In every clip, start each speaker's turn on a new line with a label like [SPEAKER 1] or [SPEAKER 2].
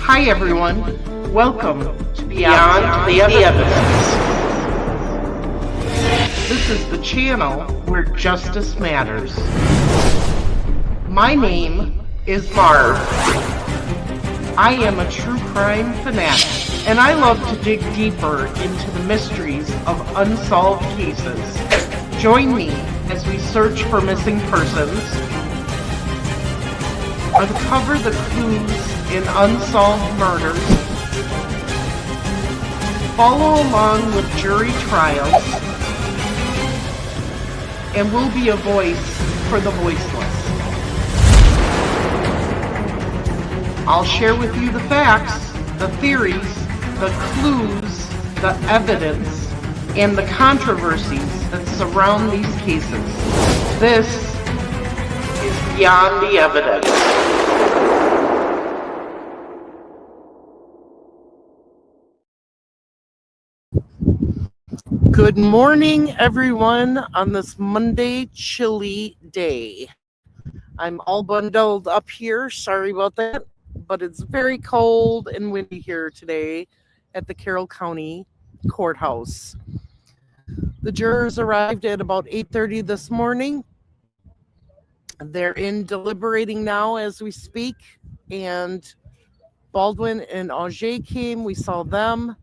[SPEAKER 1] Hi everyone, welcome to Beyond the Evidence. This is the channel where justice matters. My name is Marv. I am a true crime fanatic, and I love to dig deeper into the mysteries of unsolved cases. Join me as we search for missing persons, uncover the clues in unsolved murders, follow along with jury trials, and we'll be a voice for the voiceless. I'll share with you the facts, the theories, the clues, the evidence, and the controversies that surround these cases. This is Beyond the Evidence. Good morning, everyone, on this Monday chilly day. I'm all bundled up here. Sorry about that, but it's very cold and windy here today at the Carroll County Courthouse. The jurors arrived at about 8:30 this morning. They're in deliberating now as we speak, and Baldwin and Auger came. We saw them.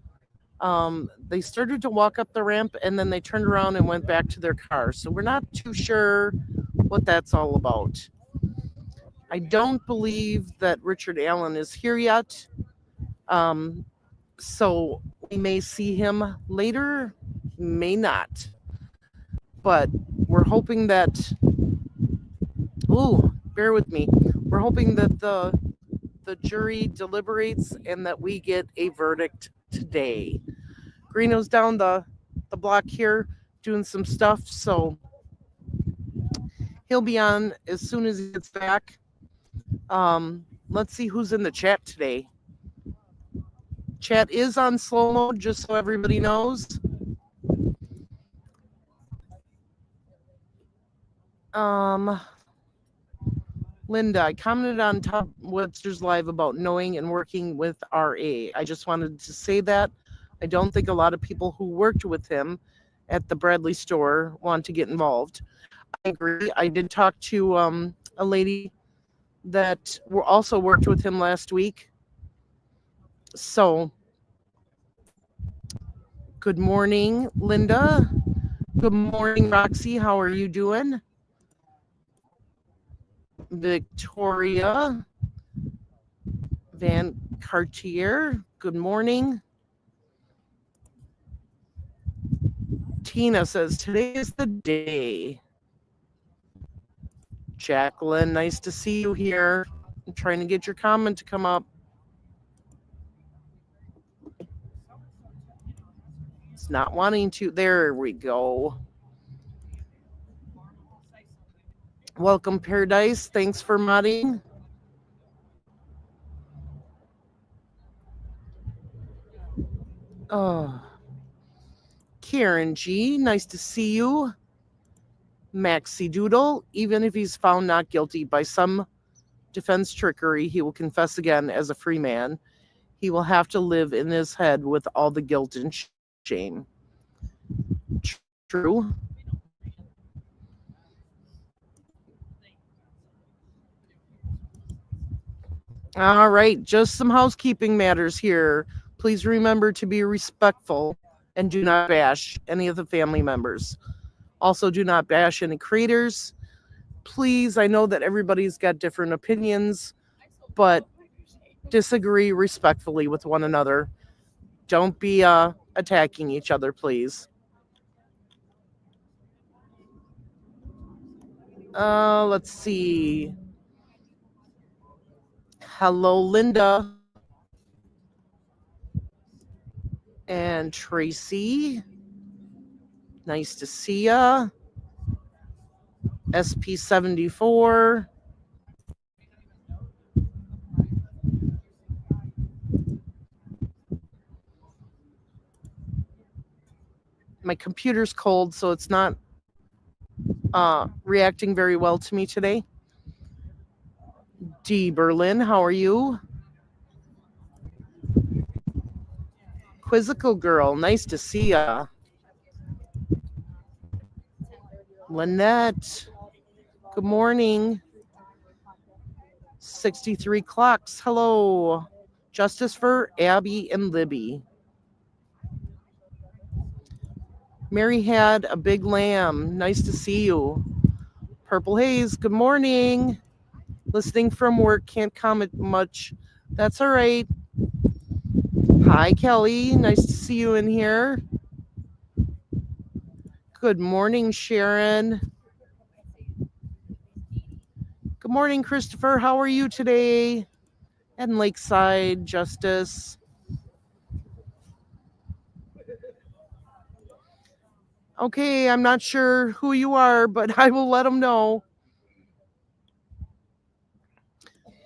[SPEAKER 1] They started to walk up the ramp, and then they turned around and went back to their car. So we're not too sure what that's all about. I don't believe that Richard Allen is here yet. So we may see him later, may not. But we're hoping that, bear with me. We're hoping that the jury deliberates and that we get a verdict today. Greeno's down the block here doing some stuff, so he'll be on as soon as he gets back. Let's see who's in the chat today. Chat is on slow mode, just so everybody knows. Linda, I commented on Tom Webster's Live about knowing and working with RA. I just wanted to say that. I don't think a lot of people who worked with him at the Bradley store want to get involved. I agree. I did talk to a lady that also worked with him last week. So, good morning, Linda. Good morning, Roxy. How are you doing? Victoria Van Cartier, good morning. Tina says, today is the day. Jacqueline, nice to see you here. I'm trying to get your comment to come up. It's not wanting to. There we go. Welcome, Paradise. Thanks for modding. Karen G, nice to see you. Maxie Doodle, even if he's found not guilty by some defense trickery, he will confess again as a free man. He will have to live in his head with all the guilt and shame. True. All right, just some housekeeping matters here. Please remember to be respectful and do not bash any of the family members. Also, do not bash any creators. Please, I know that everybody's got different opinions, but disagree respectfully with one another. Don't be attacking each other, please. Let's see. Hello, Linda. And Tracy. Nice to see ya. SP74. My computer's cold, so it's not reacting very well to me today. D. Berlin, how are you? Quizzical girl, nice to see ya. Lynette, good morning. 63 clocks, hello. Justice for Abby and Libby. Mary had a big lamb, nice to see you. Purple Haze, good morning. Listening from work, can't comment much. That's all right. Hi, Kelly. Nice to see you in here. Good morning, Sharon. Good morning, Christopher. How are you today? And Lakeside Justice. Okay, I'm not sure who you are, but I will let them know.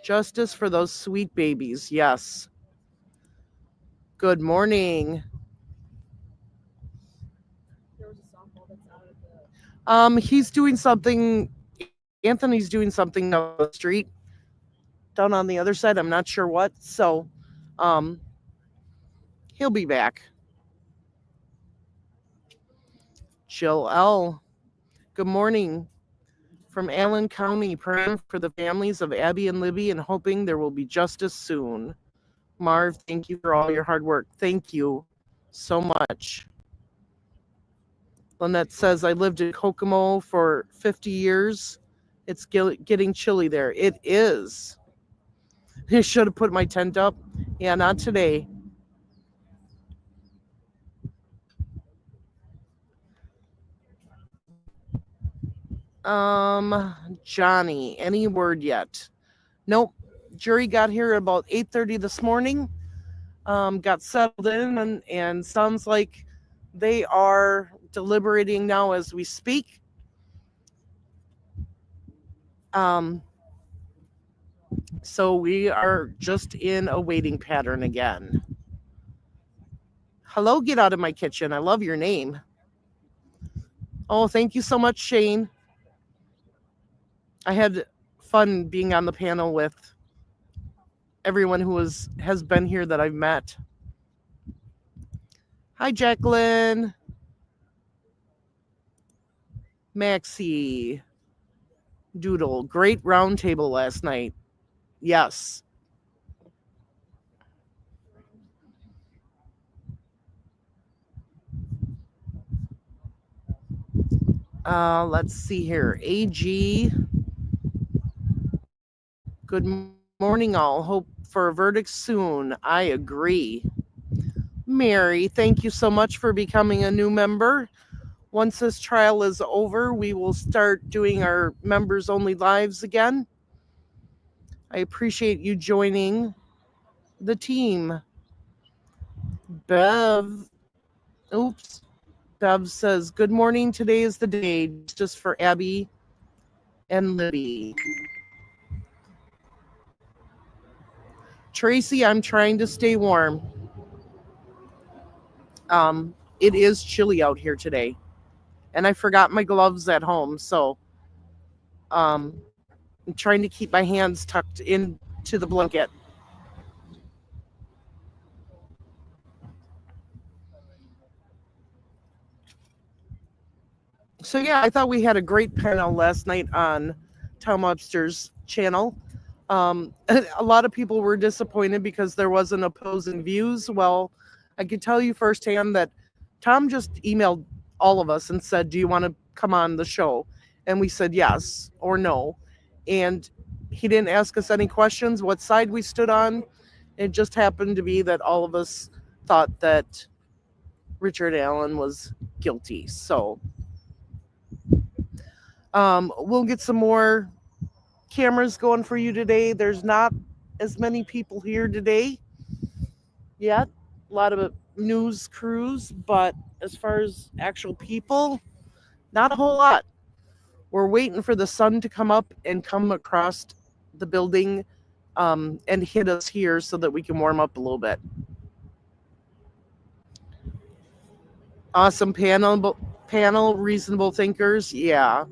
[SPEAKER 1] Justice for those sweet babies, yes. Good morning. He's doing something. Anthony's doing something down the street, down on the other side. I'm not sure what. So, he'll be back. Jill L. Good morning. From Allen County, praying for the families of Abby and Libby and hoping there will be justice soon. Marv, thank you for all your hard work. Thank you so much. Lynette says, I lived in Kokomo for 50 years. It's getting chilly there. It is. I should have put my tent up. Yeah, not today. Johnny, any word yet? Nope. Jury got here about 8:30 this morning. Got settled in and sounds like they are deliberating now as we speak. So we are just in a waiting pattern again. Hello, get out of my kitchen. I love your name. Oh, thank you so much, Shane. I had fun being on the panel with everyone who has been here that I've met. Hi, Jacqueline. Maxie. Doodle. Great round table last night. Yes. Let's see here. AG. Good morning, all. Hope for a verdict soon. I agree. Mary, thank you so much for becoming a new member. Once this trial is over, we will start doing our members only lives again. I appreciate you joining the team. Bev says, good morning. Today is the day just for Abby and Libby. Tracy, I'm trying to stay warm. It is chilly out here today. And I forgot my gloves at home, so I'm trying to keep my hands tucked into the blanket. So yeah, I thought we had a great panel last night on Tom Webster's channel. A lot of people were disappointed because there wasn't opposing views. Well, I can tell you firsthand that Tom just emailed all of us and said, do you want to come on the show? And we said yes or no. And he didn't ask us any questions, what side we stood on. It just happened to be that all of us thought that Richard Allen was guilty. So we'll get some more cameras going for you today. There's not as many people here today yet. A lot of news crews, but as far as actual people, not a whole lot. We're waiting for the sun to come up and come across the building and hit us here so that we can warm up a little bit. Awesome panel, reasonable thinkers. Yeah.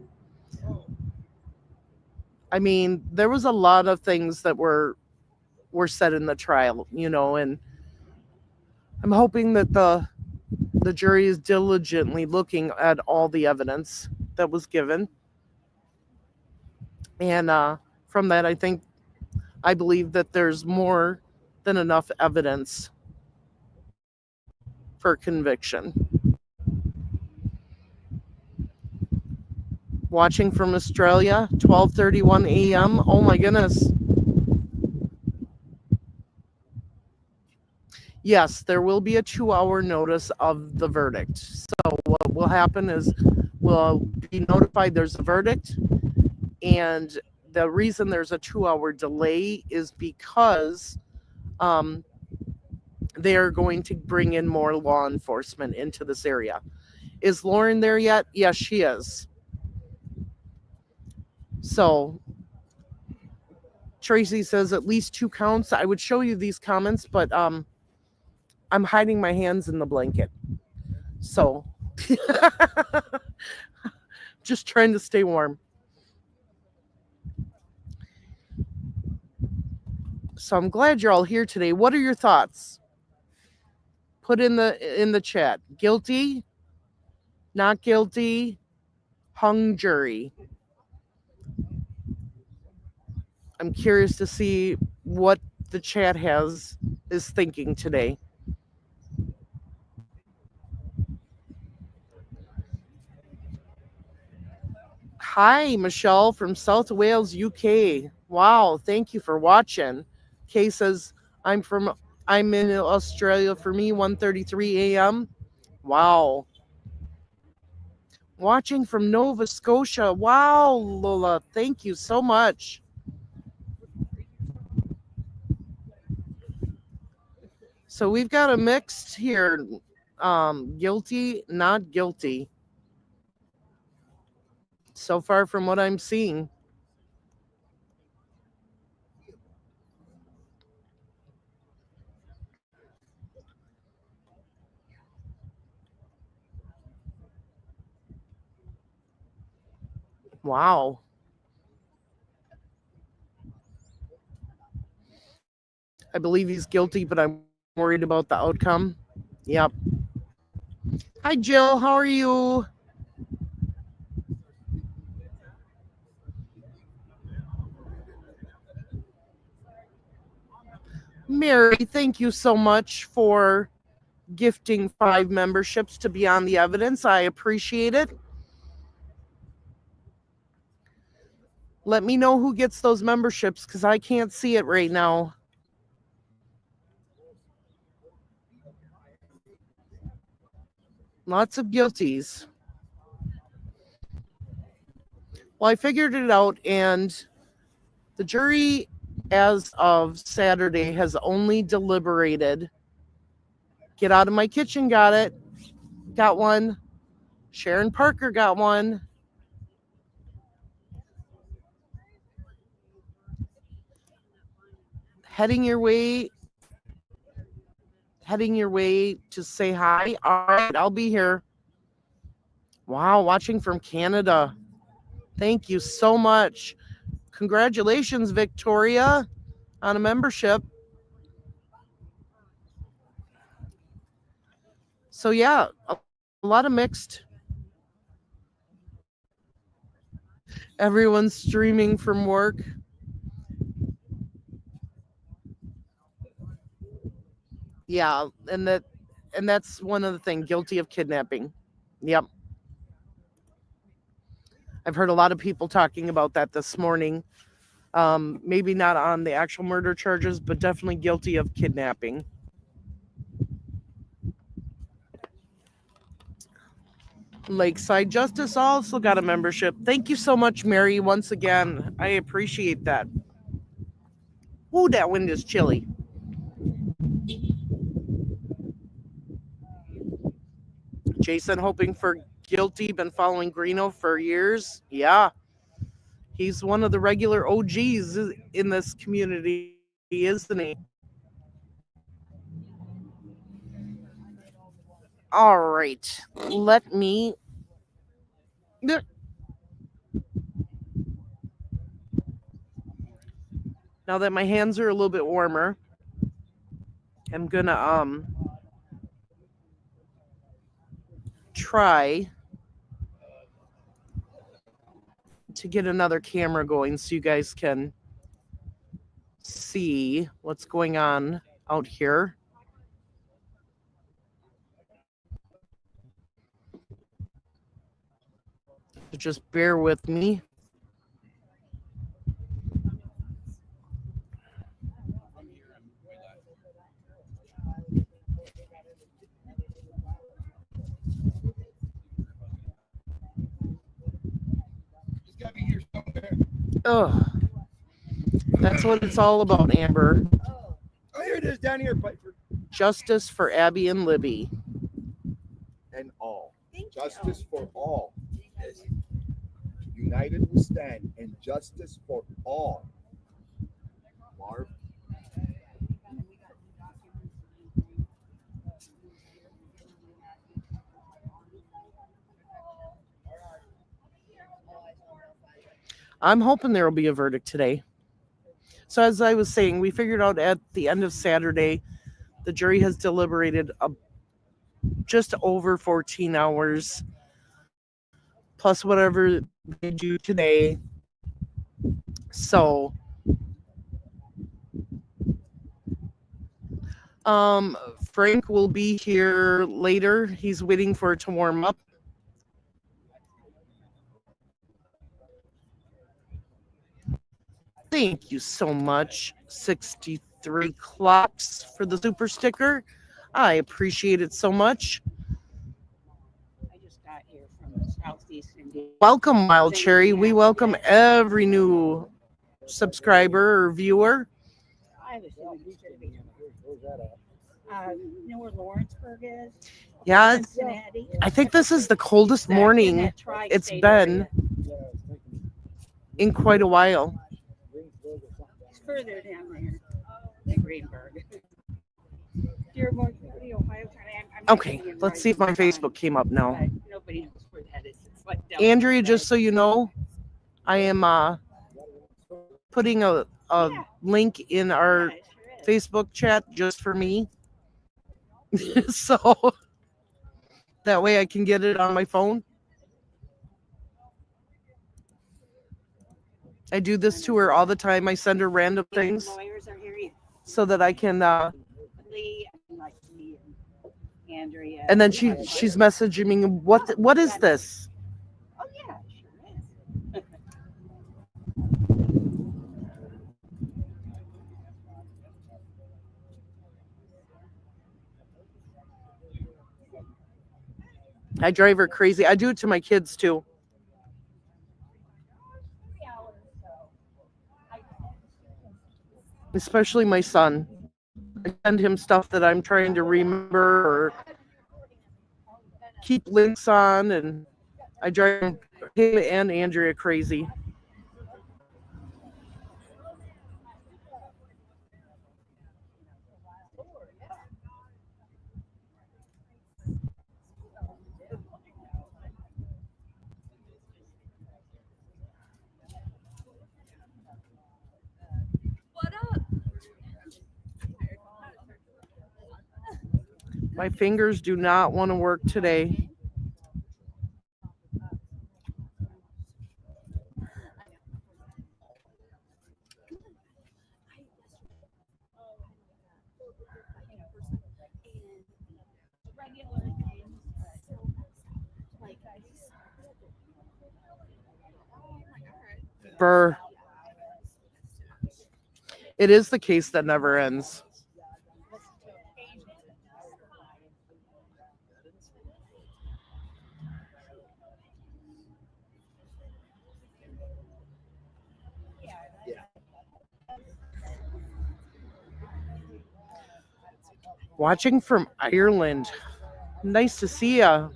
[SPEAKER 1] I mean, there was a lot of things that were said in the trial, and I'm hoping that the jury is diligently looking at all the evidence that was given. And from that, I believe that there's more than enough evidence for conviction. Watching from Australia, 12:31 a.m. Oh my goodness. Yes, there will be a 2-hour notice of the verdict. So what will happen is we'll be notified there's a verdict, and the reason there's a 2-hour delay is because um, they are going to bring in more law enforcement into this area. Is Lauren there yet? Yes, she is. So Tracy says at least 2 counts. I would show you these comments, but I'm hiding my hands in the blanket. So just trying to stay warm. So I'm glad you're all here today. What are your thoughts? Put in the chat. Guilty, not guilty, hung jury. I'm curious to see what the chat is thinking today. Hi, Michelle from South Wales, UK. Wow, thank you for watching. Kay says I'm in Australia. For me, 1:33 a.m. Wow. Watching from Nova Scotia. Wow, Lola, thank you so much. So we've got a mixed here. Guilty, not guilty. So far from what I'm seeing. Wow. I believe he's guilty, but I'm worried about the outcome. Yep. Hi, Jill. How are you? Mary, thank you so much for gifting 5 memberships to Beyond the Evidence. I appreciate it. Let me know who gets those memberships because I can't see it right now. Lots of guilties. Well, I figured it out, and the jury, as of Saturday, has only deliberated. Get out of my kitchen, got it. Got one. Sharon Parker got one. Heading your way to say hi. All right, I'll be here. Wow, watching from Canada. Thank you so much. Congratulations, Victoria, on a membership. So yeah, a lot of mixed. Everyone's streaming from work. Yeah, and that's one of the things, guilty of kidnapping. Yep. I've heard a lot of people talking about that this morning. Maybe not on the actual murder charges, but definitely guilty of kidnapping. Lakeside Justice also got a membership. Thank you so much, Mary, once again. I appreciate that. Ooh, that wind is chilly. Jason hoping for guilty, been following Greeno for years. Yeah. He's one of the regular OGs in this community, isn't he? All right. Let me. Now that my hands are a little bit warmer, I'm gonna try to get another camera going so you guys can see what's going on out here. So just bear with me. Oh, that's what it's all about, Amber.
[SPEAKER 2] Oh, here it is down here, Piper.
[SPEAKER 1] Justice for Abby and Libby.
[SPEAKER 2] And all. Justice for all. Yes. United we stand, and justice for all. Marv.
[SPEAKER 1] I'm hoping there will be a verdict today. So as I was saying, we figured out at the end of Saturday, the jury has deliberated just over 14 hours, plus whatever they do today. So, Frank will be here later. He's waiting for it to warm up. Thank you so much, 63 clocks for the super sticker. I appreciate it so much.
[SPEAKER 3] I just got here from Southeast Indiana.
[SPEAKER 1] Welcome, Wild Cherry. We welcome every new subscriber or viewer.
[SPEAKER 3] I was in you know where Lawrenceburg is?
[SPEAKER 1] Yeah,
[SPEAKER 3] Cincinnati.
[SPEAKER 1] I think this is the coldest morning it's been in quite a while.
[SPEAKER 3] It's further down there than Greenberg. Dearborn, Ohio.
[SPEAKER 1] Okay, let's see if my Facebook came up now.
[SPEAKER 3] Nobody knows where that is. It's like
[SPEAKER 1] Andrea, just so you know, I am putting a link in our Facebook chat just for me. So that way I can get it on my phone. I do this to her all the time. I send her random things so that I can
[SPEAKER 3] Andrea.
[SPEAKER 1] And then she's messaging me, what is this?
[SPEAKER 3] Oh yeah, sure is.
[SPEAKER 1] I drive her crazy. I do it to my kids too. Especially my son. I send him stuff that I'm trying to remember or keep links on, and I drive him and Andrea crazy. My fingers do not want to work today. Burr. It is the case that never ends. Watching from Ireland. Nice to see ya,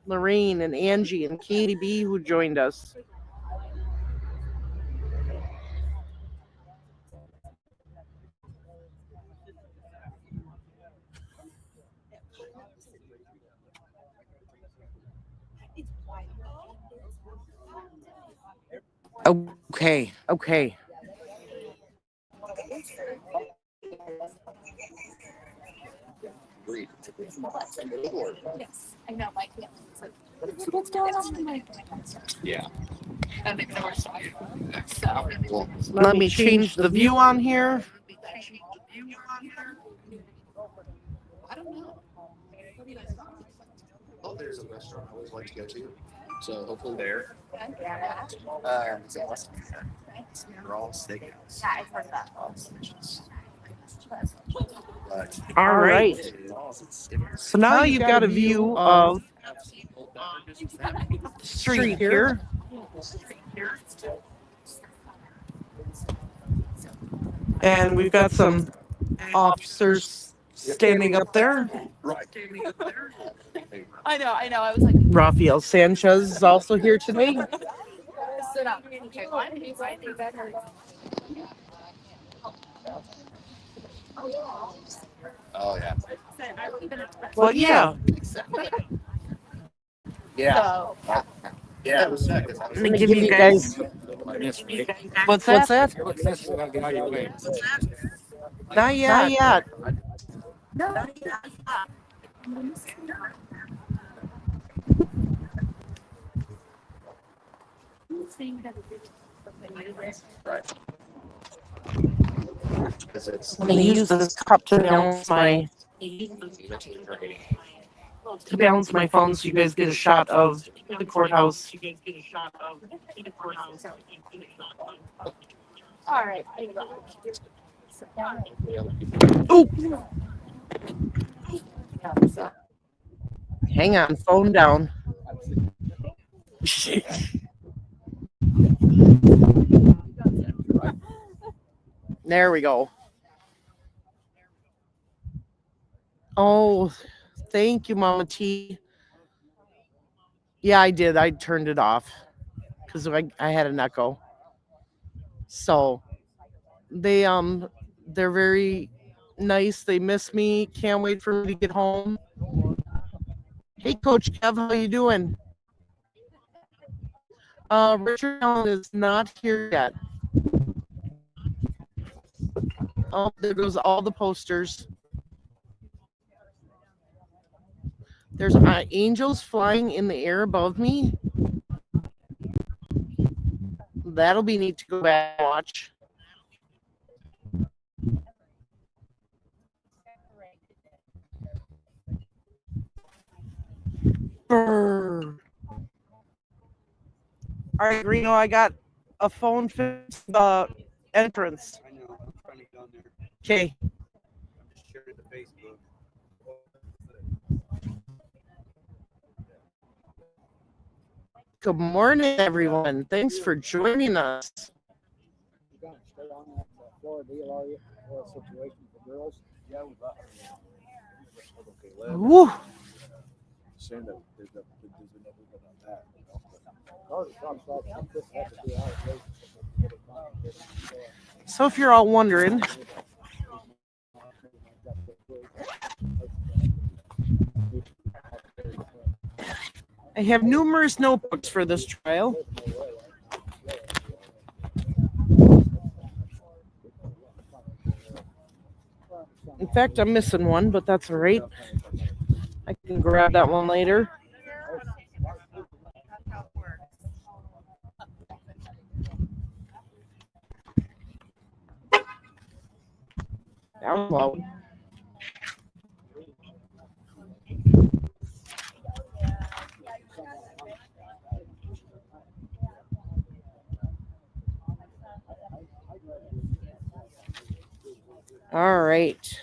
[SPEAKER 1] Lorraine and Angie and Katie B, who joined us. Okay.
[SPEAKER 4] Yes, I know. My family was like, what's going on? I'm like,
[SPEAKER 5] Yeah.
[SPEAKER 4] and they were so.
[SPEAKER 1] Let me change the view on here.
[SPEAKER 4] I don't know. What do you guys think?
[SPEAKER 5] Oh, there's a restaurant I always like to go to. So hopefully there.
[SPEAKER 4] Yeah.
[SPEAKER 5] Is it Western? Raw Steakhouse.
[SPEAKER 4] Yeah, I've heard that.
[SPEAKER 5] Delicious. But
[SPEAKER 1] All right. So now you've got a view of the street here. And we've got some officers standing up there.
[SPEAKER 5] right.
[SPEAKER 4] I know. I was like,
[SPEAKER 1] Rafael Sanchez is also here today.
[SPEAKER 4] sit up. Okay, why did you say that?
[SPEAKER 5] Oh yeah.
[SPEAKER 1] But yeah,
[SPEAKER 5] Yeah.
[SPEAKER 4] So,
[SPEAKER 5] Yeah. It was sick.
[SPEAKER 1] I'm gonna give you guys. What's that? Not yet.
[SPEAKER 5] Right. Because it's
[SPEAKER 1] I'm gonna use this cup to balance my phone, so you guys get a shot of the courthouse.
[SPEAKER 4] all right.
[SPEAKER 1] Oh, hang on, phone down. There we go. Oh, thank you, Mama T. Yeah, I did. I turned it off because I had an echo. So they're very nice. They miss me. Can't wait for me to get home. Hey, Coach Kev, how you doing? Richard Allen is not here yet. Oh, there goes all the posters. There's angels flying in the air above me. That'll be neat to go back and watch. Brr. All right, Reno, I got a phone fix the entrance.
[SPEAKER 6] I know. I'm trying to get on there.
[SPEAKER 1] Okay.
[SPEAKER 6] I'm just sharing it to Facebook.
[SPEAKER 1] Good morning, everyone. Thanks for joining us.
[SPEAKER 7] You got to stay on that floor deal, are you? Or a situation for girls?
[SPEAKER 2] Yeah, we got. Okay, let
[SPEAKER 1] Woo.
[SPEAKER 2] send that. There's a number on that.
[SPEAKER 7] Carter talks about something that has to be out of place.
[SPEAKER 1] So if you're all wondering, I have numerous notebooks for this trial. In fact, I'm missing one, but that's all right. I can grab that one later. That was loud. All right.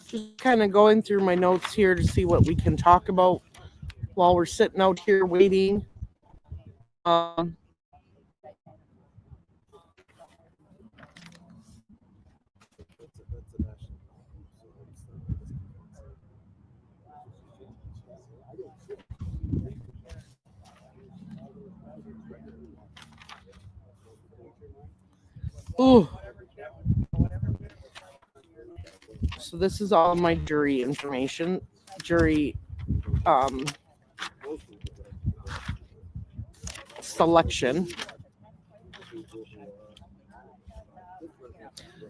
[SPEAKER 1] Just kind of going through my notes here to see what we can talk about while we're sitting out here waiting. Ooh. So this is all my jury information. Jury selection.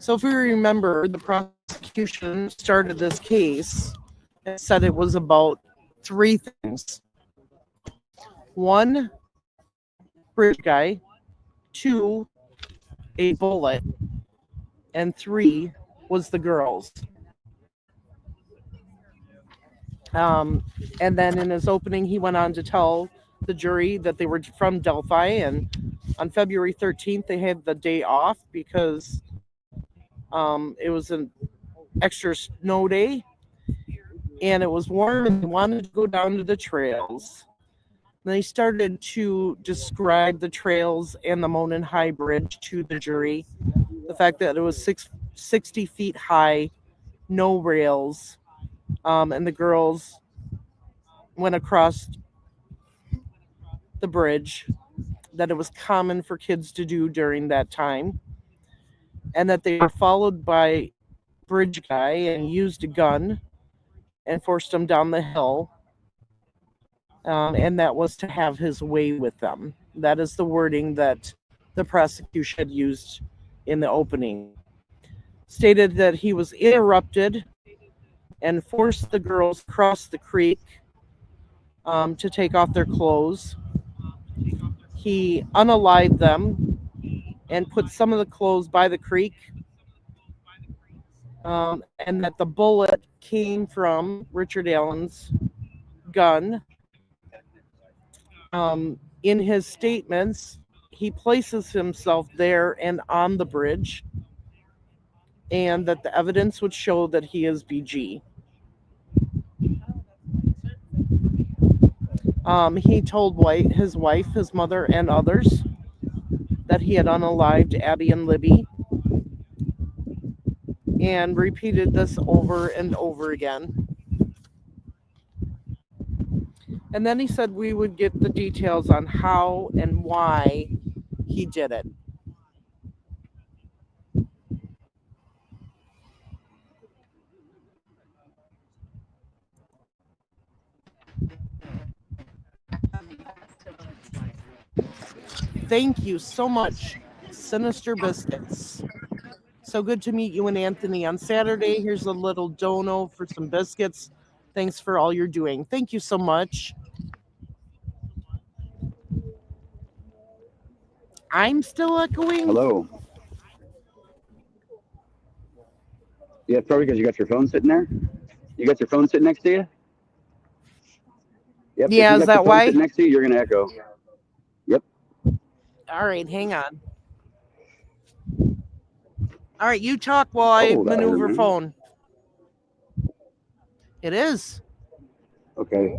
[SPEAKER 1] So if you remember, the prosecution started this case and said it was about 3 things. 1, bridge guy. 2, a bullet. And 3 was the girls. And then in his opening, he went on to tell the jury that they were from Delphi, and on February 13th, they had the day off because it was an extra snow day, and it was warm, and they wanted to go down to the trails. And they started to describe the trails and the Monon High Bridge to the jury. The fact that it was 60 feet high, no rails, and the girls went across the bridge, that it was common for kids to do during that time, and that they were followed by bridge guy and used a gun and forced them down the hill, and that was to have his way with them. That is the wording that the prosecution had used in the opening. Stated that he was interrupted and forced the girls across the creek to take off their clothes. He unalived them and put some of the clothes by the creek, and that the bullet came from Richard Allen's gun. In his statements, he places himself there and on the bridge, and that the evidence would show that he is BG. He told his wife, his mother, and others that he had unalived Abby and Libby, and repeated this over and over again. And then he said we would get the details on how and why he did it. Thank you so much, Sinister Biscuits. So good to meet you and Anthony on Saturday. Here's a little dono for some biscuits. Thanks for all you're doing. Thank you so much. I'm still echoing.
[SPEAKER 8] Hello. Yeah, it's probably because you got your phone sitting there. You got your phone sitting next to you? Yep.
[SPEAKER 1] Yeah, is that why?
[SPEAKER 8] Sitting next to you, you're going to echo. Yep.
[SPEAKER 1] All right, hang on. All right, you talk while I maneuver phone. It is.
[SPEAKER 8] Okay.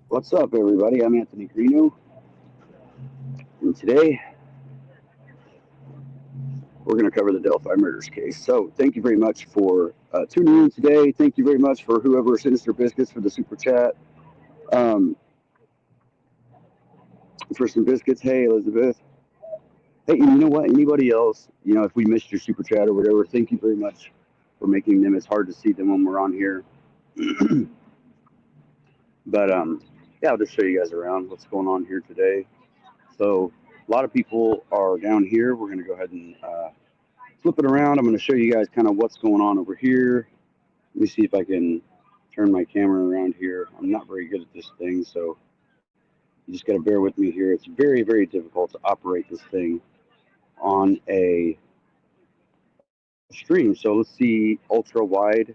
[SPEAKER 8] What's up, everybody? I'm Anthony Greeno. And today, we're going to cover the Delphi murders case. So thank you very much for tuning in today. Thank you very much for whoever Sinister Biscuits for the super chat. For some biscuits, hey, Elizabeth. Hey, you know what? Anybody else, if we missed your super chat or whatever, thank you very much for making them. It's hard to see them when we're on here. But, yeah, I'll just show you guys around what's going on here today. So a lot of people are down here. We're going to go ahead and flip it around. I'm going to show you guys kind of what's going on over here. Let me see if I can turn my camera around here. I'm not very good at this thing, so you just got to bear with me here. It's very, very difficult to operate this thing on a stream. So let's see ultra wide.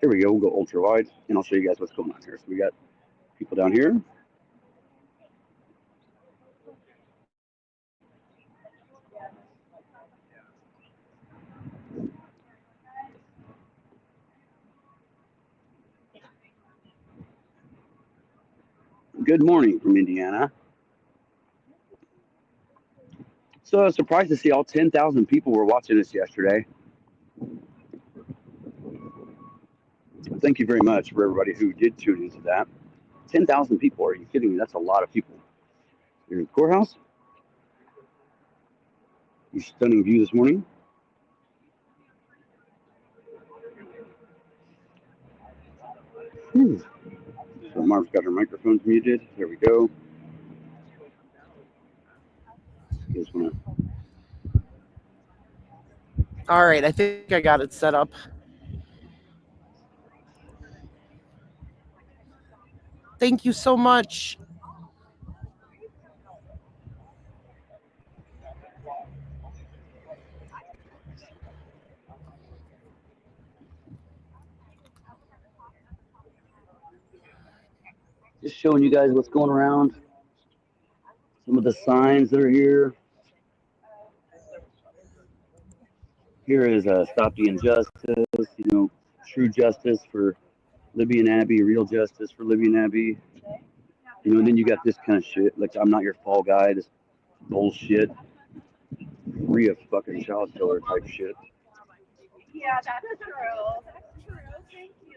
[SPEAKER 8] Here we go. We'll go ultra wide, and I'll show you guys what's going on here. So we got people down here. Good morning from Indiana. So I was surprised to see all 10,000 people were watching this yesterday. Thank you very much for everybody who did tune into that. 10,000 people, are you kidding me? That's a lot of people. Here in the courthouse. Your stunning view this morning. So Marv's got her microphones muted. There we go. You guys want to
[SPEAKER 1] All right, I think I got it set up. Thank you so much.
[SPEAKER 8] Just showing you guys what's going around. Some of the signs that are here. Here is Stop the Injustice, true justice for Libby and Abby, real justice for Libby and Abby. And then you got this kind of shit, like I'm not your fall guy, this bullshit, free of fucking child killer type shit.
[SPEAKER 4] Yeah, that's true. That's true. Thank you.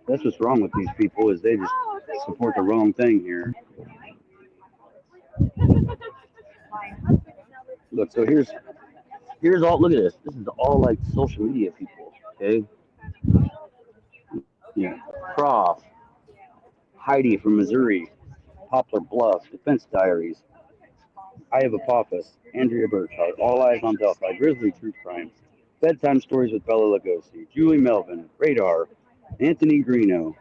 [SPEAKER 8] That's what's wrong with these people is they just support the wrong thing here. Look, so here's all. Look at this. This is all like social media people. Okay. Yeah. Prof. Heidi from Missouri. Poplar Bluff. Defense Diaries. I Have Apophis. Andrea Burkhart. All Eyes on Delphi. Grizzly True Crime. Bedtime Stories with Bella Lugosi. Julie Melvin. Radar. Anthony Greeno.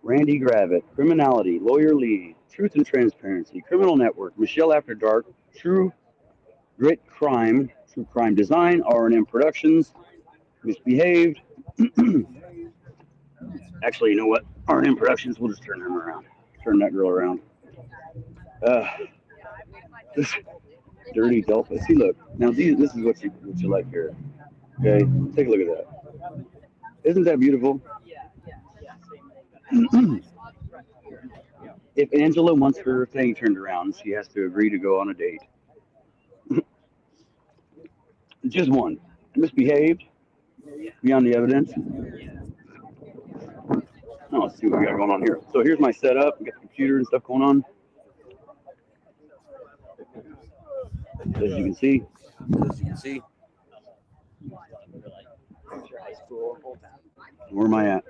[SPEAKER 8] Randy Gravitt. Criminality. Lawyer Lee. Truth and Transparency. Criminal Network. Michelle After Dark. True Grit Crime. True Crime Design. R&M Productions. Misbehaved. Actually, you know what? R&M Productions. We'll just turn them around. Turn that girl around. This dirty Delphi. See, look. Now, this is what you like here. Okay? Take a look at that. Isn't that beautiful? If Angela wants her thing turned around, she has to agree to go on a date. Just one. Misbehaved. Beyond the evidence. Oh, let's see what we got going on here. So here's my setup. We got the computer and stuff going on. As you can see. Where am I at?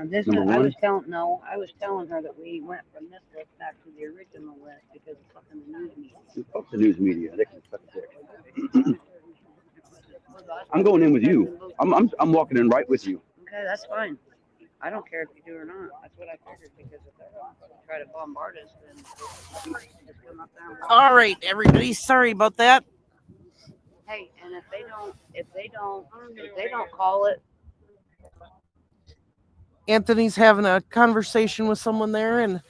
[SPEAKER 3] This
[SPEAKER 8] Number
[SPEAKER 3] is, I
[SPEAKER 8] one?
[SPEAKER 3] was telling her that we went from this list back to the original list because of fucking the news media.
[SPEAKER 8] Fuck the news media. They can suck a dick. I'm going in with you. I'm walking in right with you.
[SPEAKER 3] Okay, that's fine. I don't care if you do or not. That's what I figured because if they're going to try to bombard us, then just come up there.
[SPEAKER 1] All right, everybody. Sorry about that.
[SPEAKER 3] Hey, and if they don't call it.
[SPEAKER 1] Anthony's having a conversation with someone there, and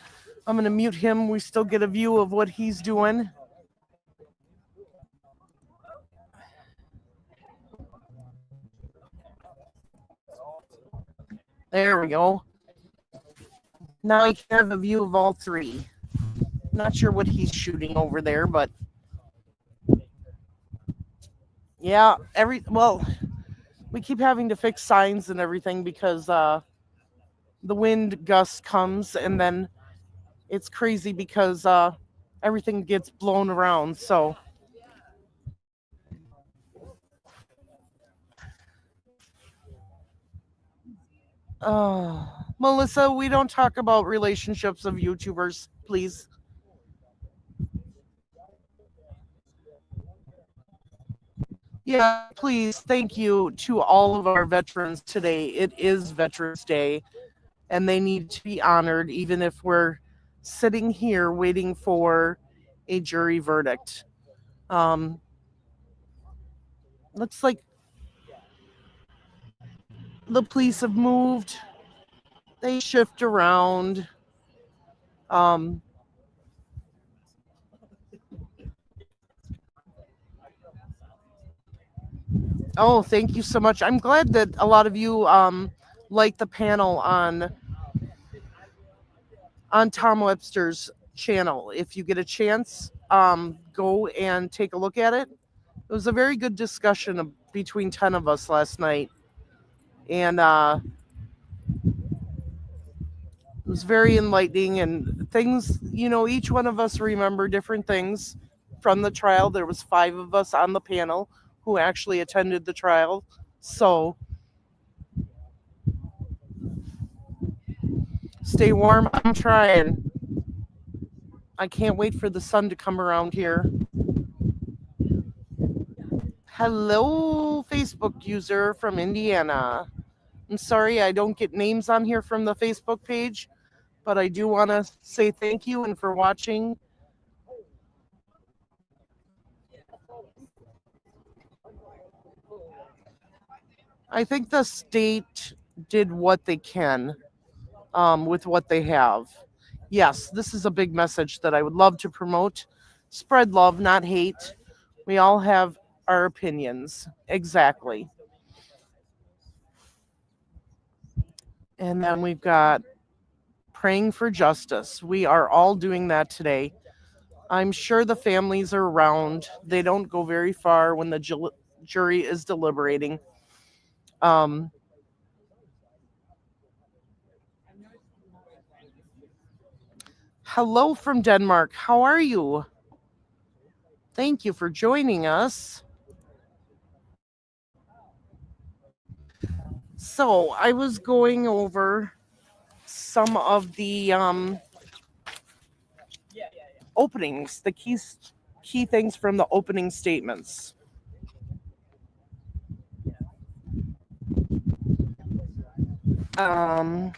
[SPEAKER 1] I'm going to mute him. We still get a view of what he's doing. There we go. Now you can have a view of all three. Not sure what he's shooting over there, but yeah, we keep having to fix signs and everything because the wind gust comes and then it's crazy because everything gets blown around. So Melissa, we don't talk about relationships of YouTubers, please. Yeah, please. Thank you to all of our veterans today. It is Veterans Day, and they need to be honored, even if we're sitting here waiting for a jury verdict. Looks like the police have moved. They shift around. Oh, thank you so much. I'm glad that a lot of you like the panel on Tom Webster's channel. If you get a chance, go and take a look at it. It was a very good discussion between 10 of us last night. And it was very enlightening and things, each one of us remember different things from the trial. There was 5 of us on the panel who actually attended the trial. So stay warm. I'm trying. I can't wait for the sun to come around here. Hello, Facebook user from Indiana. I'm sorry I don't get names on here from the Facebook page, but I do want to say thank you and for watching. I think the state did what they can with what they have. Yes, this is a big message that I would love to promote. Spread love, not hate. We all have our opinions. Exactly. And then we've got praying for justice. We are all doing that today. I'm sure the families are around. They don't go very far when the jury is deliberating. Hello from Denmark. How are you? Thank you for joining us. So I was going over some of the openings, the key things from the opening statements. And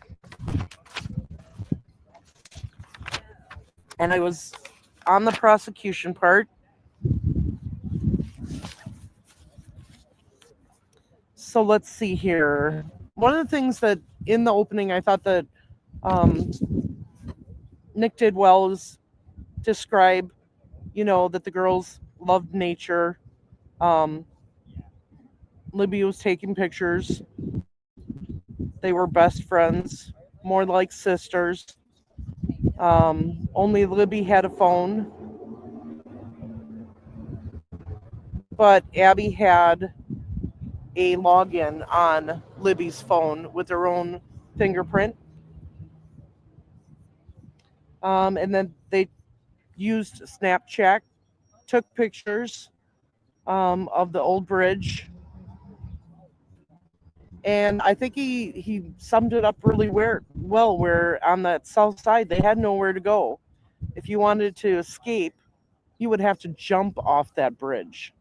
[SPEAKER 1] I was on the prosecution part. So let's see here. One of the things that in the opening I thought that Nick did well is describe, that the girls loved nature. Libby was taking pictures. They were best friends, more like sisters. Only Libby had a phone, but Abby had a login on Libby's phone with her own fingerprint. And then they used Snapchat, took pictures of the old bridge. And I think he summed it up really well, where on that south side, they had nowhere to go. If you wanted to escape, you would have to jump off that bridge.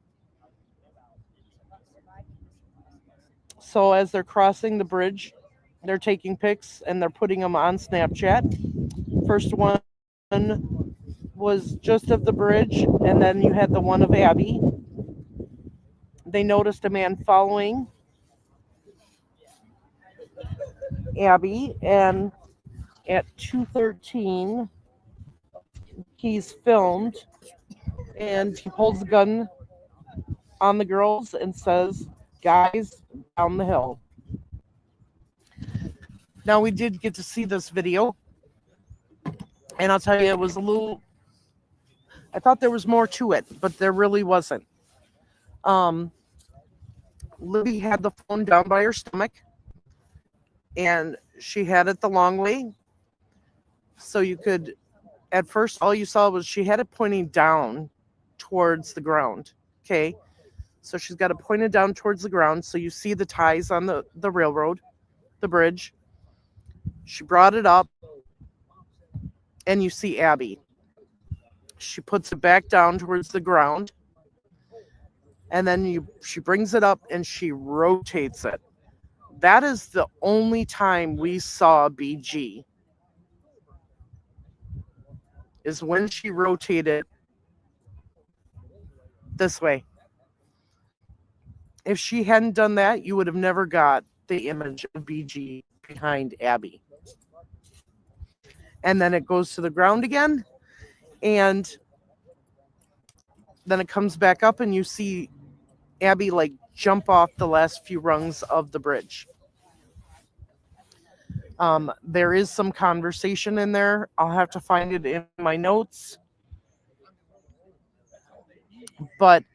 [SPEAKER 1] So as they're crossing the bridge, they're taking pics and they're putting them on Snapchat. First one was just of the bridge, and then you had the one of Abby. They noticed a man following Abby, and at 2:13 he's filmed and he pulls the gun on the girls and says, "Guys, down the hill." Now we did get to see this video, and I'll tell you, it was I thought there was more to it, but there really wasn't. Libby had the phone down by her stomach, and she had it the long way. So you could, at first, all you saw was she had it pointing down towards the ground. Okay. So she's got it pointed down towards the ground. So you see the ties on the railroad, the bridge. She brought it up, and you see Abby. She puts it back down towards the ground, and then she brings it up and she rotates it. That is the only time we saw BG, is when she rotated this way. If she hadn't done that, you would have never got the image of BG behind Abby. And then it goes to the ground again, and then it comes back up, and you see Abby like jump off the last few rungs of the bridge. There is some conversation in there. I'll have to find it in my notes. But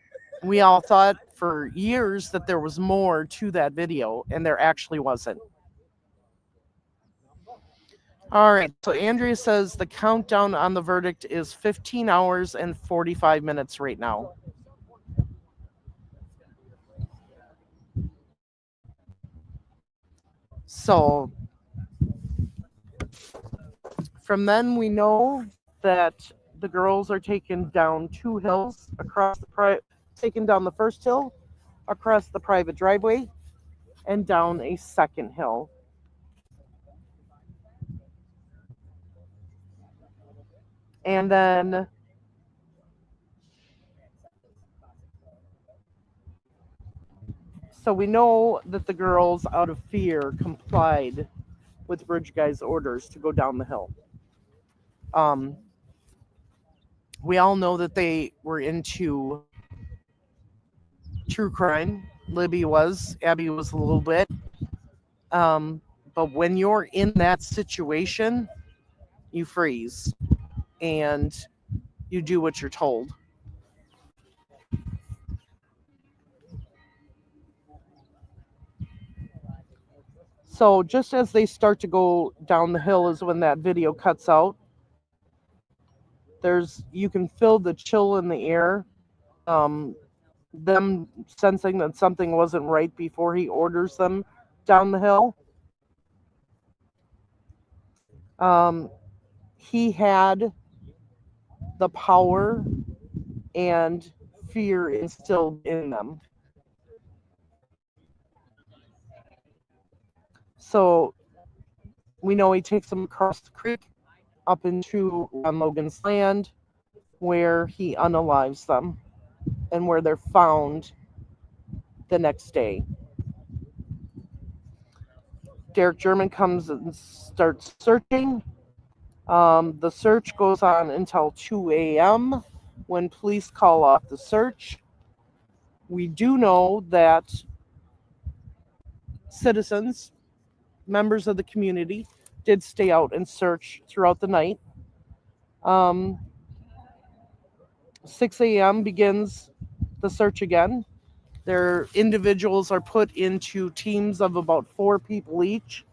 [SPEAKER 1] we all thought for years that there was more to that video, and there actually wasn't. All right, so Andrea says the countdown on the verdict is 15 hours and 45 minutes right now. So from then we know that the girls are taken down 2 hills across taken down the first hill, across the private driveway, and down a second hill. And then so we know that the girls, out of fear, complied with Bridge Guy's orders to go down the hill. We all know that they were into true crime. Libby was, Abby was a little bit. But when you're in that situation, you freeze and you do what you're told. So just as they start to go down the hill is when that video cuts out. You can feel the chill in the air. Them sensing that something wasn't right before he orders them down the hill. He had the power and fear instilled in them. So we know he takes them across the creek up into Ron Logan's land, where he unalives them and where they're found the next day. Derek German comes and starts searching. The search goes on until 2 a.m. when police call off the search. We do know that citizens, members of the community, did stay out and search throughout the night. 6 a.m. begins the search again. Their individuals are put into teams of about 4 people each.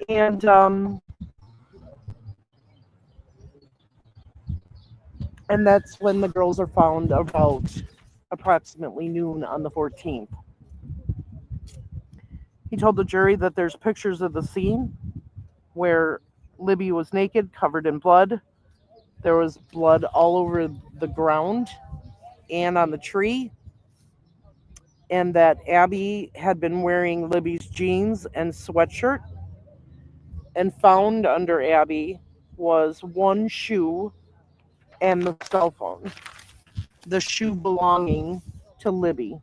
[SPEAKER 1] And that's when the girls are found about approximately noon on the 14th. He told the jury that there's pictures of the scene where Libby was naked, covered in blood. There was blood all over the ground and on the tree. And that Abby had been wearing Libby's jeans and sweatshirt. And found under Abby was one shoe and the cell phone. The shoe belonging to Libby.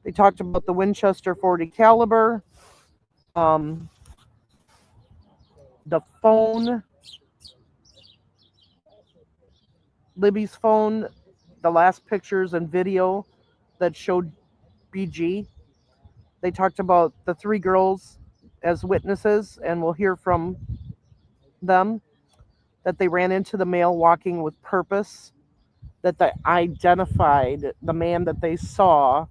[SPEAKER 1] They talked about the Winchester .40 caliber, the phone, Libby's phone, the last pictures and video that showed BG. They talked about the 3 girls as witnesses, and we'll hear from them, that they ran into the male walking with purpose, that they identified the man that they saw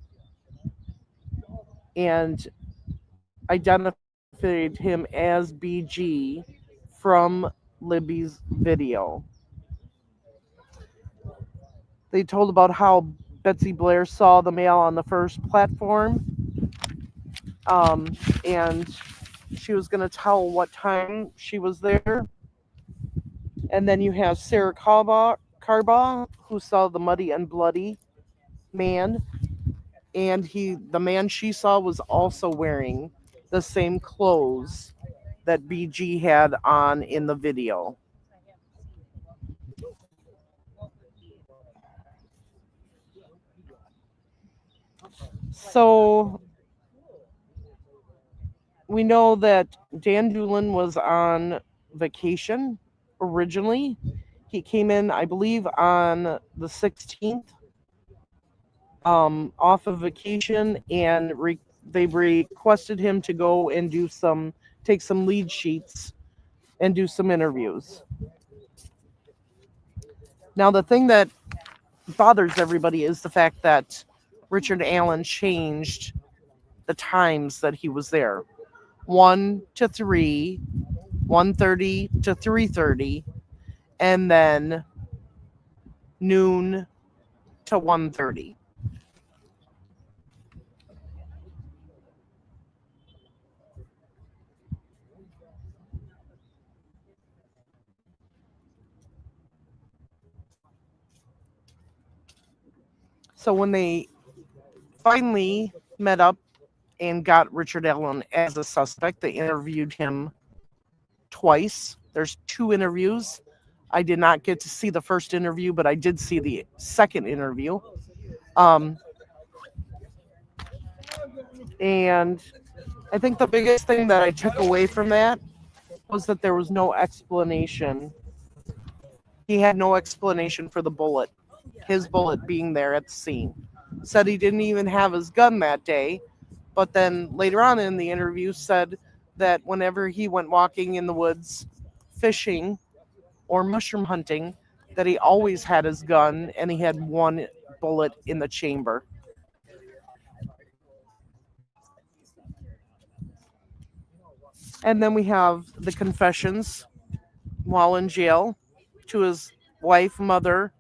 [SPEAKER 1] and identified him as BG from Libby's video. They told about how Betsy Blair saw the male on the first platform, and she was going to tell what time she was there. And then you have Sarah Carbaugh, who saw the muddy and bloody man, and the man she saw was also wearing the same clothes that BG had on in the video. So we know that Dan Doolin was on vacation originally. He came in, I believe, on the 16th, off of vacation, and they requested him to go and take some lead sheets and do some interviews. Now, the thing that bothers everybody is the fact that Richard Allen changed the times that he was there. 1 to 3, 1:30 to 3:30, and then noon to 1:30. So when they finally met up and got Richard Allen as a suspect, they interviewed him twice. There's 2 interviews. I did not get to see the first interview, but I did see the second interview. And I think the biggest thing that I took away from that was that there was no explanation. He had no explanation for the bullet, his bullet being there at the scene. Said he didn't even have his gun that day, but then later on in the interview said that whenever he went walking in the woods, fishing, or mushroom hunting, that he always had his gun and he had 1 bullet in the chamber. And then we have the confessions while in jail to his wife, mother,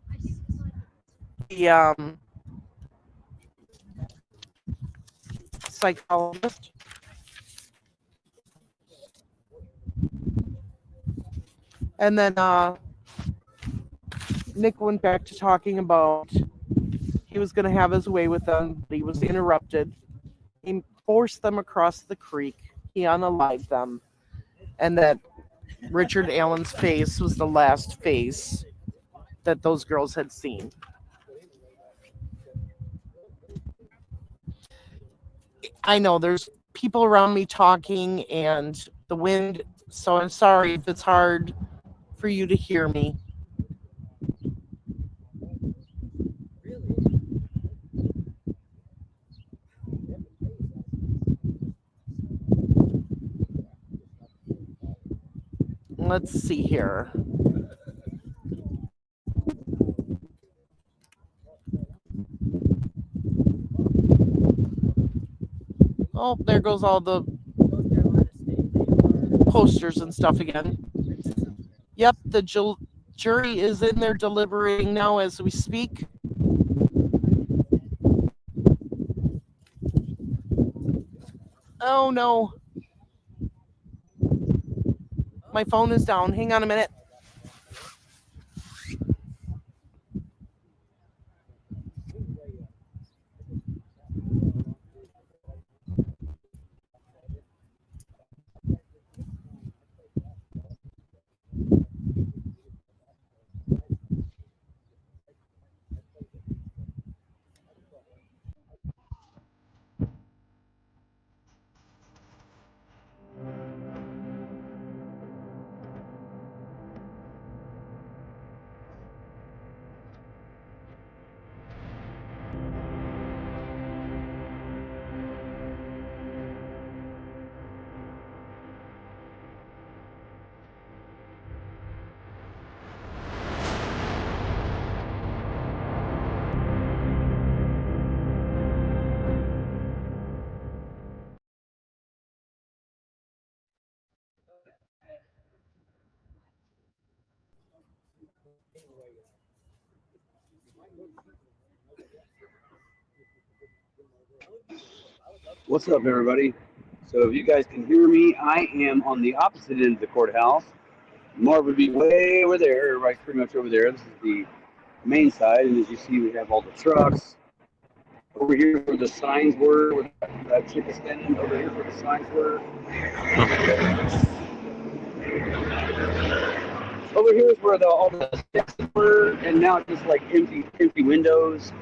[SPEAKER 1] the psychologist. And then Nick went back to talking about he was going to have his way with them, but he was interrupted. He forced them across the creek. He unalived them. And that Richard Allen's face was the last face that those girls had seen. I know there's people around me talking and the wind, so I'm sorry if it's hard for you to hear me. Let's see here. Oh, there goes all the posters and stuff again. Yep, the jury is in there deliberating now as we speak. Oh no. My phone is down. Hang on a minute.
[SPEAKER 8] What's up, everybody? So if you guys can hear me, I am on the opposite end of the courthouse. Marv would be way over there, right, pretty much over there. This is the main side, and as you see, we have all the trucks. Over here where the signs were, where that chick is standing over here where the signs were. Over here is where all the sticks were, and now it's just like empty windows.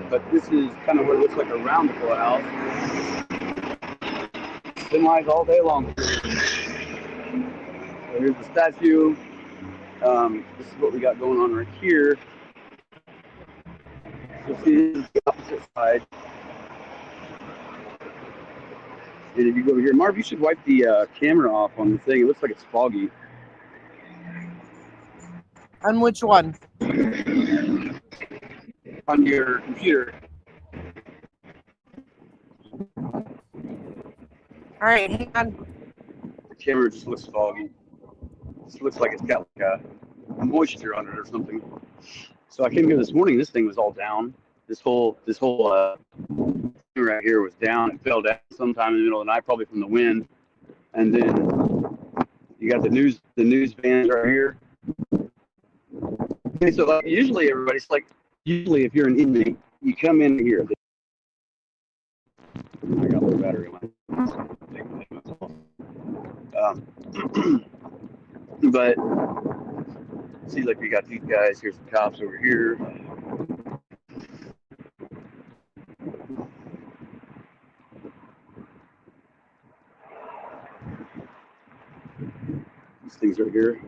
[SPEAKER 8] But this is kind of what it looks like around the courthouse. Semis all day long. So here's the statue. This is what we got going on right here. You'll see this is the opposite side. And if you go over here, Marv, you should wipe the camera off on the thing. It looks like it's foggy.
[SPEAKER 1] On which one?
[SPEAKER 8] On your computer.
[SPEAKER 1] All right, hang on.
[SPEAKER 8] The camera just looks foggy. It looks like it's got like a moisture on it or something. So I came here this morning. This thing was all down. This whole thing right here was down. It fell down sometime in the middle of the night, probably from the wind. And then you got the news vans right here. Okay, so like usually everybody's like, usually if you're an inmate, you come in here. I got low battery on. But see, like we got these guys. Here's the cops over here. These things right here.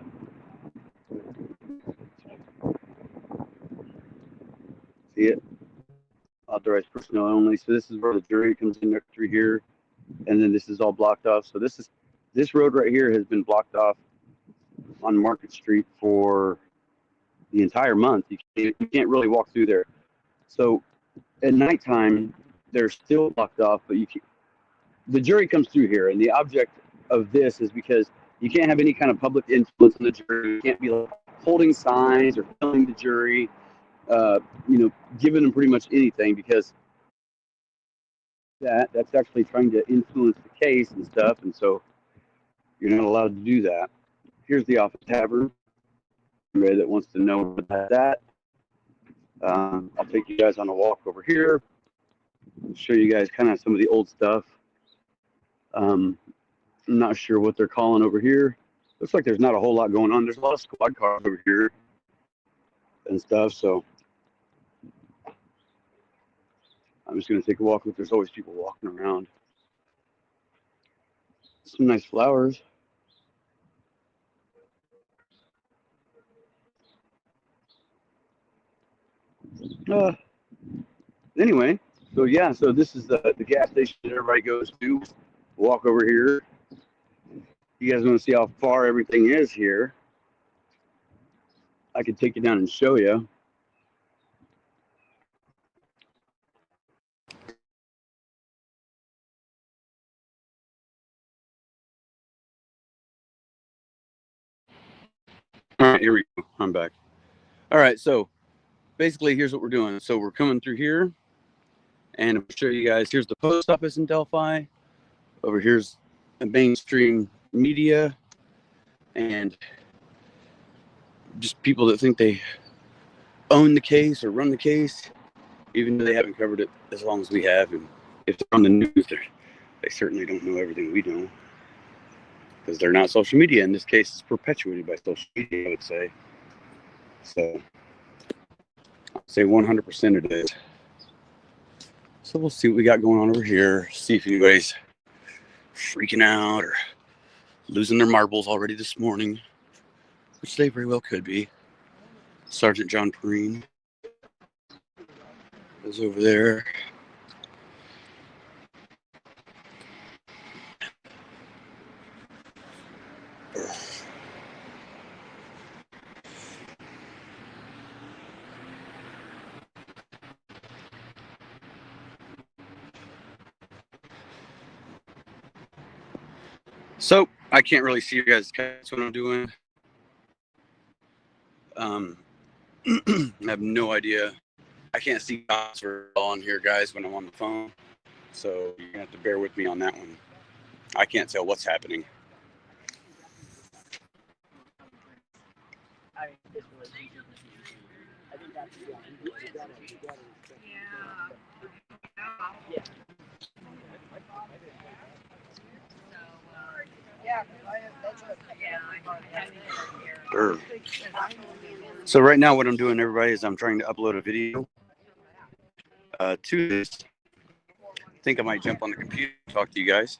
[SPEAKER 8] See it? Authorized personnel only. So this is where the jury comes in through here, and then this is all blocked off. So this road right here has been blocked off on Market Street for the entire month. You can't really walk through there. So at nighttime, they're still blocked off, but the jury comes through here, and the object of this is because you can't have any kind of public influence on the jury. You can't be like holding signs or telling the jury, giving them pretty much anything, because that's actually trying to influence the case and stuff, and so you're not allowed to do that. Here's the office tavern. Anybody that wants to know about that, I'll take you guys on a walk over here, show you guys kind of some of the old stuff. I'm not sure what they're calling over here. Looks like there's not a whole lot going on. There's a lot of squad cars over here and stuff, so I'm just going to take a walk. There's always people walking around. Some nice flowers. Anyway, so this is the gas station that everybody goes to. Walk over here. You guys want to see how far everything is here? I could take you down and show you. All right, here we go. I'm back. All right, so basically here's what we're doing. So we're coming through here, and I'll show you guys. Here's the post office in Delphi. Over here's the mainstream media, and just people that think they own the case or run the case, even though they haven't covered it as long as we have. And if they're on the news, they certainly don't know everything we know, because they're not social media. In this case, it's perpetuated by social media, I would say. So I'd say 100% it is. So we'll see what we got going on over here. See if anybody's freaking out or losing their marbles already this morning, which they very well could be. Sergeant John Perrine is over there. So I can't really see you guys. That's what I'm doing. I have no idea. I can't see dots or on here, guys, when I'm on the phone. So you're gonna have to bear with me on that one. I can't tell what's happening. Sure. So right now what I'm doing, everybody, is I'm trying to upload a video to this. I think I might jump on the computer and talk to you guys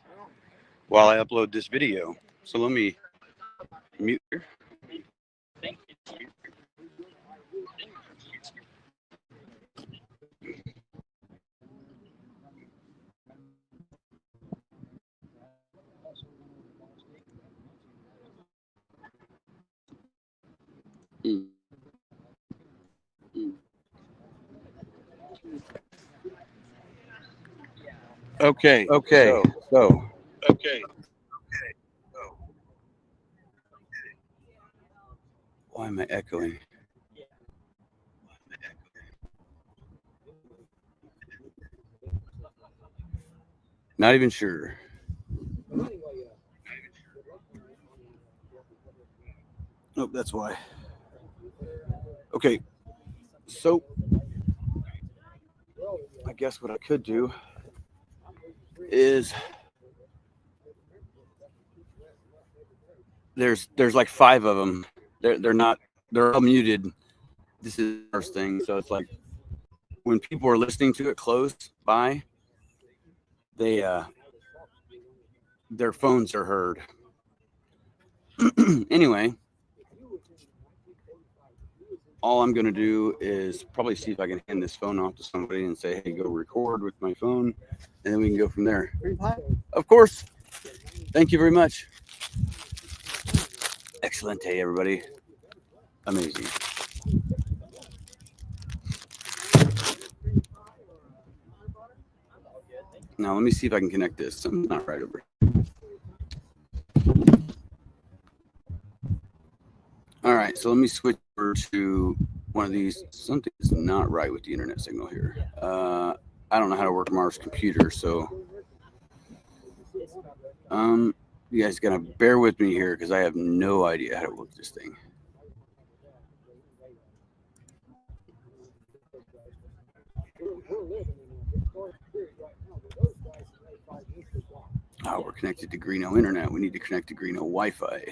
[SPEAKER 8] while I upload this video. So let me mute here. Okay. So. Why am I echoing? Not even sure. Oh, that's why. Okay. So I guess what I could do is there's like 5 of them. They're all muted. This is the first thing. So it's like when people are listening to it close by, they their phones are heard. Anyway, all I'm going to do is probably see if I can hand this phone off to somebody and say, hey, go record with my phone, and then we can go from there. Of course. Thank you very much. Excellent day, everybody. Amazing. Now, let me see if I can connect this. Something's not right over here. All right, so let me switch over to one of these. Something is not right with the internet signal here. I don't know how to work Marv's computer, so you guys gotta bear with me here because I have no idea how to work this thing. Oh, we're connected to Greeno Internet. We need to connect to Greeno Wi-Fi.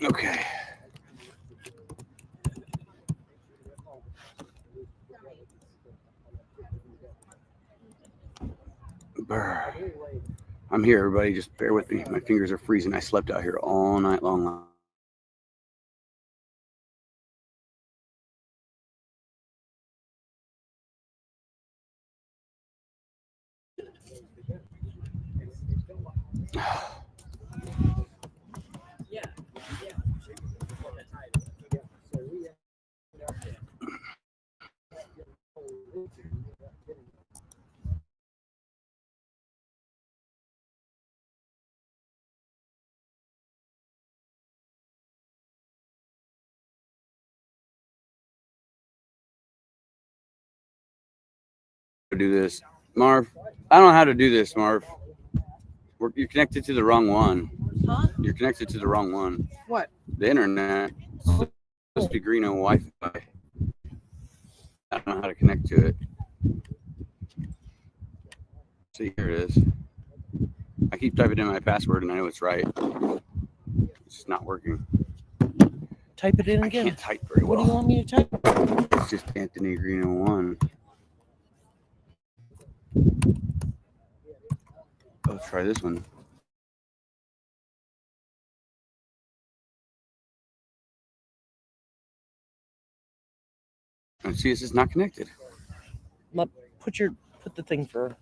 [SPEAKER 8] Okay. Brr. I'm here, everybody. Just bear with me. My fingers are freezing. I slept out here all night long. Do this, Marv. I don't know how to do this, Marv. You're connected to the wrong one.
[SPEAKER 1] Huh?
[SPEAKER 8] You're connected to the wrong one.
[SPEAKER 1] What?
[SPEAKER 8] The internet. It's supposed to be Greeno Wi-Fi. I don't know how to connect to it. See, here it is. I keep typing in my password and I know it's right. It's just not working.
[SPEAKER 1] Type it in
[SPEAKER 8] I
[SPEAKER 1] again.
[SPEAKER 8] can't type very
[SPEAKER 1] What
[SPEAKER 8] well.
[SPEAKER 1] do you want me to type?
[SPEAKER 8] It's just Anthony Greeno 1. Let's try this one. And see, it's just not connected.
[SPEAKER 1] Put the thing for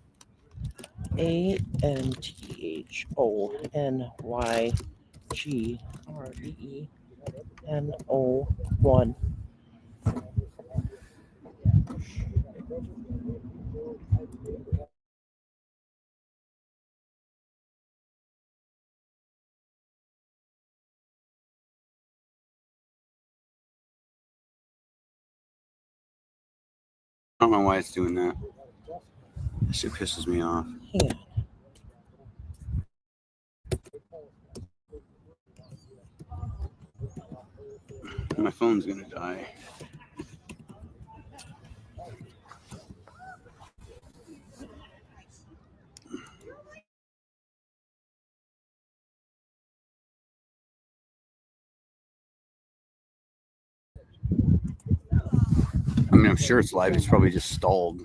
[SPEAKER 1] ANTHONYGREENO1.
[SPEAKER 8] I don't know why it's doing that. That shit pisses me off.
[SPEAKER 1] Hang on.
[SPEAKER 8] My phone's gonna die. I mean, I'm sure it's live. It's probably just stalled.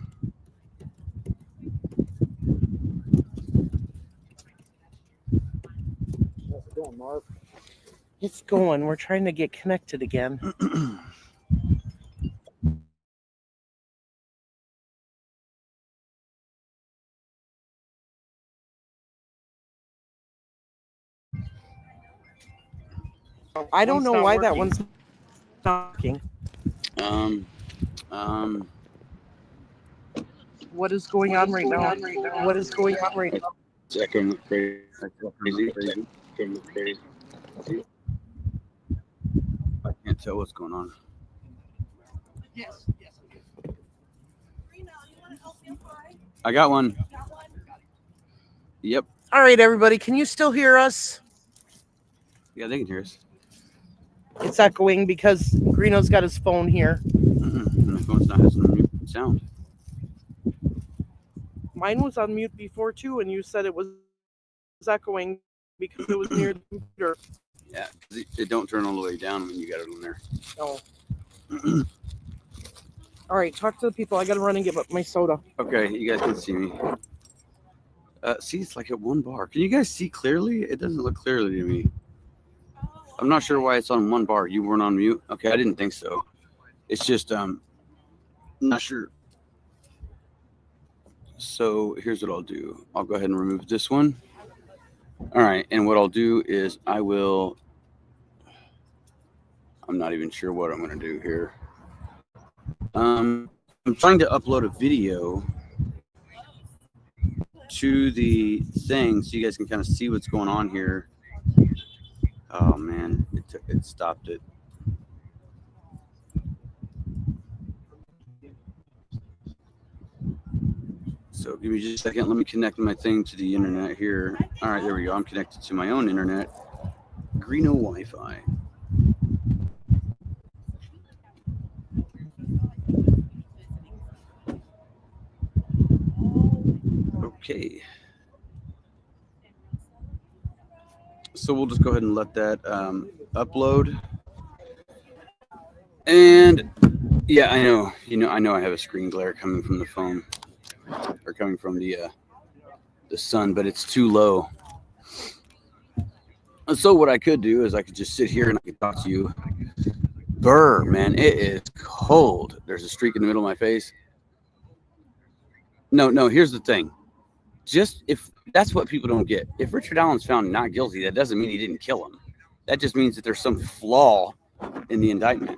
[SPEAKER 7] What's it doing, Marv?
[SPEAKER 1] It's going. We're trying to get connected again. I don't know why that one's not working. What is going on right now? What is going on right now?
[SPEAKER 8] It's echoing crazy. I can't tell what's going on.
[SPEAKER 6] Yes, yes.
[SPEAKER 8] I got one. Yep.
[SPEAKER 1] All right, everybody. Can you still hear us?
[SPEAKER 8] Yeah, they can hear us.
[SPEAKER 1] It's echoing because Greeno's got his phone here.
[SPEAKER 8] I'm gonna phone's not has no mute sound.
[SPEAKER 1] Mine was on mute before too, and you said it was echoing because it was near the computer.
[SPEAKER 8] Yeah, 'cause it don't turn all the way down when you got it on there.
[SPEAKER 1] No. All right, talk to the people. I got to run and get my soda.
[SPEAKER 8] Okay, you guys can see me. See, it's like at 1 bar. Can you guys see clearly? It doesn't look clearly to me. I'm not sure why it's on 1 bar. You weren't on mute? Okay, I didn't think so. It's just, not sure. So here's what I'll do. I'll go ahead and remove this one. All right, and what I'll do is I'm not even sure what I'm going to do here. I'm trying to upload a video to the thing so you guys can kind of see what's going on here. Oh man, it stopped it. So give me just a second. Let me connect my thing to the internet here. All right, there we go. I'm connected to my own internet. Greeno Wi-Fi. Okay. So we'll just go ahead and let that upload. And yeah, I know I have a screen glare coming from the phone or coming from the sun, but it's too low. And so what I could do is I could just sit here and I could talk to you. Brr, man, it is cold. There's a streak in the middle of my face. No, here's the thing. Just if that's what people don't get. If Richard Allen's found not guilty, that doesn't mean he didn't kill him. That just means that there's some flaw in the indictment.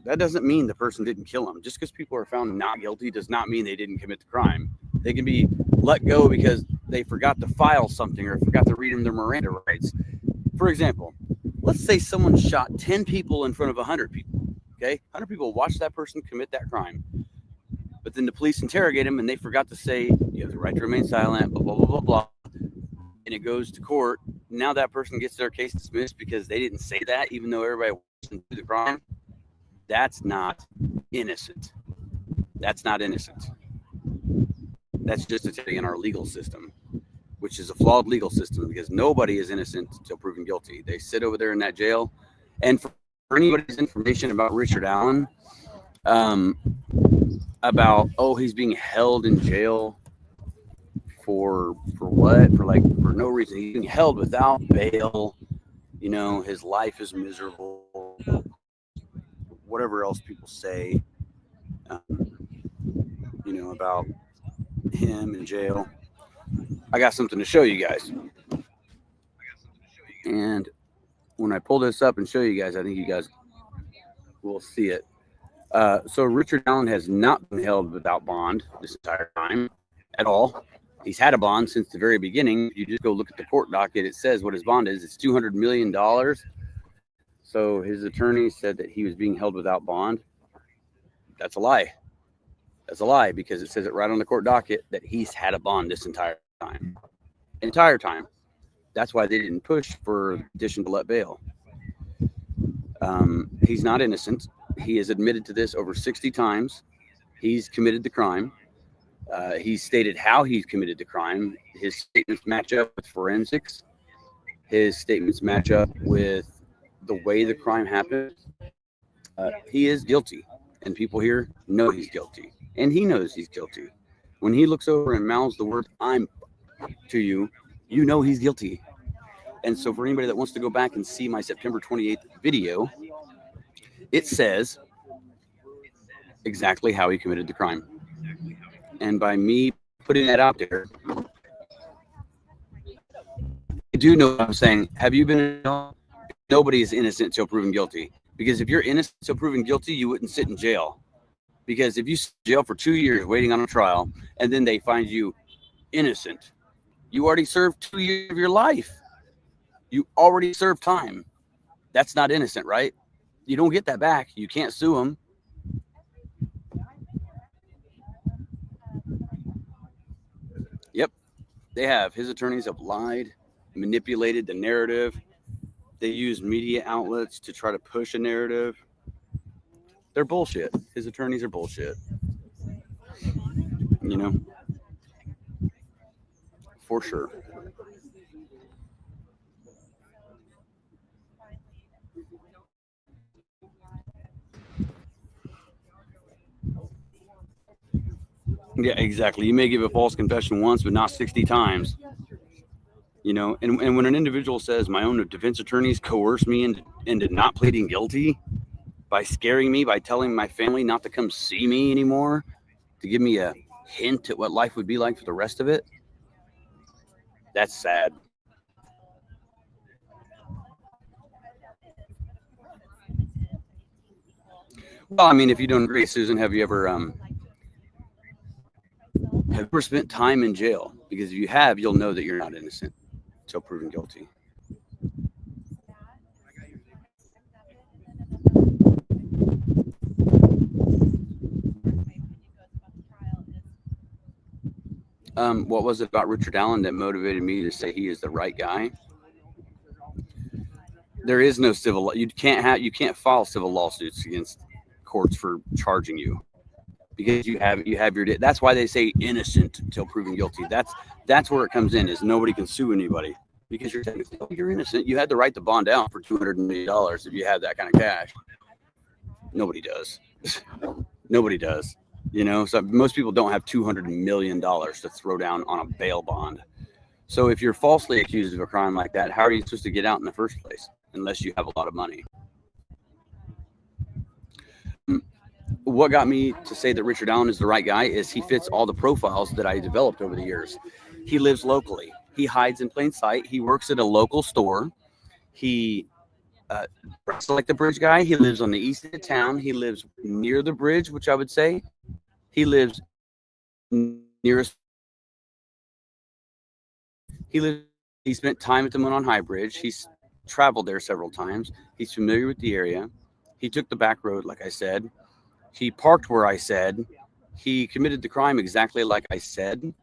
[SPEAKER 8] That doesn't mean the person didn't kill him. Just because people are found not guilty does not mean they didn't commit the crime. They can be let go because they forgot to file something or forgot to read them their Miranda rights. For example, let's say someone shot 10 people in front of 100 people. Okay, 100 people watch that person commit that crime. But then the police interrogate him and they forgot to say, you have the right to remain silent, blah, blah, blah, blah, blah. And it goes to court. Now that person gets their case dismissed because they didn't say that, even though everybody watched them do the crime. That's not innocent. That's not innocent. That's just a thing in our legal system, which is a flawed legal system because nobody is innocent until proven guilty. They sit over there in that jail. And for anybody's information about Richard Allen, about he's being held in jail for what? For no reason. He's being held without bail. You know, his life is miserable. Whatever else people say, about him in jail. I got something to show you guys. And when I pull this up and show you guys, I think you guys will see it. So Richard Allen has not been held without bond this entire time at all. He's had a bond since the very beginning. You just go look at the court docket. It says what his bond is. It's $200 million. So his attorney said that he was being held without bond. That's a lie. That's a lie because it says it right on the court docket that he's had a bond this entire time. Entire time. That's why they didn't push for addition to let bail. He's not innocent. He has admitted to this over 60 times. He's committed the crime. He's stated how he's committed the crime. His statements match up with forensics. His statements match up with the way the crime happened. He is guilty, and people here know he's guilty, and he knows he's guilty. When he looks over and mouths the word "I'm" to you, you know he's guilty. And so for anybody that wants to go back and see my September 28th video, it says exactly how he committed the crime. And by me putting that out there, you do know what I'm saying. Have you been? Nobody is innocent until proven guilty. Because if you're innocent until proven guilty, you wouldn't sit in jail. Because if you sit in jail for 2 years waiting on a trial, and then they find you innocent, you already served 2 years of your life. You already served time. That's not innocent, right? You don't get that back. You can't sue them. Yep, they have. His attorneys have lied, manipulated the narrative. They use media outlets to try to push a narrative. They're bullshit. His attorneys are bullshit. You know, for sure. Yeah, exactly. You may give a false confession once, but not 60 times. You know, and when an individual says my own defense attorneys coerced me into not pleading guilty by scaring me, by telling my family not to come see me anymore, to give me a hint at what life would be like for the rest of it, that's sad. Well, I mean, if you don't agree, Susan, have you ever spent time in jail? Because if you have, you'll know that you're not innocent until proven guilty. What was it about Richard Allen that motivated me to say he is the right guy? There is no civil. You can't file civil lawsuits against courts for charging you because you have your. That's why they say innocent until proven guilty. That's where it comes in. Is nobody can sue anybody because you're innocent. You had the right to bond out for $200 million if you had that kind of cash. Nobody does. Nobody does. You know, so most people don't have $200 million to throw down on a bail bond. So if you're falsely accused of a crime like that, how are you supposed to get out in the first place unless you have a lot of money? What got me to say that Richard Allen is the right guy is he fits all the profiles that I developed over the years. He lives locally. He hides in plain sight. He works at a local store. He dressed like the bridge guy. He lives on the east end of town. He lives near the bridge, which I would say he lives nearest. He spent time at the Monon High Bridge. He's traveled there several times. He's familiar with the area. He took the back road, like I said. He parked where I said. He committed the crime exactly like I said.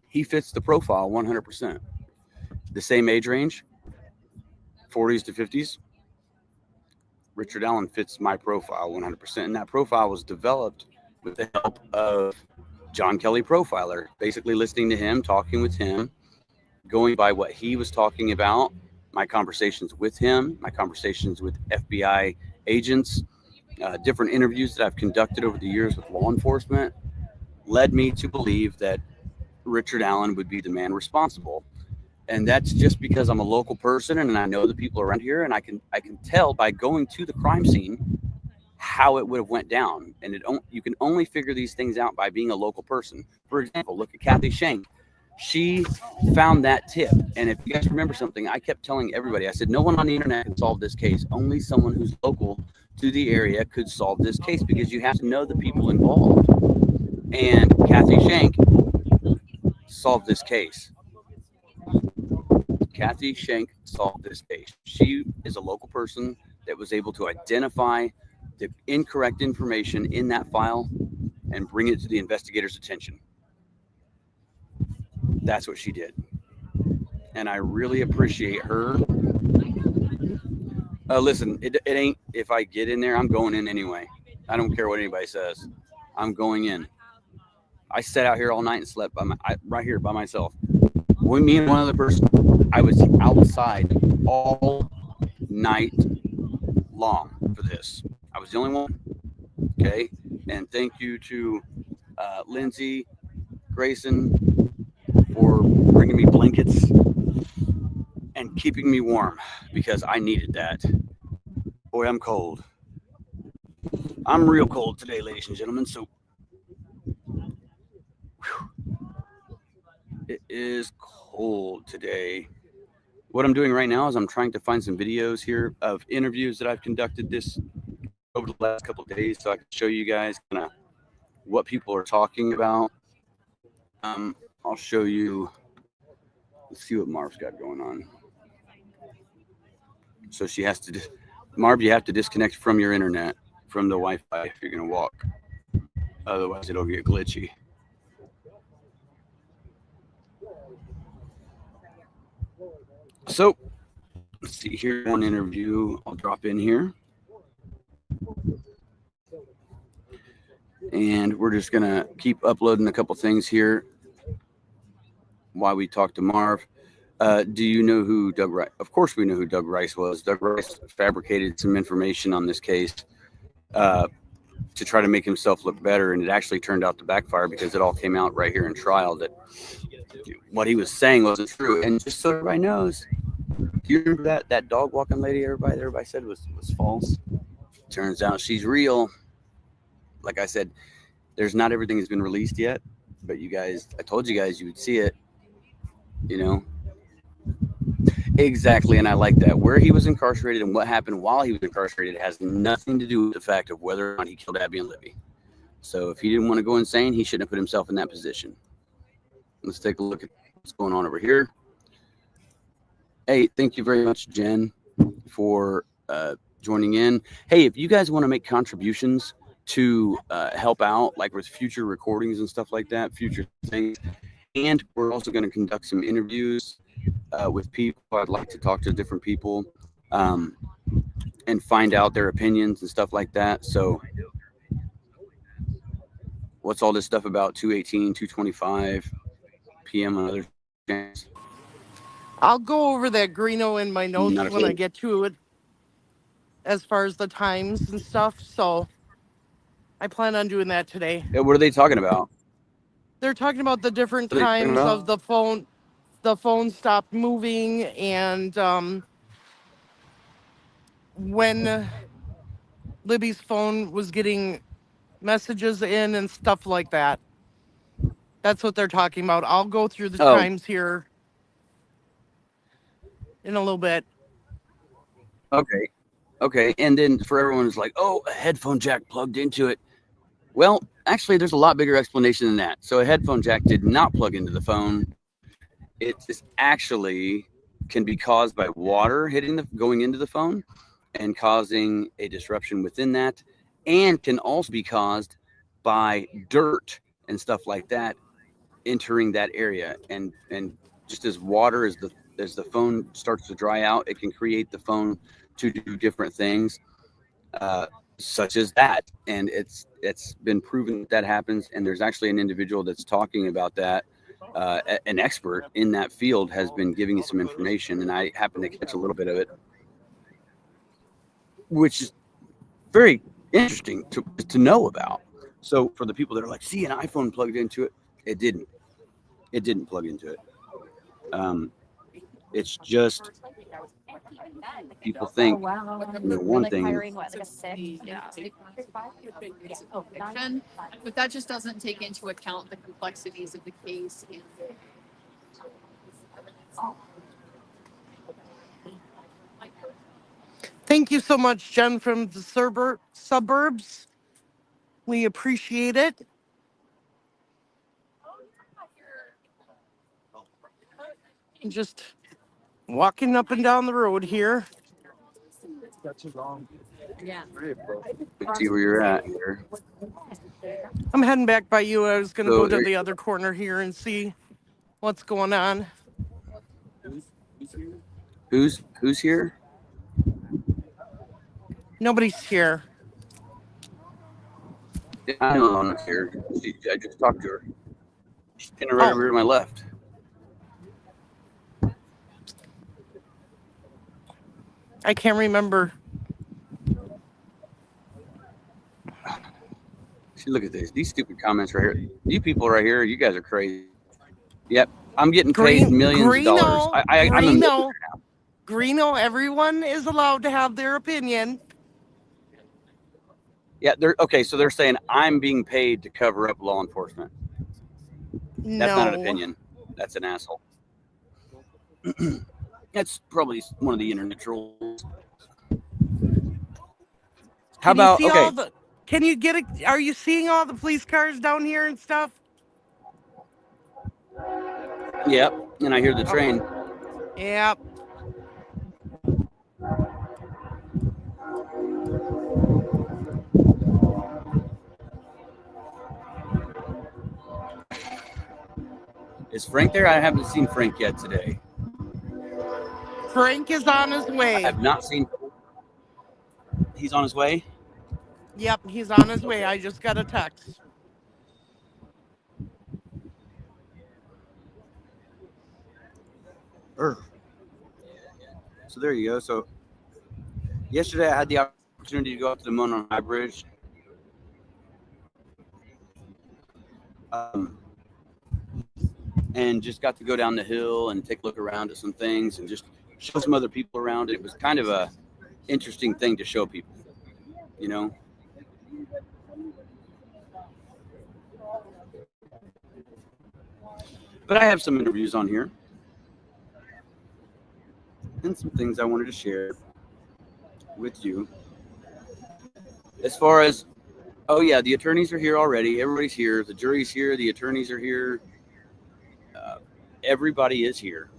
[SPEAKER 8] He fits the profile 100%. The same age range, 40s to 50s. Richard Allen fits my profile 100%. And that profile was developed with the help of John Kelly Profiler, basically listening to him, talking with him, going by what he was talking about, my conversations with him, my conversations with FBI agents, different interviews that I've conducted over the years with law enforcement, led me to believe that Richard Allen would be the man responsible. And that's just because I'm a local person and I know the people around here, and I can tell by going to the crime scene how it would have went down. And you can only figure these things out by being a local person. For example, look at Kathy Shank. She found that tip. And if you guys remember something, I kept telling everybody, I said, no one on the internet can solve this case. Only someone who's local to the area could solve this case, because you have to know the people involved. And Kathy Shank solved this case. Kathy Shank solved this case. She is a local person that was able to identify the incorrect information in that file and bring it to the investigator's attention. That's what she did. And I really appreciate her. Listen, it ain't, if I get in there, I'm going in anyway. I don't care what anybody says. I'm going in. I sat out here all night and slept right here by myself. With me and one other person, I was outside all night long for this. I was the only one. Okay. And thank you to Lindsay, Grayson, for bringing me blankets and keeping me warm, because I needed that. Boy, I'm cold. I'm real cold today, ladies and gentlemen. So it is cold today. What I'm doing right now is I'm trying to find some videos here of interviews that I've conducted over the last couple of days, so I can show you guys kind of what people are talking about. I'll show you. Let's see what Marv's got going on. So she has to, Marv, you have to disconnect from your internet, from the Wi-Fi if you're going to walk. Otherwise, it'll get glitchy. So let's see here, one interview I'll drop in here. And we're just going to keep uploading a couple things here while we talk to Marv. Do you know who Doug Rice? Of course we know who Doug Rice was. Doug Rice fabricated some information on this case to try to make himself look better, and it actually turned out to backfire because it all came out right here in trial that what he was saying wasn't true. And just so everybody knows, do you remember that dog walking lady everybody said was false? Turns out she's real. Like I said, there's not everything has been released yet, but you guys, I told you guys you would see it, you know. Exactly, and I like that. Where he was incarcerated and what happened while he was incarcerated has nothing to do with the fact of whether or not he killed Abby and Libby. So if he didn't want to go insane, he shouldn't have put himself in that position. Let's take a look at what's going on over here. Hey, thank you very much, Jen, for joining in. Hey, if you guys want to make contributions to help out, like with future recordings and stuff like that, future things, and we're also going to conduct some interviews with people. I'd like to talk to different people and find out their opinions and stuff like that. So what's all this stuff about 218, 225 p.m. on other channels?
[SPEAKER 1] I'll go over that Greeno in my notes
[SPEAKER 8] Not a
[SPEAKER 1] when I
[SPEAKER 8] clue.
[SPEAKER 1] get to it as far as the times and stuff. So I plan on doing that today.
[SPEAKER 8] Yeah, what are they talking about?
[SPEAKER 1] They're talking about the different
[SPEAKER 8] What are they talking
[SPEAKER 1] times
[SPEAKER 8] about?
[SPEAKER 1] of the phone. The phone stopped moving, and when Libby's phone was getting messages in and stuff like that. That's what they're talking about. I'll go through the
[SPEAKER 8] Oh.
[SPEAKER 1] times here in a little bit.
[SPEAKER 8] Okay. And then for everyone who's like, oh, a headphone jack plugged into it. Well, actually, there's a lot bigger explanation than that. So a headphone jack did not plug into the phone. It just actually can be caused by water going into the phone and causing a disruption within that, and can also be caused by dirt and stuff like that entering that area. And just as water, as the phone starts to dry out, it can create the phone to do different things, such as that. And it's been proven that happens. And there's actually an individual that's talking about that. An expert in that field has been giving you some information, and I happen to catch a little bit of it, which is very interesting to know about. So for the people that are like, see, an iPhone plugged into it, it didn't plug into it. It's just people think one thing.
[SPEAKER 4] But that just doesn't take into account the complexities of the case.
[SPEAKER 1] Thank you so much, Jen, from the suburbs. We appreciate it. Just walking up and down the road here.
[SPEAKER 4] Yeah.
[SPEAKER 8] Let's see where you're at here.
[SPEAKER 1] I'm heading back by you. I was going to
[SPEAKER 8] So
[SPEAKER 1] go to
[SPEAKER 8] there
[SPEAKER 1] the other corner here and see what's going on.
[SPEAKER 8] Who's here?
[SPEAKER 1] Nobody's here.
[SPEAKER 8] Yeah, I know I'm not here. I just talked to her. She's standing right over here to my left.
[SPEAKER 1] I can't remember.
[SPEAKER 8] See, look at these stupid comments right here. You people right here, you guys are crazy. Yep, I'm getting paid millions of dollars. I'm a millionaire now.
[SPEAKER 1] Greeno, everyone is allowed to have their opinion.
[SPEAKER 8] Yeah, so they're saying I'm being paid to cover up law enforcement. That's not an opinion. That's an asshole. That's probably one of the internet trolls. How about
[SPEAKER 1] can you get it? Are you seeing all the police cars down here and stuff?
[SPEAKER 8] Yep, and I hear the train.
[SPEAKER 1] Yep.
[SPEAKER 8] Is Frank there? I haven't seen Frank yet today.
[SPEAKER 1] Frank is on his way.
[SPEAKER 8] I have not seen. He's on his way.
[SPEAKER 1] Yep, he's on his way. I just got a text.
[SPEAKER 8] So there you go. So yesterday I had the opportunity to go up to the Monon High Bridge. And just got to go down the hill and take a look around at some things and just show some other people around. It was kind of a interesting thing to show people, you know. But I have some interviews on here and some things I wanted to share with you. As far as, oh yeah, the attorneys are here already. Everybody's here. The jury's here. The attorneys are here. Everybody is here.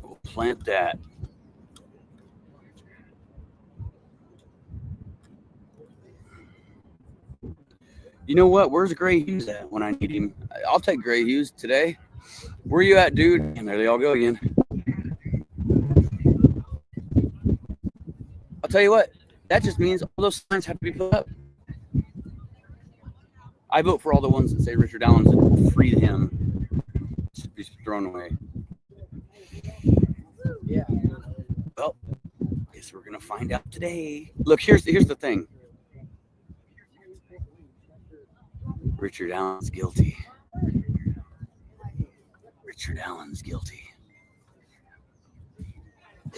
[SPEAKER 8] We'll plant that. You know what? Where's Gray Hughes at when I need him? I'll take Gray Hughes today. Where you at, dude? And there they all go again. I'll tell you what. That just means all those signs have to be put up. I vote for all the ones that say Richard Allen's and free him. Should be thrown away.
[SPEAKER 7] Yeah.
[SPEAKER 8] Well, guess we're gonna find out today. Look, here's the thing. Richard Allen's guilty. Richard Allen's guilty.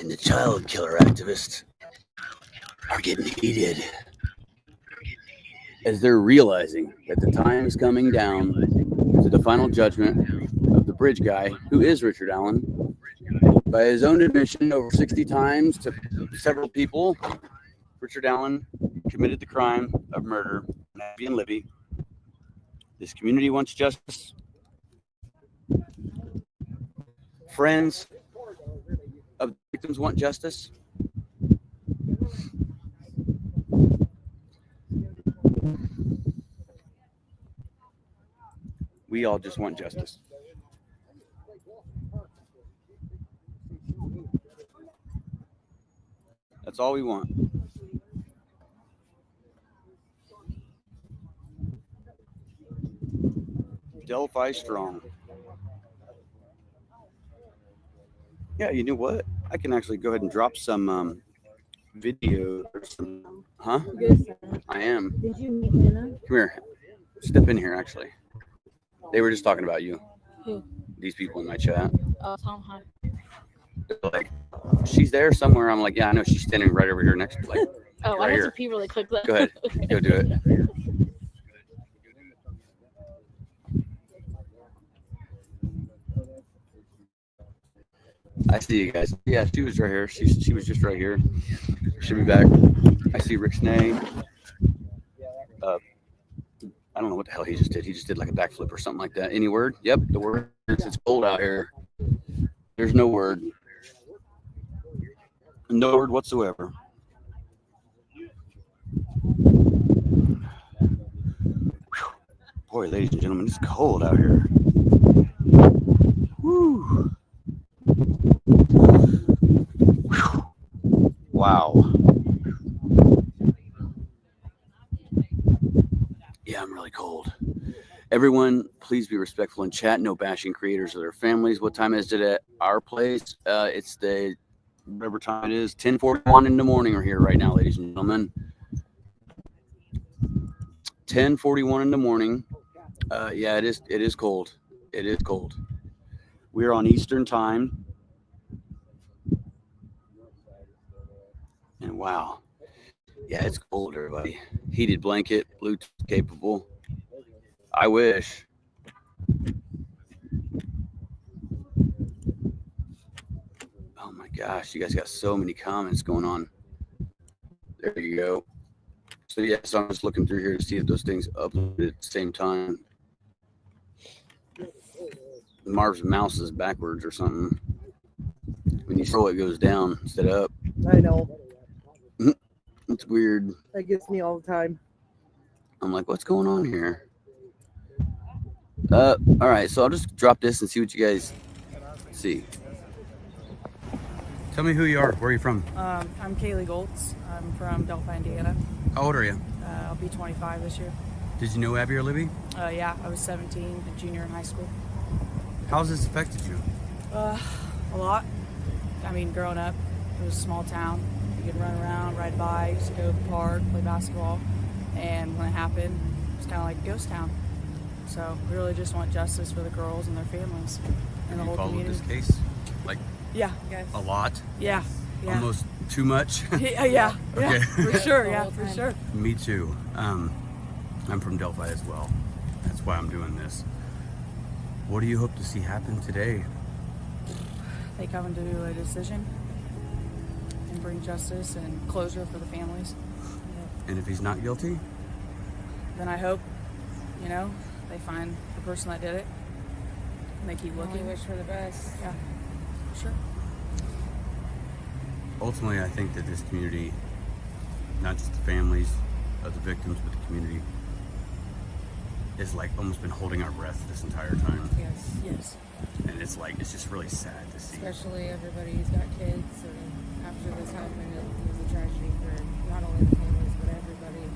[SPEAKER 8] And the child killer activists are getting heated as they're realizing that the time is coming down to the final judgment of the bridge guy, who is Richard Allen. By his own admission, over 60 times to several people, Richard Allen committed the crime of murder on Abby and Libby. This community wants justice. Friends of victims want justice. We all just want justice. That's all we want. Delphi strong. Yeah, you know what? I can actually go ahead and drop some video. Or some, huh? I am.
[SPEAKER 9] Did you meet Hannah?
[SPEAKER 8] Come here. Step in here, actually. They were just talking about you.
[SPEAKER 9] Who?
[SPEAKER 8] These people in my chat.
[SPEAKER 9] Oh, Tom, hi.
[SPEAKER 8] They're like, she's there somewhere. I'm like, yeah, I know. She's standing right over here next to like.
[SPEAKER 9] Oh,
[SPEAKER 8] right
[SPEAKER 9] I have
[SPEAKER 8] here.
[SPEAKER 9] to pee really quick though.
[SPEAKER 8] Go ahead. Go do it. I see you guys. Yeah, she was right here. She was just right here. She'll be back. I see Rick Snay. I don't know what the hell he just did. He just did like a backflip or something like that. Any word? Yep, the word is it's cold out here. There's no word. No word whatsoever. Boy, ladies and gentlemen, it's cold out here. Woo. Wow. Yeah, I'm really cold. Everyone, please be respectful in chat. No bashing creators or their families. What time is it at our place? It's the whatever time it is. 10:41 in the morning. We're here right now, ladies and gentlemen. 10:41 in the morning. Yeah, it is. It is cold. It is cold. We're on Eastern time. And wow. Yeah, it's cold, everybody. Heated blanket, Bluetooth capable. I wish. Oh my gosh, you guys got so many comments going on. There you go. So yeah, so I'm just looking through here to see if those things uploaded at the same time. Marv's mouse is backwards or something. When you throw it, it goes down instead of up.
[SPEAKER 1] I know.
[SPEAKER 8] It's weird.
[SPEAKER 1] That gets me all the time.
[SPEAKER 8] I'm like, what's going on here? All right, so I'll just drop this and see what you guys see. Tell me who you are. Where are you from?
[SPEAKER 10] I'm Kaylee Goltz. I'm from Delphi, Indiana.
[SPEAKER 8] How old are you?
[SPEAKER 10] I'll be 25 this year.
[SPEAKER 8] Did you know Abby or Libby?
[SPEAKER 10] Yeah, I was 17, a junior in high school.
[SPEAKER 8] How's this affected you?
[SPEAKER 10] A lot. I mean, growing up, it was a small town. You could run around, ride bikes, go to the park, play basketball. And when it happened, it was kind of like a ghost town. So we really just want justice for the girls and their families and the whole community.
[SPEAKER 8] This case? Like
[SPEAKER 10] Yeah.
[SPEAKER 8] a lot?
[SPEAKER 10] Yeah.
[SPEAKER 8] Almost too much?
[SPEAKER 10] Yeah.
[SPEAKER 8] Okay.
[SPEAKER 10] For sure. Yeah, for sure.
[SPEAKER 8] Me too. I'm from Delphi as well. That's why I'm doing this. What do you hope to see happen today?
[SPEAKER 10] They come to a decision and bring justice and closure for the families.
[SPEAKER 8] And if he's not guilty?
[SPEAKER 10] Then I hope, they find the person that did it and they keep looking.
[SPEAKER 9] Only wish for the best.
[SPEAKER 10] Yeah, sure.
[SPEAKER 8] Ultimately, I think that this community, not just the families of the victims, but the community, is like almost been holding our breath this entire time.
[SPEAKER 9] Yes.
[SPEAKER 8] And it's just really sad to see.
[SPEAKER 9] Especially everybody who's got kids, and after this happened, it was a tragedy for not only the families, but everybody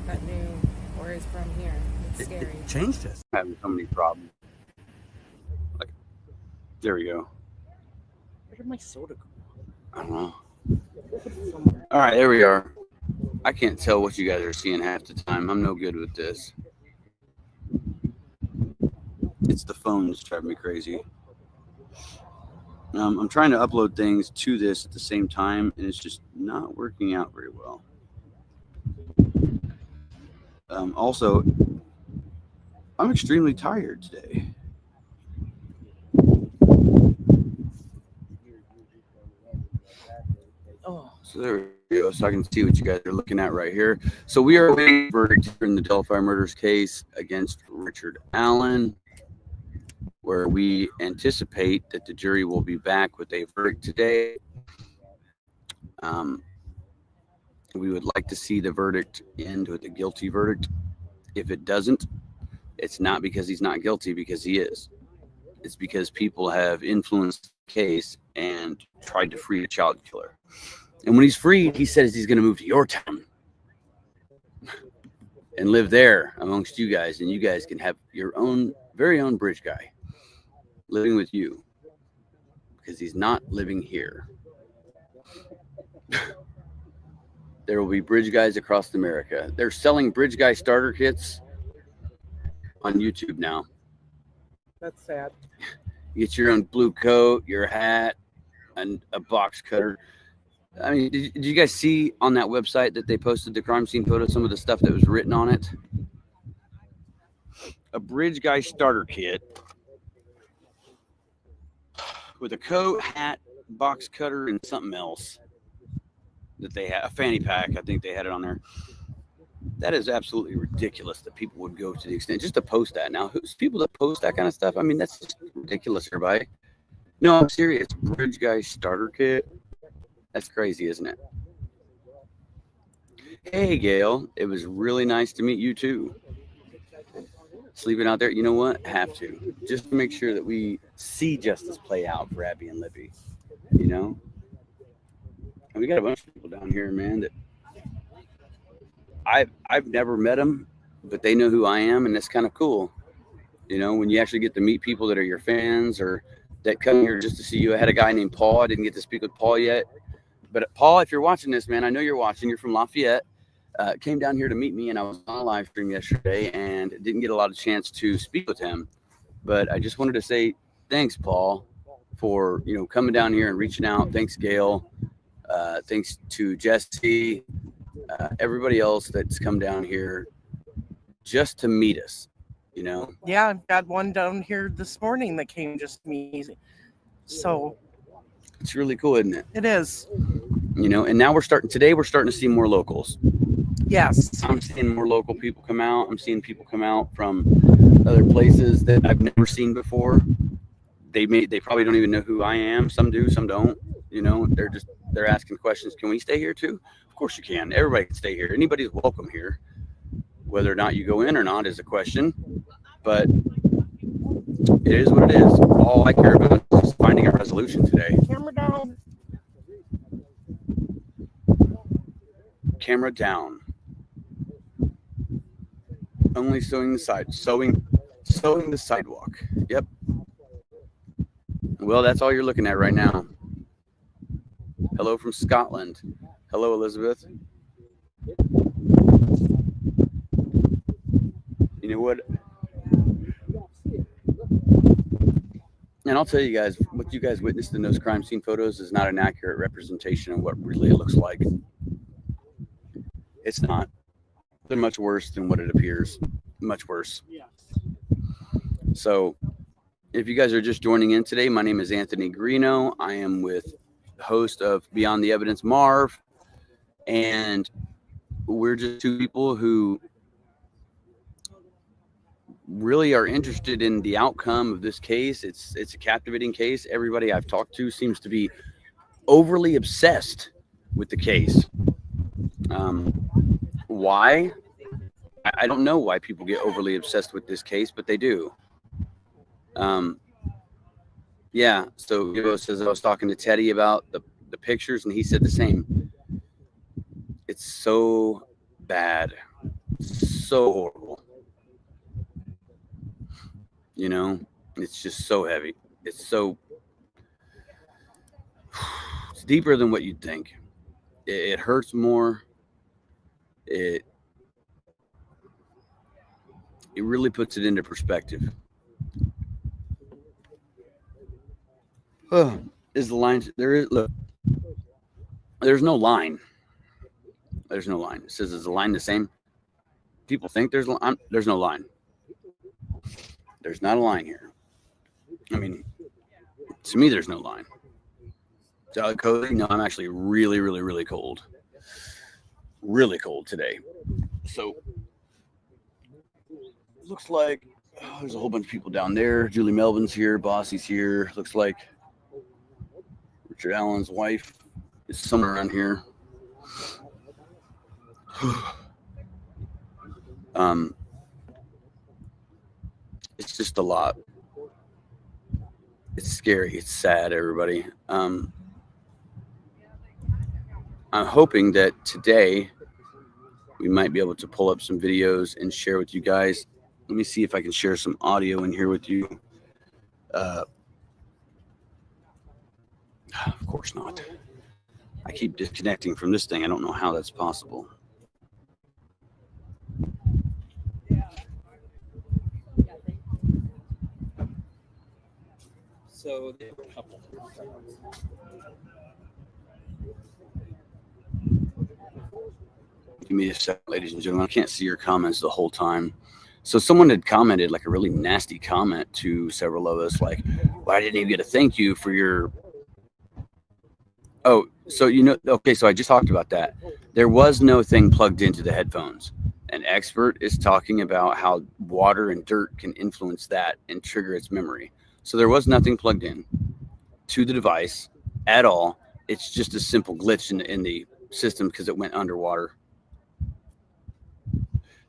[SPEAKER 9] that knew or is from here. It's scary.
[SPEAKER 8] It changed us. Having so many problems. Like, there we go.
[SPEAKER 1] Where did my soda go?
[SPEAKER 8] I don't know. All right, there we are. I can't tell what you guys are seeing half the time. I'm no good with this. It's the phones driving me crazy. I'm trying to upload things to this at the same time, and it's just not working out very well. Also, I'm extremely tired today.
[SPEAKER 1] Oh,
[SPEAKER 8] So there we go. So I can see what you guys are looking at right here. So we are awaiting a verdict in the Delphi murders case against Richard Allen, where we anticipate that the jury will be back with a verdict today. We would like to see the verdict end with a guilty verdict. If it doesn't, it's not because he's not guilty, because he is. It's because people have influenced the case and tried to free a child killer. And when he's freed, he says he's going to move to your town and live there amongst you guys. And you guys can have your own, very own bridge guy living with you, because he's not living here. There will be bridge guys across America. They're selling bridge guy starter kits on YouTube now.
[SPEAKER 1] that's sad.
[SPEAKER 8] You get your own blue coat, your hat, and a box cutter. I mean, did you guys see on that website that they posted the crime scene photo, some of the stuff that was written on it? A bridge guy starter kit with a coat, hat, box cutter, and something else that they had. A fanny pack, I think they had it on there. That is absolutely ridiculous that people would go to the extent just to post that. Now, who's people that post that kind of stuff? I mean, that's just ridiculous, everybody. No, I'm serious. Bridge guy starter kit. That's crazy, isn't it? Hey, Gail. It was really nice to meet you, too. Sleeping out there, you know what? Have to. Just to make sure that we see justice play out for Abby and Libby. You know? And we got a bunch of people down here, man, that I've never met them, but they know who I am, and that's kind of cool. You know, when you actually get to meet people that are your fans or that come here just to see you. I had a guy named Paul. I didn't get to speak with Paul yet. But Paul, if you're watching this, man, I know you're watching. You're from Lafayette. Came down here to meet me, and I was on a live stream yesterday and didn't get a lot of chance to speak with him. But I just wanted to say thanks, Paul, for, you know, coming down here and reaching out. Thanks, Gail. Thanks to Jesse, everybody else that's come down here just to meet us, you know?
[SPEAKER 1] Yeah, I've got one down here this morning that came just to me. So
[SPEAKER 8] It's really cool, isn't it?
[SPEAKER 1] it is.
[SPEAKER 8] You know, and now we're starting to see more locals.
[SPEAKER 1] Yes.
[SPEAKER 8] I'm seeing more local people come out. I'm seeing people come out from other places that I've never seen before. they probably don't even know who I am. Some do, some don't. You know, they're asking questions. Can we stay here too? Of course you can. Everybody can stay here. Anybody's welcome here. Whether or not you go in or not is a question, but it is what it is. All I care about is finding a resolution today.
[SPEAKER 1] Camera down.
[SPEAKER 8] Camera down. Only sewing the sidewalk. Yep. Well, that's all you're looking at right now. Hello from Scotland. Hello, Elizabeth. You know what? And I'll tell you guys, what you guys witnessed in those crime scene photos is not an accurate representation of what really it looks like. It's not. They're much worse than what it appears. Much worse. So, if you guys are just joining in today, my name is Anthony Greeno. I am with the host of Beyond the Evidence, Marv. And we're just two people who really are interested in the outcome of this case. It's a captivating case. Everybody I've talked to seems to be overly obsessed with the case. Why? I don't know why people get overly obsessed with this case, but they do. Yeah, so Gibo says I was talking to Teddy about the pictures, and he said the same. It's so bad. So horrible. You know, it's just so heavy. It's deeper than what you'd think. It hurts more. It really puts it into perspective. Oh, is the line there? Look, there's no line. There's no line. It says, is the line the same? People think there's no line. There's not a line here. I mean, to me, there's no line. So cozy? No, I'm actually really, really, really cold. Really cold today. So looks like there's a whole bunch of people down there. Julie Melvin's here. Bossy's here. Looks like Richard Allen's wife is somewhere around here. It's just a lot. It's scary. It's sad, everybody. I'm hoping that today we might be able to pull up some videos and share with you guys. Let me see if I can share some audio in here with you. Of course not. I keep disconnecting from this thing. I don't know how that's possible.
[SPEAKER 2] So they have a couple.
[SPEAKER 8] Give me a second, ladies and gentlemen. I can't see your comments the whole time. So someone had commented like a really nasty comment to several of us, like, "Why didn't you get a thank you for your?" Oh, so you know, okay. So I just talked about that. There was no thing plugged into the headphones. An expert is talking about how water and dirt can influence that and trigger its memory. So there was nothing plugged in to the device at all. It's just a simple glitch in the system because it went underwater.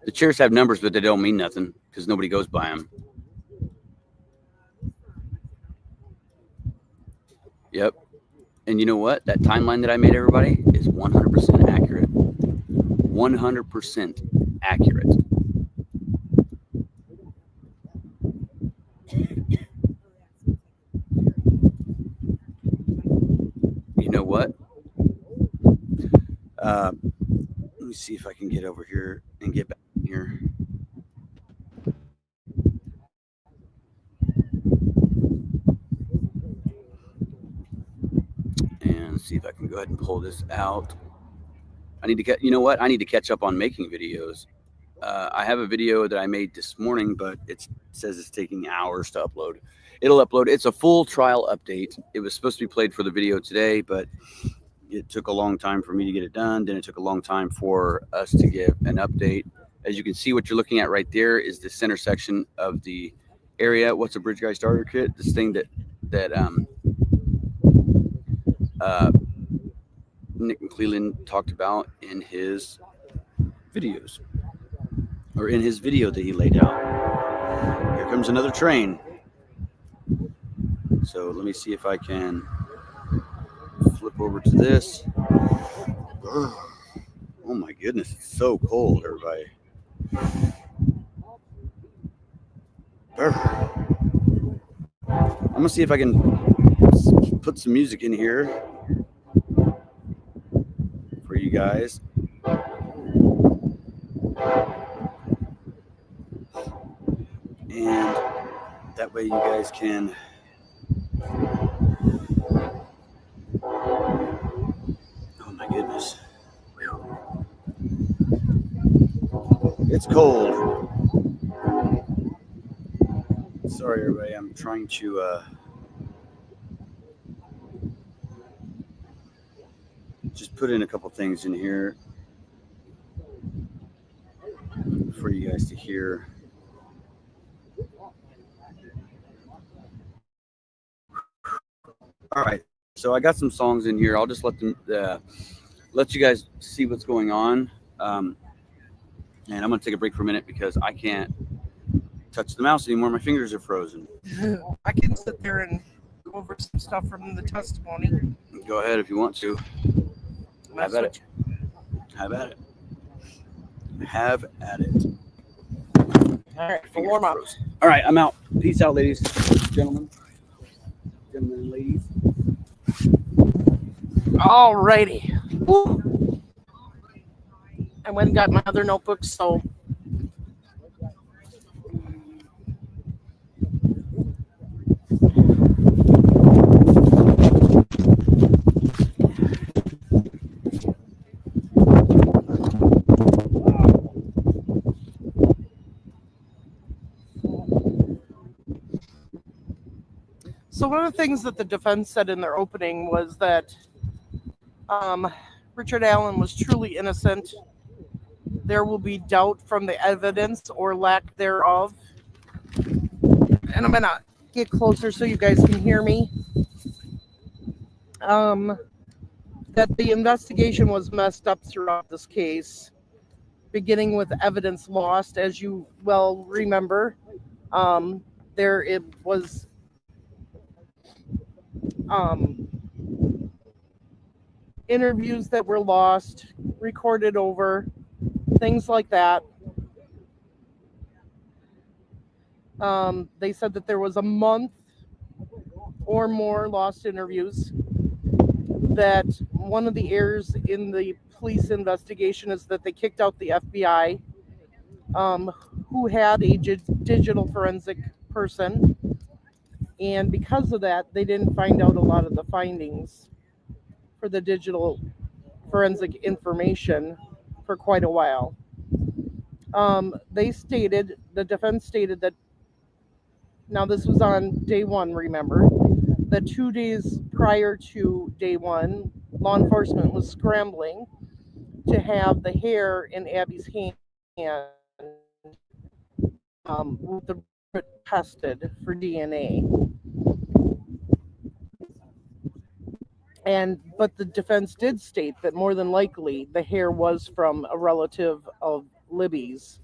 [SPEAKER 8] The chairs have numbers, but they don't mean nothing because nobody goes by them. Yep. And you know what? That timeline that I made, everybody, is 100% accurate. 100% accurate. You know what? Let me see if I can get over here and get back here. And see if I can go ahead and pull this out. I need to get, you know what? I need to catch up on making videos. I have a video that I made this morning, but it says it's taking hours to upload. It'll upload. It's a full trial update. It was supposed to be played for the video today, but it took a long time for me to get it done. Then it took a long time for us to give an update. As you can see, what you're looking at right there is the center section of the area. What's a Bridge Guy starter kit? This thing that Nick McClellan talked about in his videos, or in his video that he laid out. Here comes another train. So let me see if I can flip over to this. Oh my goodness, it's so cold, everybody. I'm gonna see if I can put some music in here for you guys. And that way you guys can oh my goodness. It's cold. Sorry everybody, I'm trying to just put in a couple things in here for you guys to hear. All right, so I got some songs in here. I'll just let you guys see what's going on, and I'm gonna take a break for a minute because I can't touch the mouse anymore. My fingers are frozen.
[SPEAKER 1] I can sit there and go over some stuff from the testimony.
[SPEAKER 8] Go ahead if you want to. Have at it. Have at it. Have at it.
[SPEAKER 1] All right, for warm up.
[SPEAKER 8] All right, I'm out. Peace out, ladies, gentlemen. Gentlemen and ladies.
[SPEAKER 1] All righty. I went and got my other notebook, so one of the things that the defense said in their opening was that Richard Allen was truly innocent. There will be doubt from the evidence or lack thereof. And I'm going to get closer so you guys can hear me. That the investigation was messed up throughout this case, beginning with evidence lost, as you well remember. There it was interviews that were lost, recorded over, things like that. They said that there was a month or more lost interviews. That one of the errors in the police investigation is that they kicked out the FBI, who had a digital forensic person. And because of that, they didn't find out a lot of the findings for the digital forensic information for quite a while. The defense stated that, now this was on day one, remember, that 2 days prior to day one, law enforcement was scrambling to have the hair in Abby's hand with the tested for DNA. But the defense did state that more than likely the hair was from a relative of Libby's,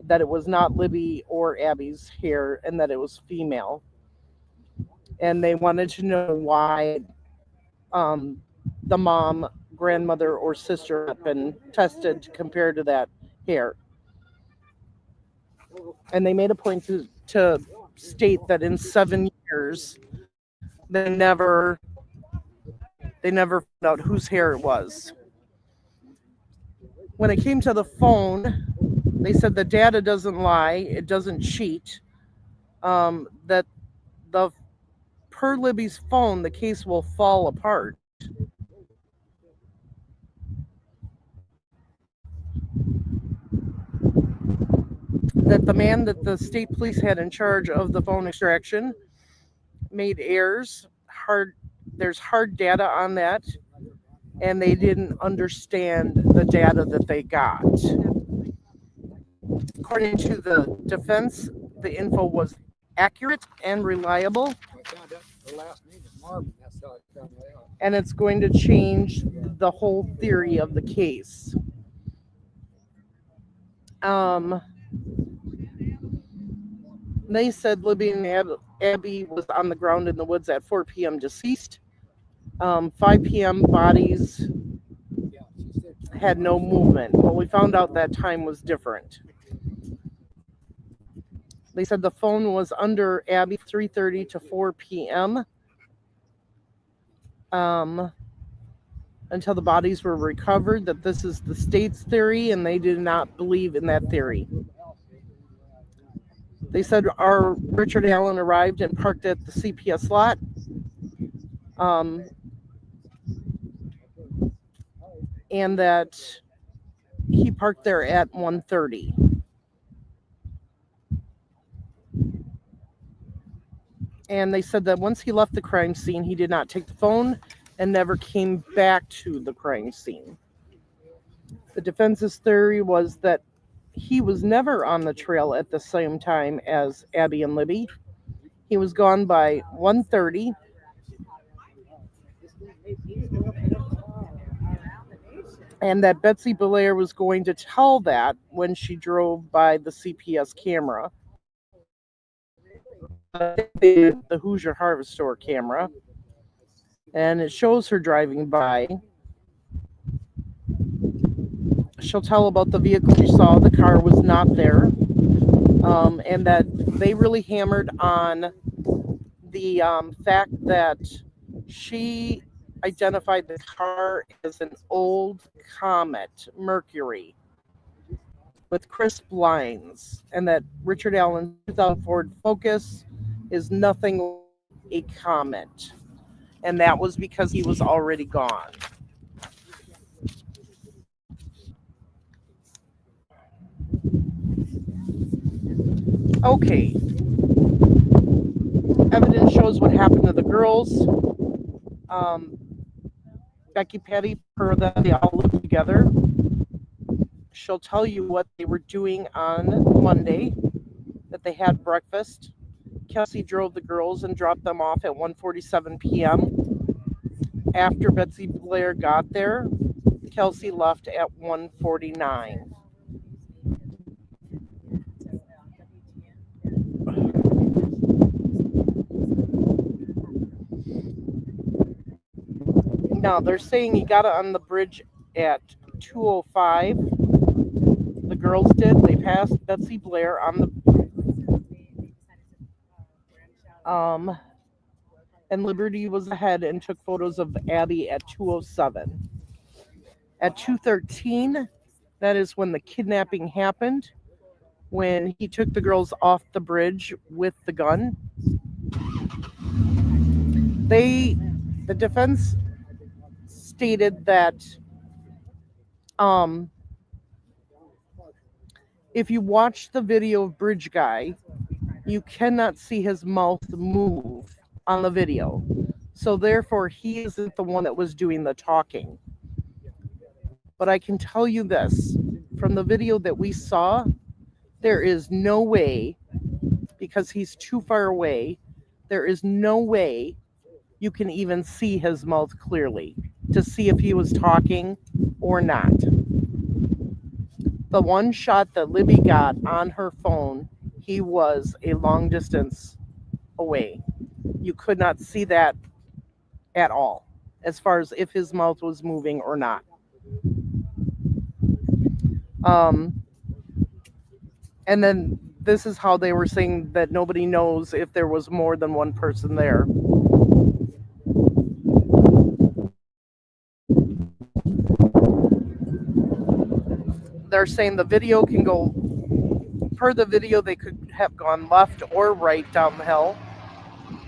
[SPEAKER 1] that it was not Libby or Abby's hair, and that it was female. And they wanted to know why the mom, grandmother, or sister had been tested compared to that hair. And they made a point to state that in 7 years, they never found out whose hair it was. When it came to the phone, they said the data doesn't lie, it doesn't cheat. That per Libby's phone, the case will fall apart. That the man that the state police had in charge of the phone extraction made errors. There's hard data on that, and they didn't understand the data that they got. According to the defense, the info was accurate and reliable,
[SPEAKER 7] I found out her last name is Marvin. That's how I found that out.
[SPEAKER 1] and it's going to change the whole theory of the case. They said Libby and Abby was on the ground in the woods at 4 p.m. deceased. 5 p.m. bodies
[SPEAKER 7] Yeah, she said
[SPEAKER 1] had no movement. Well, we found out that time was different. They said the phone was under Abby 3:30 to 4 p.m. Until the bodies were recovered. That this is the state's theory, and they did not believe in that theory. They said our Richard Allen arrived and parked at the CPS lot. And that he parked there at 1:30. And they said that once he left the crime scene, he did not take the phone and never came back to the crime scene. The defense's theory was that he was never on the trail at the same time as Abby and Libby. He was gone by 1:30. And that Betsy Belair was going to tell that when she drove by the CPS camera. The Hoosier Harvest Store camera. And it shows her driving by. She'll tell about the vehicle she saw. The car was not there. And that they really hammered on the fact that she identified the car as an old Comet Mercury with crisp lines, and that Richard Allen's 2000 Ford Focus is nothing like a Comet, and that was because he was already gone. Okay. Evidence shows what happened to the girls. Becky Petty, per that they all lived together. She'll tell you what they were doing on Monday, that they had breakfast. Kelsey drove the girls and dropped them off at 1:47 p.m. After Betsy Blair got there, Kelsey left at 1:49. Now, they're saying he got on the bridge at 2:05. The girls did. They passed Betsy Blair on the... and Liberty was ahead and took photos of Abby at 2:07. At 2:13, that is when the kidnapping happened, when he took the girls off the bridge with the gun. The defense stated that if you watch the video of Bridge Guy, you cannot see his mouth move on the video. So therefore, he isn't the one that was doing the talking. But I can tell you this, from the video that we saw, there is no way, because he's too far away, there is no way you can even see his mouth clearly to see if he was talking or not. The one shot that Libby got on her phone, he was a long distance away. You could not see that at all, as far as if his mouth was moving or not. And then this is how they were saying that nobody knows if there was more than one person there. They're saying the video can go, per the video, they could have gone left or right down the hill.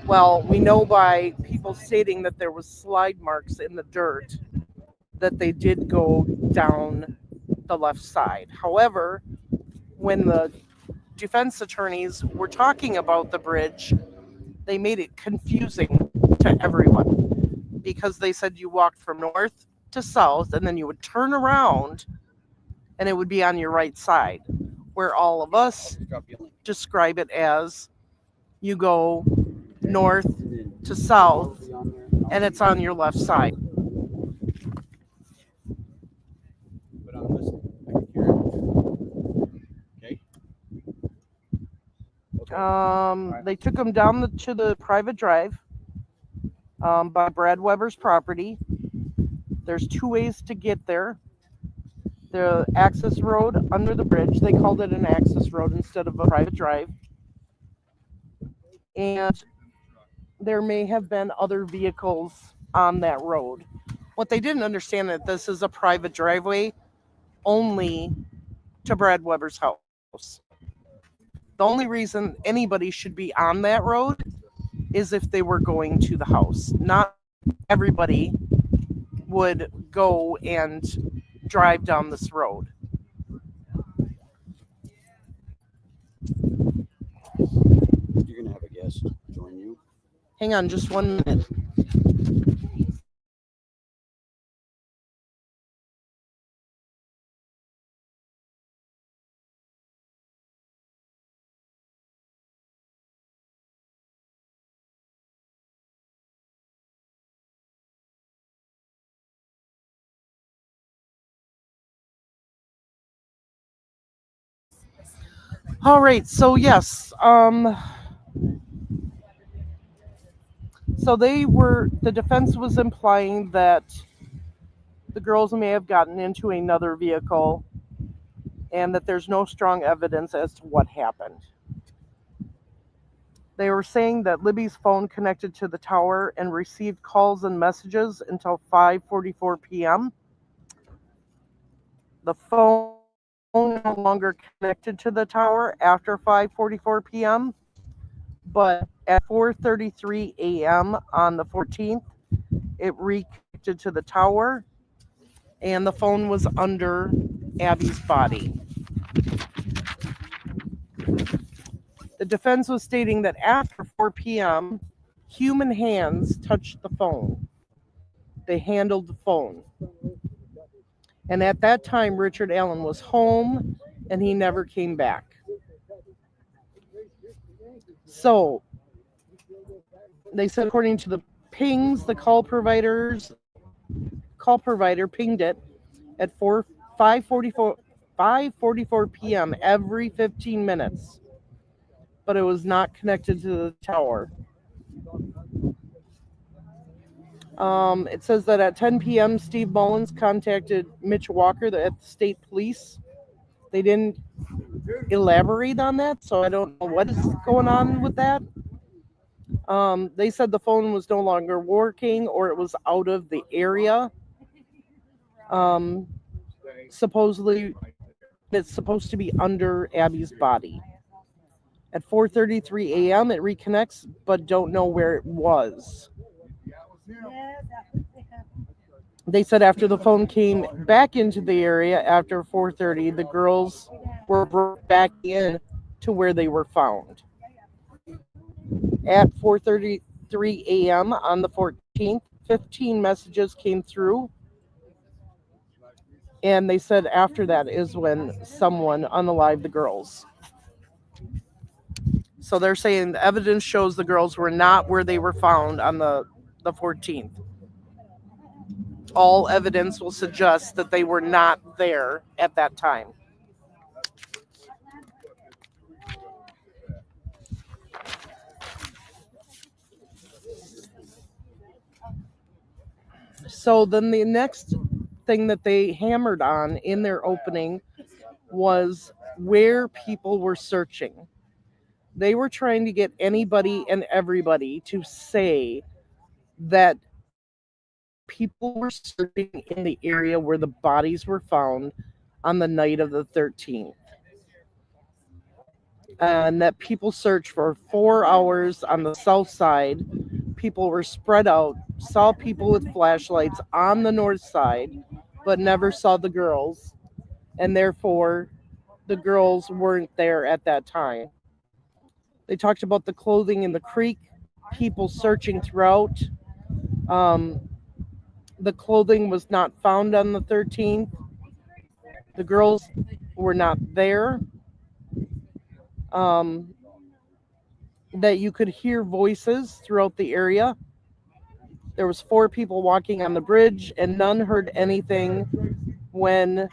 [SPEAKER 1] Well, we know by people stating that there was slide marks in the dirt that they did go down the left side. However, when the defense attorneys were talking about the bridge, they made it confusing to everyone, because they said you walked from north to south and then you would turn around and it would be on your right side, where all of us describe it as you go north to south, and it's on your left side.
[SPEAKER 2] But I'm listening. I can hear it. Okay.
[SPEAKER 1] They took him down to the private drive by Brad Weber's property. There's 2 ways to get there. The access road under the bridge, they called it an access road instead of a private drive. And there may have been other vehicles on that road. What they didn't understand that this is a private driveway only to Brad Weber's house. The only reason anybody should be on that road is if they were going to the house. Not everybody would go and drive down this road.
[SPEAKER 8] You're gonna have a guest join you.
[SPEAKER 1] Hang on just 1 minute. All right, so yes, so the defense was implying that the girls may have gotten into another vehicle and that there's no strong evidence as to what happened. They were saying that Libby's phone connected to the tower and received calls and messages until 5:44 p.m. The phone no longer connected to the tower after 5:44 p.m., but at 4:33 a.m. on the 14th, it reconnected to the tower, and the phone was under Abby's body. The defense was stating that after 4 p.m., human hands touched the phone. They handled the phone. And at that time, Richard Allen was home, and he never came back. So, they said according to the pings, the call provider pinged it at 5:44 p.m. every 15 minutes, but it was not connected to the tower. It says that at 10 p.m., Steve Mullins contacted Mitch Walker at the state police. They didn't elaborate on that, so I don't know what is going on with that. They said the phone was no longer working or it was out of the area. Supposedly, it's supposed to be under Abby's body. At 4:33 a.m., it reconnects, but don't know where it was. They said after the phone came back into the area after 4:30, the girls were brought back in to where they were found. At 4:33 a.m. on the 14th, 15 messages came through. And they said after that is when someone unalived the girls. So they're saying the evidence shows the girls were not where they were found on the 14th. All evidence will suggest that they were not there at that time. So then the next thing that they hammered on in their opening was where people were searching. They were trying to get anybody and everybody to say that people were searching in the area where the bodies were found on the night of the 13th. And that people searched for 4 hours on the south side. People were spread out, saw people with flashlights on the north side, but never saw the girls. And therefore, the girls weren't there at that time. They talked about the clothing in the creek, people searching throughout. The clothing was not found on the 13th. The girls were not there. that you could hear voices throughout the area. There was 4 people walking on the bridge, and none heard anything when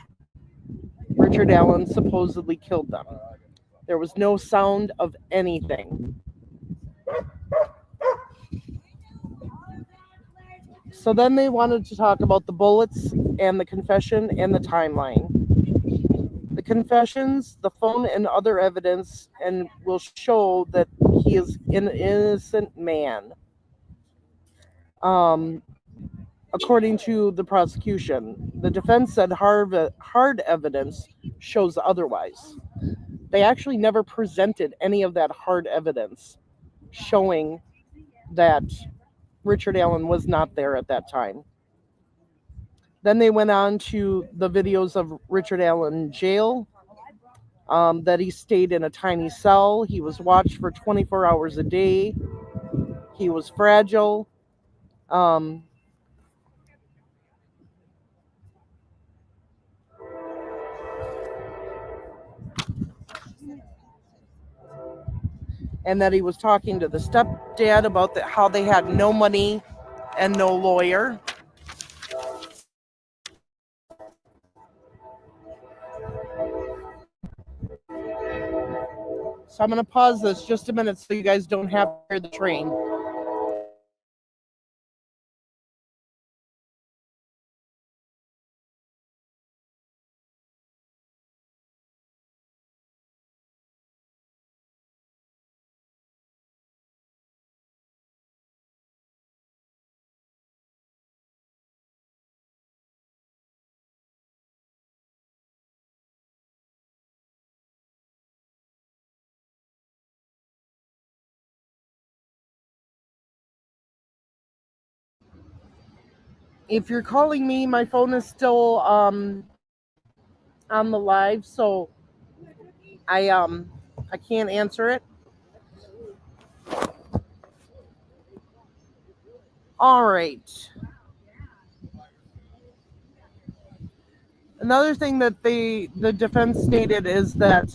[SPEAKER 1] Richard Allen supposedly killed them. There was no sound of anything. So then they wanted to talk about the bullets and the confession and the timeline. The confessions, the phone, and other evidence, and will show that he is an innocent man. According to the prosecution, the defense said hard evidence shows otherwise. They actually never presented any of that hard evidence showing that Richard Allen was not there at that time. Then they went on to the videos of Richard Allen in jail, that he stayed in a tiny cell. He was watched for 24 hours a day. He was fragile. And that he was talking to the stepdad about how they had no money and no lawyer. So I'm going to pause this just a minute so you guys don't have to hear the train. If you're calling me, my phone is still on the live, so I can't answer it. All right. Another thing that the defense stated is that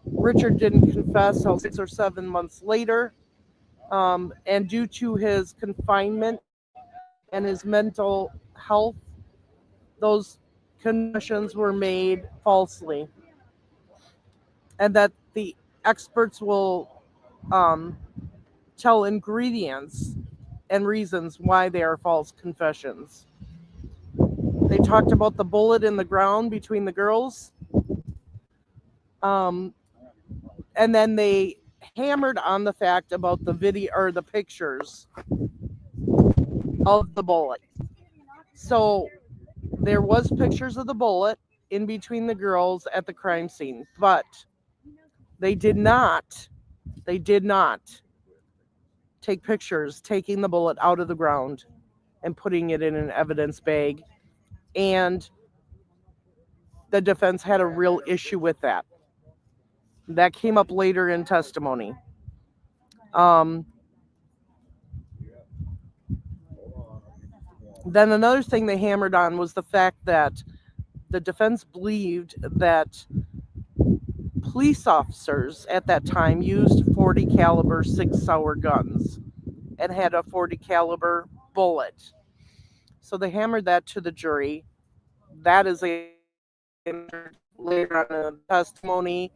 [SPEAKER 1] Richard didn't confess until 6 or 7 months later, and due to his confinement and his mental health, those confessions were made falsely, and that the experts will tell ingredients and reasons why they are false confessions. They talked about the bullet in the ground between the girls, and then they hammered on the fact about the video or the pictures of the bullet. So there was pictures of the bullet in between the girls at the crime scene, but they did not take pictures taking the bullet out of the ground and putting it in an evidence bag. And the defense had a real issue with that. That came up later in testimony. Then another thing they hammered on was the fact that the defense believed that police officers at that time used 40 caliber 6-hour guns and had a 40 caliber bullet. So they hammered that to the jury. That is a later on in the testimony.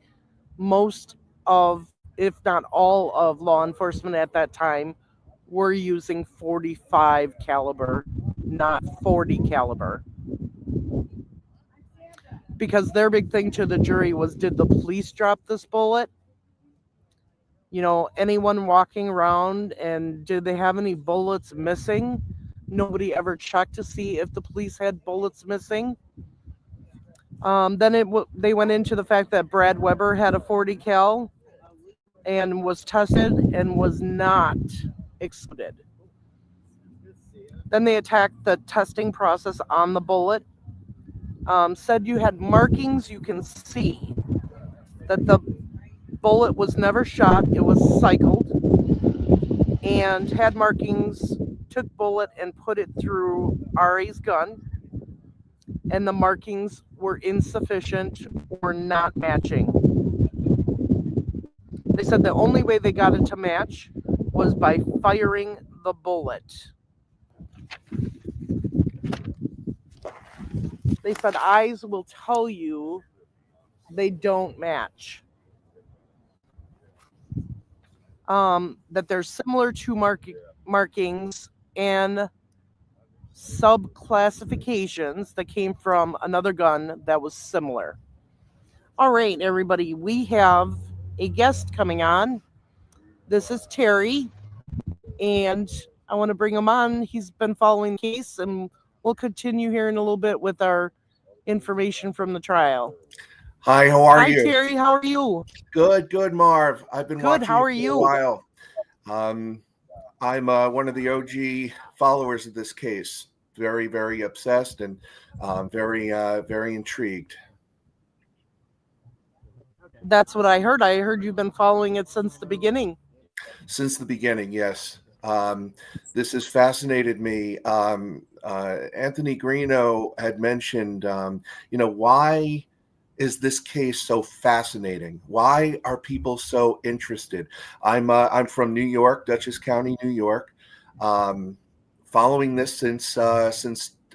[SPEAKER 1] Most of, if not all of law enforcement at that time were using 45 caliber, not 40 caliber. Because their big thing to the jury was, did the police drop this bullet? You know, anyone walking around, and did they have any bullets missing? Nobody ever checked to see if the police had bullets missing. Then they went into the fact that Brad Weber had a 40 cal and was tested and was not excluded. Then they attacked the testing process on the bullet. Said you had markings, you can see that the bullet was never shot, it was cycled, and had markings, took bullet and put it through Ari's gun, and the markings were insufficient or not matching. They said the only way they got it to match was by firing the bullet. They said eyes will tell you they don't match. That there's similar to markings and sub-classifications that came from another gun that was similar. All right, everybody, we have a guest coming on. This is Terry, and I want to bring him on. He's been following the case, and we'll continue here in a little bit with our information from the trial.
[SPEAKER 11] Hi, how are
[SPEAKER 1] Hi,
[SPEAKER 11] you?
[SPEAKER 1] Terry, how are you?
[SPEAKER 11] Good, Marv. I've been
[SPEAKER 1] Good,
[SPEAKER 11] watching
[SPEAKER 1] how are
[SPEAKER 11] you for a while. I'm one of the OG followers of this case. Very, very obsessed and very intrigued.
[SPEAKER 1] That's what I heard. I heard you've been following it since the beginning.
[SPEAKER 11] Since the beginning, yes. This has fascinated me. Anthony Greeno had mentioned, why is this case so fascinating? Why are people so interested? I'm from New York, Dutchess County, New York. Following this since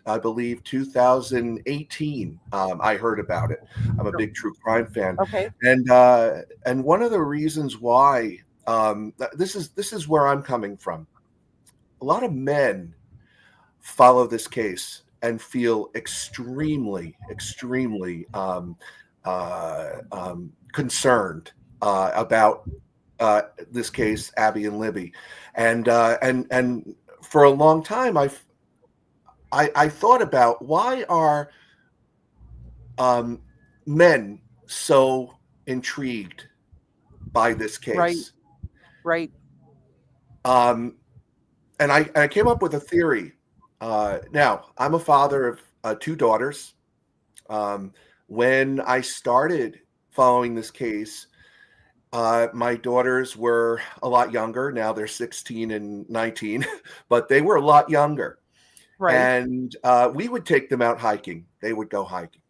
[SPEAKER 11] I believe 2018. I heard about it. I'm a big true crime fan.
[SPEAKER 1] Okay.
[SPEAKER 11] And one of the reasons why this is where I'm coming from. A lot of men follow this case and feel extremely concerned about this case, Abby and Libby, and for a long time I thought about why are men so intrigued by this case.
[SPEAKER 1] Right.
[SPEAKER 11] And I came up with a theory. Now, I'm a father of 2 daughters. When I started following this case, my daughters were a lot younger. Now they're 16 and 19, but they were a lot younger.
[SPEAKER 1] Right.
[SPEAKER 11] And we would take them out hiking. They would go hiking.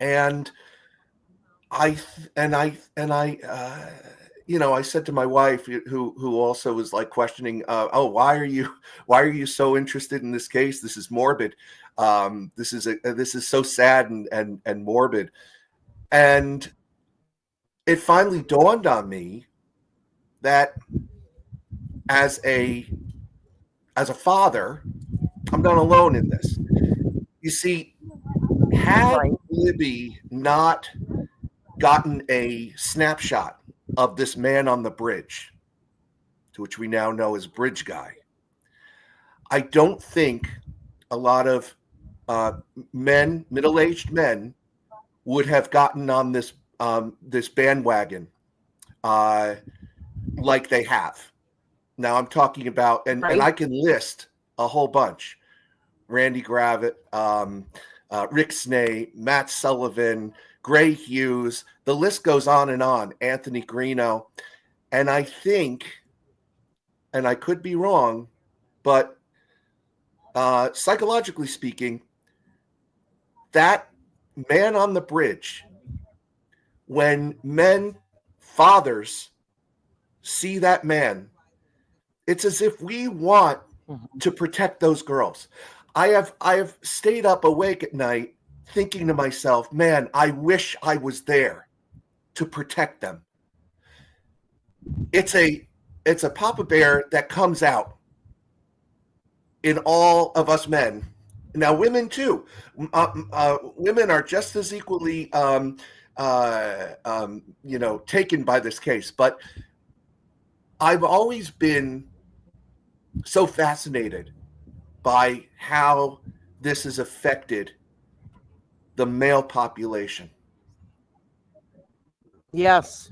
[SPEAKER 11] And I said to my wife, who also was like questioning, why are you so interested in this case? This is morbid. This is so sad and morbid. And it finally dawned on me that as a father, I'm not alone in this. You see, had Libby not gotten a snapshot of this man on the bridge, to which we now know as Bridge Guy, I don't think a lot of men, middle-aged men, would have gotten on this this bandwagon like they have. Now I'm talking about, and I can list a whole bunch: Randy Gravitt, Rick Snay, Matt Sullivan, Gray Hughes, the list goes on and on, Anthony Greeno. And I think, and I could be wrong, but psychologically speaking, that man on the bridge, when fathers see that man, it's as if we want to protect those girls. I have stayed up awake at night thinking to myself, man, I wish I was there to protect them. It's a Papa Bear that comes out in all of us men. Now, women too. Women are just as equally, taken by this case. But I've always been so fascinated by how this has affected the male population.
[SPEAKER 1] Yes,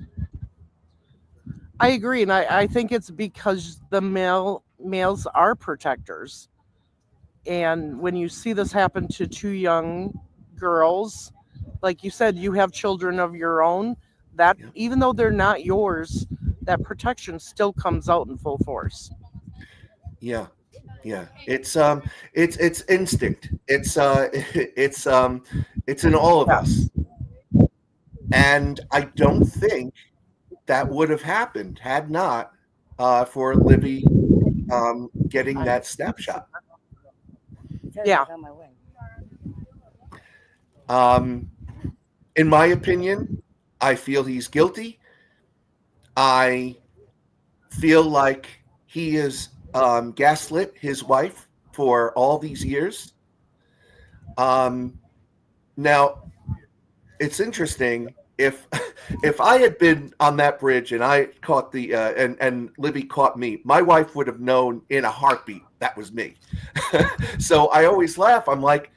[SPEAKER 1] I agree, and I think it's because the males are protectors, and when you see this happen to 2 young girls, like you said, you have children of your own, that even though they're not yours, that protection still comes out in full force.
[SPEAKER 11] Yeah. It's instinct. It's in all of us. And I don't think that would have happened had not for Libby getting that snapshot.
[SPEAKER 1] Yeah.
[SPEAKER 11] In my opinion, I feel he's guilty. I feel like he has gaslit his wife for all these years. Now, it's interesting if I had been on that bridge and I caught the and Libby caught me, my wife would have known in a heartbeat that was me. So I always laugh. I'm like,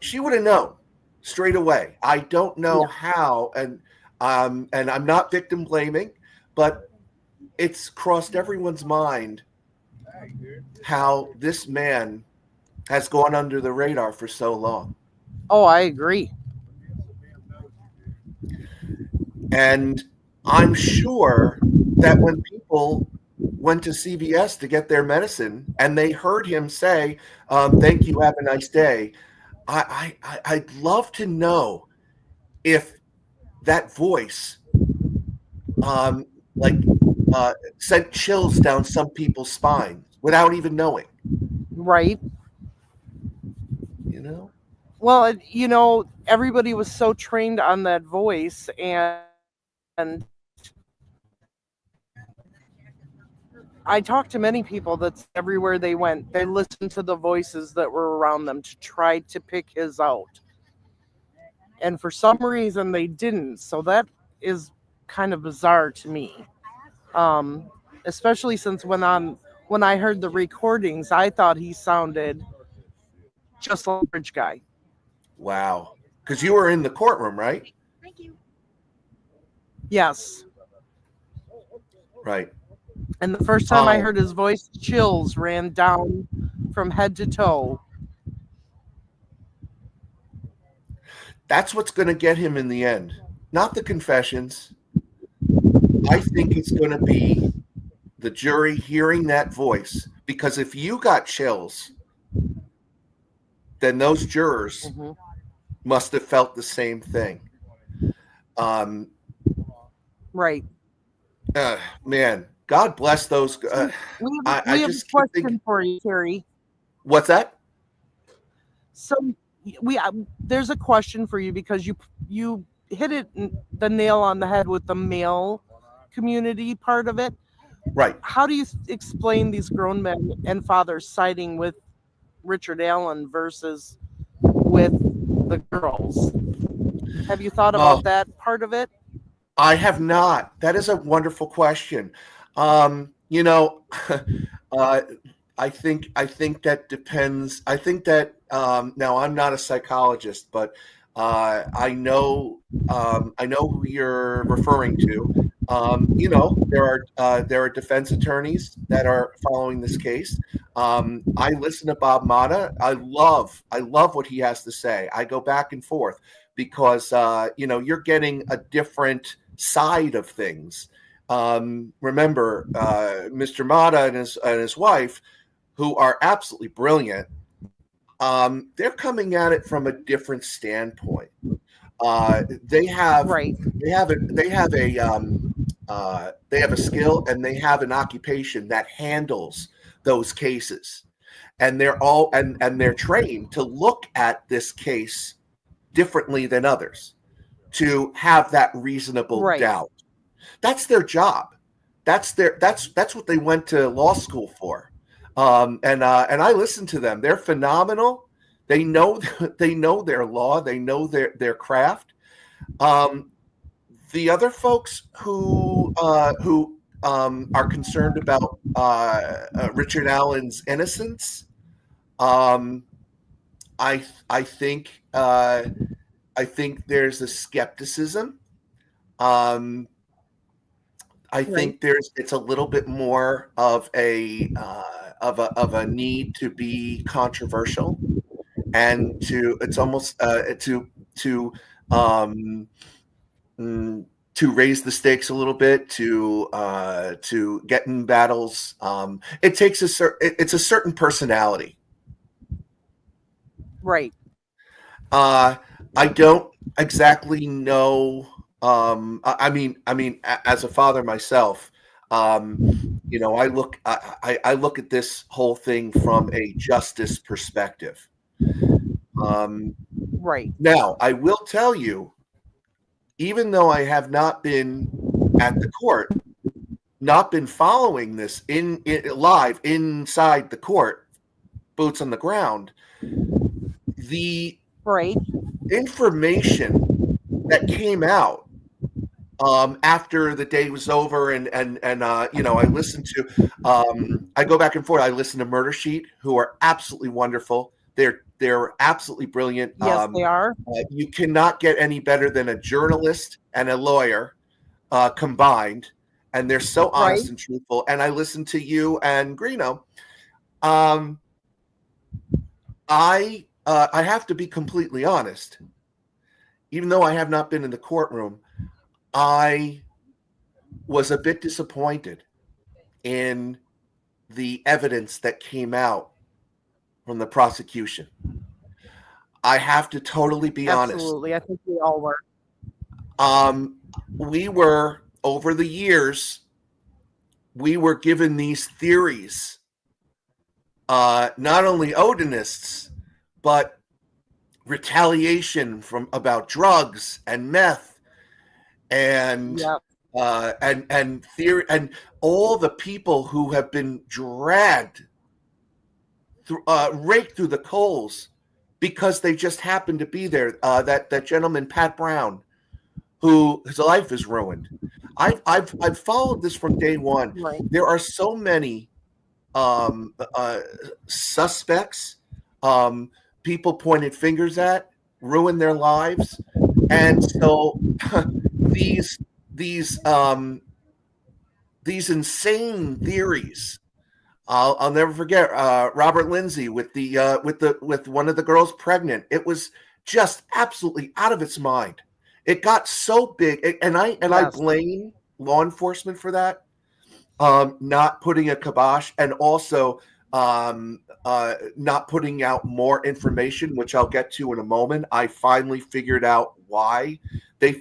[SPEAKER 11] she would have known straight away. I don't know how, and I'm not victim blaming, but it's crossed everyone's mind how this man has gone under the radar for so long.
[SPEAKER 1] Oh, I agree.
[SPEAKER 11] And I'm sure that when people went to CVS to get their medicine and they heard him say, thank you, have a nice day, I'd love to know if that voice sent chills down some people's spines without even knowing.
[SPEAKER 1] Right.
[SPEAKER 11] You know?
[SPEAKER 1] Well, everybody was so trained on that voice, and I talked to many people that everywhere they went, they listened to the voices that were around them to try to pick his out. And for some reason they didn't. So that is kind of bizarre to me. Especially since when I heard the recordings, I thought he sounded just like a bridge guy.
[SPEAKER 11] Wow. Because you were in the courtroom, right?
[SPEAKER 4] Thank you.
[SPEAKER 1] Yes.
[SPEAKER 11] Right.
[SPEAKER 1] And the first time I heard his voice, chills ran down from head to toe.
[SPEAKER 11] That's what's going to get him in the end. Not the confessions. I think it's going to be the jury hearing that voice. Because if you got chills, then those jurors must have felt the same thing.
[SPEAKER 1] Right.
[SPEAKER 11] Man, God bless those.
[SPEAKER 1] We have a question for you, Terry.
[SPEAKER 11] What's that?
[SPEAKER 1] So there's a question for you because you hit the nail on the head with the male community part of it.
[SPEAKER 11] Right.
[SPEAKER 1] How do you explain these grown men and fathers siding with Richard Allen versus with the girls? Have you thought about that part of it?
[SPEAKER 11] I have not. That is a wonderful question. I think that depends. I think that now I'm not a psychologist, but I know who you're referring to. There are defense attorneys that are following this case. I listen to Bob Mata. I love what he has to say. I go back and forth because you're getting a different side of things. Remember, Mr. Mata and his wife, who are absolutely brilliant, they're coming at it from a different standpoint. They have a skill and they have an occupation that handles those cases, and they're trained to look at this case differently than others, to have that reasonable doubt. That's their job. That's what they went to law school for. And I listen to them. They're phenomenal. They know their law. They know their craft. The other folks who are concerned about Richard Allen's innocence, I think there's a skepticism. I think it's a little bit more of a need to be controversial, and it's almost to raise the stakes a little bit, to get in battles. It takes it's a certain personality.
[SPEAKER 1] Right.
[SPEAKER 11] I don't exactly know As a father myself, you know, I look at this whole thing from a justice perspective.
[SPEAKER 1] Right.
[SPEAKER 11] Now, I will tell you, even though I have not been at the court, not been following this live inside the court, boots on the ground, the
[SPEAKER 1] Right.
[SPEAKER 11] information that came out after the day was over, and you know, I listened to, I go back and forth. I listen to Murder Sheet, who are absolutely wonderful. They're absolutely brilliant.
[SPEAKER 1] Yes, they are.
[SPEAKER 11] You cannot get any better than a journalist and a lawyer combined, and they're so honest
[SPEAKER 1] Right.
[SPEAKER 11] and truthful. And I listen to you and Greeno. I have to be completely honest. Even though I have not been in the courtroom, I was a bit disappointed in the evidence that came out from the prosecution. I have to totally be honest.
[SPEAKER 1] Absolutely. I think we all were.
[SPEAKER 11] We were, over the years, we were given these theories, not only Odinists, but retaliation about drugs and meth and
[SPEAKER 1] Yep.
[SPEAKER 11] and theory, and all the people who have been dragged through, raked through the coals because they just happened to be there. That gentleman Pat Brown, who his life is ruined. I've followed this from day one.
[SPEAKER 1] Right.
[SPEAKER 11] There are so many suspects, people pointed fingers at, ruined their lives, and so these insane theories. I'll never forget Robert Lindsay with one of the girls pregnant. It was just absolutely out of its mind. It got so big, and I blame law enforcement for that, not putting a kibosh, and also not putting out more information, which I'll get to in a moment. I finally figured out why they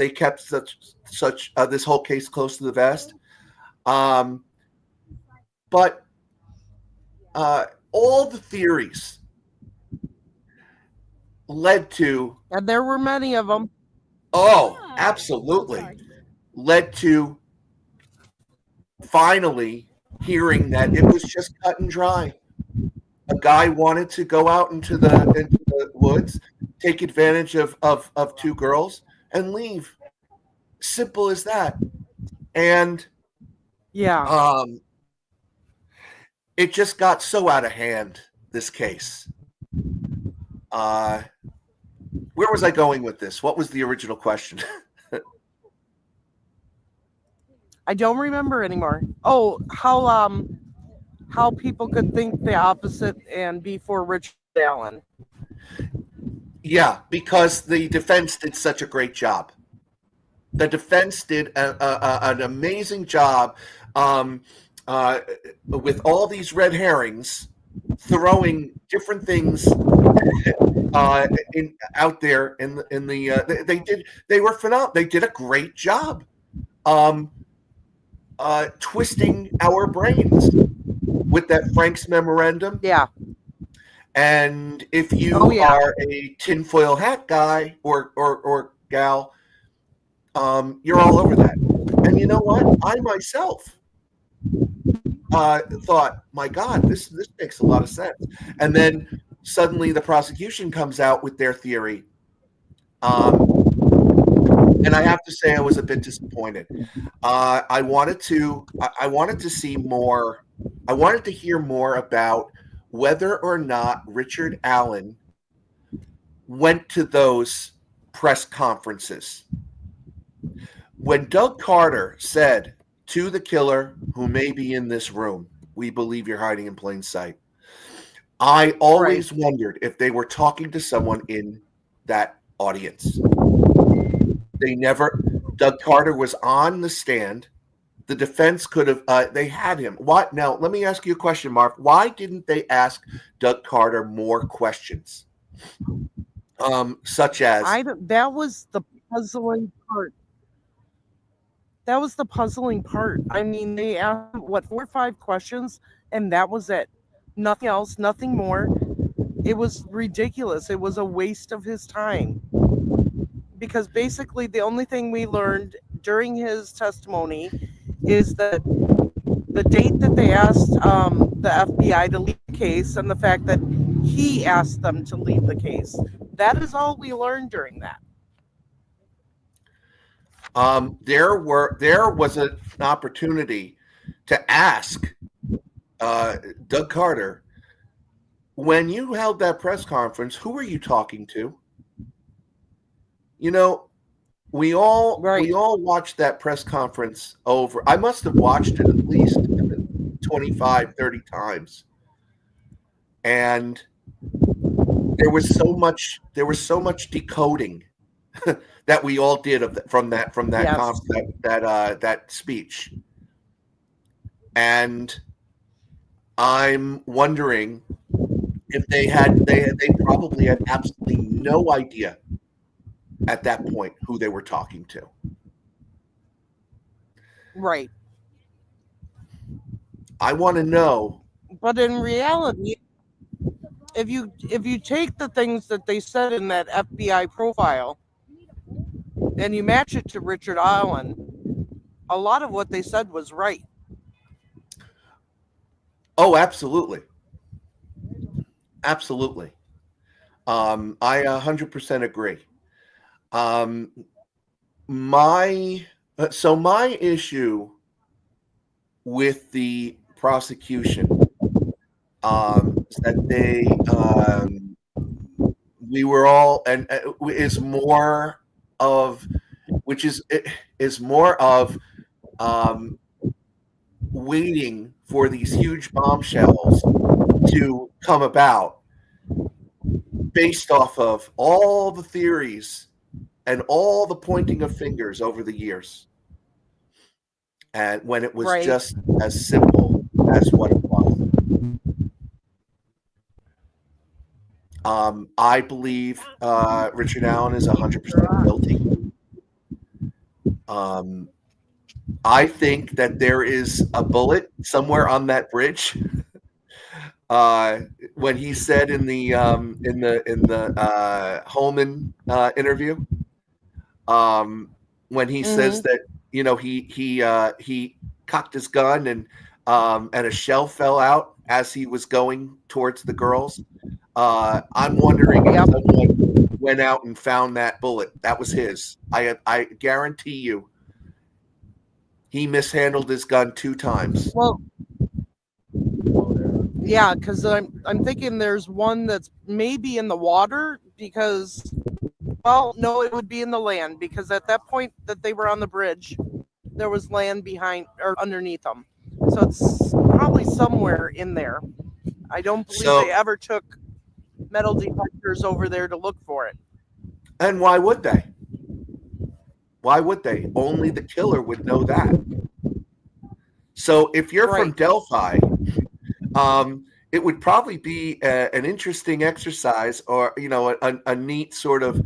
[SPEAKER 11] kept such this whole case close to the vest. But all the theories led to,
[SPEAKER 1] and there were many of them.
[SPEAKER 11] Oh, absolutely. Led to finally hearing that it was just cut and dry. A guy wanted to go out into the woods, take advantage of two girls, and leave. Simple as that. And
[SPEAKER 1] yeah,
[SPEAKER 11] it just got so out of hand, this case. Where was I going with this? What was the original question?
[SPEAKER 1] I don't remember anymore. Oh, how people could think the opposite and be for Richard Allen.
[SPEAKER 11] Yeah, because the defense did such a great job. The defense did an amazing job with all these red herrings, throwing different things out there they were phenomenal. They did a great job twisting our brains with that Frank's memorandum.
[SPEAKER 1] Yeah.
[SPEAKER 11] And if you are a tinfoil hat guy or gal, you're all over that. And you know what? I myself thought, my God, this makes a lot of sense. And then suddenly the prosecution comes out with their theory. And I have to say I was a bit disappointed. I wanted to see more. I wanted to hear more about whether or not Richard Allen went to those press conferences. When Doug Carter said to the killer who may be in this room, "We believe you're hiding in plain sight," I always wondered if they were talking to someone in that audience. They never. Doug Carter was on the stand. The defense could have. They had him. Why? Now, let me ask you a question, Mark. Why didn't they ask Doug Carter more questions? Such as
[SPEAKER 1] that was the puzzling part That was the puzzling part. I mean, they asked him, what, 4 or 5 questions, and that was it. Nothing else, nothing more. It was ridiculous. It was a waste of his time. Because basically, the only thing we learned during his testimony is that the date that they asked the FBI to leave the case and the fact that he asked them to leave the case. That is all we learned during that.
[SPEAKER 11] There was an opportunity to ask Doug Carter, when you held that press conference, who were you talking to? You know, we all watched that press conference over. I must have watched it at least 25, 30 times. And there was so much decoding that we all did from that
[SPEAKER 1] Yes.
[SPEAKER 11] that speech. And I'm wondering if they probably had absolutely no idea at that point who they were talking to.
[SPEAKER 1] Right.
[SPEAKER 11] I want to know.
[SPEAKER 1] But in reality, if you take the things that they said in that FBI profile and you match it to Richard Allen, a lot of what they said was right.
[SPEAKER 11] Oh, absolutely. Absolutely. I 100% agree. My issue with the prosecution is that we were all, and is more of waiting for these huge bombshells to come about based off of all the theories and all the pointing of fingers over the years. And when it was just as simple as what it was. I believe Richard Allen is 100% guilty. I think that there is a bullet somewhere on that bridge. When he said in the Holman interview, when he says that, you know, he cocked his gun and a shell fell out as he was going towards the girls. I'm wondering if someone went out and found that bullet. That was his. I guarantee you, he mishandled his gun 2 times.
[SPEAKER 1] Well, yeah, because I'm thinking there's one that's maybe in the water because, well, no, it would be in the land because at that point that they were on the bridge, there was land behind or underneath them. So it's probably somewhere in there. I don't believe they ever took metal detectors over there to look for it.
[SPEAKER 11] And why would they? Why would they? Only the killer would know that. So if you're from Delphi, it would probably be an interesting exercise, or a neat sort of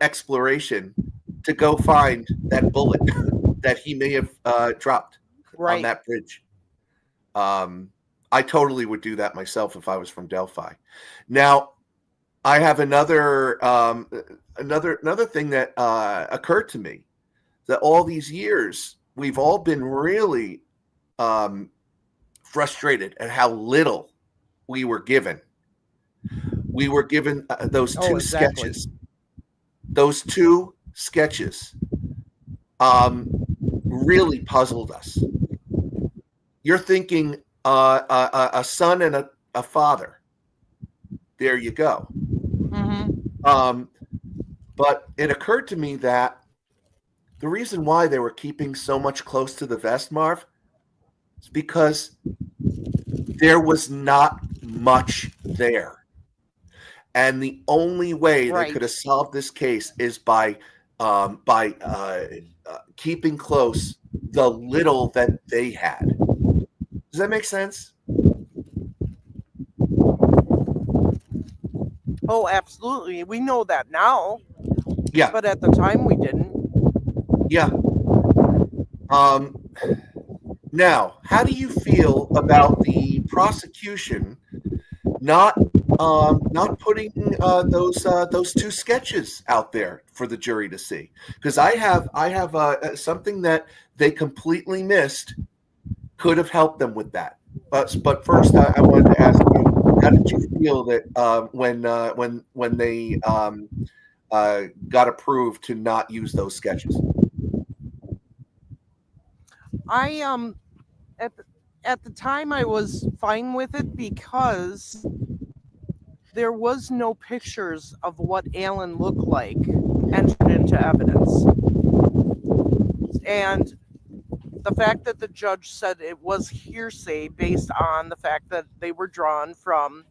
[SPEAKER 11] exploration to go find that bullet that he may have dropped on that bridge. I totally would do that myself if I was from Delphi. Now, I have another thing that occurred to me, that all these years we've all been really frustrated at how little we were given. We were given those two sketches. Those 2 sketches really puzzled us. You're thinking a son and a father. There you go. But it occurred to me that the reason why they were keeping so much close to the vest, Marv, is because there was not much there. And the only way they could have solved this case is by keeping close the little that they had. Does that make sense?
[SPEAKER 1] Oh, absolutely. We know that now.
[SPEAKER 11] Yeah.
[SPEAKER 1] But at the time we didn't.
[SPEAKER 11] Yeah. Now, how do you feel about the prosecution not not putting those two sketches out there for the jury to see? Because I have something that they completely missed could have helped them with that. But first, I wanted to ask you, how did you feel that when they got approved to not use those sketches?
[SPEAKER 1] I at the time I was fine with it because there was no pictures of what Alan looked like entered into evidence. And the fact that the judge said it was hearsay based on the fact that they were drawn from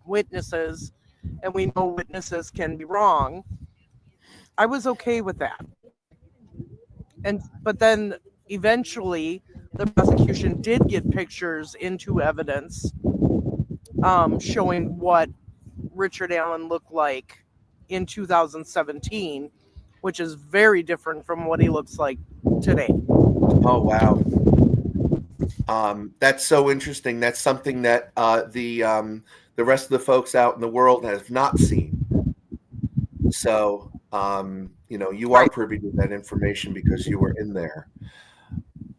[SPEAKER 1] witnesses, and we know witnesses can be wrong, I was okay with that. But then eventually the prosecution did get pictures into evidence showing what Richard Allen looked like in 2017, which is very different from what he looks like today.
[SPEAKER 11] Oh, wow. That's so interesting. That's something that the rest of the folks out in the world have not seen. So, you are privy to that information because you were in there.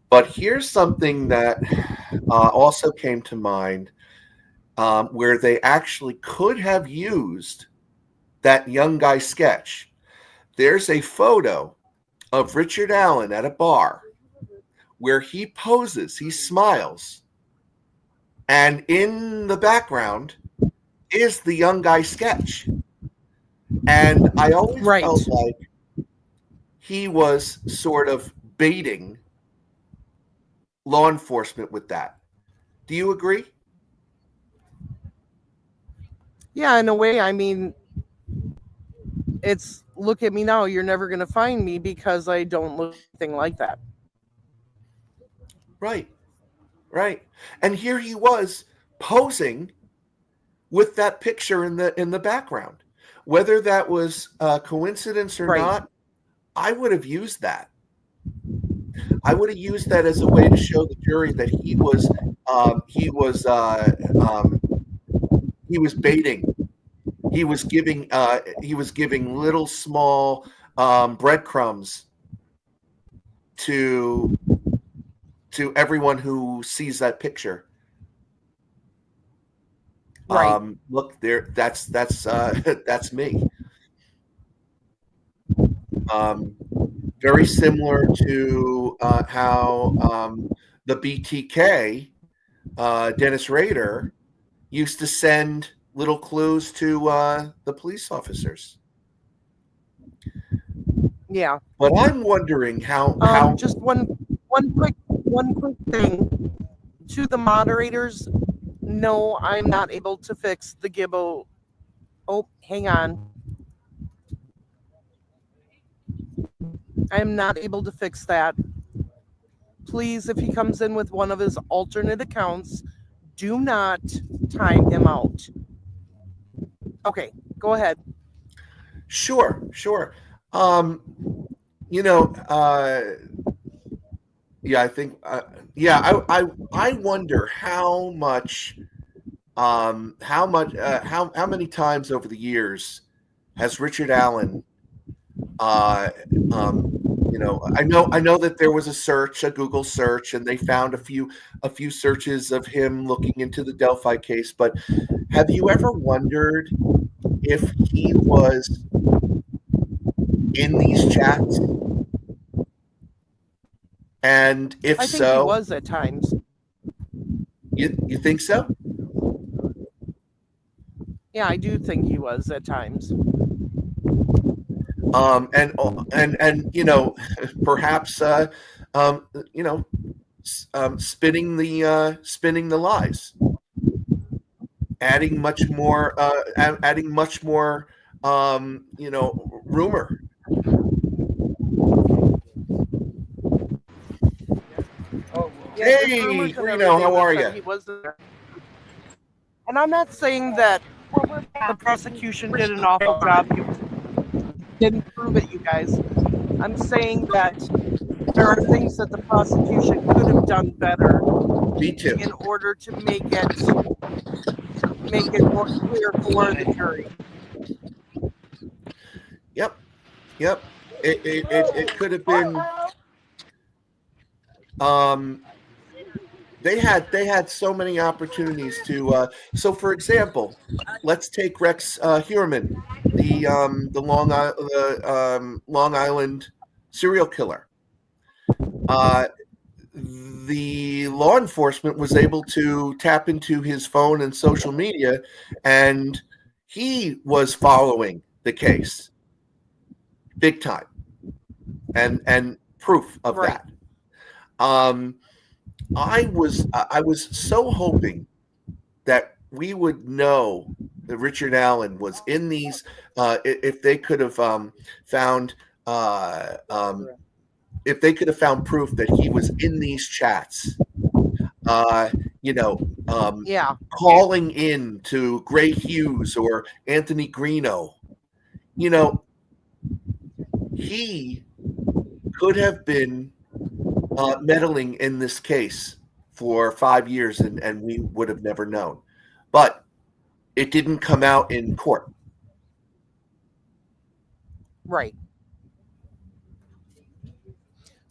[SPEAKER 11] But here's something that also came to mind where they actually could have used that young guy sketch. There's a photo of Richard Allen at a bar where he poses, he smiles, and in the background is the young guy sketch. And I always felt like he was sort of baiting law enforcement with that. Do you agree?
[SPEAKER 1] Yeah, in a way. I mean, it's look at me now, you're never going to find me because I don't look anything like that.
[SPEAKER 11] Right. And here he was posing with that picture in the background. Whether that was a coincidence or not, I would have used that. I would have used that as a way to show the jury that he was baiting. He was giving little small breadcrumbs to everyone who sees that picture. Look there, that's me. Very similar to how the BTK Dennis Rader used to send little clues to the police officers.
[SPEAKER 1] Yeah.
[SPEAKER 11] But I'm wondering how
[SPEAKER 1] just one quick thing to the moderators. No, I'm not able to fix the Gibbo. Oh, hang on. I'm not able to fix that. Please, if he comes in with one of his alternate accounts, do not time him out. Okay, go ahead.
[SPEAKER 11] Sure. Yeah, I think. I wonder how many times over the years has Richard Allen? I know that there was a Google search, and they found a few searches of him looking into the Delphi case. But have you ever wondered if he was in these chats? And if
[SPEAKER 1] I think
[SPEAKER 11] so,
[SPEAKER 1] he was at times.
[SPEAKER 11] You think so?
[SPEAKER 1] Yeah, I do think he was at times.
[SPEAKER 11] And perhaps spinning the lies, adding much more rumor.
[SPEAKER 1] Yeah,
[SPEAKER 11] hey, Reno, how are you?
[SPEAKER 1] He wasn't there. And I'm not saying that the prosecution did an awful job. You didn't prove it, you guys. I'm saying that there are things that the prosecution could have done better
[SPEAKER 11] Me too.
[SPEAKER 1] in order to make it more clear for the jury.
[SPEAKER 11] Yep. It could have been. They had so many opportunities to. So, for example, let's take Rex Heuermann, the Long Island serial killer. The law enforcement was able to tap into his phone and social media, and he was following the case big time, and proof of
[SPEAKER 1] Right.
[SPEAKER 11] that. I was so hoping that we would know that Richard Allen was in these. If they could have found if they could have found proof that he was in these chats,
[SPEAKER 1] Yeah.
[SPEAKER 11] calling in to Gray Hughes or Anthony Greeno, he could have been meddling in this case for 5 years, and we would have never known. But it didn't come out in court.
[SPEAKER 1] Right.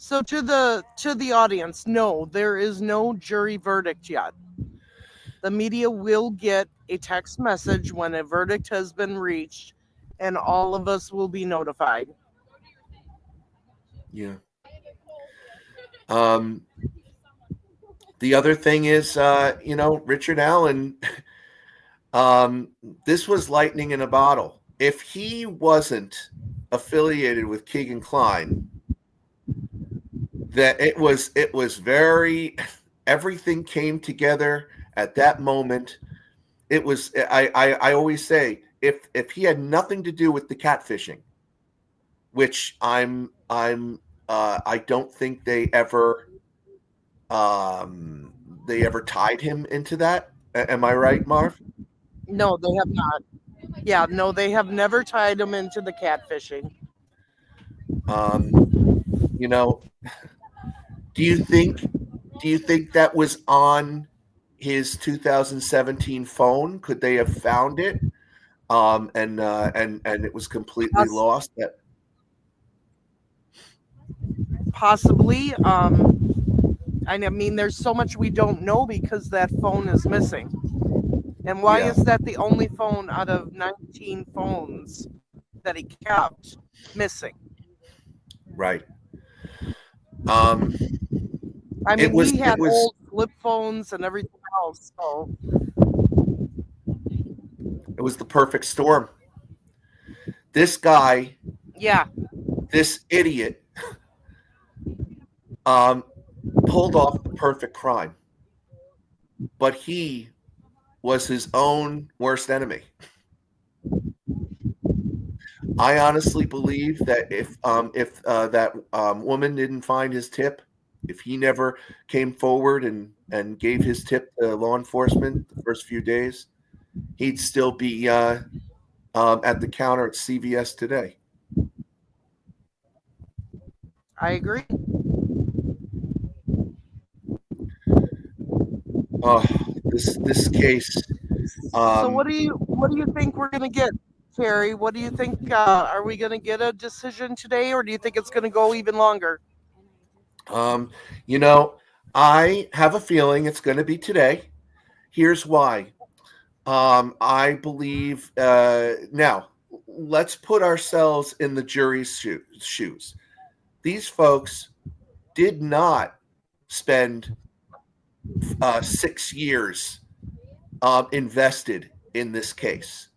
[SPEAKER 1] So to the audience, no, there is no jury verdict yet. The media will get a text message when a verdict has been reached, and all of us will be notified.
[SPEAKER 11] Yeah. The other thing is, Richard Allen, this was lightning in a bottle. If he wasn't affiliated with Keegan Kline, that it was very, everything came together at that moment. It was, I always say, if he had nothing to do with the catfishing, which I don't think they ever tied him into that. Am I right, Marv?
[SPEAKER 1] No, they have not. Yeah, no, they have never tied him into the catfishing.
[SPEAKER 11] Do you think that was on his 2017 phone? Could they have found it? And it was completely lost.
[SPEAKER 1] Possibly. I mean, there's so much we don't know because that phone is missing. And why is that the only phone out of 19 phones that he kept missing?
[SPEAKER 11] Right.
[SPEAKER 1] I mean, he had old flip phones and everything else. So
[SPEAKER 11] it was the perfect storm. This guy, this idiot, pulled off the perfect crime, but he was his own worst enemy. I honestly believe that if that woman didn't find his tip, if he never came forward and gave his tip to law enforcement the first few days, he'd still be at the counter at CVS today.
[SPEAKER 1] I agree.
[SPEAKER 11] Oh, this case.
[SPEAKER 1] So what do you think we're gonna get, Terry? What do you think? Are we gonna get a decision today, or do you think it's gonna go even longer?
[SPEAKER 11] I have a feeling it's going to be today. Here's why. I believe now. Let's put ourselves in the jury's shoes. These folks did not spend 6 years invested in this case.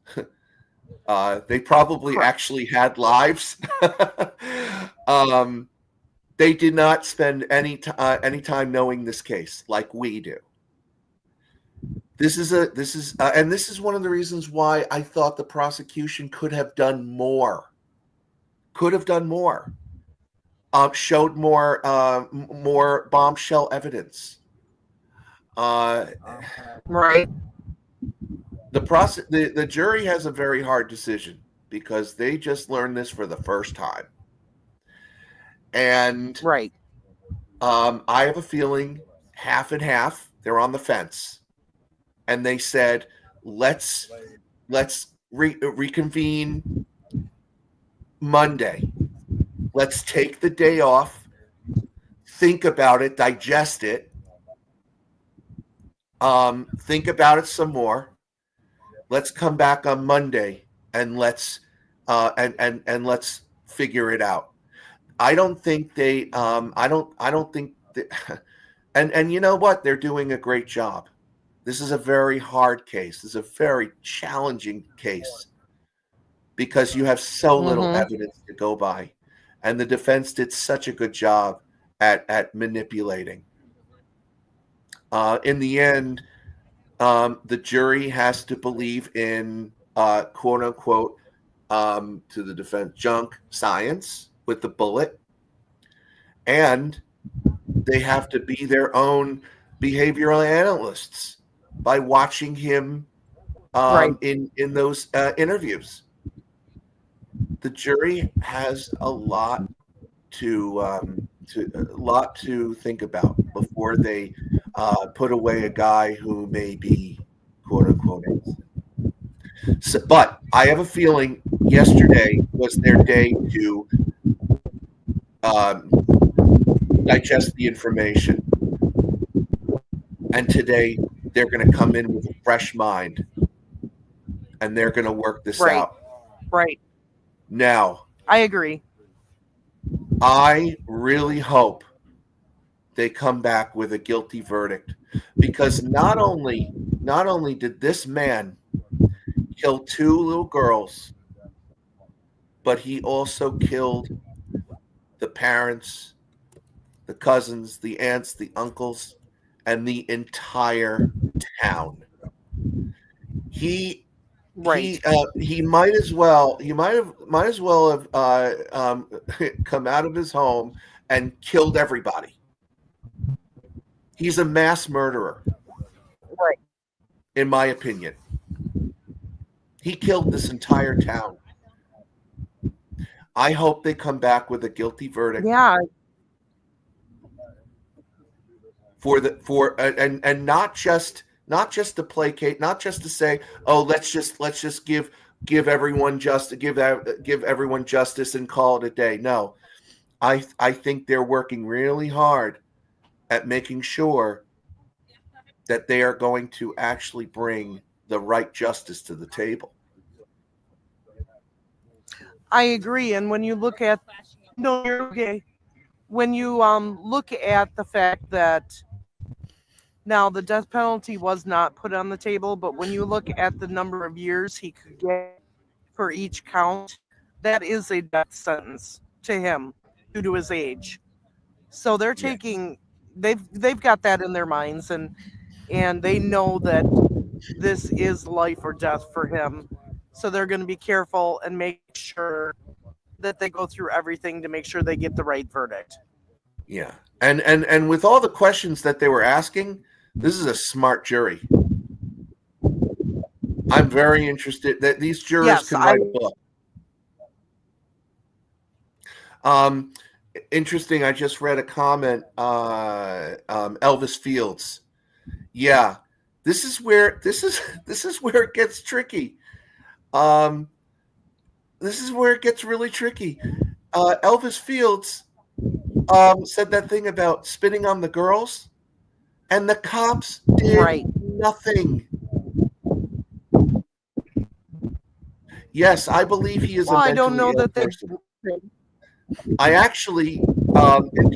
[SPEAKER 11] They probably actually had lives. They did not spend any time knowing this case like we do. This is one of the reasons why I thought the prosecution could have done more. Showed more bombshell evidence.
[SPEAKER 1] Right.
[SPEAKER 11] The jury has a very hard decision because they just learned this for the first time. And
[SPEAKER 1] Right.
[SPEAKER 11] I have a feeling half and half. They're on the fence, and they said, let's reconvene Monday. Let's take the day off, think about it, digest it, think about it some more. Let's come back on Monday and let's let's figure it out. I don't think they. I don't think that. And you know what? They're doing a great job. This is a very hard case. This is a very challenging case because you have so little evidence to go by, and the defense did such a good job at manipulating. In the end, the jury has to believe in quote unquote to the defense junk science with the bullet, and they have to be their own behavioral analysts by watching him in those interviews. The jury has a lot to think about before they put away a guy who may be quote unquote innocent. So, but I have a feeling yesterday was their day to digest the information, and today they're going to come in with a fresh mind, and they're going to work this out.
[SPEAKER 1] Right.
[SPEAKER 11] Now,
[SPEAKER 1] I agree.
[SPEAKER 11] I really hope they come back with a guilty verdict, because not only did this man kill 2 little girls, but he also killed the parents, the cousins, the aunts, the uncles, and the entire town. He might as well have come out of his home and killed everybody. He's a mass murderer,
[SPEAKER 1] right?
[SPEAKER 11] In my opinion, he killed this entire town. I hope they come back with a guilty verdict.
[SPEAKER 1] Yeah.
[SPEAKER 11] And not just to placate, not just to say, oh, let's just give everyone everyone justice and call it a day. No, I think they're working really hard at making sure that they are going to actually bring the right justice to the table.
[SPEAKER 1] I agree. And when you look at when you look at the fact that now the death penalty was not put on the table, but when you look at the number of years he could get for each count, that is a death sentence to him due to his age. So they're taking they've got that in their minds, and they know that this is life or death for him. So they're going to be careful and make sure that they go through everything to make sure they get the right verdict.
[SPEAKER 11] Yeah. And with all the questions that they were asking, this is a smart jury. I'm very interested that these jurors can write a book. Interesting. I just read a comment. Elvis Fields. Yeah, this is where it gets tricky. This is where it gets really tricky. Elvis Fields said that thing about spitting on the girls, and the cops did nothing. Yes, I believe he is a mentally
[SPEAKER 1] I don't know
[SPEAKER 11] ill
[SPEAKER 1] that
[SPEAKER 11] person. I actually,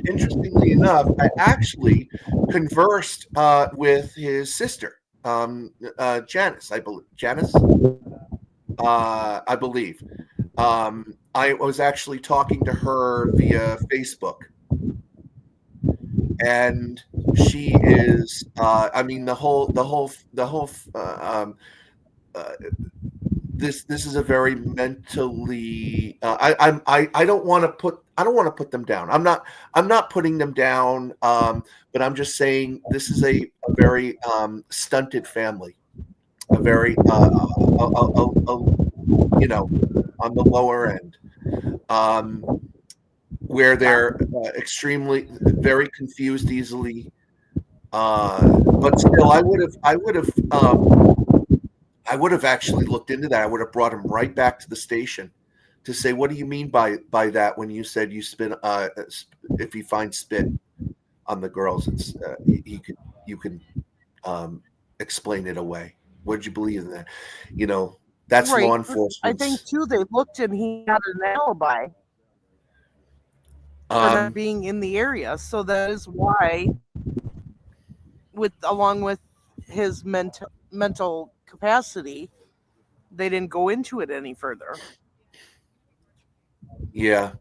[SPEAKER 11] interestingly enough, I actually conversed with his sister, Janice. I believe. I was actually talking to her via Facebook, and she is. This is a very mentally. I don't want to put them down. I'm not putting them down. But I'm just saying this is a very stunted family, a very on the lower end. where they're extremely very confused easily. But still, I would have actually looked into that. I would have brought him right back to the station to say, what do you mean by that when you said you spit? If he finds spit on the girls, it's you can explain it away. What did you believe in that? You know, that's
[SPEAKER 1] Right.
[SPEAKER 11] law
[SPEAKER 1] I
[SPEAKER 11] enforcement.
[SPEAKER 1] think too they looked and he had an alibi for not being in the area. So that is why along with his mental capacity, they didn't go into it any further.
[SPEAKER 11] Yeah.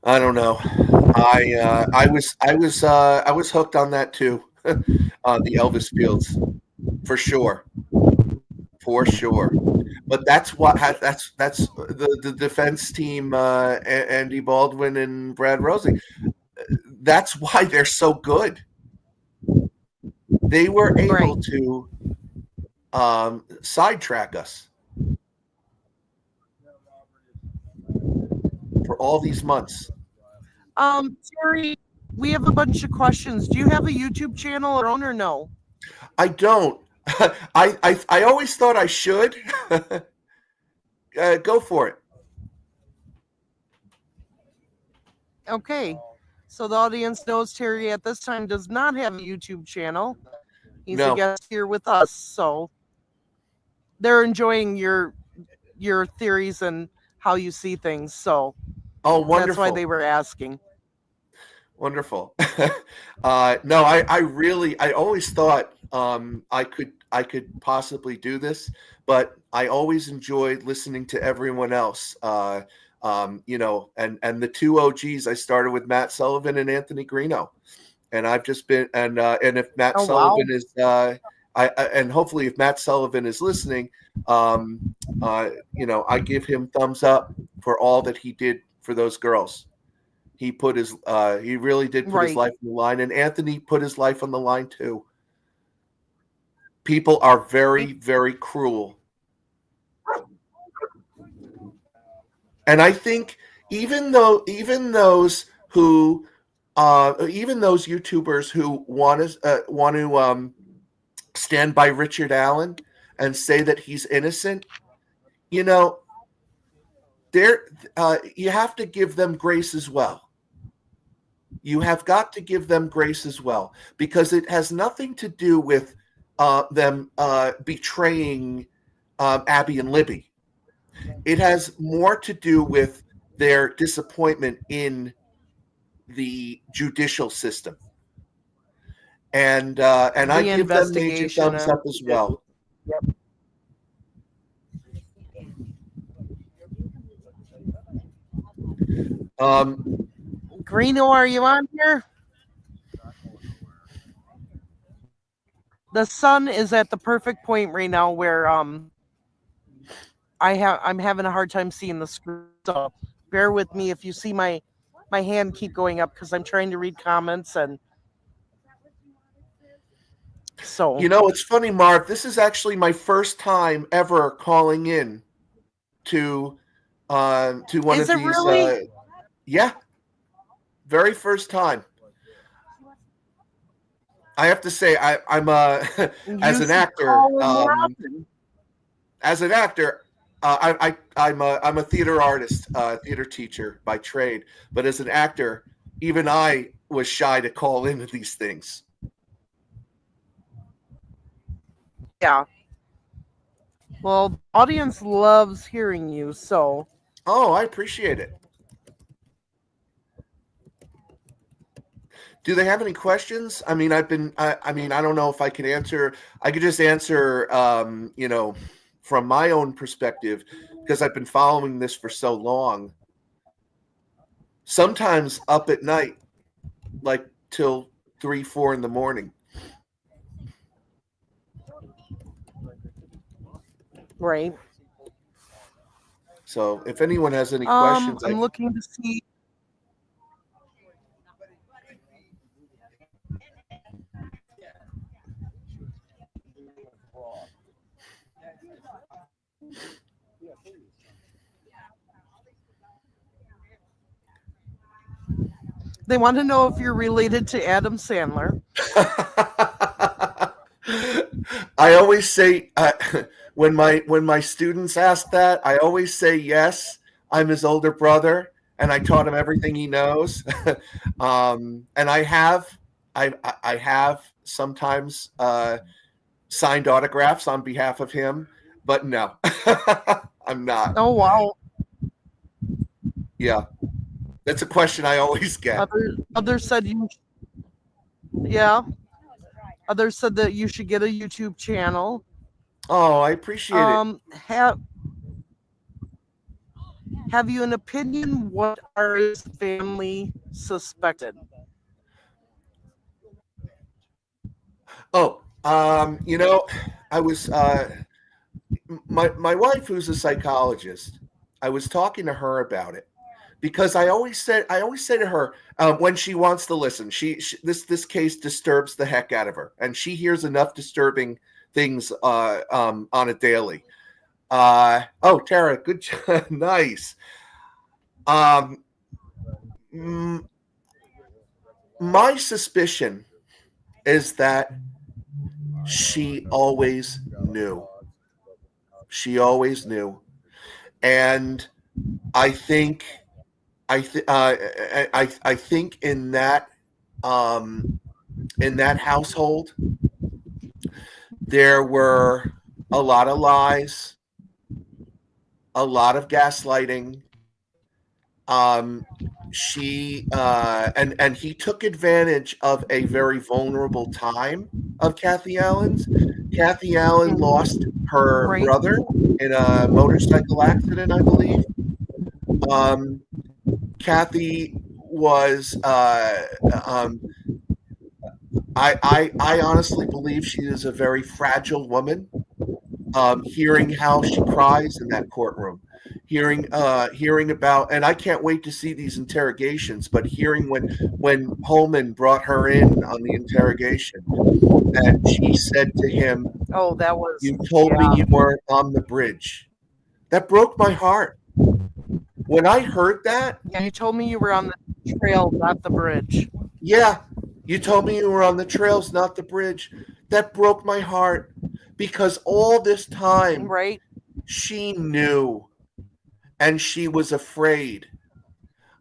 [SPEAKER 11] I don't know. I was hooked on that too. On the Elvis Fields, for sure. But that's the defense team, Andy Baldwin and Brad Rosie. That's why they're so good. They were able to sidetrack us for all these months.
[SPEAKER 1] Terry, we have a bunch of questions. Do you have a YouTube channel or no?
[SPEAKER 11] I don't. I always thought I should. Go for it.
[SPEAKER 1] Okay. So the audience knows Terry at this time does not have a YouTube channel. He's a guest here with us. So they're enjoying your theories and how you see things. So
[SPEAKER 11] wonderful.
[SPEAKER 1] That's why they were asking.
[SPEAKER 11] Wonderful. No, I always thought I could possibly do this, but I always enjoyed listening to everyone else. You know, and the two OGs I started with, Matt Sullivan and Anthony Greeno, and I've just been and if Matt Sullivan is and hopefully if Matt Sullivan is listening, you know, I give him thumbs up for all that he did for those girls. He put his he really did put his life on the line, and Anthony put his life on the line too. People are very, very cruel. And I think even those YouTubers who want to stand by Richard Allen and say that he's innocent, you know, you have to give them grace as well. You have got to give them grace as well, because it has nothing to do with them betraying Abby and Libby. It has more to do with their disappointment in the judicial system. And I give them major thumbs up as well.
[SPEAKER 1] Yep. Greeno, are you on here? The sun is at the perfect point right now where I'm having a hard time seeing the screen. So bear with me if you see my hand keep going up, because I'm trying to read comments. And so,
[SPEAKER 11] you know, it's funny, Mark. This is actually my first time ever calling in to one of these.
[SPEAKER 1] Really?
[SPEAKER 11] Yeah, very first time. I have to say, I'm as an actor. As an actor, I'm a theater artist, theater teacher by trade. But as an actor, even I was shy to call into these things.
[SPEAKER 1] Yeah. Well, the audience loves hearing you, so.
[SPEAKER 11] Oh, I appreciate it. Do they have any questions? I mean, I don't know if I can answer. I could just answer, you know, from my own perspective, because I've been following this for so long. Sometimes up at night, like till 3, 4 in the morning.
[SPEAKER 1] Right.
[SPEAKER 11] So if anyone has any questions,
[SPEAKER 1] I'm looking to see. They want to know if you're related to Adam Sandler.
[SPEAKER 11] I always say when my students ask that, I always say yes. I'm his older brother, and I taught him everything he knows. And I have sometimes signed autographs on behalf of him, but no, I'm not.
[SPEAKER 1] Oh wow.
[SPEAKER 11] Yeah, that's a question I always get.
[SPEAKER 1] Others said you. Yeah. Others said that you should get a YouTube channel.
[SPEAKER 11] Oh, I appreciate it.
[SPEAKER 1] Have you an opinion what our family suspected?
[SPEAKER 11] Oh, I was my wife, who's a psychologist. I was talking to her about it because I always say to her when she wants to listen. This case disturbs the heck out of her, and she hears enough disturbing things on a daily. Oh, Tara, good job. Nice. My suspicion is that she always knew. She always knew, and I think I think in that household there were a lot of lies, a lot of gaslighting. She and he took advantage of a very vulnerable time of Kathy Allen's. Kathy Allen lost her brother in a motorcycle accident, I believe. Kathy was I honestly believe she is a very fragile woman. Hearing how she cries in that courtroom, hearing about, and I can't wait to see these interrogations, but hearing when Holman brought her in on the interrogation and she said to him,
[SPEAKER 1] "Oh, that was
[SPEAKER 11] you told me you weren't on the bridge." That broke my heart. When I heard that,
[SPEAKER 1] yeah, you told me you were on the trail, not the bridge.
[SPEAKER 11] Yeah, you told me you were on the trails, not the bridge. That broke my heart because all this time,
[SPEAKER 1] right,
[SPEAKER 11] she knew, and she was afraid.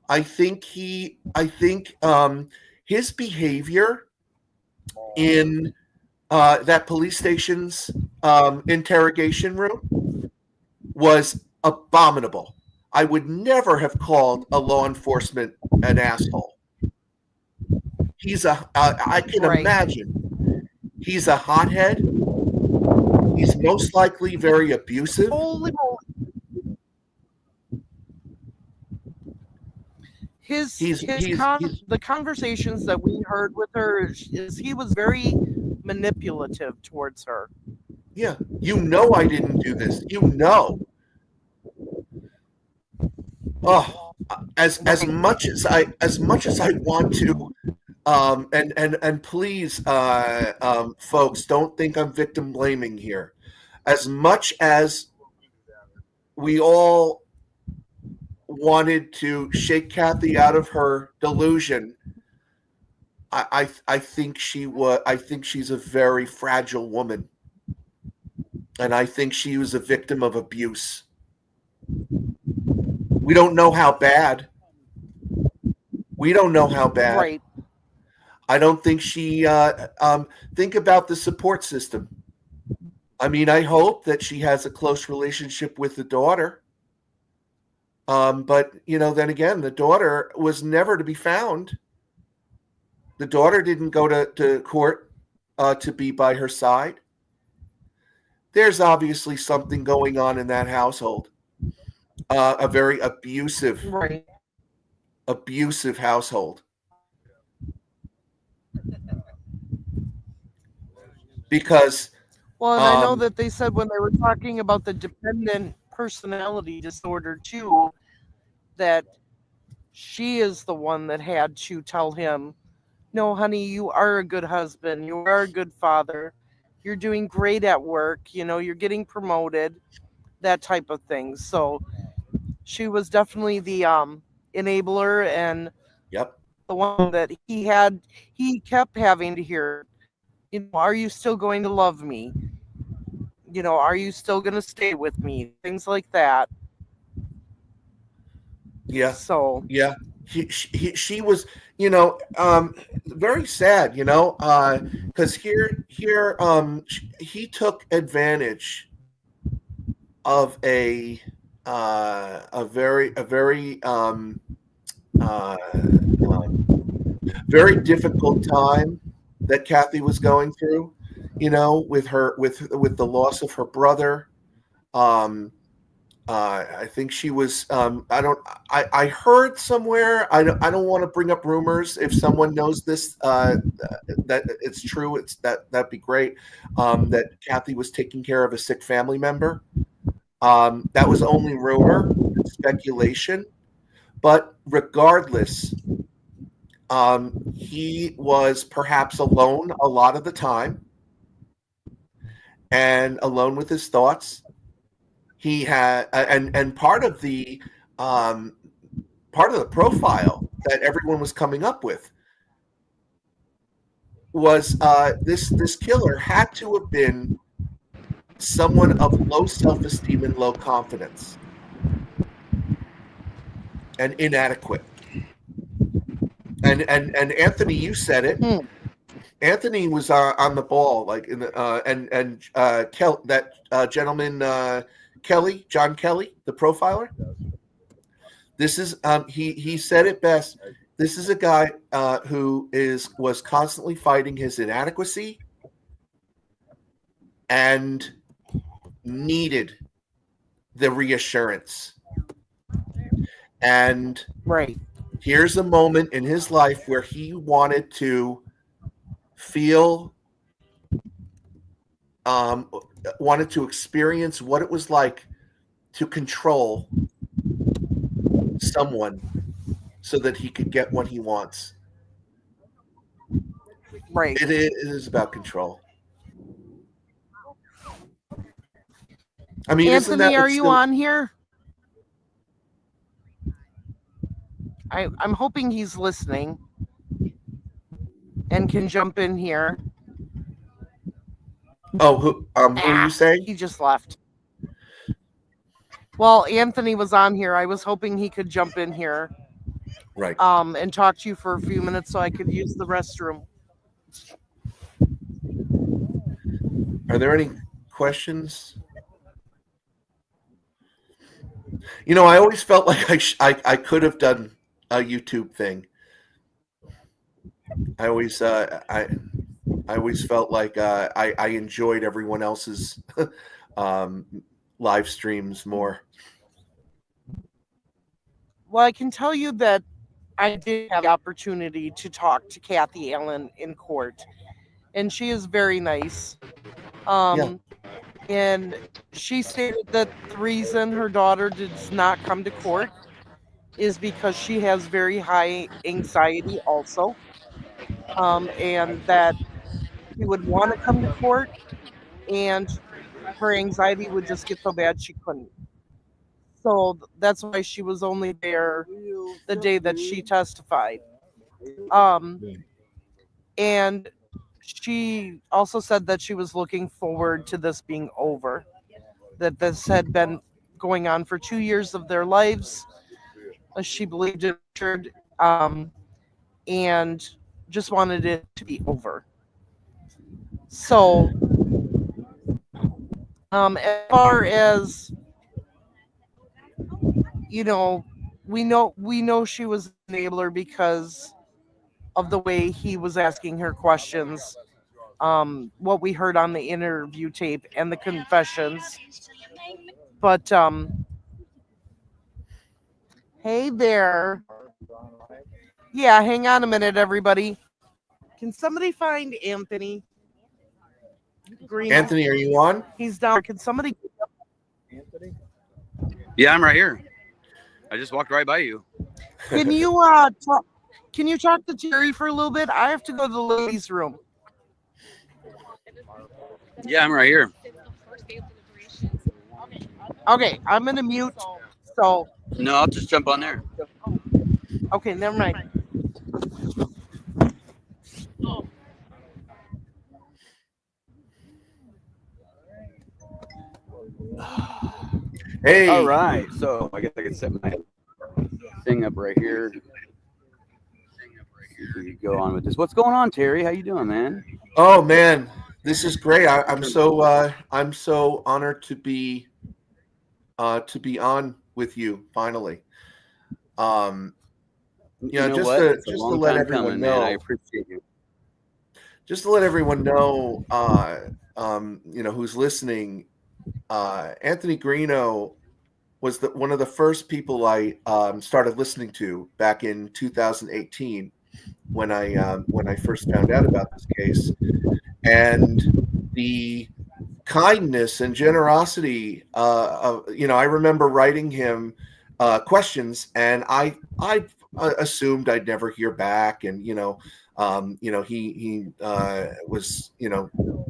[SPEAKER 11] I think his behavior in that police station's interrogation room was abominable. I would never have called a law enforcement an asshole. I can imagine, he's a hothead. He's most likely very abusive.
[SPEAKER 1] Holy moly. The conversations that we heard with her is he was very manipulative towards her.
[SPEAKER 11] Yeah, I didn't do this. Oh, as much as I want to, and please, folks, don't think I'm victim blaming here. As much as we all wanted to shake Kathy out of her delusion, I think she's a very fragile woman, and I think she was a victim of abuse. We don't know how bad. Right. I don't think she think about the support system. I mean, I hope that she has a close relationship with the daughter. But then again, the daughter was never to be found. The daughter didn't go to court to be by her side. There's obviously something going on in that household. A very abusive household. Because
[SPEAKER 1] and I know that they said when they were talking about the dependent personality disorder too, that she is the one that had to tell him, no, honey, you are a good husband, you are a good father, you're doing great at work, you're getting promoted, that type of thing. So she was definitely the enabler, and
[SPEAKER 11] yep,
[SPEAKER 1] the one that he kept having to hear, are you still going to love me? Are you still going to stay with me? Things like that.
[SPEAKER 11] Yeah.
[SPEAKER 1] So
[SPEAKER 11] yeah, she was, very sad, because he took advantage of a uh, very difficult time that Kathy was going through, with the loss of her brother. I think she was. I heard somewhere. I don't want to bring up rumors. If someone knows this, that it's true, that'd be great. That Kathy was taking care of a sick family member. That was only rumor, speculation. But regardless, he was perhaps alone a lot of the time, and alone with his thoughts. He had, and part of the profile that everyone was coming up with was this killer had to have been someone of low self-esteem and low confidence and inadequate. And Anthony, you said it. Anthony was on the ball, like in the gentleman. John Kelly, the profiler. This is he said it best. This is a guy who was constantly fighting his inadequacy and needed the reassurance. And here's a moment in his life where he wanted to feel wanted to experience what it was like to control someone so that he could get what he wants.
[SPEAKER 1] Right.
[SPEAKER 11] It is about control. I mean,
[SPEAKER 1] Anthony, are you on here? I'm hoping he's listening and can jump in here.
[SPEAKER 11] Oh, who are you saying?
[SPEAKER 1] He just left. Well, Anthony was on here. I was hoping he could jump in here.
[SPEAKER 11] Right.
[SPEAKER 1] And talk to you for a few minutes so I could use the restroom.
[SPEAKER 11] Are there any questions? I always felt like I could have done a YouTube thing. I always felt like I enjoyed everyone else's live streams more.
[SPEAKER 1] Well, I can tell you that I did have the opportunity to talk to Kathy Allen in court, and she is very nice. And she stated that the reason her daughter does not come to court is because she has very high anxiety also. And that she would want to come to court, and her anxiety would just get so bad she couldn't. So that's why she was only there the day that she testified. And she also said that she was looking forward to this being over, that this had been going on for 2 years of their lives. She believed it should, and just wanted it to be over. So, as far as we know she was an enabler because of the way he was asking her questions, what we heard on the interview tape and the confessions. But hey there. Yeah, hang on a minute, everybody. Can somebody find Anthony Green?
[SPEAKER 11] Anthony, are you on?
[SPEAKER 1] He's down. Can somebody?
[SPEAKER 7] Anthony?
[SPEAKER 12] Yeah, I'm right here. I just walked right by you.
[SPEAKER 1] Can you talk? Can you talk to Terry for a little bit? I have to go to the ladies' room.
[SPEAKER 12] Yeah, I'm right here.
[SPEAKER 1] Okay, I'm gonna mute. So.
[SPEAKER 12] No, I'll just jump on there.
[SPEAKER 1] Okay, never mind.
[SPEAKER 11] Hey.
[SPEAKER 12] All right. So I guess I can set my thing up right here. We could go on with this. What's going on, Terry? How you doing, man?
[SPEAKER 11] Oh man, this is great. I'm so honored to be on with you finally.
[SPEAKER 12] You know
[SPEAKER 11] just
[SPEAKER 12] what?
[SPEAKER 11] to
[SPEAKER 12] It's a
[SPEAKER 11] just to
[SPEAKER 12] long
[SPEAKER 11] let
[SPEAKER 12] time
[SPEAKER 11] everyone
[SPEAKER 12] coming,
[SPEAKER 11] know.
[SPEAKER 12] man. I appreciate you.
[SPEAKER 11] Just to let everyone know, who's listening, Anthony Greeno was one of the first people I started listening to back in 2018 when I first found out about this case, and the kindness and generosity I remember writing him questions, and I assumed I'd never hear back, and he was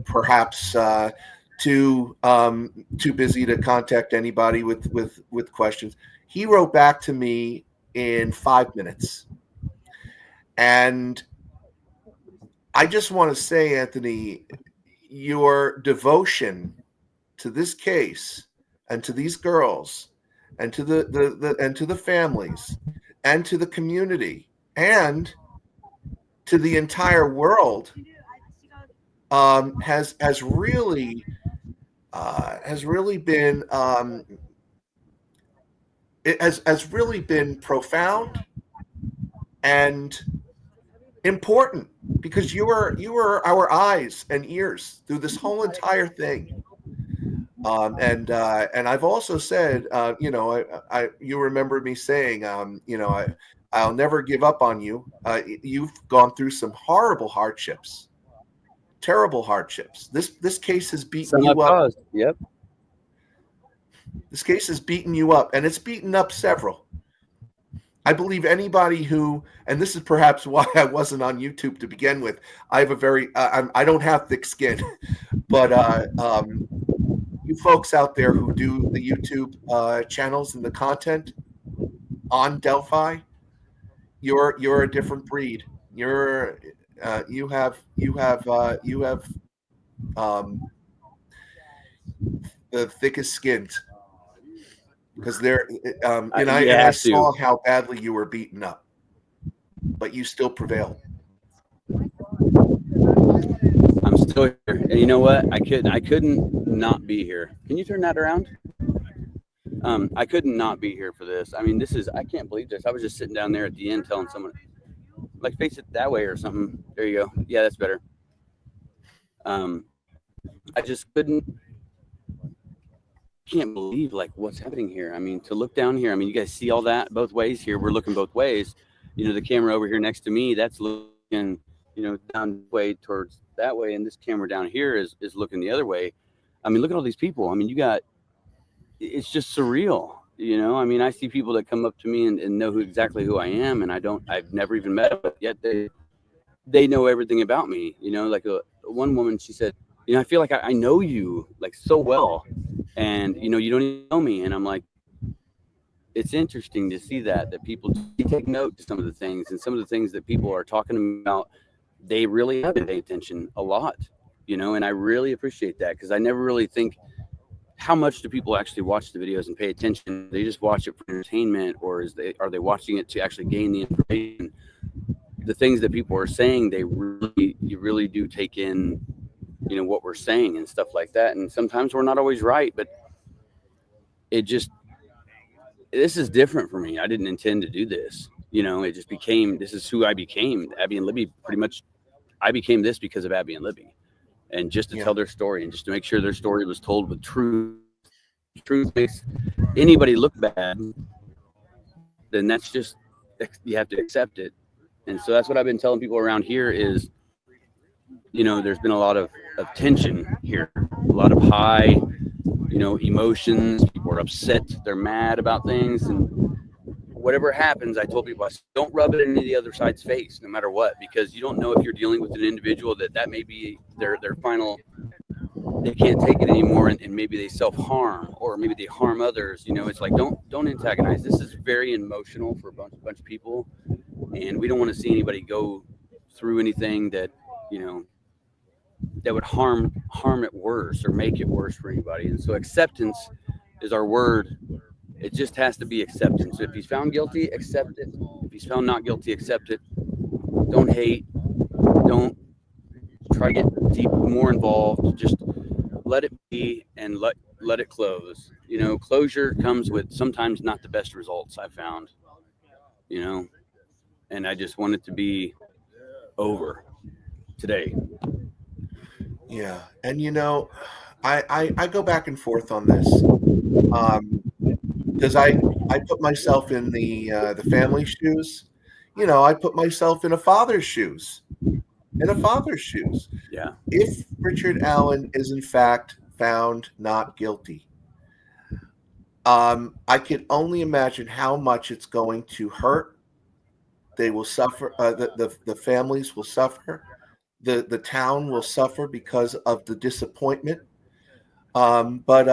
[SPEAKER 11] perhaps too busy to contact anybody with questions. He wrote back to me in 5 minutes, and I just want to say, Anthony, your devotion to this case and to these girls and to the families and to the community and to the entire world has really been it has really been profound and important, because you were our eyes and ears through this whole entire thing. And I've also said, you remember me saying, I'll never give up on you. You've gone through some horrible hardships, terrible hardships. This case has beaten you up.
[SPEAKER 12] Yep.
[SPEAKER 11] This case has beaten you up, and it's beaten up several. I believe anybody who, and this is perhaps why I wasn't on YouTube to begin with. I have a very, I don't have thick skin, but you folks out there who do the YouTube channels and the content on Delphi, you're a different breed. You have the thickest skins, because I saw how badly you were beaten up, but you still prevailed.
[SPEAKER 12] I'm still here, and you know what? I couldn't not be here. Can you turn that around? I couldn't not be here for this. I mean, I can't believe this. I was just sitting down there at the end telling someone, like, face it that way or something. There you go. Yeah, that's better. I just can't believe like what's happening here. I mean, to look down here, I mean, you guys see all that both ways here. We're looking both ways. The camera over here next to me, that's looking, down way towards that way. And this camera down here is looking the other way. I mean, look at all these people. I mean, it's just surreal. I mean, I see people that come up to me and know exactly who I am. And I've never even met them, but yet they know everything about me. Like one woman, she said, I feel like I know you like so well. And, you don't even know me. And I'm like, it's interesting to see that people take note to some of the things, and some of the things that people are talking about, they really have to pay attention a lot, and I really appreciate that, because I never really think, how much do people actually watch the videos and pay attention? They just watch it for entertainment, or are they watching it to actually gain the information? The things that people are saying, you really do take in, what we're saying and stuff like that. And sometimes we're not always right, but this is different for me. I didn't intend to do this. It just became, this is who I became. Abby and Libby, pretty much, I became this because of Abby and Libby. And just to tell their story, and just to make sure their story was told with truth. Truth makes anybody look bad, then that's just, you have to accept it. And so that's what I've been telling people around here is, there's been a lot of tension here, a lot of high, emotions. People are upset, they're mad about things, and whatever happens, I told people, don't rub it in the other side's face, no matter what, because you don't know if you're dealing with an individual that may be their final, they can't take it anymore, and maybe they self-harm, or maybe they harm others. It's like, don't antagonize. This is very emotional for a bunch of people. and we don't want to see anybody go through anything that, you know, that would harm it worse or make it worse for anybody. And so acceptance is our word. It just has to be acceptance. If he's found guilty, accept it. If he's found not guilty, accept it. Don't hate. Don't try to get deep more involved. Just let it be and let it close. You know, closure comes with sometimes not the best results, I found. You know, and I just want it to be over today.
[SPEAKER 11] Yeah, and you know, I go back and forth on this, because I put myself in the family shoes. You know, I put myself in a father's shoes.
[SPEAKER 12] Yeah.
[SPEAKER 11] If Richard Allen is in fact found not guilty, I can only imagine how much it's going to hurt. They will suffer. The families will suffer. The town will suffer because of the disappointment. But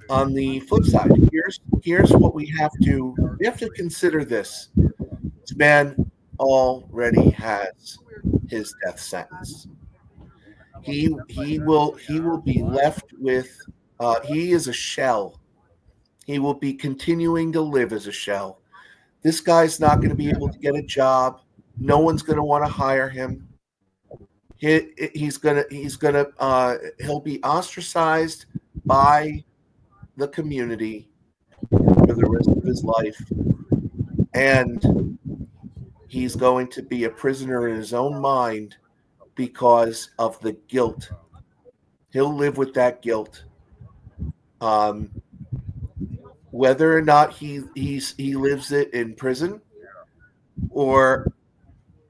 [SPEAKER 11] on the flip side, here's what we have to consider this. This man already has his death sentence. He will be left with he is a shell. He will be continuing to live as a shell. This guy's not going to be able to get a job. No one's going to want to hire him. He'll be ostracized by the community for the rest of his life, and he's going to be a prisoner in his own mind because of the guilt. He'll live with that guilt. Whether or not he lives it in prison or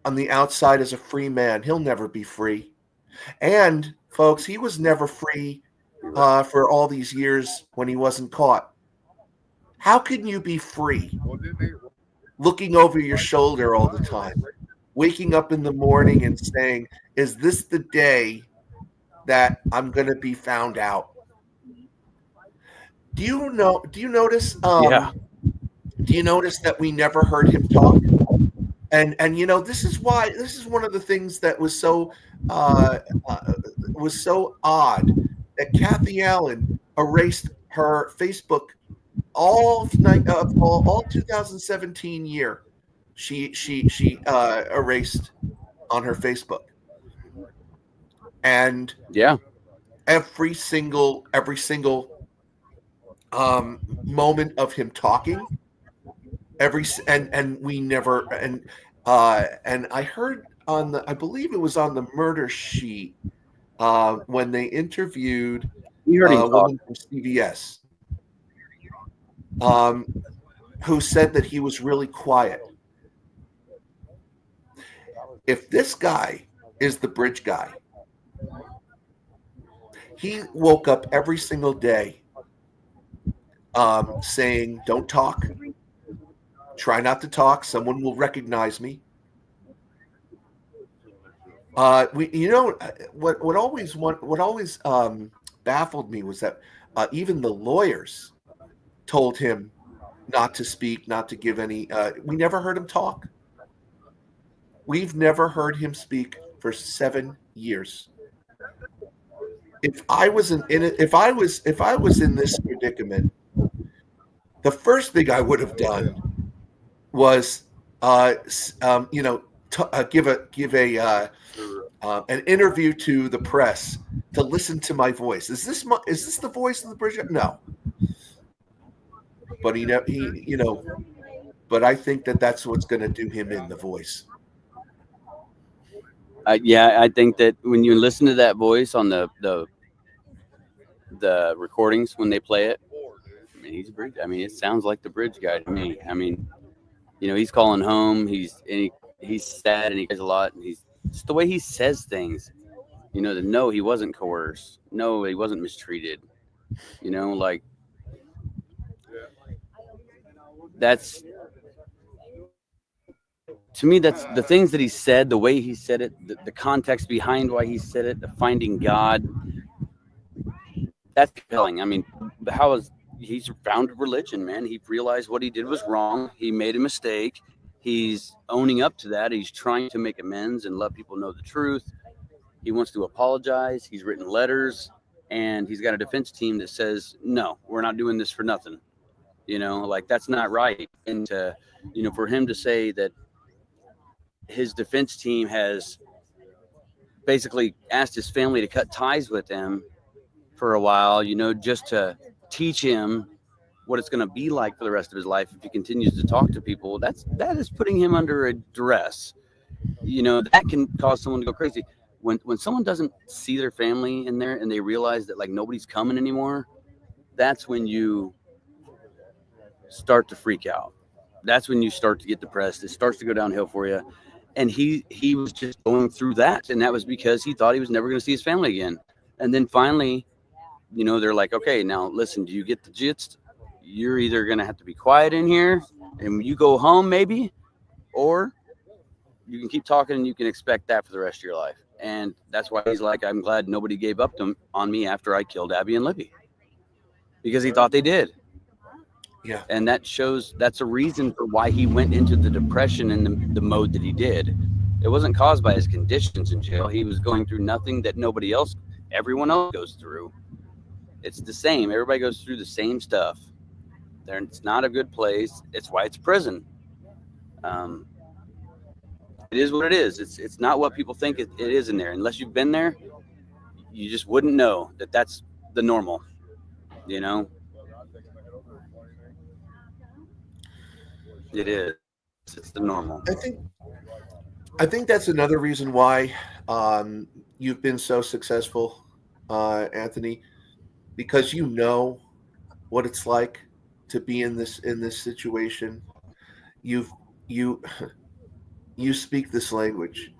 [SPEAKER 11] on the outside as a free man, he'll never be free. And folks, he was never free for all these years when he wasn't caught. How can you be free looking over your shoulder all the time, waking up in the morning and saying, is this the day that I'm going to be found out? Do you notice
[SPEAKER 12] Yeah.
[SPEAKER 11] do you notice that we never heard him talk? And you know, this is one of the things that was so odd that Kathy Allen erased her Facebook all 2017 year. She erased on her Facebook, and
[SPEAKER 12] yeah,
[SPEAKER 11] every single moment of him talking, and we never and I heard on the, I believe it was on the murder sheet when they interviewed
[SPEAKER 12] we heard him
[SPEAKER 11] a
[SPEAKER 12] talk.
[SPEAKER 11] woman from CBS who said that he was really quiet. If this guy is the bridge guy, he woke up every single day saying, don't talk, try not to talk, someone will recognize me. What always baffled me was that even the lawyers told him not to speak, not to give any. We never heard him talk. We've never heard him speak for 7 years. If I was in this predicament, the first thing I would have done was, give an interview to the press to listen to my voice. Is this the voice of the bridge? No. But but I think that's what's going to do him in, the voice.
[SPEAKER 12] Yeah, I think that when you listen to that voice on the recordings when they play it, I mean, he's a bridge. I mean, it sounds like the bridge guy to me. I mean, you know, he's calling home. He's sad and he cries a lot. And it's the way he says things. You know, that no, he wasn't coerced. No, he wasn't mistreated. You know, like that's. To me, that's the things that he said, the way he said it, the context behind why he said it, the finding God. That's compelling. I mean, he's found religion, man. He realized what he did was wrong. He made a mistake. He's owning up to that. He's trying to make amends and let people know the truth. He wants to apologize. He's written letters, and he's got a defense team that says, no, we're not doing this for nothing. You know, like, that's not right. And for him to say that his defense team has basically asked his family to cut ties with him for a while, just to teach him what it's going to be like for the rest of his life if he continues to talk to people, that is putting him under a duress. That can cause someone to go crazy. When someone doesn't see their family in there and they realize that, like, nobody's coming anymore, that's when you start to freak out. That's when you start to get depressed. It starts to go downhill for you. And he was just going through that, and that was because he thought he was never going to see his family again. And then finally, they're like, okay, now listen, do you get the gist? You're either going to have to be quiet in here and you go home maybe, or you can keep talking and you can expect that for the rest of your life. And that's why he's like, I'm glad nobody gave up on me after I killed Abby and Libby, because he thought they did.
[SPEAKER 11] Yeah.
[SPEAKER 12] And that's a reason for why he went into the depression and the mode that he did. It wasn't caused by his conditions in jail. He was going through nothing that everyone else goes through. It's the same. Everybody goes through the same stuff. It's not a good place. It's why it's prison. It is what it is. It's not what people think it is in there. Unless you've been there, you just wouldn't know that that's the normal, It is. It's the normal.
[SPEAKER 11] I think that's another reason why you've been so successful, Anthony, because you know what it's like to be in this situation. You speak this language,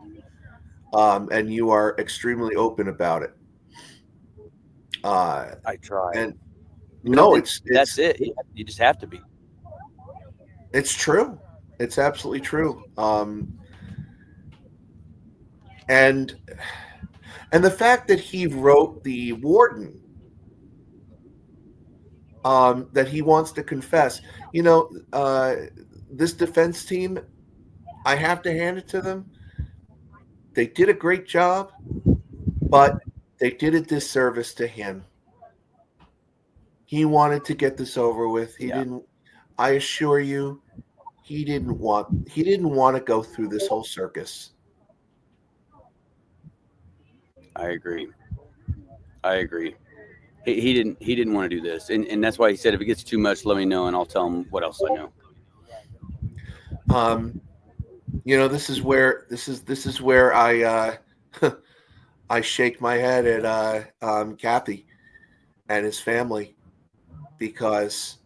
[SPEAKER 11] and you are extremely open about it.
[SPEAKER 12] I try.
[SPEAKER 11] And
[SPEAKER 12] that's it. You just have to be.
[SPEAKER 11] It's true. It's absolutely true. And the fact that he wrote the warden that he wants to confess, this defense team, I have to hand it to them. They did a great job, but they did a disservice to him. He wanted to get this over with. He didn't. I assure you, he didn't want to go through this whole circus.
[SPEAKER 12] I agree. He didn't want to do this, and that's why he said, if it gets too much, let me know, and I'll tell him what else I know.
[SPEAKER 11] This is where I I shake my head at Kathy and his family, because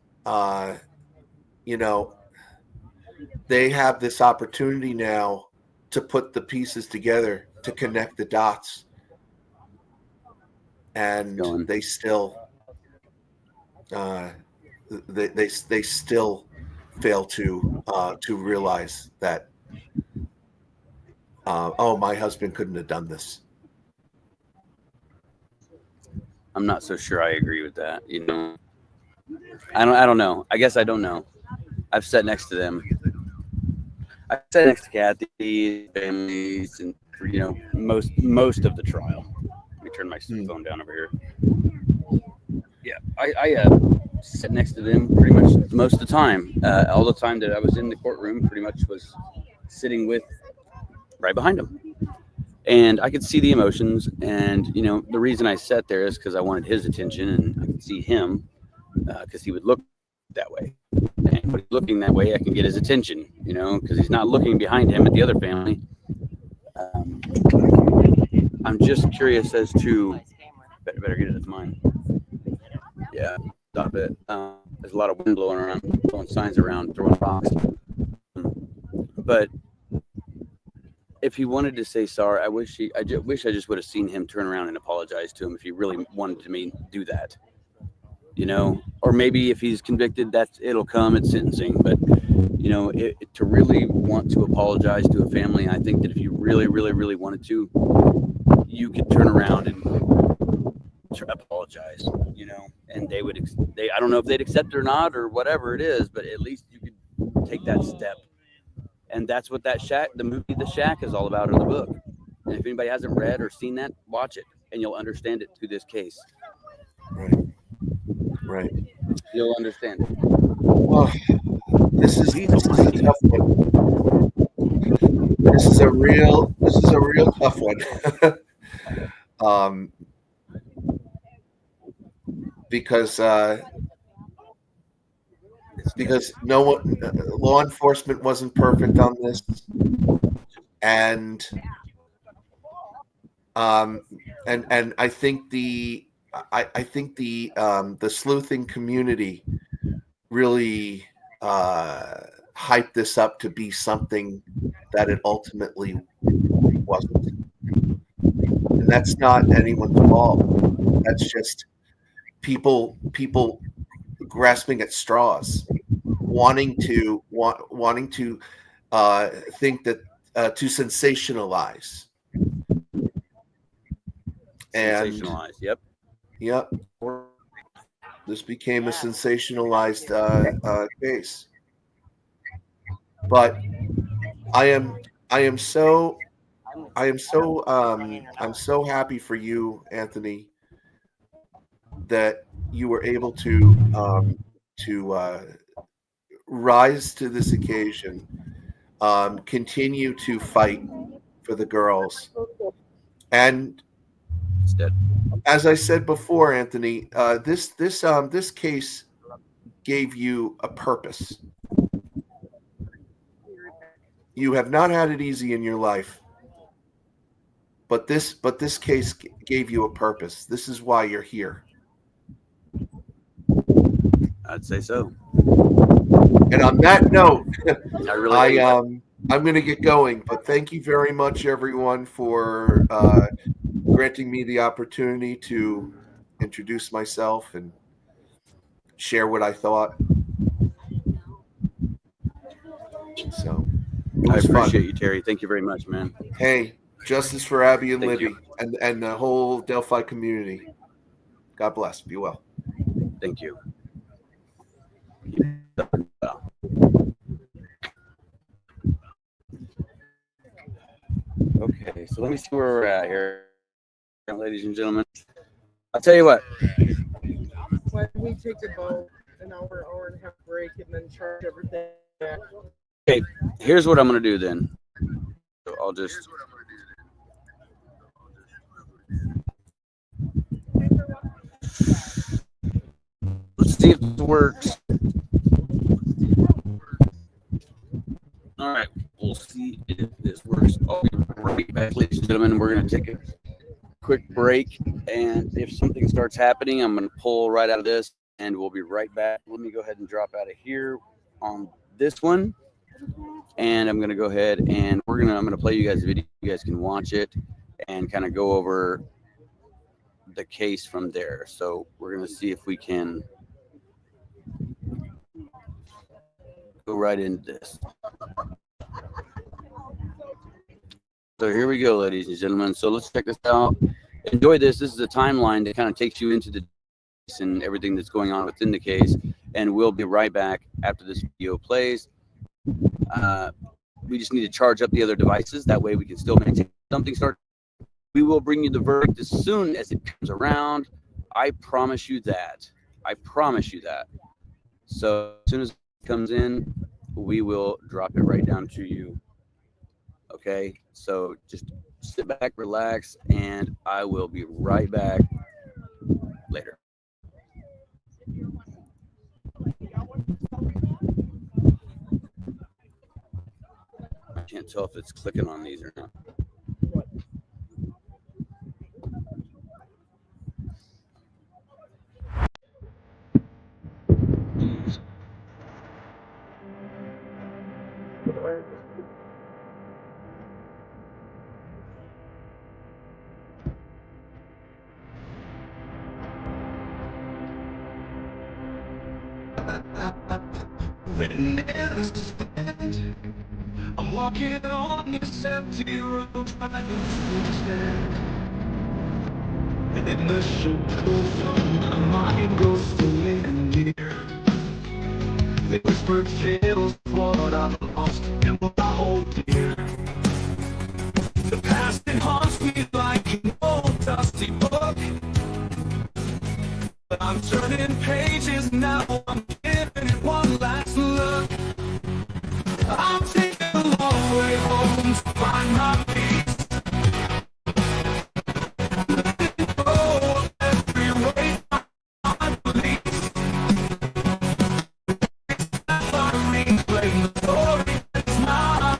[SPEAKER 11] they have this opportunity now to put the pieces together, to connect the dots, and they still they still fail to realize that my husband couldn't have done this.
[SPEAKER 12] I'm not so sure I agree with that. I don't know. I guess I don't know. I've sat next to them. I sat next to Kathy, families, and most of the trial. Let me turn my phone down over here. Yeah, I sat next to them pretty much most of the time. All the time that I was in the courtroom, pretty much was sitting right behind them. And I could see the emotions, and the reason I sat there is because I wanted his attention, and I could see him because he would look that way. And when he's looking that way, I can get his attention, because he's not looking behind him at the other family. I'm just curious as to. Better get it. It's mine. Yeah, stop it. There's a lot of wind blowing around, throwing signs around, throwing rocks. But if he wanted to say sorry, I wish I just would have seen him turn around and apologize to him if he really wanted to do that. Or maybe if he's convicted, it'll come at sentencing. But to really want to apologize to a family, I think that if you really, really, really wanted to, you could turn around and apologize. And they would. I don't know if they'd accept it or not, or whatever it is, but at least you could take that step. And that's what that shack, the movie The Shack, is all about in the book. And if anybody hasn't read or seen that, watch it, and you'll understand it through this case.
[SPEAKER 11] Right.
[SPEAKER 12] You'll understand it.
[SPEAKER 11] Well, this is a tough one. This is a real tough one. Because no one, law enforcement wasn't perfect on this, and I think the sleuthing community really hyped this up to be something that it ultimately wasn't, and that's not anyone's fault. That's just people grasping at straws, wanting to think that to sensationalize. And
[SPEAKER 12] yep.
[SPEAKER 11] This became a sensationalized case. But I'm so happy for you, Anthony, that you were able to rise to this occasion, continue to fight for the girls, and as I said before, Anthony, this case gave you a purpose. You have not had it easy in your life, but this case gave you a purpose. This is why you're here.
[SPEAKER 12] I'd say so.
[SPEAKER 11] And on that note,
[SPEAKER 12] I'm
[SPEAKER 11] going to get going. But thank you very much, everyone, for granting me the opportunity to introduce myself and share what I thought. So
[SPEAKER 12] I appreciate you, Terry. Thank you very much, man.
[SPEAKER 11] Hey, justice for Abby and
[SPEAKER 12] Thank
[SPEAKER 11] Libby and the whole Delphi community. God bless. Be well.
[SPEAKER 12] Thank you. Okay, so let me see where we're at here, ladies and gentlemen. I'll tell you what.
[SPEAKER 1] Why don't we take about an hour and a half break, and then charge everything back?
[SPEAKER 12] Okay, here's what I'm going to do then. So I'll just... Let's see if this works. All right, we'll see if this works. I'll be right back, ladies and gentlemen. We're going to take a quick break, and if something starts happening, I'm going to pull right out of this, and we'll be right back. Let me go ahead and drop out of here on this one, and I'm going to go ahead and I'm going to play you guys a video. You guys can watch it and kind of go over the case from there. So we're going to see if we can go right into this. So here we go, ladies and gentlemen. So let's check this out. Enjoy this. This is a timeline that kind of takes you into the case and everything that's going on within the case. And we'll be right back after this video plays. We just need to charge up the other devices. That way we can still maintain something. We will bring you the verdict as soon as it comes around. I promise you that. I promise you that. So as soon as it comes in, we will drop it right down to you. Okay, so just sit back, relax, and I will be right back later. I can't tell if it's clicking on these or not.
[SPEAKER 13] I'm walking on this empty road, trying to understand. And in the shadows of my mind goes to linger. They whisper tales of what I've lost and what I Turning pages now, I'm giving it one last look. I'm taking a long way home to find my peace. Letting go of every weight I believe. That's what I mean, playing the story that's mine.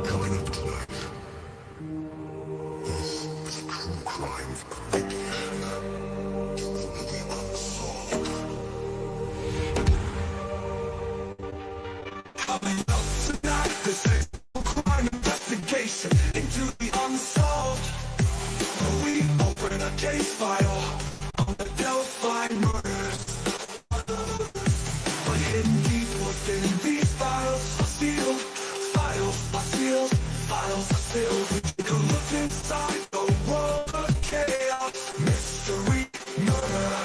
[SPEAKER 14] Coming up tonight, this is a true crime conviction. The unsolved.
[SPEAKER 13] Coming up tonight, this is a crime investigation into the unsolved. We open a case file on the Delphi murders. But hidden deep within these files are sealed. Files are sealed. Files are sealed. We take a look inside the world of chaos, mystery, murder,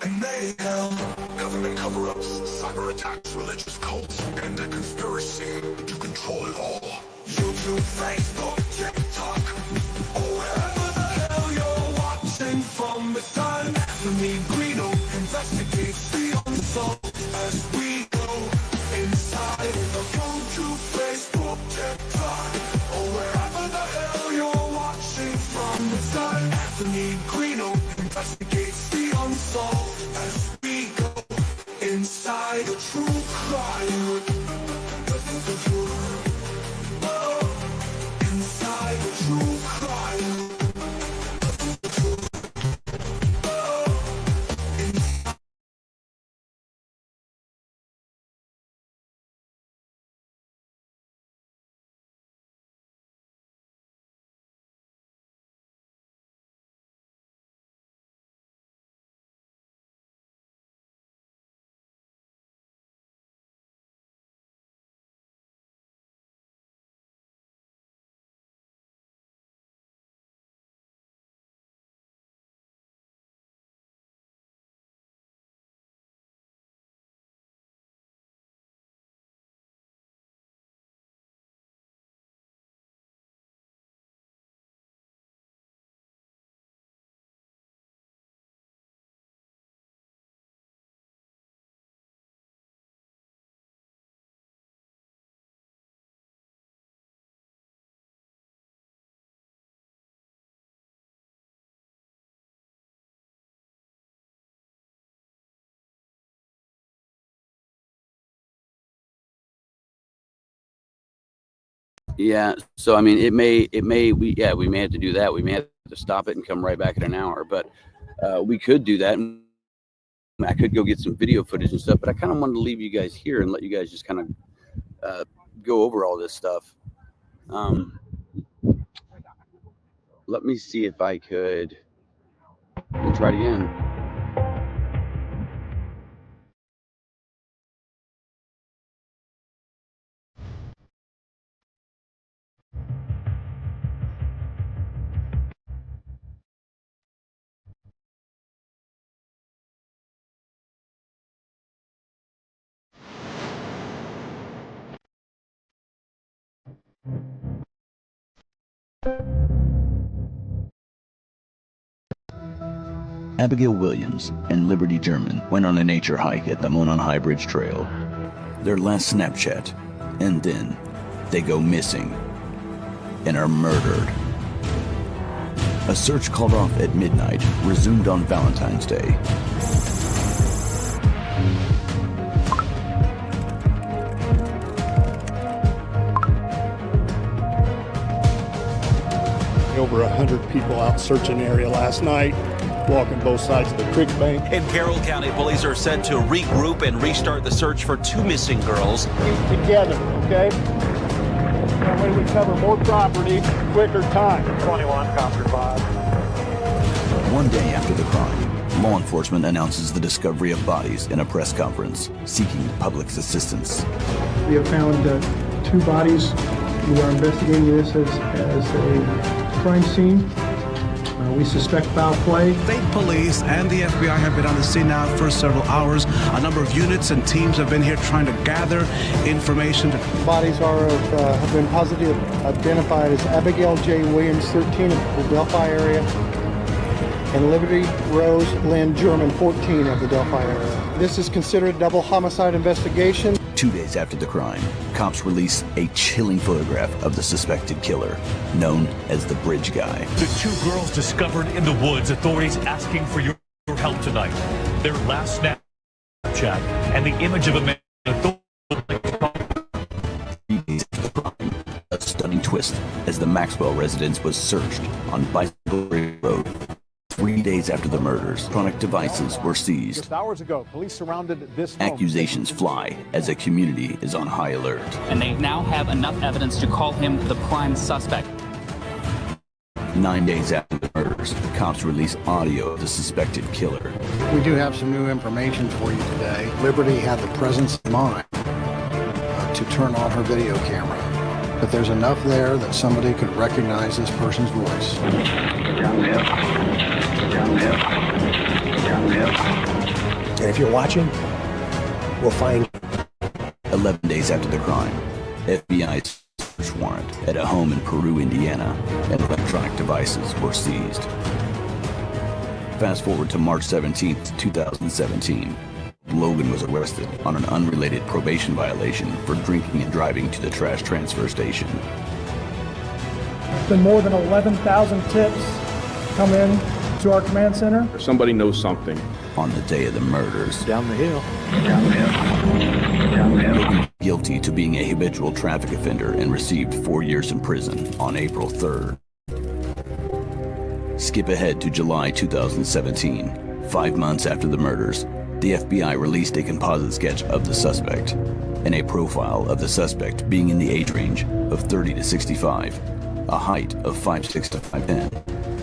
[SPEAKER 13] and mayhem.
[SPEAKER 14] Government cover-ups, cyber attacks, religious cults, and a conspiracy to control it all.
[SPEAKER 13] YouTube, Facebook, TikTok, or wherever the hell you're watching from. It's time Anthony Greeno investigates the unsolved as we go inside the YouTube, Facebook, TikTok, or wherever the hell you're watching from. It's time Anthony Greeno investigates the unsolved as we go inside the true crime. Oh, inside
[SPEAKER 12] Yeah. So I mean, we may have to do that. We may have to stop it and come right back in an hour, but we could do that. I could go get some video footage and stuff, but I kind of wanted to leave you guys here and let you guys just kind of go over all this stuff. Let me see if I could try it again.
[SPEAKER 15] Abigail Williams and Liberty German went on a nature hike at the Monon High Bridge trail. Their last Snapchat, and then they go missing and are murdered. A search called off at midnight resumed on Valentine's Day.
[SPEAKER 2] Over 100 people out searching the area last night, walking both sides of the creek bank.
[SPEAKER 16] And Carroll County police are set to regroup and restart the search for 2 missing girls.
[SPEAKER 2] Keep together, okay? That way we cover more property, quicker time. 21, copter 5.
[SPEAKER 15] One day after the crime, law enforcement announces the discovery of bodies in a press conference, seeking the public's assistance.
[SPEAKER 17] We have found 2 bodies. We are investigating this as a crime scene. We suspect foul play.
[SPEAKER 18] State police and the FBI have been on the scene now for several hours. A number of units and teams have been here trying to gather information.
[SPEAKER 17] Bodies have been positively identified as Abigail J. Williams, 13, of the Delphi area, and Liberty Rose Lynn German, 14, of the Delphi area. This is considered a double homicide investigation.
[SPEAKER 15] 2 days after the crime, cops release a chilling photograph of the suspected killer, known as the Bridge Guy.
[SPEAKER 19] The 2 girls discovered in the woods, authorities asking for your help tonight. Their last Snapchat and the image of a man.
[SPEAKER 15] 3 days after the crime, a stunning twist as the Maxwell residence was searched on Bicycle Road. 3 days after the murders, electronic devices were seized.
[SPEAKER 2] Just hours ago, police surrounded this home.
[SPEAKER 15] Accusations fly as a community is on high alert.
[SPEAKER 20] And they now have enough evidence to call him the prime suspect.
[SPEAKER 15] 9 days after the murders, cops release audio of the suspected killer.
[SPEAKER 7] We do have some new information for you today. Liberty had the presence of mind to turn on her video camera. But there's enough there that somebody could recognize this person's voice.
[SPEAKER 21] And if you're watching, we'll find.
[SPEAKER 15] 11 days after the crime, FBI search warrant at a home in Peru, Indiana, and electronic devices were seized. Fast forward to March 17th, 2017. Logan was arrested on an unrelated probation violation for drinking and driving to the trash transfer station.
[SPEAKER 17] There's been more than 11,000 tips come in to our command center.
[SPEAKER 2] Somebody knows something.
[SPEAKER 15] On the day of the murders,
[SPEAKER 2] Down the hill.
[SPEAKER 15] Logan guilty to being a habitual traffic offender and received 4 years in prison on April 3rd. Skip ahead to July 2017. 5 months after the murders, the FBI released a composite sketch of the suspect and a profile of the suspect being in the age range of 30 to 65, a height of 5'6" to 5'10",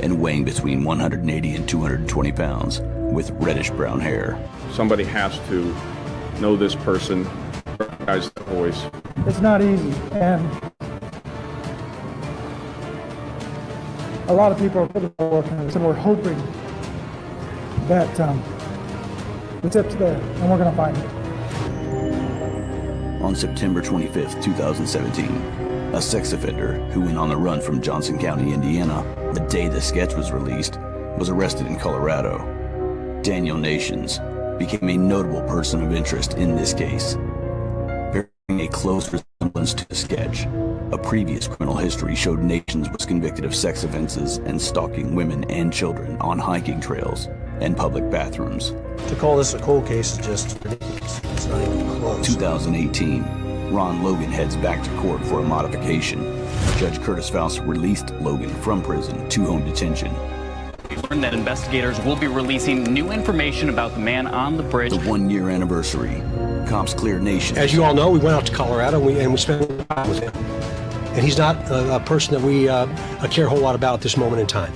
[SPEAKER 15] and weighing between 180 and 220 pounds, with reddish-brown hair.
[SPEAKER 2] Somebody has to know this person, recognize the voice.
[SPEAKER 17] It's not easy, and a lot of people are putting their work on this, and we're hoping that the tip's there, and we're going to find it.
[SPEAKER 15] On September 25th, 2017, a sex offender who went on the run from Johnson County, Indiana, the day the sketch was released, was arrested in Colorado. Daniel Nations became a notable person of interest in this case, bearing a close resemblance to the sketch. A previous criminal history showed Nations was convicted of sex offenses and stalking women and children on hiking trails and public bathrooms.
[SPEAKER 21] To call this a cold case is just ridiculous. It's not even close.
[SPEAKER 15] 2018, Ron Logan heads back to court for a modification. Judge Curtis Faust released Logan from prison to home detention.
[SPEAKER 20] We learned that investigators will be releasing new information about the man on the bridge.
[SPEAKER 15] The 1-year anniversary. Cops clear Nations.
[SPEAKER 21] As you all know, we went out to Colorado and we spent time with him. And he's not a person that we care a whole lot about at this moment in time.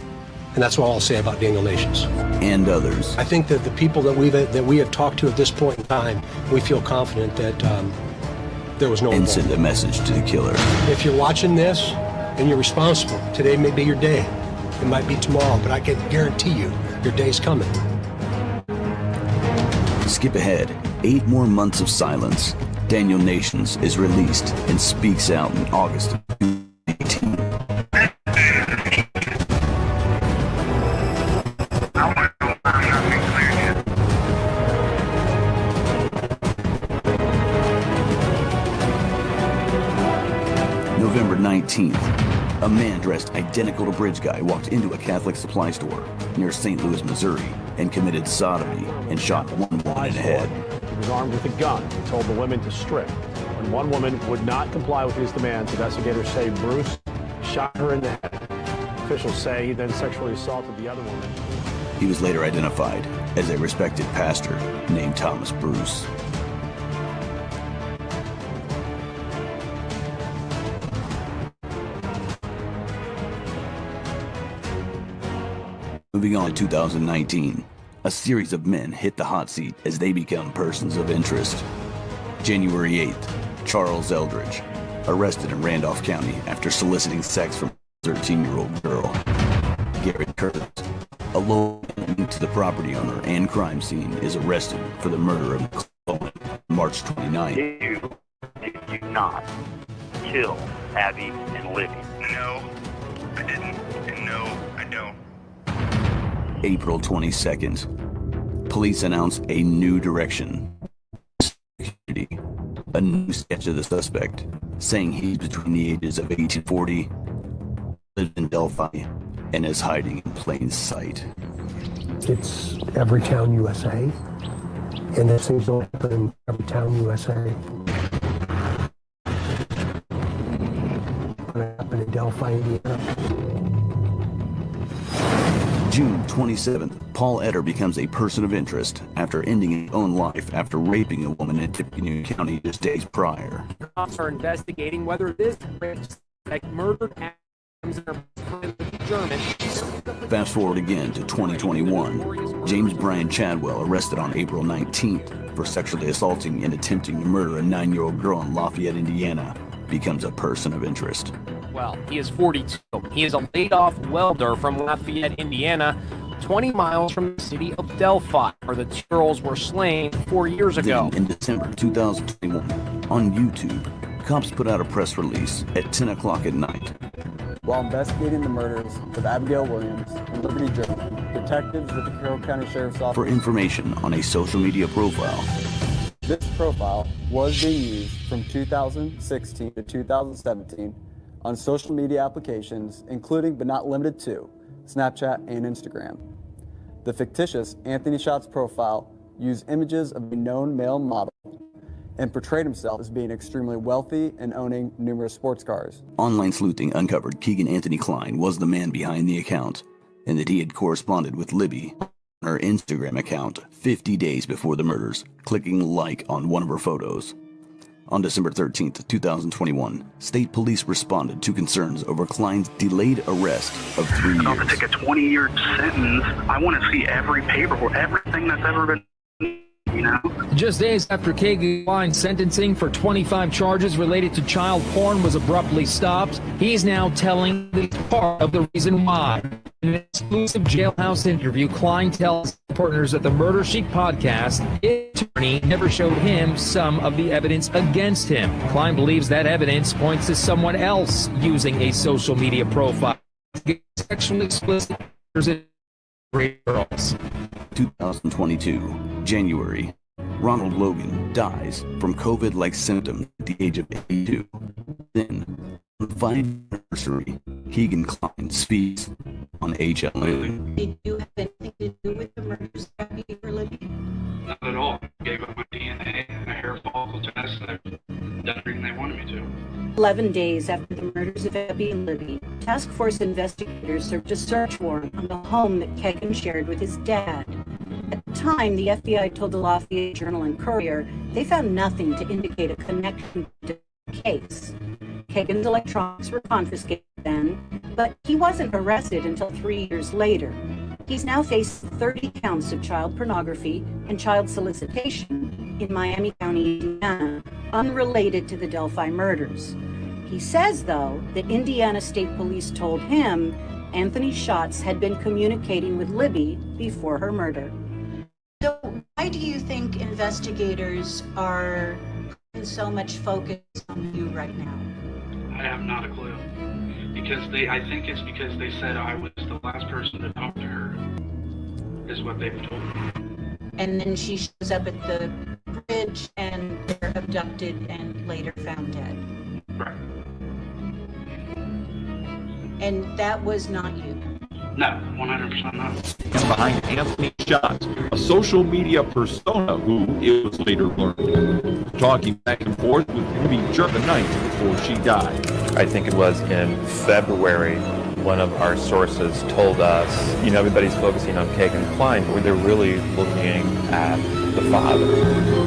[SPEAKER 21] And that's all I'll say about Daniel Nations.
[SPEAKER 15] And others.
[SPEAKER 21] I think that the people that we have talked to at this point in time, we feel confident that there was no
[SPEAKER 15] And
[SPEAKER 21] involvement.
[SPEAKER 15] send a message to the killer.
[SPEAKER 21] If you're watching this and you're responsible, today may be your day. It might be tomorrow, but I can guarantee you your day's coming.
[SPEAKER 15] Skip ahead 8 more months of silence. Daniel Nations is released and speaks out in August of 2018. November 19th, a man dressed identical to Bridge Guy walked into a Catholic supply store near St. Louis, Missouri, and committed sodomy and shot one woman in the head.
[SPEAKER 2] He was armed with a gun and told the women to strip. When one woman would not comply with his demands, investigators say Bruce shot her in the head. Officials say he then sexually assaulted the other woman.
[SPEAKER 15] He was later identified as a respected pastor named Thomas Bruce. Moving on to 2019, a series of men hit the hot seat as they become persons of interest. January 8th, Charles Eldridge, arrested in Randolph County after soliciting sex from a 13-year-old girl. Gary Curtis, a local linked to the property owner and crime scene, is arrested for the murder of Nicole March 29th.
[SPEAKER 5] Did you not kill Abby and Libby?
[SPEAKER 14] No, I didn't. And no, I don't.
[SPEAKER 15] April 22nd, police announce a new direction. A new sketch of the suspect, saying he's between the ages of 18 and 40, lives in Delphi, and is hiding in plain sight.
[SPEAKER 21] It's every town USA, and these things don't happen in every town USA. It's going to happen in Delphi, Indiana.
[SPEAKER 15] June 27th, Paul Etter becomes a person of interest after ending his own life after raping a woman in Tippecanoe County just days prior.
[SPEAKER 22] Cops are investigating whether this murdered Adams German.
[SPEAKER 15] Fast forward again to 2021. James Brian Chadwell, arrested on April 19th for sexually assaulting and attempting to murder a 9-year-old girl in Lafayette, Indiana, becomes a person of interest.
[SPEAKER 22] Well, he is 42. He is a laid-off welder from Lafayette, Indiana, 20 miles from the city of Delphi, where the 2 girls were slain 4 years ago.
[SPEAKER 15] Then, in December 2021, on YouTube, cops put out a press release at 10 o'clock at night.
[SPEAKER 23] While investigating the murders of Abigail Williams and Liberty German, detectives with the Carroll County Sheriff's Office
[SPEAKER 15] For information on a social media profile.
[SPEAKER 23] This profile was being used from 2016 to 2017 on social media applications, including but not limited to Snapchat and Instagram. The fictitious Anthony Schatz profile used images of a known male model and portrayed himself as being extremely wealthy and owning numerous sports cars.
[SPEAKER 15] Online sleuthing uncovered Keegan Anthony Klein was the man behind the account, and that he had corresponded with Libby on her Instagram account 50 days before the murders, clicking like on one of her photos. On December 13th, 2021, state police responded to concerns over Klein's delayed arrest of 3 years.
[SPEAKER 5] I'll take a 20-year sentence. I want to see every paperwork, everything that's ever been, you know?
[SPEAKER 24] Just days after Keegan Klein's sentencing for 25 charges related to child porn was abruptly stopped, he's now telling the part of the reason why. In an exclusive jailhouse interview, Klein tells partners at the Murder Sheet podcast his attorney never showed him some of the evidence against him. Klein believes that evidence points to someone else using a social media profile to get sexually explicit pictures of great girls.
[SPEAKER 15] 2022, January. Ronald Logan dies from COVID-like symptoms at the age of 82. Then, on the 5th anniversary, Keegan Klein speaks on HLN.
[SPEAKER 25] Did you have anything to do with the murders of Abby or Libby?
[SPEAKER 5] Not at all. Gave up my DNA and a hair follicle test. I've done everything they
[SPEAKER 3] to.
[SPEAKER 25] 11 days after the murders of Abby and Libby, task force investigators served a search warrant on the home that Kagan shared with his dad. At the time, the FBI told the Lafayette Journal and Courier they found nothing to indicate a connection to the case. Kagan's electronics were confiscated then, but he wasn't arrested until 3 years later. He's now facing 30 counts of child pornography and child solicitation in Miami County, Indiana, unrelated to the Delphi murders. He says, though, that Indiana State Police told him Anthony Schatz had been communicating with Libby before her murder. So why do you think investigators are putting so much focus on you right now?
[SPEAKER 3] I have not a clue. I think it's because they said I was the last person to talk to her, is what they've told me.
[SPEAKER 25] And then she shows up at the bridge and they're abducted and later found dead.
[SPEAKER 3] Right.
[SPEAKER 25] And that was not you?
[SPEAKER 3] No, 100% not.
[SPEAKER 6] Behind Anthony Schatz, a social media persona who, it was later learned, talking back and forth with Libby the night before she died.
[SPEAKER 8] I think it was in February, one of our sources told us, everybody's focusing on Kagan Klein, but they're really looking at the father.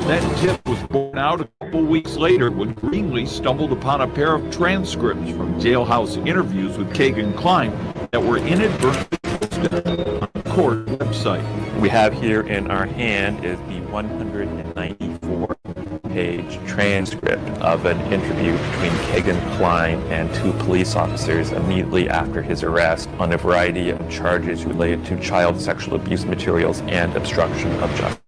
[SPEAKER 6] That tip was borne out a couple weeks later when Greenlee stumbled upon a pair of transcripts from jailhouse interviews with Kagan Klein that were inadvertently posted on the court website.
[SPEAKER 8] We have here in our hand is the 194-page transcript of an interview between Kagan Klein and two police officers immediately after his arrest on a variety of charges related to child sexual abuse materials and obstruction of justice.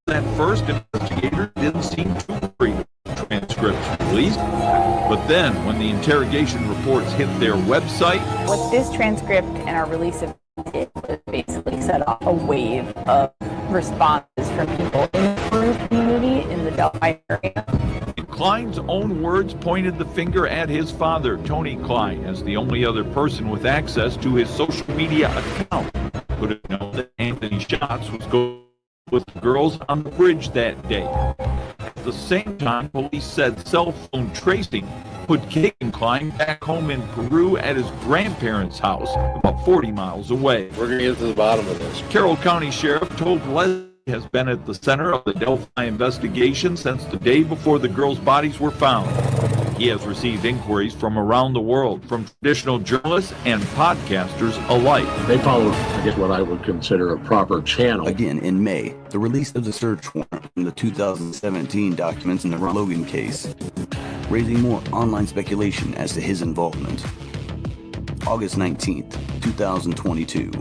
[SPEAKER 6] At first, investigators didn't seem too worried about the transcripts released, but then when the interrogation reports hit their website,
[SPEAKER 9] what this transcript and our release of it was basically set off a wave of responses from people in the Peru community in the Delphi area.
[SPEAKER 6] In Klein's own words, pointed the finger at his father, Tony Klein, as the only other person with access to his social media account. Could have known that Anthony Schatz was going with the girls on the bridge that day. At the same time, police said cell phone tracing put Kagan Klein back home in Peru at his grandparents' house, about 40 miles away.
[SPEAKER 10] We're going to get to the bottom of this.
[SPEAKER 6] Carroll County Sheriff told Leslie has been at the center of the Delphi investigation since the day before the girls' bodies were found. He has received inquiries from around the world, from traditional journalists and podcasters alike.
[SPEAKER 10] They follow, I guess, what I would consider a proper channel.
[SPEAKER 15] Again, in May, the release of the search warrant from the 2017 documents in the Logan case, raising more online speculation as to his involvement. August 19th, 2022,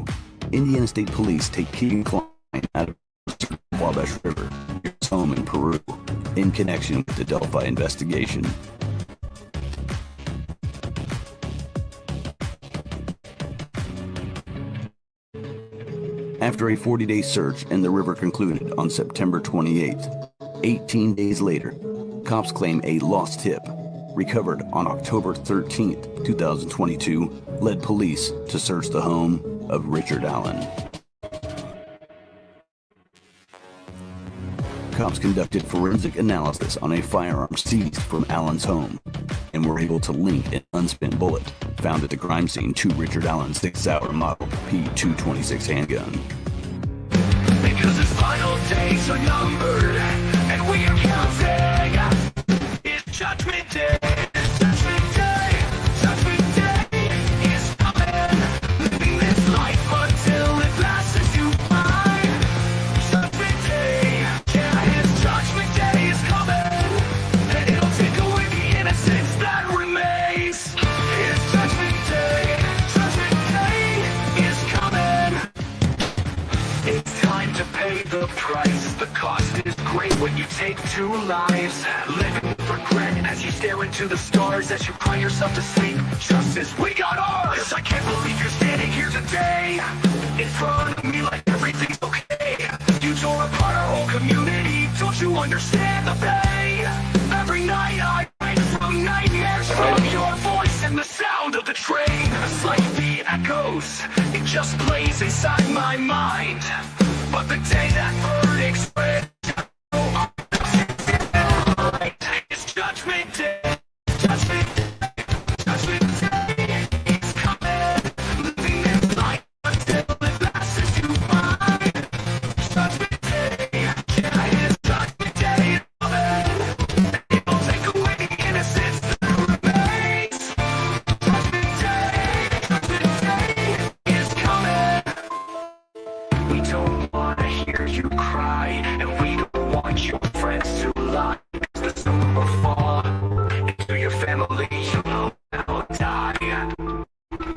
[SPEAKER 15] Indiana State Police take Kagan Klein out of the Wabash River, his home in Peru, in connection with the Delphi investigation. After a 40-day search and the river concluded on September 28th, 18 days later, cops claim a lost tip, recovered on October 13th, 2022, led police to search the home of Richard Allen. Cops conducted forensic analysis on a firearm seized from Allen's home and were able to link an unspent bullet found at the crime scene to Richard Allen's 6-hour model P226 handgun.
[SPEAKER 13] Because his final days are numbered, and we are counting. It's Judgment Day. It's Judgment Day. Judgment Day is coming. Living this life until it passes you by. Judgment Day. Yeah, it's Judgment Day is coming, and it'll take away the innocence that remains. It's Judgment Day. Judgment Day is coming. It's time to pay the price. The cost is great when you take two lives. Living with regret as you stare into the stars, as you cry yourself to sleep. Justice, we got ours. I can't believe you're standing here today in front of me like everything's okay. You tore apart our whole community. Don't you understand the pain? Every night I wake from nightmares from your voice and the sound of the train. It's like the echoes, it just plays inside my mind. But the day that verdict's read, it's Judgment
[SPEAKER 14] your family, you will now die.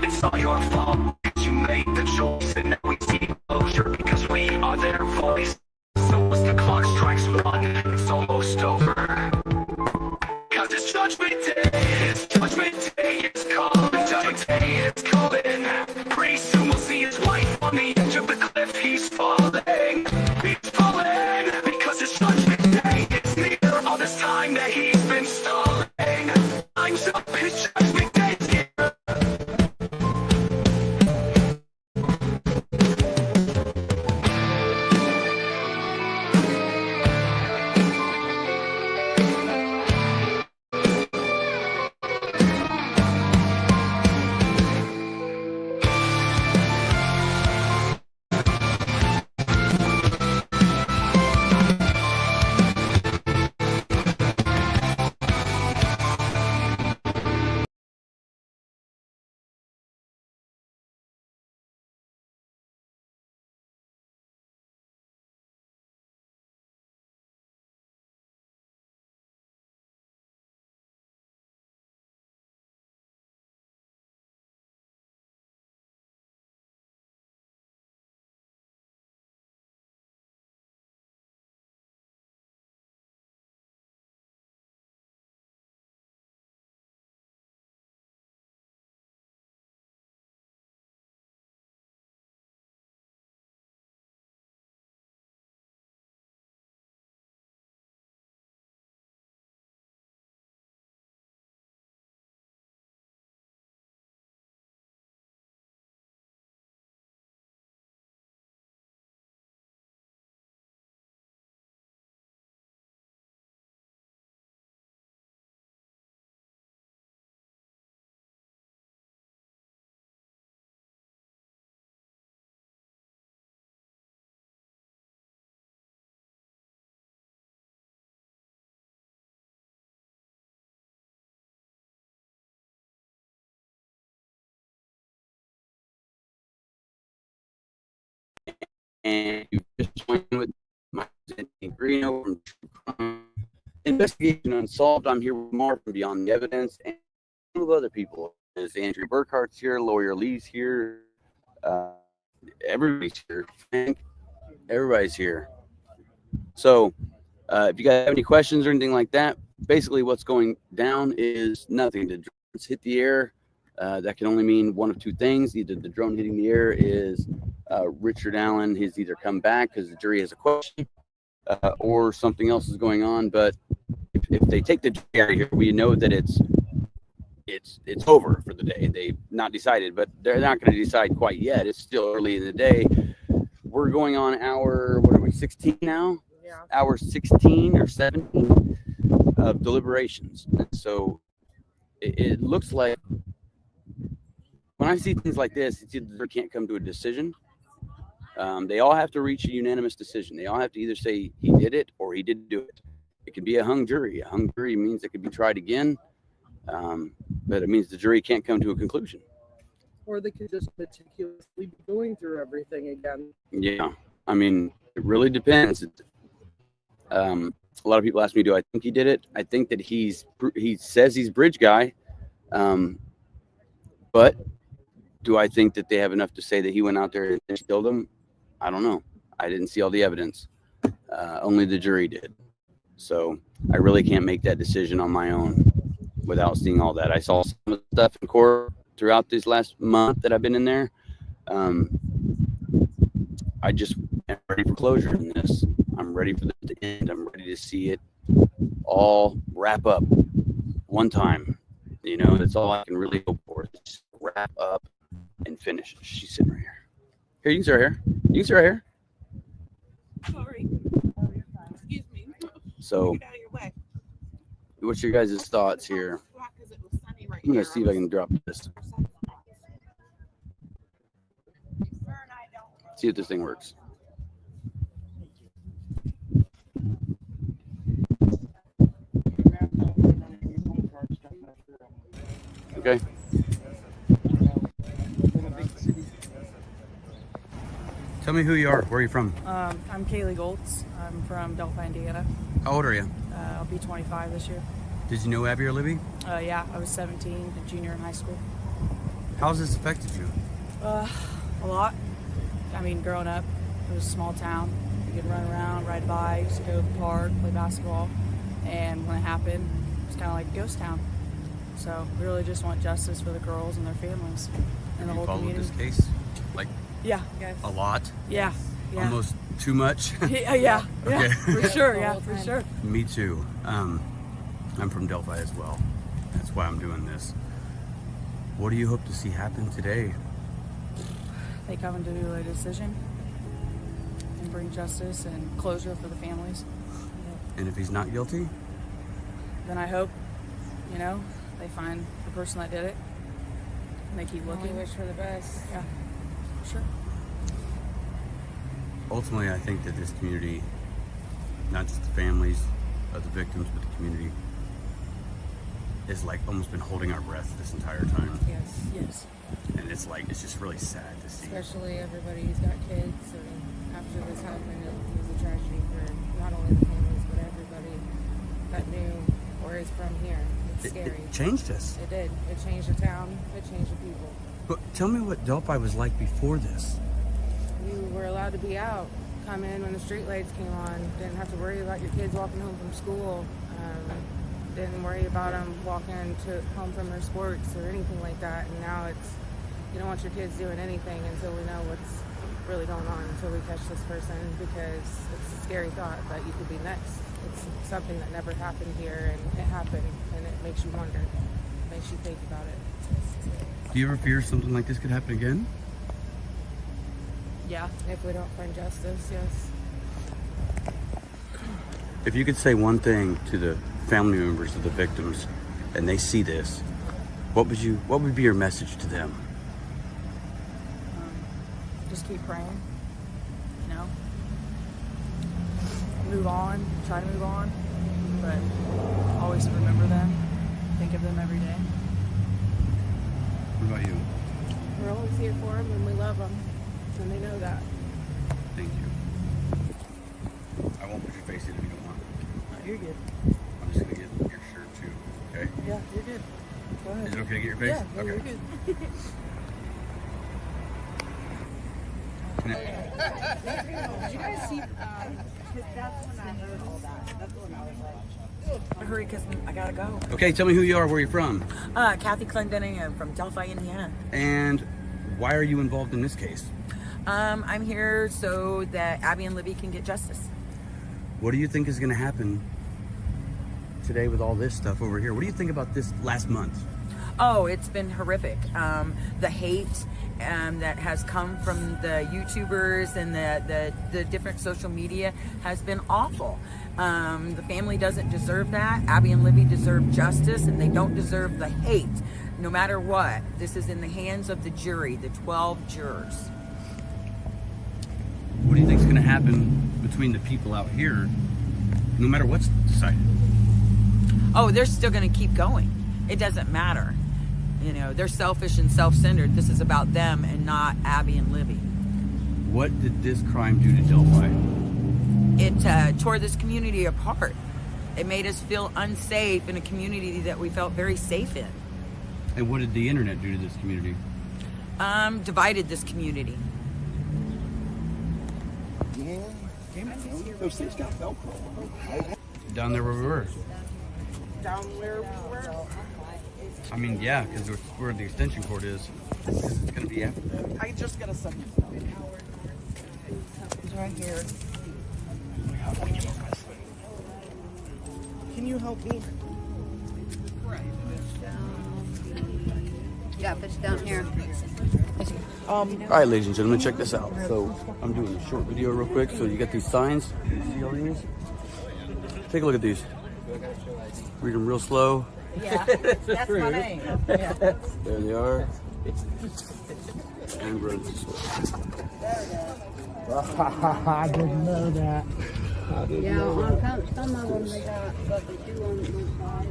[SPEAKER 14] It's all your fault, you made the choice, and now we see closure because we are their voice. So as the clock strikes 1, it's almost over. Cause it's judgment day, it's judgment day, it's calling, judgment day, it's calling. Pretty soon we'll see his wife on the edge of the cliff, he's falling, because it's judgment day, it's near all this time that he's been stalling. Time's up, his judgment day is here.
[SPEAKER 1] And you just joined with my Grino from True Crime Investigation Unsolved. I'm here with Mark from Beyond the Evidence and a couple of other people. There's Andrew Burkhart's here, Lawyer Lee's here, everybody's here. Frank, everybody's here. So if you guys have any questions or anything like that, basically what's going down is nothing. The drones hit the air. That can only mean one of two things. Either the drone hitting the air is Richard Allen has either come back because the jury has a question, or something else is going on. But if they take the jury out of here, we know that it's over for the day. They've not decided, but they're not going to decide quite yet. It's still early in the day. We're going on hour, what are we, 16 now? Yeah. Hour 16 or 17 of deliberations. And so it looks like when I see things like this, it's either they can't come to a decision. They all have to reach a unanimous decision. They all have to either say he did it or he didn't do it. It could be a hung jury. A hung jury means it could be tried again, but it means the jury can't come to a conclusion.
[SPEAKER 4] Or they could just meticulously be going through everything again.
[SPEAKER 1] Yeah, I mean, it really depends. A lot of people ask me, do I think he did it? I think that he says he's bridge guy, but do I think that they have enough to say that he went out there and killed him? I don't know. I didn't see all the evidence. Only the jury did. So I really can't make that decision on my own without seeing all that. I saw some of the stuff in court throughout this last month that I've been in there. I just am ready for closure in this. I'm ready for this to end. I'm ready to see it all wrap up one time. You know, that's all I can really hope for. Just wrap up and finish. She's sitting right here. Here, you can sit right here. You can sit right here.
[SPEAKER 11] Sorry. Excuse me.
[SPEAKER 1] So, what's your guys' thoughts here? I'm going to see if I can drop this. See if this thing works. Okay. Tell me who you are. Where are you from?
[SPEAKER 12] I'm Kaylee Goltz. I'm from Delphi, Indiana.
[SPEAKER 1] How old are you?
[SPEAKER 12] I'll be 25 this year.
[SPEAKER 7] Did you know Abby or Libby?
[SPEAKER 12] Yeah, I was 17, a junior in high school.
[SPEAKER 7] How's this affected you?
[SPEAKER 12] A lot. I mean, growing up, it was a small town. You could run around, ride bikes, go to the park, play basketball. And when it happened, it was kind of like a ghost town. So we really just want justice for the girls and their families and the whole community.
[SPEAKER 7] Followed this case? Like,
[SPEAKER 12] yeah.
[SPEAKER 7] a lot?
[SPEAKER 12] Yeah. Yeah.
[SPEAKER 7] Almost too much?
[SPEAKER 12] Yeah.
[SPEAKER 7] Okay.
[SPEAKER 12] For sure. Yeah, for sure.
[SPEAKER 7] Me too. I'm from Delphi as well. That's why I'm doing this. What do you hope to see happen today?
[SPEAKER 12] They come to a decision and bring justice and closure for the families.
[SPEAKER 7] And if he's not guilty?
[SPEAKER 12] Then I hope, they find the person that did it and they keep looking.
[SPEAKER 16] We wish for the best.
[SPEAKER 12] Yeah, for sure.
[SPEAKER 7] Ultimately, I think that this community, not just the families of the victims, but the community, is like almost been holding our breath this entire time.
[SPEAKER 16] Yes.
[SPEAKER 12] Yes.
[SPEAKER 7] And it's just really sad to see.
[SPEAKER 16] Especially everybody who's got kids. And after this happened, it was a tragedy for not only the families, but everybody that knew or is from here. It's scary.
[SPEAKER 7] It changed us.
[SPEAKER 16] It did. It changed the town. It changed the people.
[SPEAKER 7] But tell me what Delphi was like before this.
[SPEAKER 16] You were allowed to be out, come in when the street lights came on. Didn't have to worry about your kids walking home from school. Didn't worry about them walking home from their sports or anything like that. And now you don't want your kids doing anything until we know what's really going on, until we catch this person, because it's a scary thought that you could be next. It's something that never happened here, and it happened, and it makes you wonder. It makes you think about it.
[SPEAKER 7] Do you ever fear something like this could happen again?
[SPEAKER 16] Yeah, if we don't find justice, yes.
[SPEAKER 7] If you could say one thing to the family members of the victims and they see this, what would be your message to them?
[SPEAKER 12] Just keep praying, move on, try to move on, but always remember them, think of them every day.
[SPEAKER 7] What about you?
[SPEAKER 16] We're always here for them and we love them, and they know that.
[SPEAKER 7] Thank you. I won't put your face in if you don't want.
[SPEAKER 12] No, you're good.
[SPEAKER 7] I'm just gonna get your shirt too, okay?
[SPEAKER 12] Yeah, you're good. Go ahead.
[SPEAKER 7] Is it okay to get your face?
[SPEAKER 12] Yeah, no,
[SPEAKER 7] okay.
[SPEAKER 12] you're good.
[SPEAKER 16] Did you guys see? That's when I heard all that. That's when I was like,
[SPEAKER 18] Hurry, because I gotta go.
[SPEAKER 7] Okay, tell me who you are, where you're from.
[SPEAKER 18] Kathy Clendenning. I'm from Delphi, Indiana.
[SPEAKER 7] And why are you involved in this case?
[SPEAKER 18] I'm here so that Abby and Libby can get justice.
[SPEAKER 7] What do you think is going to happen today with all this stuff over here? What do you think about this last month?
[SPEAKER 18] Oh, it's been horrific. The hate that has come from the YouTubers and the different social media has been awful. The family doesn't deserve that. Abby and Libby deserve justice, and they don't deserve the hate, no matter what. This is in the hands of the jury, the 12 jurors.
[SPEAKER 7] What do you think is going to happen between the people out here, no matter what's decided?
[SPEAKER 18] Oh, they're still going to keep going. It doesn't matter. They're selfish and self-centered. This is about them and not Abby and Libby.
[SPEAKER 7] What did this crime do to Delphi?
[SPEAKER 18] It tore this community apart. It made us feel unsafe in a community that we felt very safe in.
[SPEAKER 7] And what did the internet do to this community?
[SPEAKER 18] Divided this community.
[SPEAKER 19] Yeah, those things got Velcro.
[SPEAKER 7] Down there where we were.
[SPEAKER 16] down where we were.
[SPEAKER 7] I mean, yeah, because where the extension cord is, it's going to be after that.
[SPEAKER 16] I just got a second. It's right here. Can you help me?
[SPEAKER 26] Yeah, push down here.
[SPEAKER 7] All right, ladies and gentlemen, check this out. So I'm doing a short video real quick. So you got these signs. You see all these? Take a look at these. Read them real slow.
[SPEAKER 26] Yeah, that's my name. Yeah.
[SPEAKER 7] There they are. And road this way.
[SPEAKER 16] I didn't know that.
[SPEAKER 26] Yeah, on some of them they got, but they do on one side.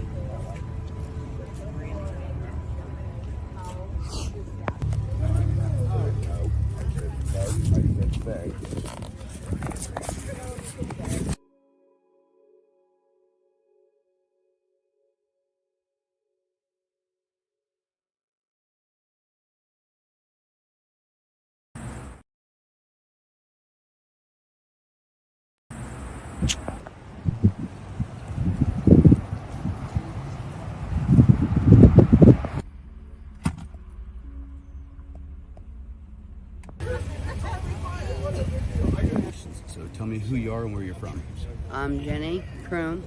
[SPEAKER 7] who you are and where you're from.
[SPEAKER 26] I'm Jenny Kroom.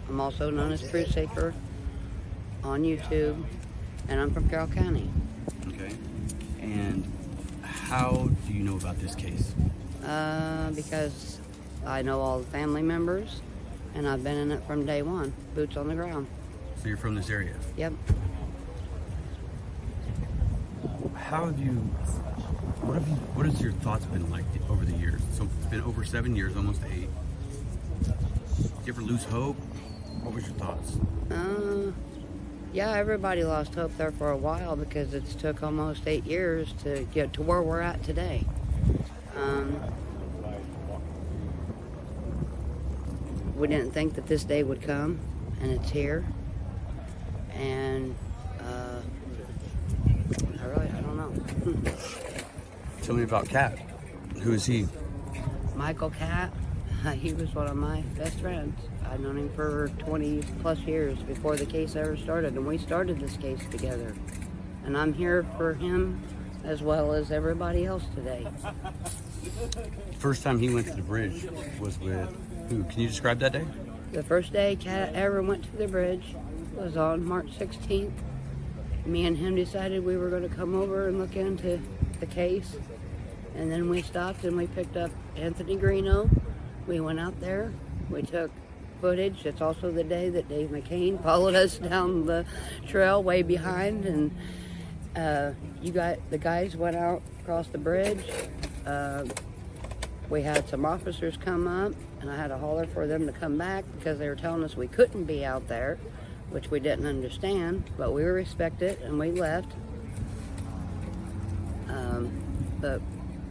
[SPEAKER 26] I'm also known as Truth Seeker on YouTube, and I'm from Carroll County.
[SPEAKER 7] Okay. And how do you know about this case?
[SPEAKER 26] Because I know all the family members, and I've been in it from day one, boots on the ground.
[SPEAKER 7] So you're from this area?
[SPEAKER 26] Yep.
[SPEAKER 7] How have you, what has your thoughts been like over the years? So it's been over 7 years, almost 8. Did you ever lose hope? What was your thoughts?
[SPEAKER 26] Yeah, everybody lost hope there for a while because it's took almost 8 years to get to where we're at today. We didn't think that this day would come, and it's here. And I don't know.
[SPEAKER 7] Tell me about Cat. Who is he?
[SPEAKER 26] Michael Cat, he was one of my best friends. I've known him for 20 plus years before the case ever started, and we started this case together. And I'm here for him as well as everybody else today.
[SPEAKER 7] First time he went to the bridge was with who? Can you describe that day?
[SPEAKER 26] The first day Cat ever went to the bridge was on March 16th. Me and him decided we were going to come over and look into the case. And then we stopped and we picked up Anthony Greeno. We went out there. We took footage. It's also the day that Dave McCain followed us down the trail way behind. And the guys went out across the bridge. We had some officers come up, and I had to holler for them to come back because they were telling us we couldn't be out there, which we didn't understand, but we respect it, and we left. But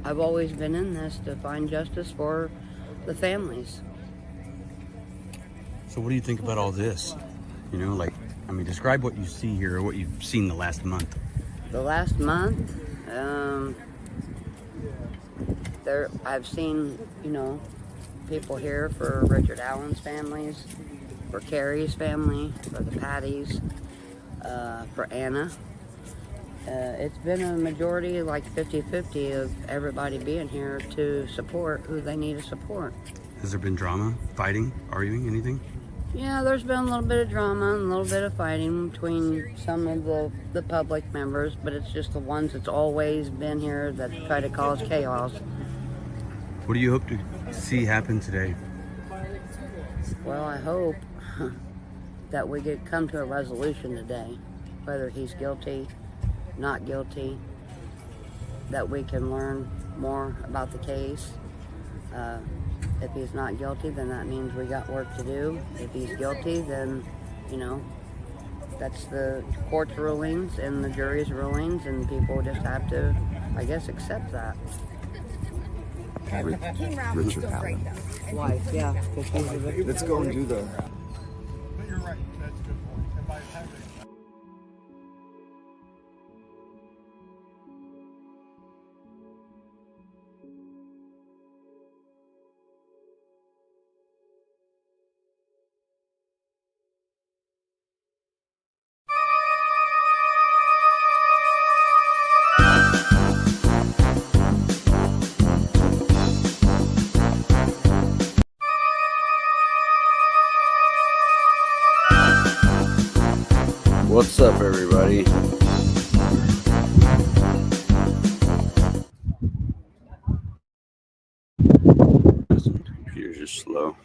[SPEAKER 26] I've always been in this to find justice for the families.
[SPEAKER 7] So what do you think about all this? You know, like, I mean, describe what you see here or what you've seen the last month.
[SPEAKER 26] The last month, I've seen, people here for Richard Allen's families, for Carrie's family, for the Patties, for Anna. It's been a majority, like 50-50, of everybody being here to support who they need to support.
[SPEAKER 7] Has there been drama, fighting, arguing, anything?
[SPEAKER 26] Yeah, there's been a little bit of drama and a little bit of fighting between some of the public members, but it's just the ones that's always been here that try to cause chaos.
[SPEAKER 7] What do you hope to see happen today?
[SPEAKER 26] Well, I hope that we come to a resolution today, whether he's guilty, not guilty, that we can learn more about the case. If he's not guilty, then that means we got work to do. If he's guilty, then, that's the court's rulings and the jury's rulings, and people just have to, I guess, accept that.
[SPEAKER 19] Richard Allen.
[SPEAKER 26] Wife, yeah.
[SPEAKER 19] Let's go and do the...
[SPEAKER 2] But you're right. That's a good point. And by having
[SPEAKER 1] What's up, everybody? Computer's just slow.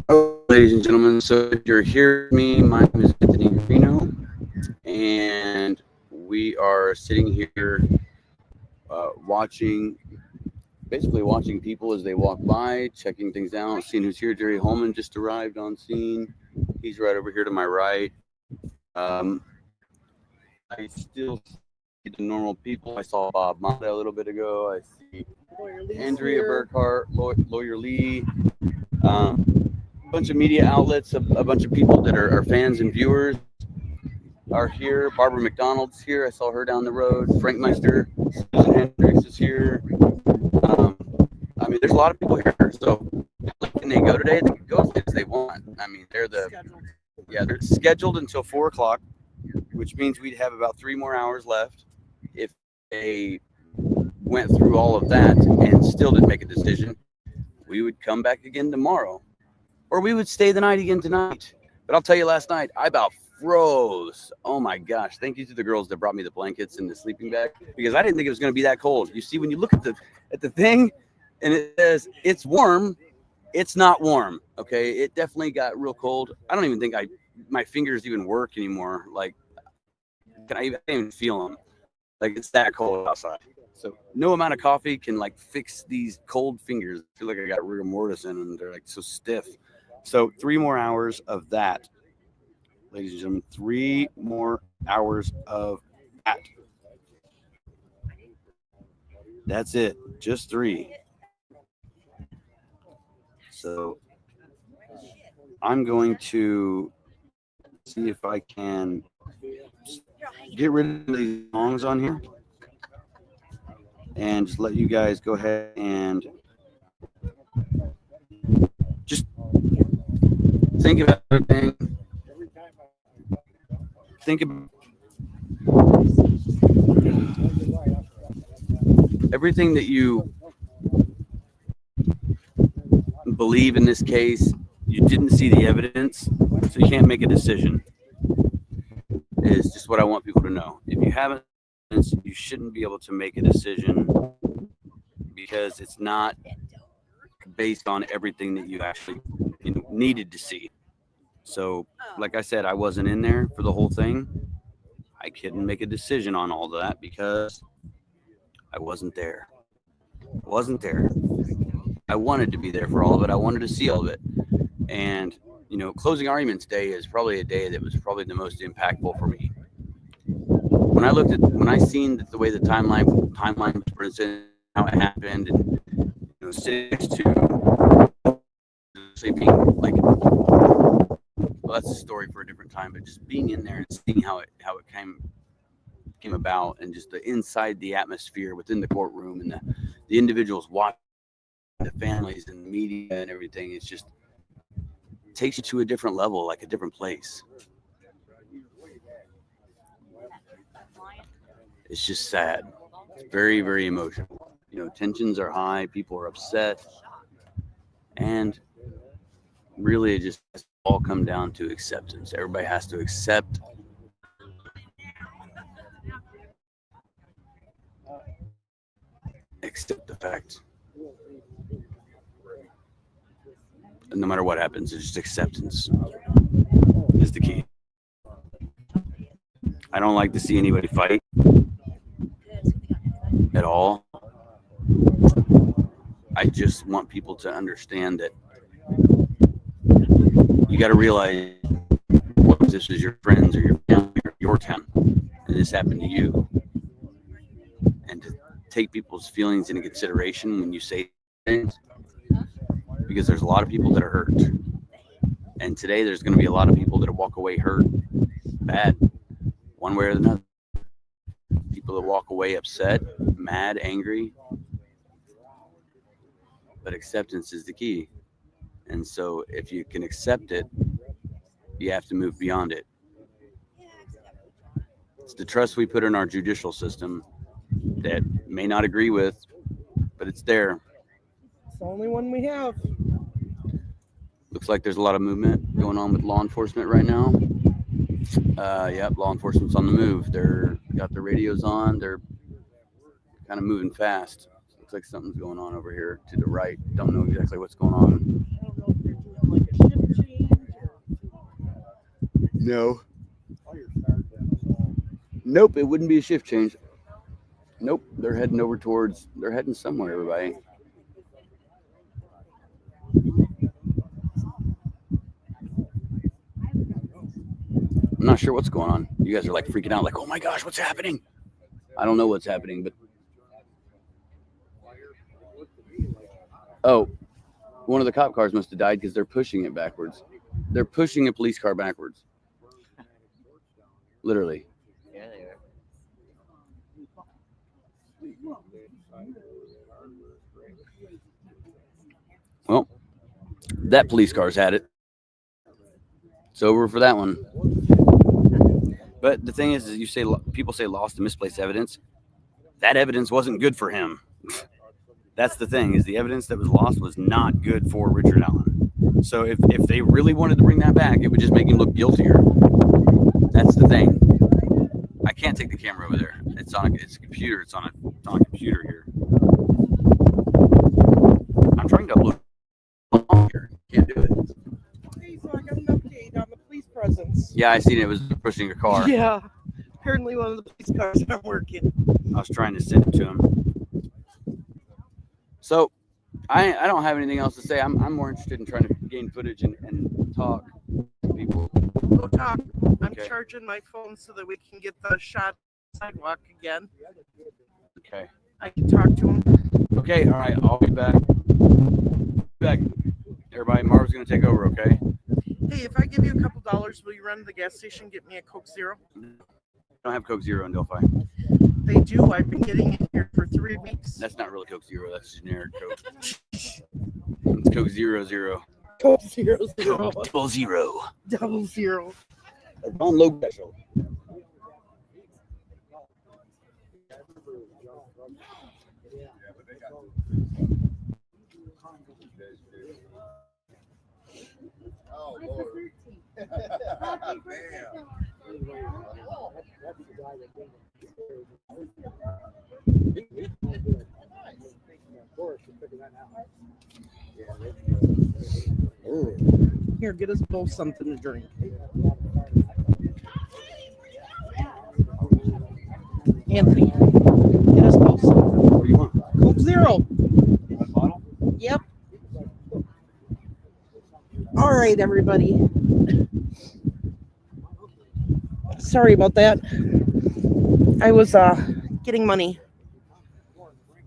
[SPEAKER 1] Oh, ladies and gentlemen, so if you're here with me, my name is Anthony Greeno, and we are sitting here basically watching people as they walk by, checking things out, seeing who's here. Jerry Holman just arrived on scene. He's right over here to my right. I still see the normal people. I saw Bob Mata a little bit ago. I see Andrea Burkhart, Lawyer Lee, a bunch of media outlets, a bunch of people that are fans and viewers are here. Barbara McDonald's here. I saw her down the road. Frank Meister, Susan Hendricks is here. I mean, there's a lot of people here. So can they go today? They can go as they want. I mean, they're scheduled until 4 o'clock, which means we'd have about 3 more hours left. If they went through all of that and still didn't make a decision, we would come back again tomorrow, or we would stay the night again tonight. But I'll tell you, last night I about froze. Oh my gosh. Thank you to the girls that brought me the blankets and the sleeping bag, because I didn't think it was going to be that cold. You see, when you look at the thing and it says it's warm, it's not warm. Okay. It definitely got real cold. I don't even think my fingers even work anymore. Like, I can't even feel them. Like, it's that cold outside. So no amount of coffee can like fix these cold fingers. I feel like I got rigor mortis in them. They're like so stiff. So 3 more hours of that. Ladies and gentlemen, 3 more hours of that. That's it. Just 3. So I'm going to see if I can get rid of these songs on here and just let you guys go ahead and just think about everything. Think about everything that you believe in this case. You didn't see the evidence, so you can't make a decision. Is just what I want people to know. If you haven't, you shouldn't be able to make a decision because it's not based on everything that you actually needed to see. So, like I said, I wasn't in there for the whole thing. I couldn't make a decision on all that because I wasn't there. I wasn't there. I wanted to be there for all of it. I wanted to see all of it. And, you know, closing arguments day is probably a day that was probably the most impactful for me. When I seen the way the timeline was presented, how it happened, and, you know, 6 to sleeping, like, well, that's a story for a different time, but just being in there and seeing how it came about, and just inside the atmosphere within the courtroom, and the individuals watching, the families and the media and everything, it takes you to a different level, like a different place. It's just sad. It's very, very emotional. You know, tensions are high, people are upset, and really it just all come down to acceptance. Everybody has to accept the fact. And no matter what happens, it's just acceptance is the key. I don't like to see anybody fight at all. I just want people to understand that you got to realize what if this is your friends or your family or your town and this happened to you, and to take people's feelings into consideration when you say things, because there's a lot of people that are hurt, and today there's going to be a lot of people that walk away hurt bad, one way or another. People that walk away upset, mad, angry, but acceptance is the key. And so if you can accept it, you have to move beyond it. It's the trust we put in our judicial system that may not agree with, but it's there.
[SPEAKER 4] It's the only one we have.
[SPEAKER 1] Looks like there's a lot of movement going on with law enforcement right now. Yep, law enforcement's on the move. They're got their radios on. They're kind of moving fast. Looks like something's going on over here to the right. Don't know exactly what's going on. No. Nope, it wouldn't be a shift change. Nope, they're heading somewhere, everybody. I'm not sure what's going on. You guys are like freaking out, like, oh my gosh, what's happening? I don't know what's happening, but oh, one of the cop cars must have died because they're pushing it backwards. They're pushing a police car backwards. Literally.
[SPEAKER 17] Yeah, they are.
[SPEAKER 1] Well, that police car's had it. It's over for that one. But the thing is you say people say lost and misplaced evidence. That evidence wasn't good for him. That's the thing, is the evidence that was lost was not good for Richard Allen. So if they really wanted to bring that back, it would just make him look guiltier. That's the thing. I can't take the camera over there. It's a computer. It's on a computer here. I'm trying to upload here. Can't do it.
[SPEAKER 4] Okay, so I got an update on the police presence.
[SPEAKER 1] Yeah, I seen it was pushing a car.
[SPEAKER 4] Yeah. Apparently one of the police cars aren't working.
[SPEAKER 1] I was trying to send it to him. So I don't have anything else to say. I'm more interested in trying to gain footage and talk to people.
[SPEAKER 4] Go talk. I'm
[SPEAKER 1] Okay.
[SPEAKER 4] charging my phone so that we can get the shot sidewalk again.
[SPEAKER 1] Okay.
[SPEAKER 4] I can talk to him.
[SPEAKER 1] Okay, all right, I'll be back. Everybody, Marv's gonna take over, okay?
[SPEAKER 4] Hey, if I give you a couple dollars, will you run to the gas station and get me a Coke Zero?
[SPEAKER 1] I don't have Coke Zero in Delphi.
[SPEAKER 4] They do. I've been getting it here for 3 weeks.
[SPEAKER 1] That's not really Coke Zero, that's generic Coke. It's Coke 00.
[SPEAKER 4] Coke 00.
[SPEAKER 1] Double zero.
[SPEAKER 4] Double zero.
[SPEAKER 1] On low pressure.
[SPEAKER 2] Oh, Lord.
[SPEAKER 4] Here, get us both something to drink. Anthony, get us both something.
[SPEAKER 1] What do you want?
[SPEAKER 4] Coke Zero.
[SPEAKER 1] One bottle?
[SPEAKER 4] Yep. All right, everybody. Sorry about that. I was getting money.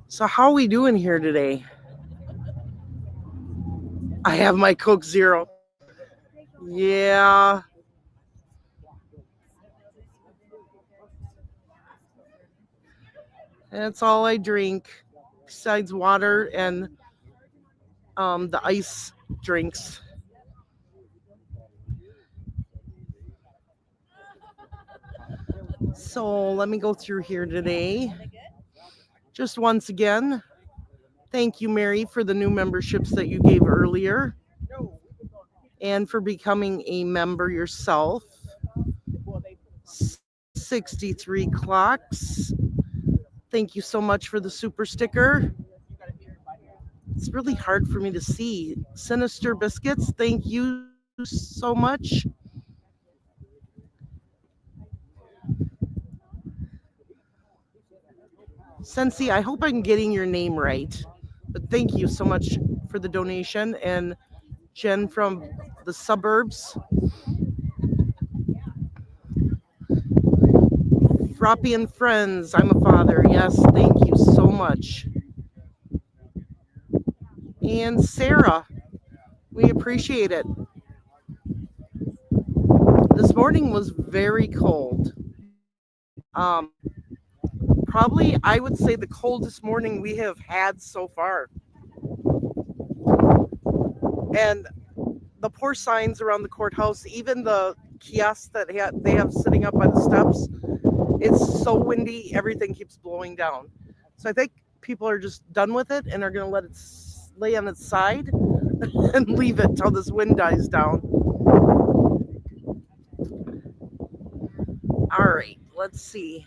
[SPEAKER 4] So how are we doing here today? I have my Coke Zero. Yeah. That's all I drink besides water and the ice drinks. So let me go through here today. Just once again, thank you, Mary, for the new memberships that you gave earlier and for becoming a member yourself. 63 Clocks. Thank you so much for the super sticker. It's really hard for me to see. Sinister Biscuits, thank you so much. Sensi, I hope I'm getting your name right. But thank you so much for the donation. And Jen from the suburbs. Froppy and Friends, I'm a father. Yes, thank you so much. And Sarah, we appreciate it. This morning was very cold. Probably, I would say, the coldest morning we have had so far. And the poor signs around the courthouse, even the kiosks that they have sitting up by the steps, it's so windy, everything keeps blowing down. So I think people are just done with it and are going to let it lay on its side and leave it till this wind dies down. All right, let's see.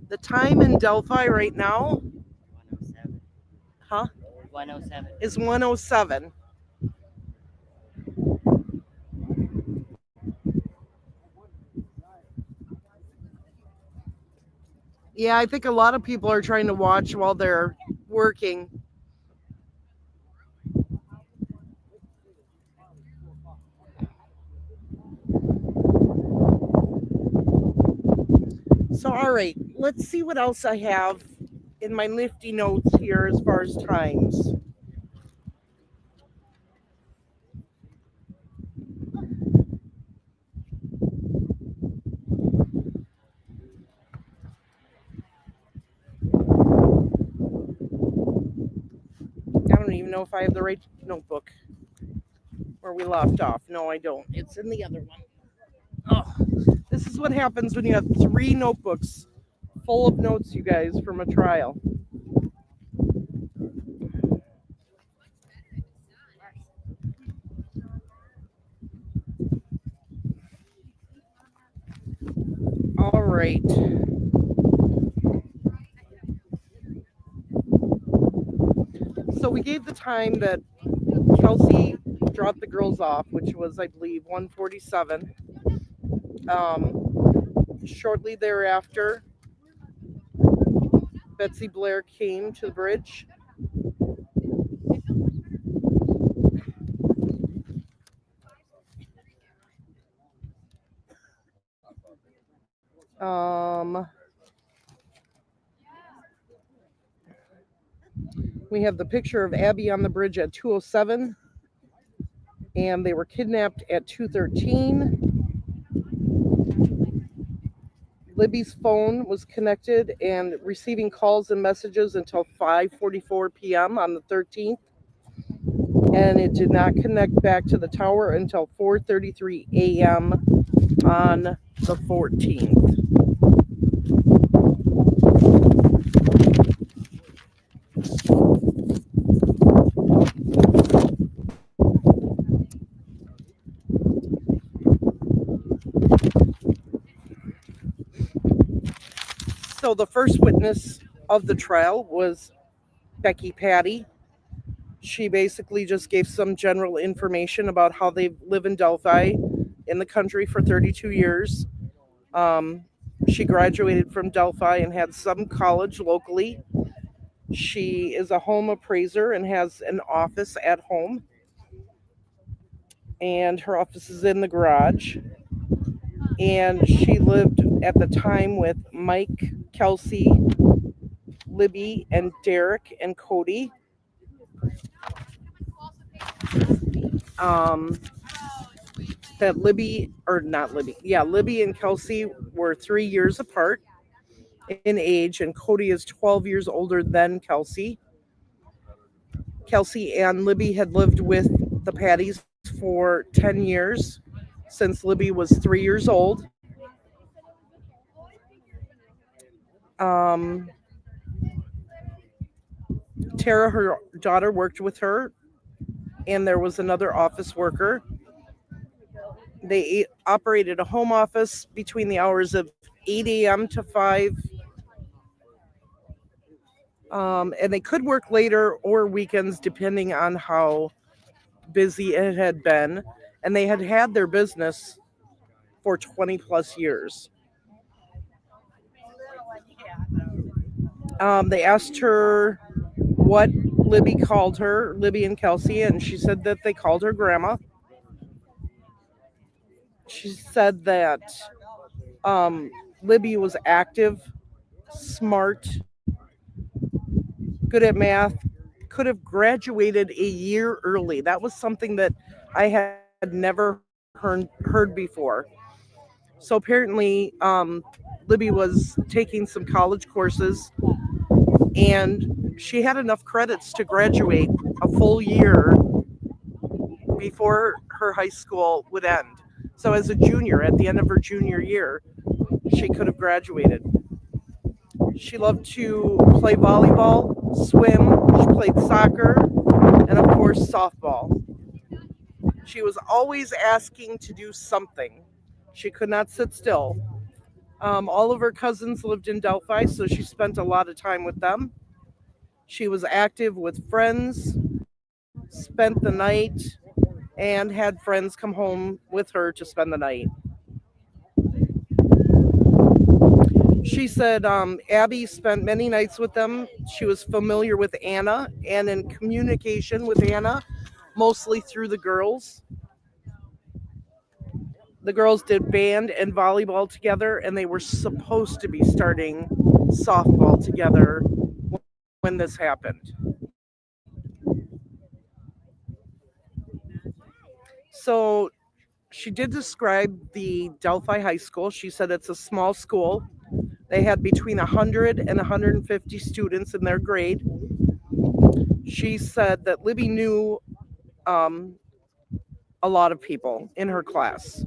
[SPEAKER 4] The time in Delphi right now,
[SPEAKER 17] 107.
[SPEAKER 4] huh?
[SPEAKER 17] 107.
[SPEAKER 4] Is 107. Yeah, I think a lot of people are trying to watch while they're working. So, all right, let's see what else I have in my nifty notes here as far as times. I don't even know if I have the right notebook where we left off. No, I don't. It's in the other one. Oh, this is what happens when you have 3 notebooks full of notes, you guys, from a trial. All right. So we gave the time that Kelsey dropped the girls off, which was, I believe, 1:47. Shortly thereafter, Betsy Blair came to the bridge. We have the picture of Abby on the bridge at 2:07, and they were kidnapped at 2:13. Libby's phone was connected and receiving calls and messages until 5:44 p.m. on the 13th, and it did not connect back to the tower until 4:33 a.m. on the 14th. So the first witness of the trial was Becky Patty. She basically just gave some general information about how they live in Delphi in the country for 32 years. She graduated from Delphi and had some college locally. She is a home appraiser and has an office at home. And her office is in the garage. And she lived at the time with Mike, Kelsey, Libby, and Derek and Cody. That Libby and Kelsey were 3 years apart in age, and Cody is 12 years older than Kelsey. Kelsey and Libby had lived with the Patties for 10 years, since Libby was 3 years old. Tara, her daughter, worked with her, and there was another office worker. They operated a home office between the hours of 8 a.m. to 5. And they could work later or weekends depending on how busy it had been. And they had had their business for 20 plus years. They asked her what Libby called her, Libby and Kelsey, and she said that they called her grandma. She said that Libby was active, smart, good at math, could have graduated a year early. That was something that I had never heard before. So apparently, Libby was taking some college courses, and she had enough credits to graduate a full year before her high school would end. So as a junior, at the end of her junior year, she could have graduated. She loved to play volleyball, swim, she played soccer, and of course softball. She was always asking to do something. She could not sit still. All of her cousins lived in Delphi, so she spent a lot of time with them. She was active with friends, spent the night, and had friends come home with her to spend the night. She said Abby spent many nights with them. She was familiar with Anna and in communication with Anna, mostly through the girls. The girls did band and volleyball together, and they were supposed to be starting softball together when this happened. So she did describe the Delphi High School. She said it's a small school. They had between 100 and 150 students in their grade. She said that Libby knew a lot of people in her class,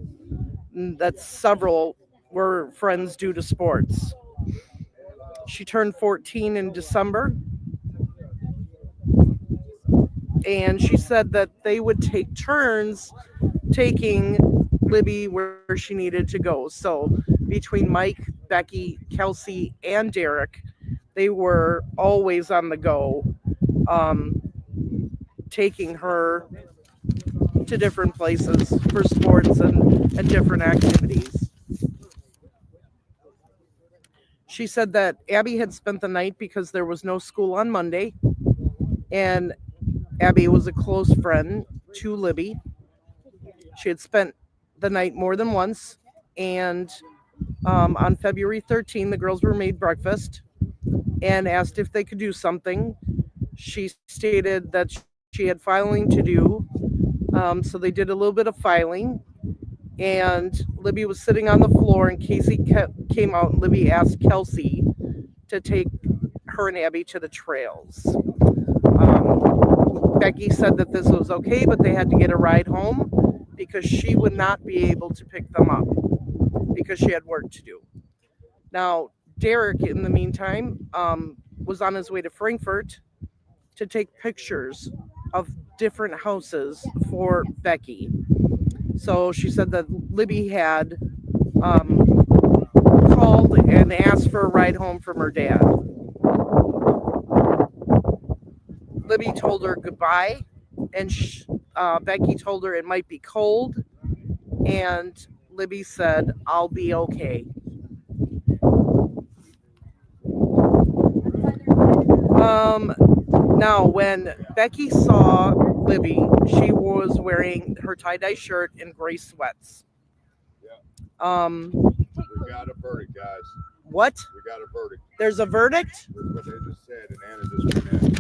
[SPEAKER 4] that several were friends due to sports. She turned 14 in December. And she said that they would take turns taking Libby where she needed to go. So between Mike, Becky, Kelsey, and Derek, they were always on the go, taking her to different places for sports and different activities. She said that Abby had spent the night because there was no school on Monday, and Abby was a close friend to Libby. She had spent the night more than once, and on February 13th, the girls were made breakfast and asked if they could do something. She stated that she had filing to do, so they did a little bit of filing, and Libby was sitting on the floor, and Casey came out, and Libby asked Kelsey to take her and Abby to the trails. Becky said that this was okay, but they had to get a ride home because she would not be able to pick them up because she had work to do. Now, Derek, in the meantime, was on his way to Frankfurt to take pictures of different houses for Becky. So she said that Libby had called and asked for a ride home from her dad. Libby told her goodbye, and Becky told her it might be cold, and Libby said, "I'll be okay." Now, when Becky saw Libby, she was wearing her tie-dye shirt and gray sweats.
[SPEAKER 2] We got a verdict, guys.
[SPEAKER 4] What?
[SPEAKER 2] We got a verdict.
[SPEAKER 4] There's a verdict?
[SPEAKER 2] That's what they just said, and Anna just went in.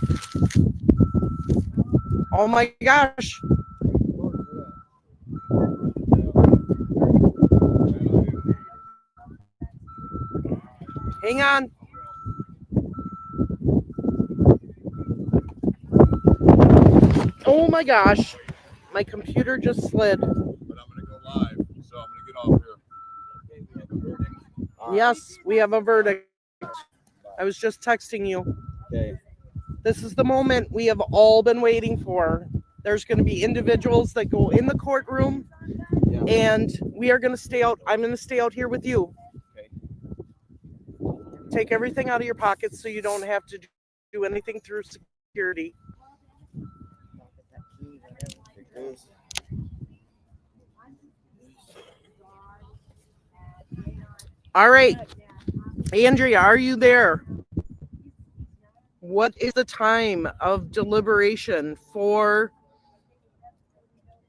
[SPEAKER 4] Oh my gosh. Hang on. Oh my gosh. My computer just slid.
[SPEAKER 2] But I'm going to go live, so I'm going to get off here.
[SPEAKER 4] Yes, we have a verdict. I was just texting you.
[SPEAKER 1] Okay.
[SPEAKER 4] This is the moment we have all been waiting for. There's going to be individuals that go in the courtroom, and we are going to stay out. I'm going to stay out here with you.
[SPEAKER 1] Okay.
[SPEAKER 4] Take everything out of your pockets so you don't have to do anything through security. All right. Andrea, are you there? What is the time of deliberation for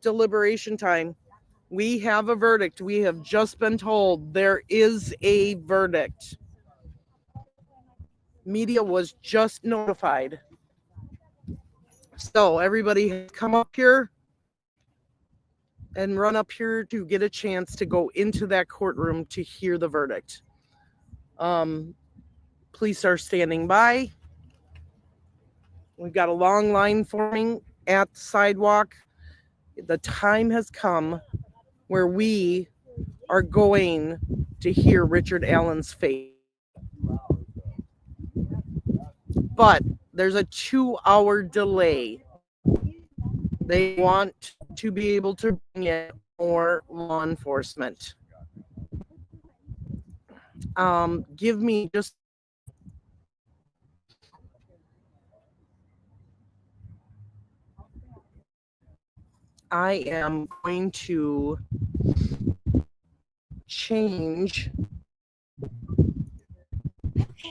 [SPEAKER 4] deliberation time? We have a verdict. We have just been told there is a verdict. Media was just notified. So everybody come up here and run up here to get a chance to go into that courtroom to hear the verdict. Police are standing by. We've got a long line forming at the sidewalk. The time has come where we are going to hear Richard Allen's fate. But there's a 2-hour delay. They want to be able to bring in more law enforcement. Give me just I am going to change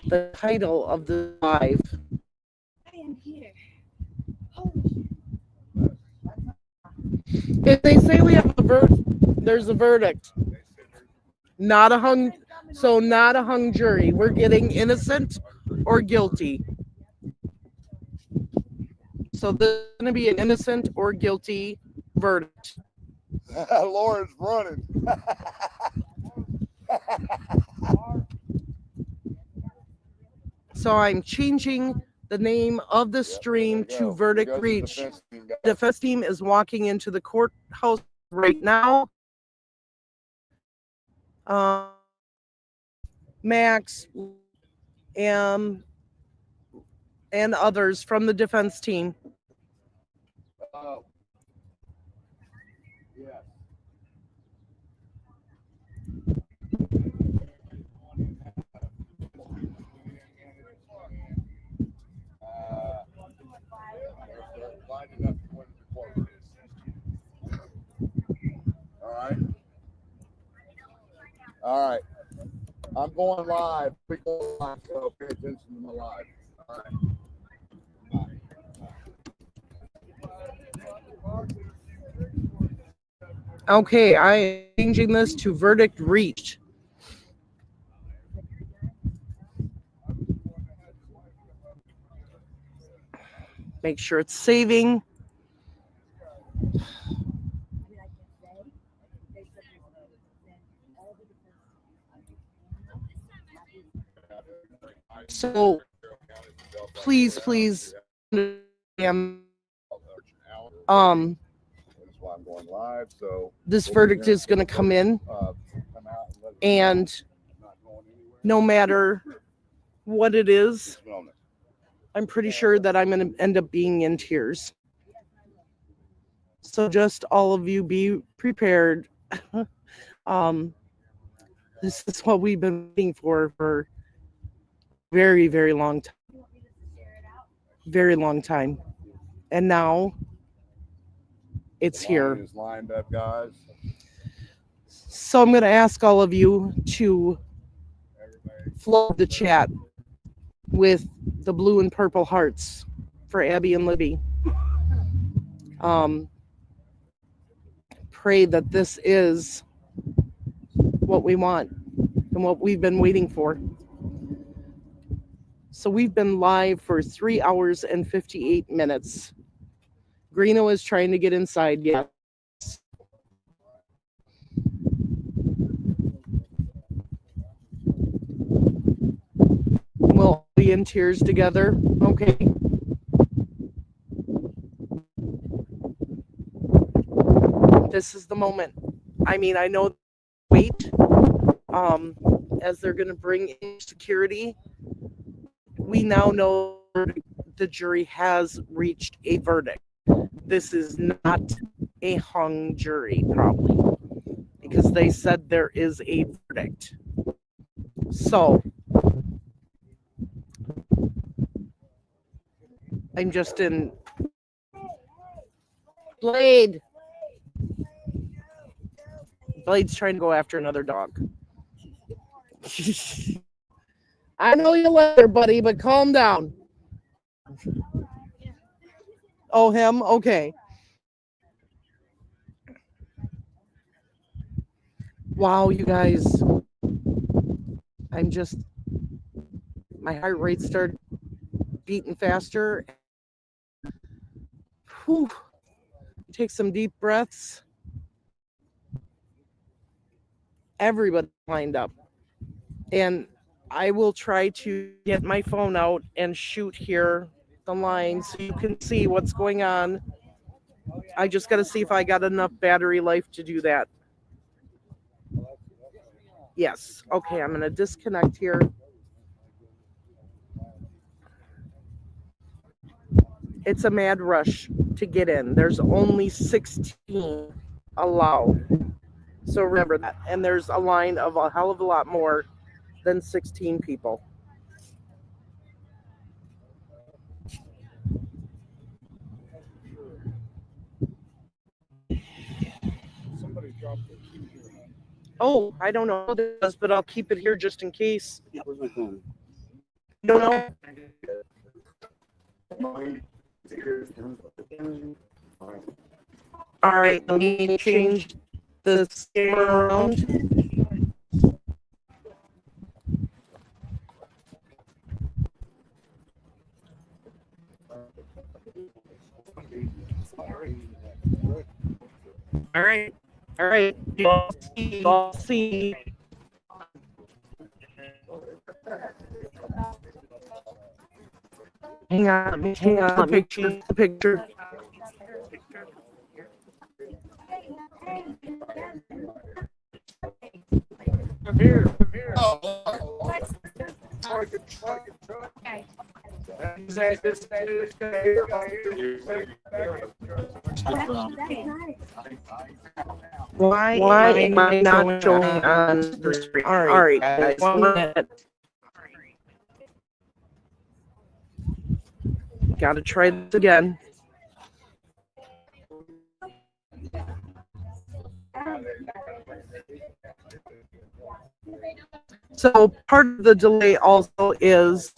[SPEAKER 4] the title of the live.
[SPEAKER 11] I am here.
[SPEAKER 4] If they say we have a verdict, there's a verdict. Not a hung jury. We're getting innocent or guilty. So there's going to be an innocent or guilty verdict.
[SPEAKER 2] Lauren's running.
[SPEAKER 4] So I'm changing the name of the stream to Verdict Reach. The defense team is walking into the courthouse right now. Max, and others from the defense team.
[SPEAKER 2] Yeah. All right. I'm going live. We go live, so pay attention to my live. All right.
[SPEAKER 4] Okay, I am changing this to verdict reached. Make sure it's saving. So please
[SPEAKER 2] That's why I'm going live. So
[SPEAKER 4] this verdict is going to come in, and no matter what it is, I'm pretty sure that I'm going to end up being in tears. So just all of you be prepared. This is what we've been waiting for very, very long time. Very long time. And now it's here.
[SPEAKER 2] Is lined up, guys.
[SPEAKER 4] So I'm going to ask all of you to flood the chat with the blue and purple hearts for Abby and Libby. Pray that this is what we want and what we've been waiting for. So we've been live for 3 hours and 58 minutes. Greeno is trying to get inside. Yes. We'll be in tears together. Okay. This is the moment. I mean, I know wait as they're going to bring in security. We now know the jury has reached a verdict. This is not a hung jury, probably, because they said there is a verdict. So I'm just in Blade. Blade's trying to go after another dog. I know you love her, buddy, but calm down. Oh, him? Okay. Wow, you guys. My heart rate started beating faster. Whew. Take some deep breaths. Everybody lined up. And I will try to get my phone out and shoot here the line so you can see what's going on. I just got to see if I got enough battery life to do that. Yes. Okay, I'm going to disconnect here. It's a mad rush to get in. There's only 16 allowed. So remember that. And there's a line of a hell of a lot more than 16 people. Oh, I don't know what it does, but I'll keep it here just in case.
[SPEAKER 7] Where's my phone?
[SPEAKER 4] Don't know. All right, let me change the camera around. All right. You all see. Hang on, let me change the picture. Why am I not showing on the screen? All right, guys, 1 minute. Gotta try this again. So part of the delay also is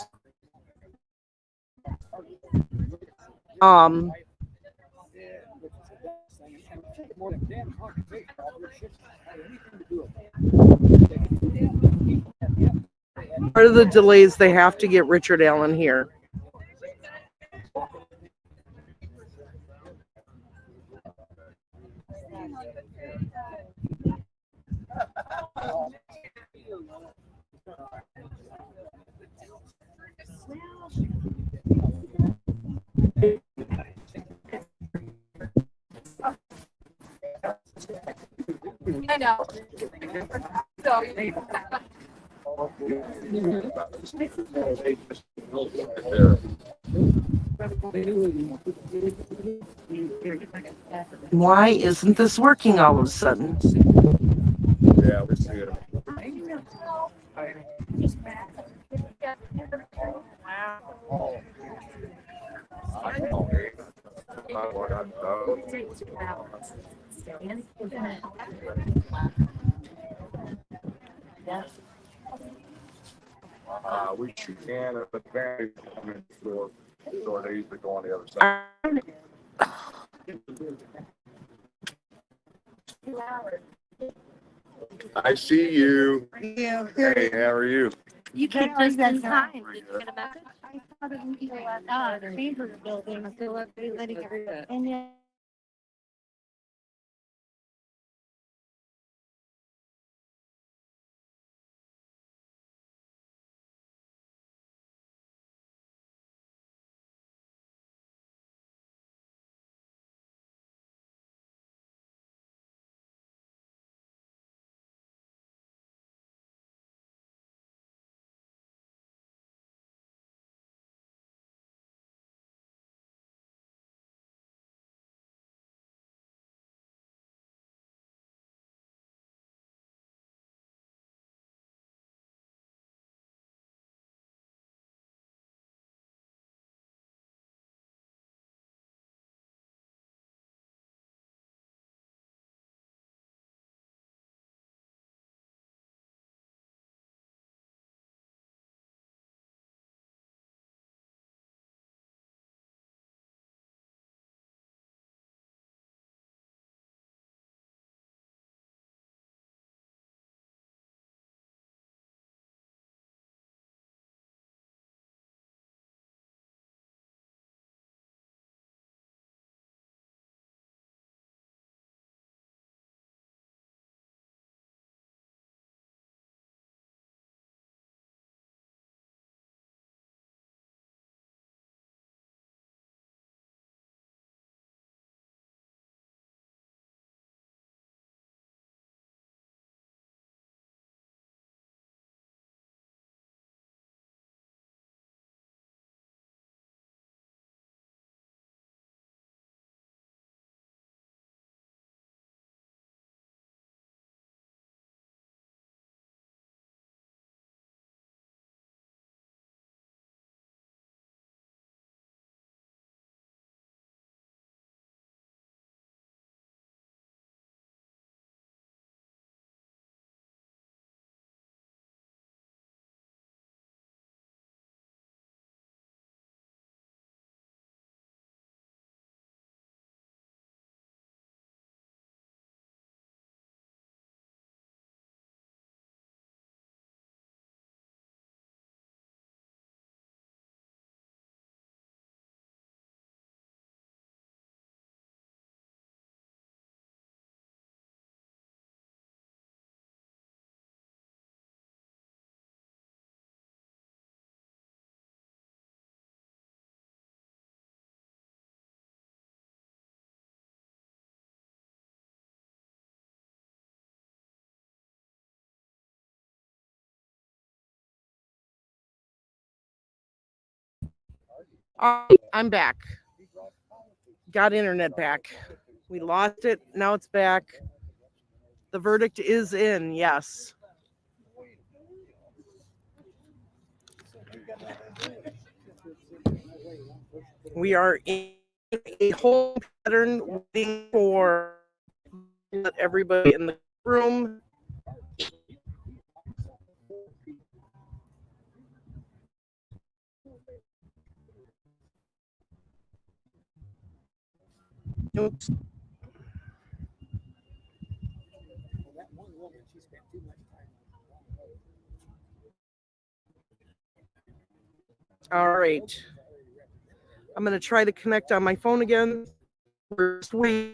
[SPEAKER 4] part of the delays they have to get Richard Allen here.
[SPEAKER 12] I know.
[SPEAKER 4] Why isn't this working all of a sudden?
[SPEAKER 2] Yeah, we see it. We can advantage on the floor, so they usually go on the other side. I see you. Hey, how are you?
[SPEAKER 11] You came just in time. Did you get a message? I saw the people at the chamber building. They were letting everyone. And yeah.
[SPEAKER 4] All right, I'm back. Got internet back. We lost it. Now it's back. The verdict is in. Yes. We are in a whole pattern waiting for everybody in the room. Oops. All right. I'm going to try to connect on my phone again. We're just waiting.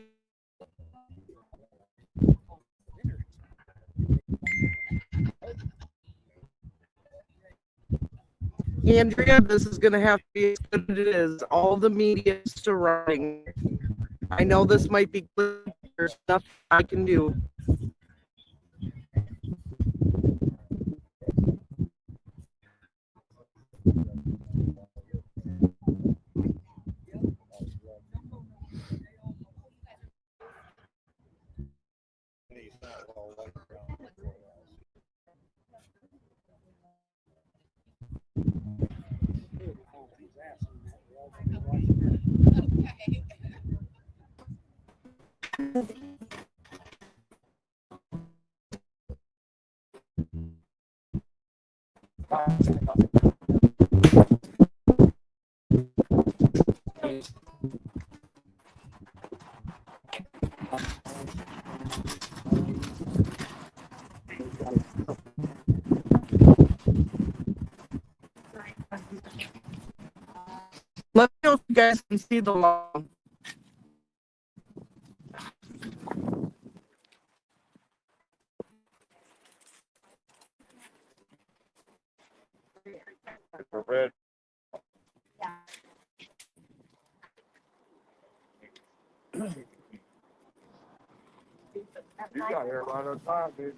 [SPEAKER 4] Andrea, this is going to have to be as good as it is. All the media is surrounding. I know this might be good. There's nothing I can do. Let me know if you guys can see the lawn.
[SPEAKER 2] Red. You got here a lot of time, dude.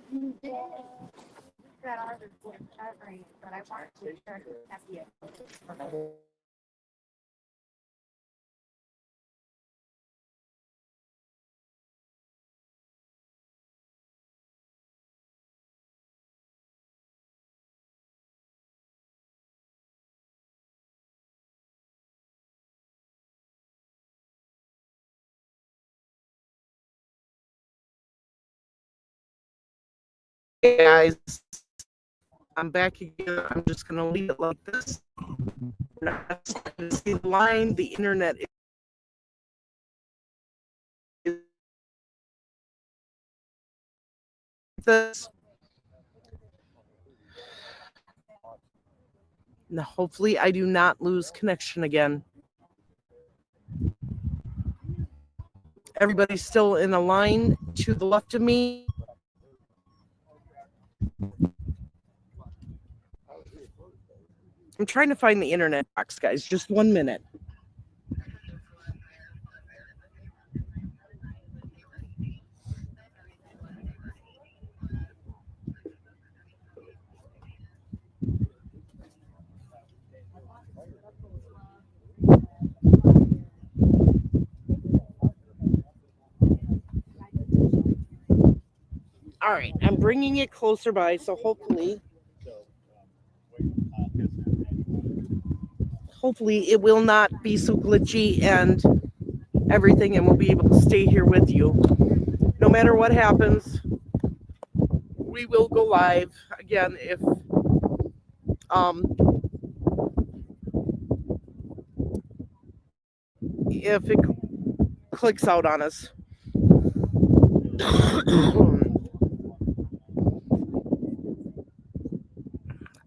[SPEAKER 2] Hey guys, I'm back again. I'm just going to leave it like this. We're not going to see the line. The internet is this. Now, hopefully, I do not lose connection again. Everybody's still in a line to the left of me. I'm trying to find the internet box, guys. Just 1 minute. All right, I'm bringing it closer by, so hopefully it will not be so glitchy and everything, and we'll be able to stay here with you. No matter what happens, we will go live again if it clicks out on us.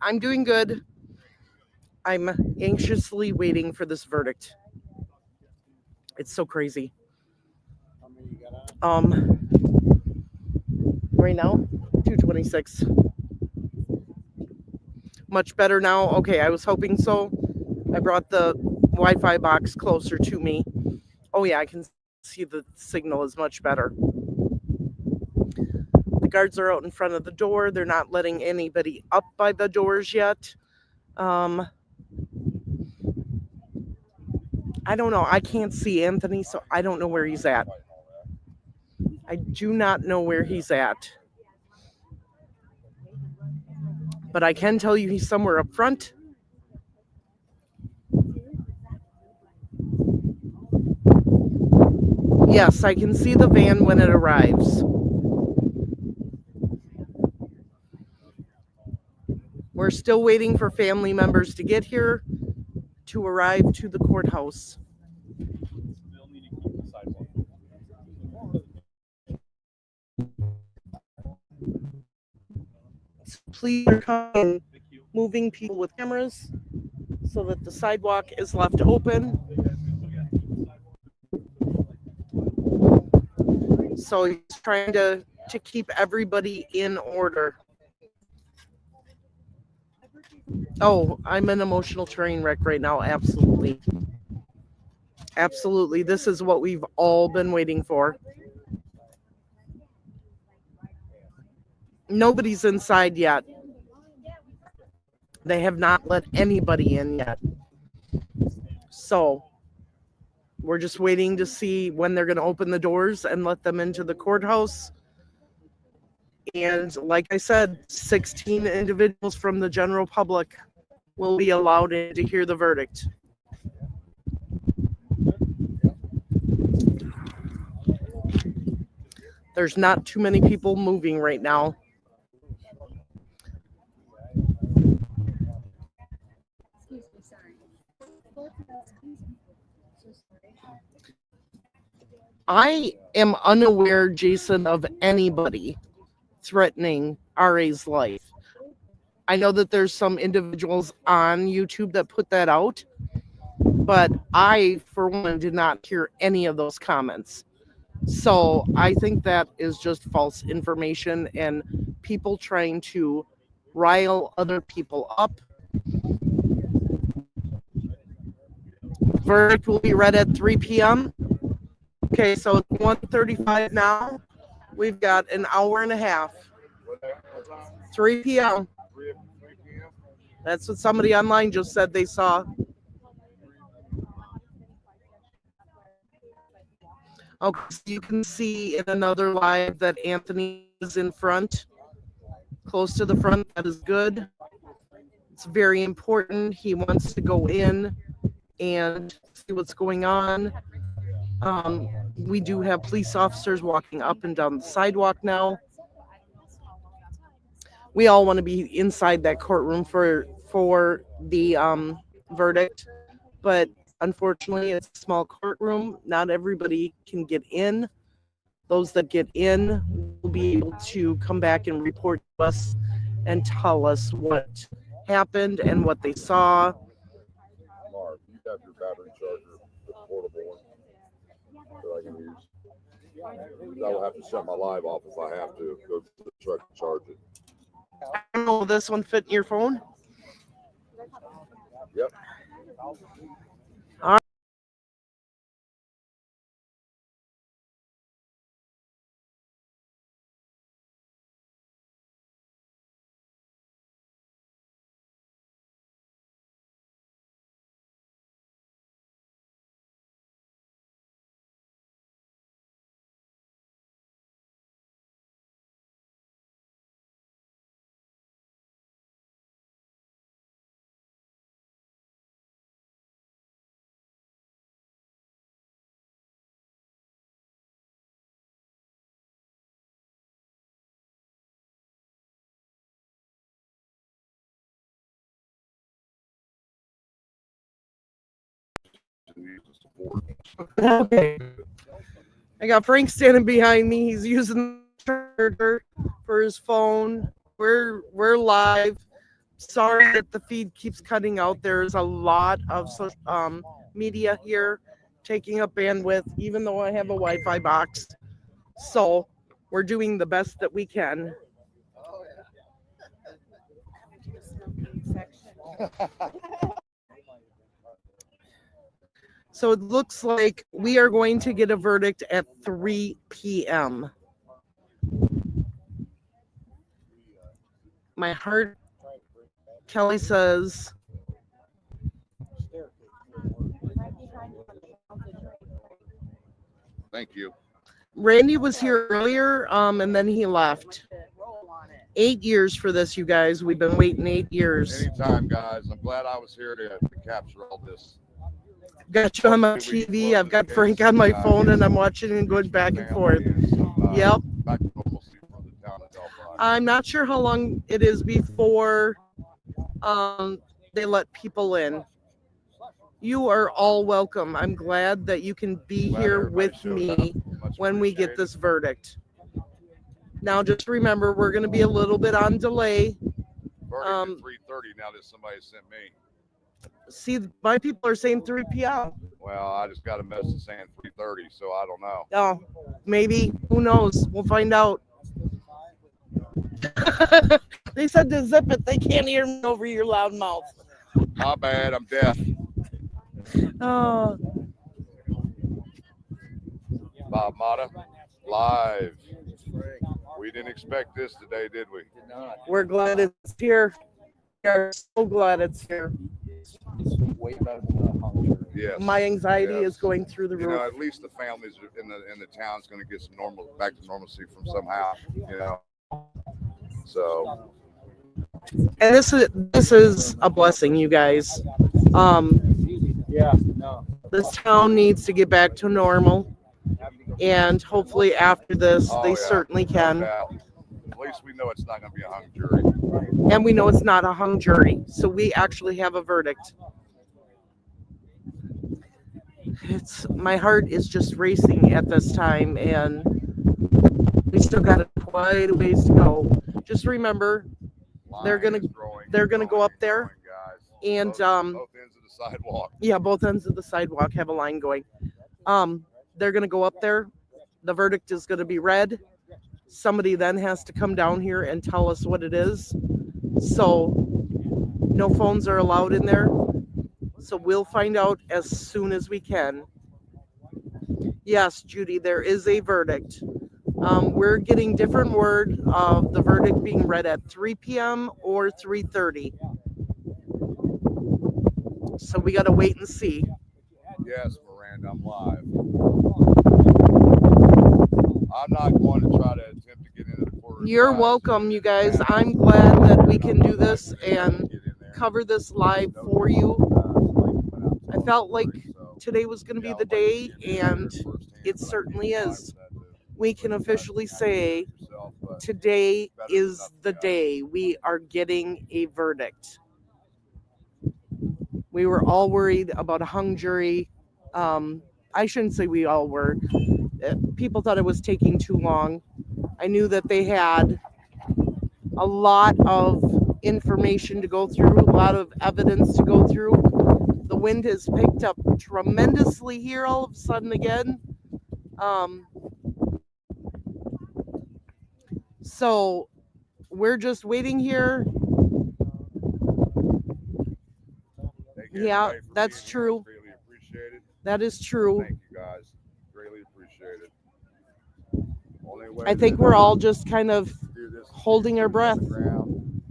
[SPEAKER 2] I'm doing good. I'm anxiously waiting for this verdict. It's so crazy. Right now, 226. Much better now. Okay, I was hoping so. I brought the Wi-Fi box closer to me. Oh yeah, I can see the signal is much better. The guards are out in front of the door. They're not letting anybody up by the doors yet. I don't know. I can't see Anthony, so I don't know where he's at. I do not know where he's at. But I can tell you he's somewhere up front. Yes, I can see the van when it arrives. We're still waiting for family members to get here to arrive to the courthouse. Please come moving people with cameras so that the sidewalk is left open. So he's trying to keep everybody in order. Oh, I'm an emotional train wreck right now. Absolutely. Absolutely. This is what we've all been waiting for. Nobody's inside yet. They have not let anybody in yet. So we're just waiting to see when they're going to open the doors and let them into the courthouse. And like I said, 16 individuals from the general public will be allowed in to hear the verdict. There's not too many people moving right now. I am unaware, Jason, of anybody threatening RA's life. I know that there's some individuals on YouTube that put that out, but I, for one, did not hear any of those comments. So I think that is just false information and people trying to rile other people up. Verdict will be read at 3 p.m. Okay, so it's 1:35 now. We've got an hour and a half. 3 p.m. That's what somebody online just said they saw. Okay, so you can see in another live that Anthony is in front, close to the front. That is good. It's very important. He wants to go in and see what's going on. We do have police officers walking up and down the sidewalk now. We all want to be inside that courtroom for the verdict, but unfortunately it's a small courtroom. Not everybody can get in. Those that get in will be able to come back and report to us and tell us what happened and what they saw.
[SPEAKER 5] Mark, you have your battery charger, the portable one that I can use. I will have to shut my live off if I have to go to the truck and charge it.
[SPEAKER 2] I don't know, will this one fit in your phone?
[SPEAKER 5] Yep.
[SPEAKER 2] All right. Okay. I got Frank standing behind me. He's using the charger for his phone. We're live. Sorry that the feed keeps cutting out. There's a lot of media here taking up bandwidth, even though I have a Wi-Fi box. So we're doing the best that we can. So it looks like we are going to get a verdict at 3 p.m. My heart, Kelly says,
[SPEAKER 5] Thank you.
[SPEAKER 2] Randy was here earlier, and then he left. 8 years for this, you guys. We've been waiting 8 years.
[SPEAKER 5] Anytime, guys. I'm glad I was here to capture all this.
[SPEAKER 2] Got you on my TV. I've got Frank on my phone, and I'm watching and going back and forth. Yep.
[SPEAKER 5] Back to normalcy for the town of Delphi.
[SPEAKER 2] I'm not sure how long it is before they let people in. You are all welcome. I'm glad that you can be here with me when we get this verdict. Now, just remember, we're going to be a little bit on delay.
[SPEAKER 5] Verdict at 3:30 now that somebody sent me.
[SPEAKER 2] See, my people are saying 3 p.m.
[SPEAKER 5] Well, I just got a message saying 3:30, so I don't know.
[SPEAKER 2] Oh, maybe. Who knows? We'll find out. They said to zip it. They can't hear me over your loud mouth.
[SPEAKER 5] My bad. I'm deaf.
[SPEAKER 2] Oh.
[SPEAKER 5] Bob Mata, live. We didn't expect this today, did we? Did not.
[SPEAKER 2] We're glad it's here. We are so glad it's here.
[SPEAKER 5] Way better than the hung jury. Yes.
[SPEAKER 2] My anxiety is going through the roof.
[SPEAKER 5] You know, at least the families in the town's going to get some back to normalcy from somehow. You know. So.
[SPEAKER 2] And this is a blessing, you guys. This town needs to get back to normal, and hopefully after this, they certainly can.
[SPEAKER 5] At least we know it's not going to be a hung jury.
[SPEAKER 2] And we know it's not a hung jury, so we actually have a verdict. My heart is just racing at this time, and we still got quite a ways to go. Just remember, they're gonna go up there, and
[SPEAKER 5] both ends of the sidewalk.
[SPEAKER 2] Yeah, both ends of the sidewalk have a line going. They're gonna go up there. The verdict is gonna be read. Somebody then has to come down here and tell us what it is. So no phones are allowed in there. So we'll find out as soon as we can. Yes, Judy, there is a verdict. We're getting different word of the verdict being read at 3 p.m. or 3:30. So we got to wait and see.
[SPEAKER 5] Yes, Miranda, I'm live. I'm not going to try to attempt to get into the courtroom.
[SPEAKER 2] You're welcome, you guys. I'm glad that we can do this and cover this live for you. I felt like today was going to be the day, and it certainly is. We can officially say today is the day we are getting a verdict. We were all worried about a hung jury. I shouldn't say we all were. People thought it was taking too long. I knew that they had a lot of information to go through, a lot of evidence to go through. The wind has picked up tremendously here all of a sudden again. So we're just waiting here. Yeah, that's true.
[SPEAKER 5] Greatly appreciated.
[SPEAKER 2] That is true.
[SPEAKER 5] Thank you, guys. Greatly appreciated.
[SPEAKER 2] I think we're all just kind of holding our breath.
[SPEAKER 5] And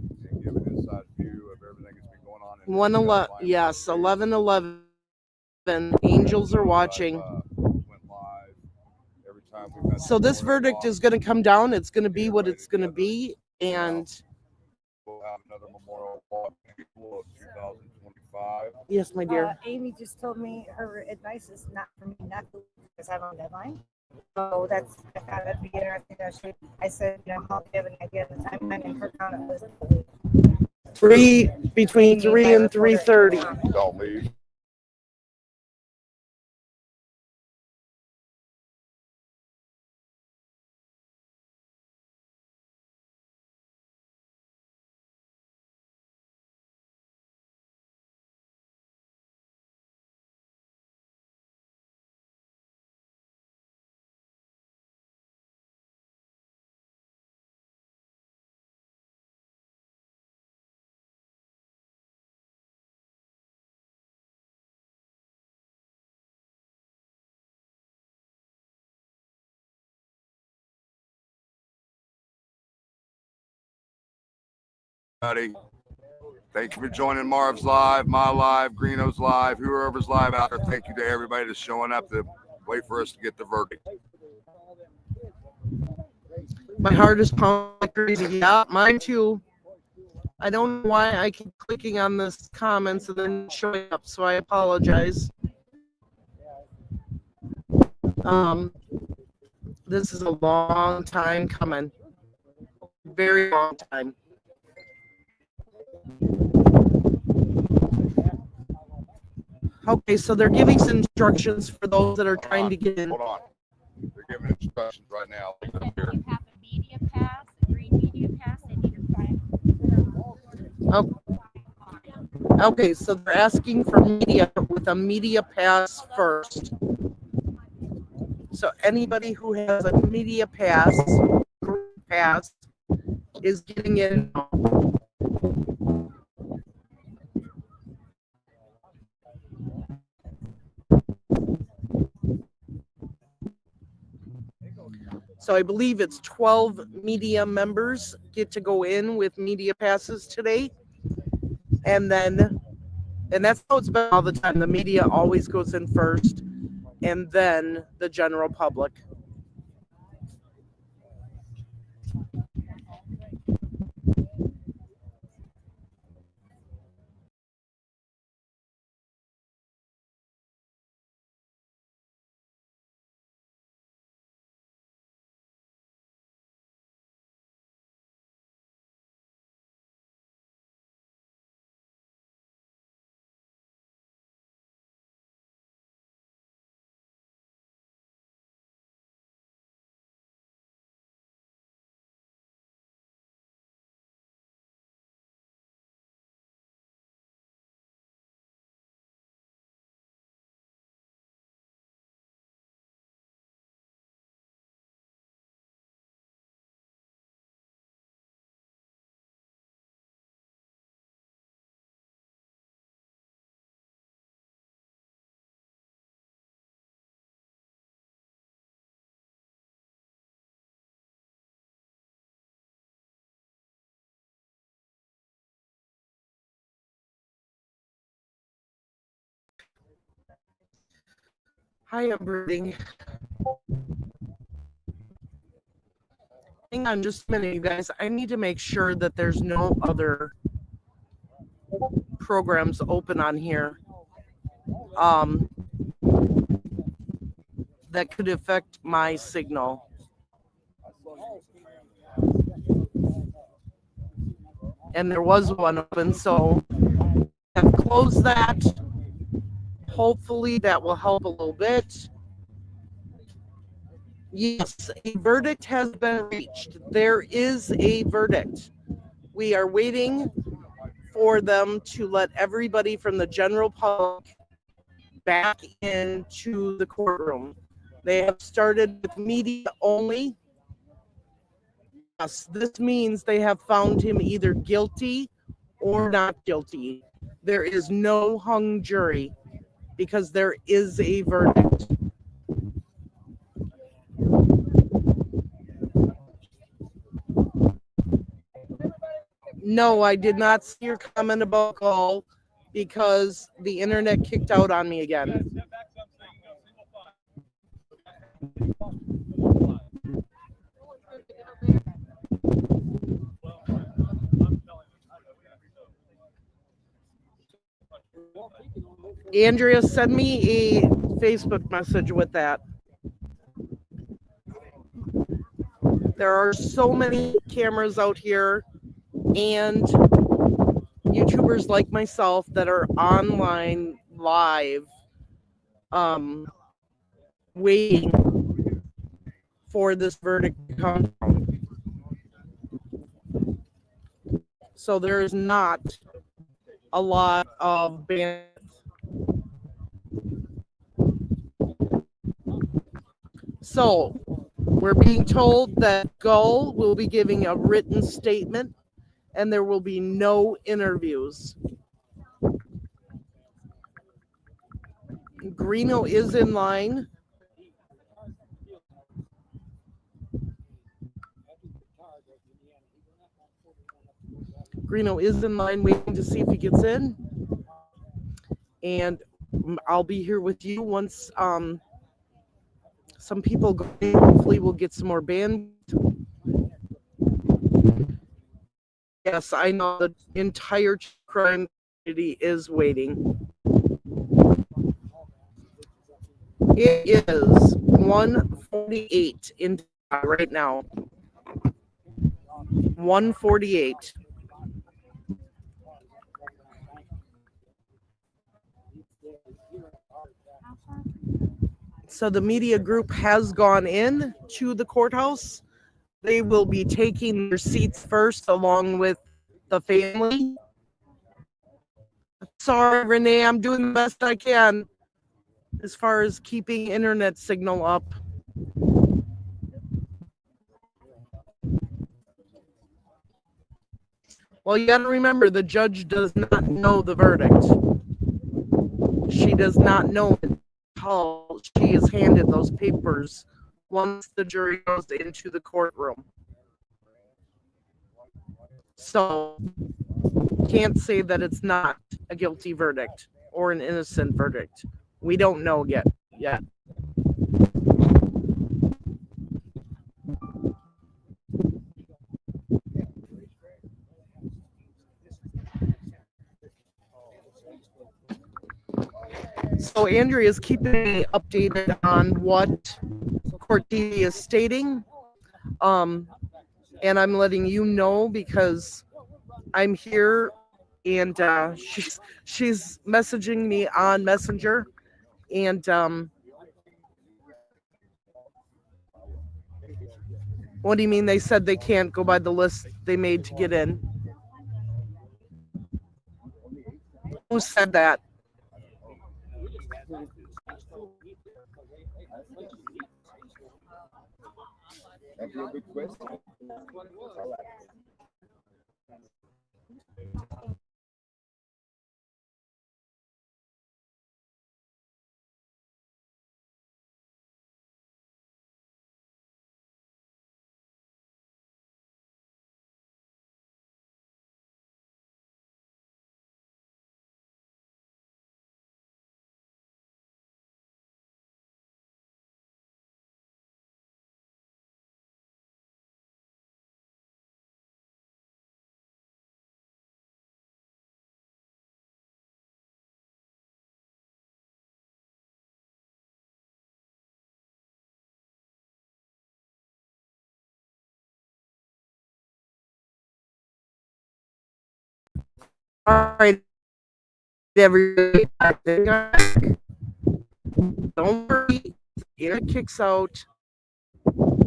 [SPEAKER 5] give an inside view of everything that's been going on.
[SPEAKER 2] 111, yes, 11:11. Angels are watching. So this verdict is going to come down. It's going to be what it's going to be, and
[SPEAKER 5] we'll have another memorial walk in April of 2025.
[SPEAKER 2] Yes, my dear.
[SPEAKER 11] Amy just told me her advice is not for me not to because I'm on deadline. So I thought that'd be interesting. I said, how do you have an idea of the timeline? And her comment was
[SPEAKER 2] between 3 and 3:30.
[SPEAKER 5] Don't leave. Thank you for joining Marv's Live, my live, Greeno's Live, whoever's live out there. Thank you to everybody that's showing up to wait for us to get the verdict.
[SPEAKER 4] My heart is pounding like crazy. Yeah, mine too. I don't know why I keep clicking on this comments and then showing up, so I apologize. This is a long time coming. Very long time. Okay, so they're giving some instructions for those that are trying to get in.
[SPEAKER 5] Hold on. They're giving instructions right now. Up here.
[SPEAKER 4] Oh. Okay, so they're asking for media with a media pass first. So anybody who has a media pass is getting in. So I believe it's 12 media members get to go in with media passes today. And that's how it's been all the time. The media always goes in first, and then the general public. Hi, I'm breathing. Hang on just a minute, you guys. I need to make sure that there's no other programs open on here that could affect my signal. And there was one open, so I've closed that. Hopefully that will help a little bit. Yes, a verdict has been reached. There is a verdict. We are waiting for them to let everybody from the general public back into the courtroom. They have started with media only. Yes, this means they have found him either guilty or not guilty. There is no hung jury because there is a verdict. No, I did not see your comment about Gull because the internet kicked out on me again. Andrea, send me a Facebook message with that. There are so many cameras out here and YouTubers like myself that are online live waiting for this verdict to come down. So there is not a lot of bandwidth. So we're being told that Gull will be giving a written statement and there will be no interviews. Greeno is in line. Greeno is in line waiting to see if he gets in. And I'll be here with you once
[SPEAKER 2] some people going. Hopefully we'll get some more bandwidth. Yes, I know the entire crime community is waiting. It is 1:48 in right now. 1:48. So the media group has gone in to the courthouse. They will be taking their seats first along with the family. Sorry, Renee, I'm doing the best I can as far as keeping internet signal up. Well, you got to remember, the judge does not know the verdict. She does not know until she is handed those papers once the jury goes into the courtroom. So, can't say that it's not a guilty verdict or an innocent verdict. We don't know yet. So Andrea is keeping me updated on what Court TV is stating. And I'm letting you know because I'm here and she's messaging me on Messenger. And what do you mean they said they can't go by the list they made to get in? Who said that?
[SPEAKER 5] That's a good question.
[SPEAKER 2] All right, everybody. Don't worry. If it kicks out,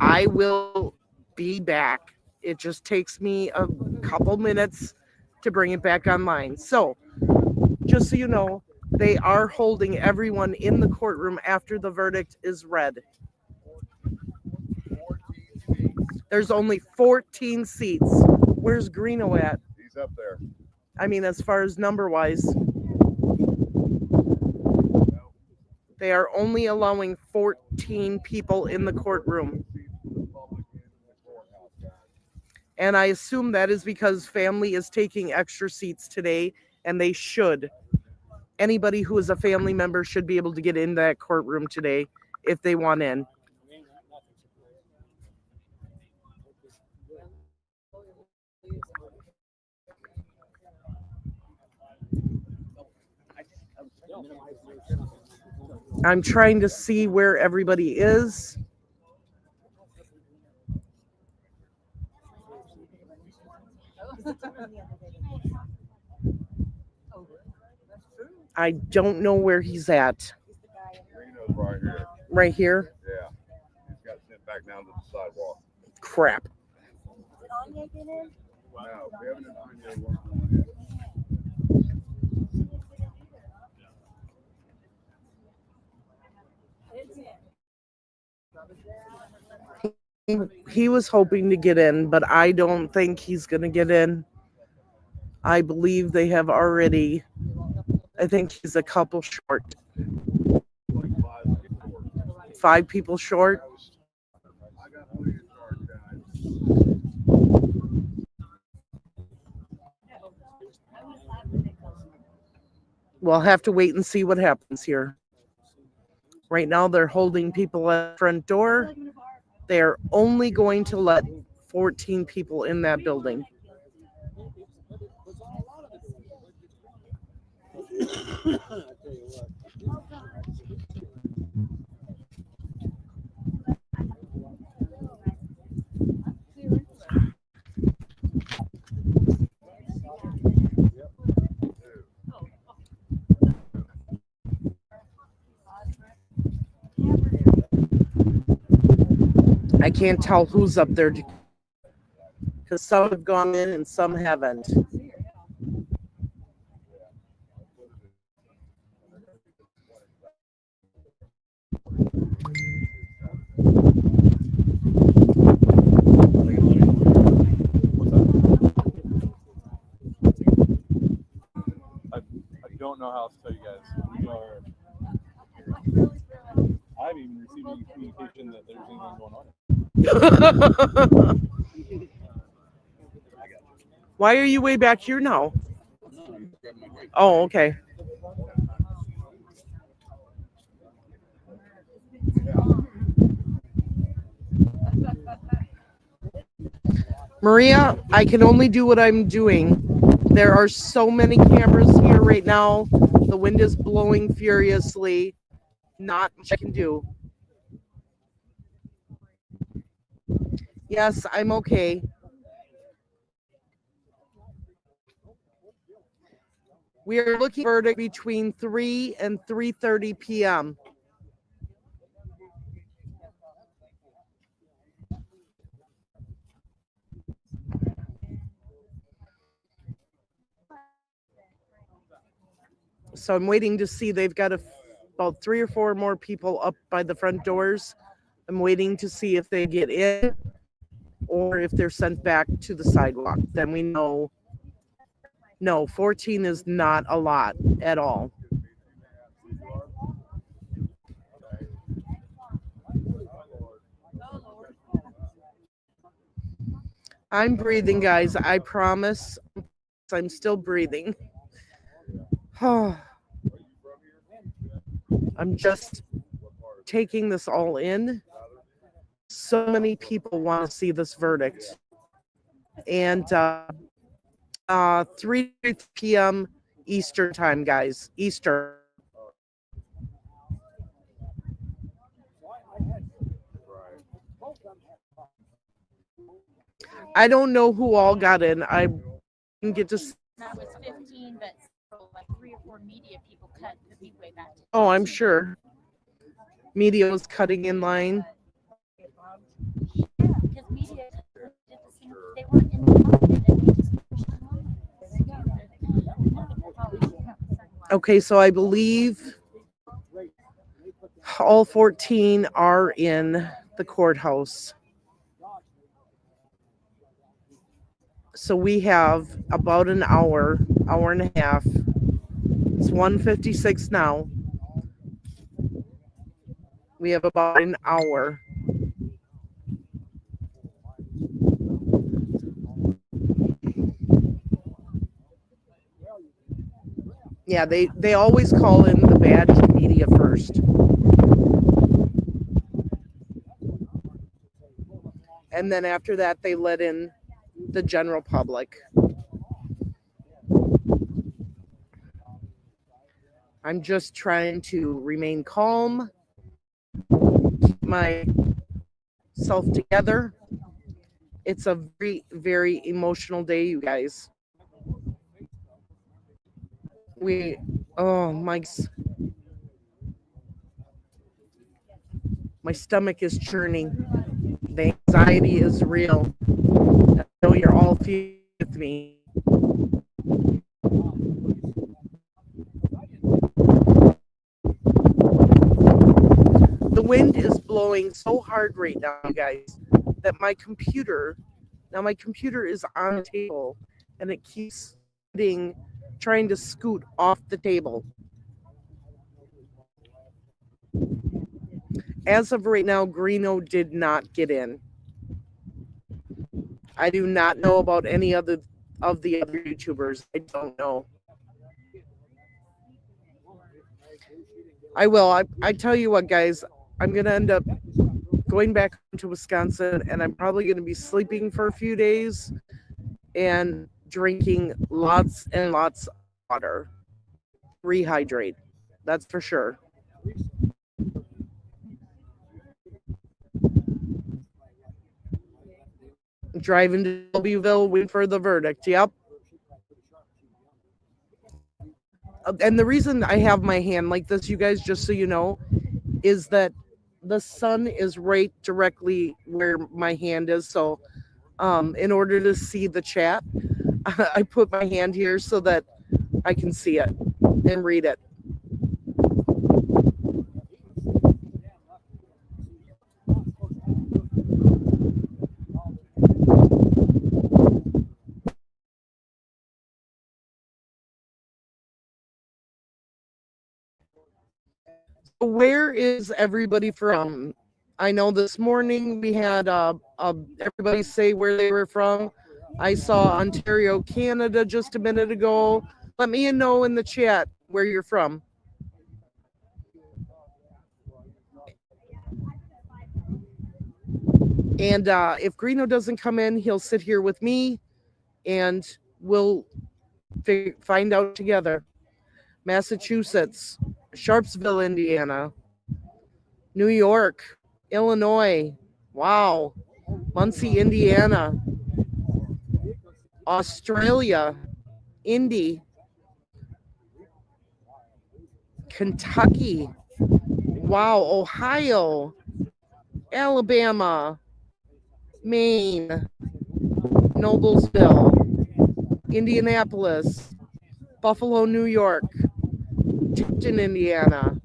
[SPEAKER 2] I will be back. It just takes me a couple minutes to bring it back online. So, just so you know, they are holding everyone in the courtroom after the verdict is read. There's only 14 seats. Where's Greeno at?
[SPEAKER 5] He's up there.
[SPEAKER 2] I mean, as far as number-wise. They are only allowing 14 people in the courtroom. And I assume that is because family is taking extra seats today, and they should. Anybody who is a family member should be able to get in that courtroom today if they want in. I'm trying to see where everybody is. I don't know where he's at.
[SPEAKER 5] Greeno's right here.
[SPEAKER 2] Right here?
[SPEAKER 5] Yeah. He's got sent back down to the sidewalk.
[SPEAKER 2] Crap.
[SPEAKER 5] No, we haven't done Anya one.
[SPEAKER 2] He was hoping to get in, but I don't think he's going to get in. I believe they have already. I think he's a couple short. 5 people short. We'll have to wait and see what happens here. Right now, they're holding people at the front door. They're only going to let 14 people in that building. I can't tell who's up there because some have gone in and some haven't.
[SPEAKER 20] I don't know how else to tell you guys. We are. I haven't even received any communication that there's anything going on.
[SPEAKER 2] Why are you way back here now? Oh, okay. Maria, I can only do what I'm doing. There are so many cameras here right now. The wind is blowing furiously. Not much I can do. Yes, I'm okay. We are looking for a verdict between 3 and 3:30 p.m. So I'm waiting to see. They've got about 3 or 4 more people up by the front doors. I'm waiting to see if they get in or if they're sent back to the sidewalk. Then we know. No, 14 is not a lot at all. I'm breathing, guys. I promise. I'm still breathing. I'm just taking this all in. So many people want to see this verdict. And 3 p.m. Eastern time, guys. Eastern. I don't know who all got in. I didn't get to see.
[SPEAKER 21] That was 15, but like 3 or 4 media people cut the big way back.
[SPEAKER 2] Oh, I'm sure. Media was cutting in line.
[SPEAKER 21] Yeah, because media did the same. They weren't in the line, and we just pushed them on.
[SPEAKER 2] Okay, so I believe all 14 are in the courthouse. So we have about an hour and a half. It's 1:56 now. We have about an hour. Yeah, they always call in the badged media first. And then after that, they let in the general public. I'm just trying to remain calm, keep myself together. It's a very, very emotional day, you guys. My stomach is churning. The anxiety is real. I know you're all feeling with me. The wind is blowing so hard right now, you guys, that my computer is on the table and it keeps trying to scoot off the table. As of right now, Greeno did not get in. I do not know about any of the other YouTubers. I don't know. I will. I tell you what, guys, I'm going to end up going back to Wisconsin, and I'm probably going to be sleeping for a few days and drinking lots and lots of water. Rehydrate. That's for sure. Driving to Shelbyville, waiting for the verdict. Yep. And the reason I have my hand like this, you guys, just so you know, is that the sun is right directly where my hand is. So in order to see the chat, I put my hand here so that I can see it and read it. Where is everybody from? I know this morning we had everybody say where they were from. I saw Ontario, Canada just a minute ago. Let me know in the chat where you're from. And if Greeno doesn't come in, he'll sit here with me and we'll find out together. Massachusetts, Sharpsville, Indiana, New York, Illinois, wow, Muncie, Indiana, Australia, Indy, Kentucky, wow, Ohio, Alabama, Maine, Noblesville, Indianapolis, Buffalo, New York, Tipton, Indiana,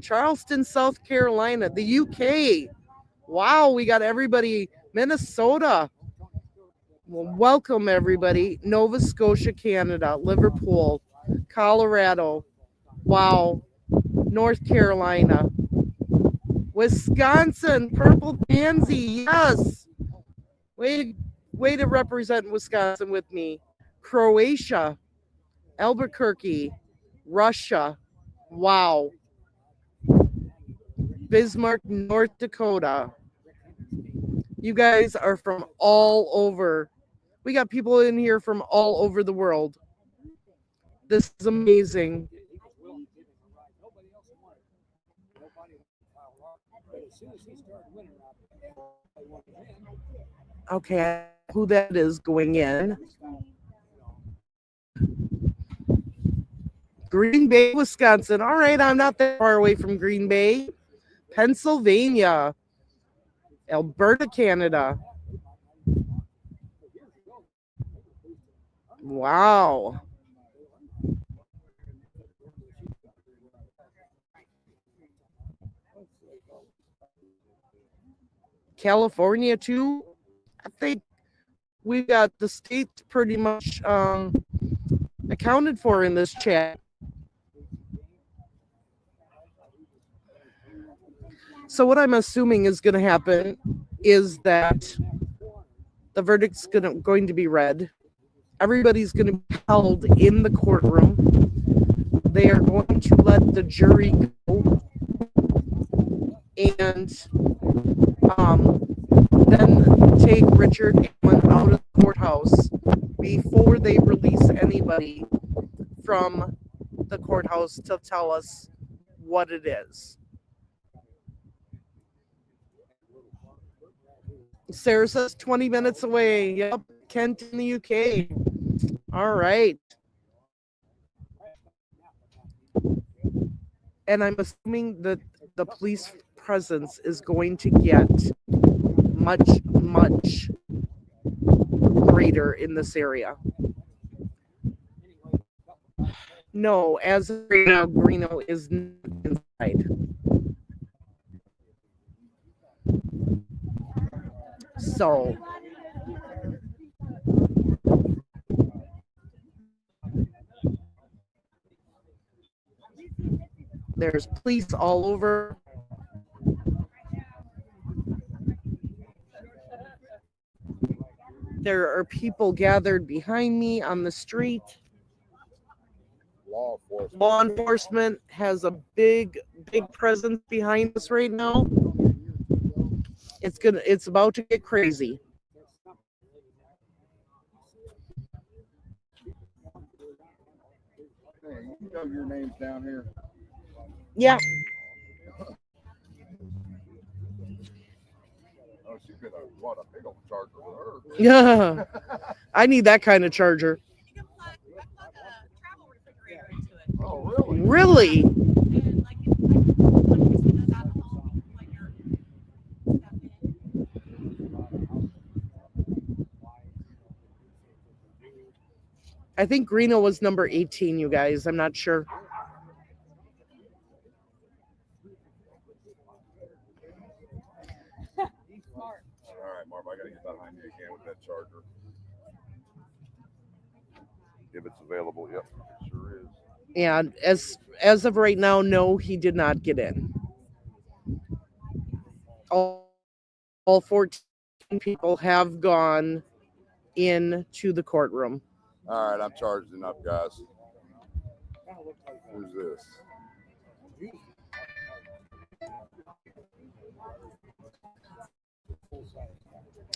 [SPEAKER 2] Charleston, South Carolina, the UK. Wow, we got everybody. Minnesota. Well, welcome, everybody. Nova Scotia, Canada, Liverpool, Colorado. Wow. North Carolina. Wisconsin, Purple Pansy. Yes. Way to represent Wisconsin with me. Croatia, Albuquerque, Russia. Wow. Bismarck, North Dakota. You guys are from all over. We got people in here from all over the world. This is amazing. Okay, who that is going in. Green Bay, Wisconsin. All right, I'm not that far away from Green Bay. Pennsylvania. Alberta, Canada. Wow. California, too. I think we got the states pretty much accounted for in this chat. So what I'm assuming is going to happen is that the verdict's going to be read. Everybody's going to be held in the courtroom. They are going to let the jury go. And then take Richard Allen out of the courthouse before they release anybody from the courthouse to tell us what it is. Sarah says 20 minutes away. Yep, Kent in the UK. All right. And I'm assuming that the police presence is going to get much, much greater in this area. No, as of right now, Greeno is not inside. So there's police all over. There are people gathered behind me on the street.
[SPEAKER 5] law enforcement.
[SPEAKER 2] Law enforcement has a big presence behind us right now. It's about to get crazy.
[SPEAKER 5] Hey, you know your name's down here.
[SPEAKER 2] Yeah.
[SPEAKER 5] Oh, she could have bought a big old charger with her.
[SPEAKER 2] Yeah. I need that kind of charger.
[SPEAKER 5] Oh, really?
[SPEAKER 2] Really? I think Greeno was number 18, you guys. I'm not sure.
[SPEAKER 5] All right, Marv, I got to get behind you again with that charger. If it's available, yep, it sure is.
[SPEAKER 2] Yeah, as of right now, no, he did not get in. All 14 people have gone into the courtroom.
[SPEAKER 5] All right, I'm charging up, guys. Who's this?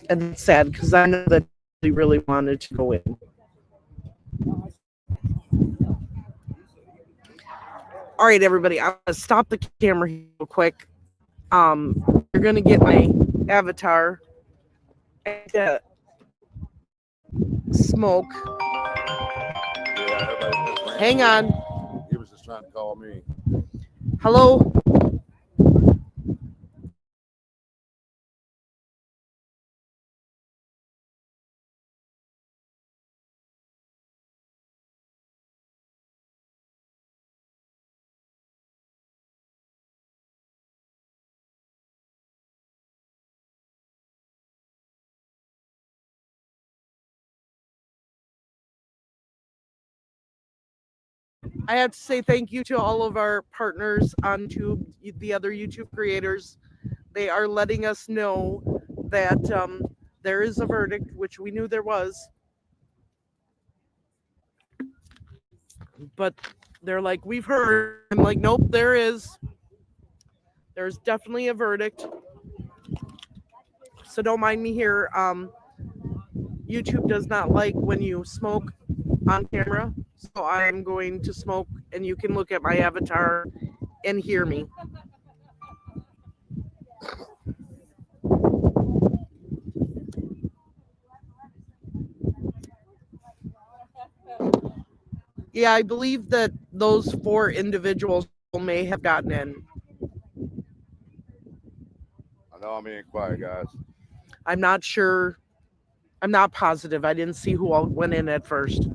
[SPEAKER 2] And it's sad because I know that he really wanted to go in. All right, everybody, I'm gonna stop the camera here real quick. You're gonna get my avatar and smoke.
[SPEAKER 5] Yeah, everybody's just
[SPEAKER 2] Hang on.
[SPEAKER 5] He was just trying to call me.
[SPEAKER 2] Hello. I have to say thank you to all of our partners on YouTube, the other YouTube creators. They are letting us know that there is a verdict, which we knew there was. But they're like, we've heard. I'm like, nope, there is. There's definitely a verdict. So don't mind me here. YouTube does not like when you smoke on camera. So I'm going to smoke and you can look at my avatar and hear me. Yeah, I believe that those 4 individuals may have gotten in.
[SPEAKER 5] I know I'm being quiet, guys.
[SPEAKER 2] I'm not sure. I'm not positive. I didn't see who all went in at first.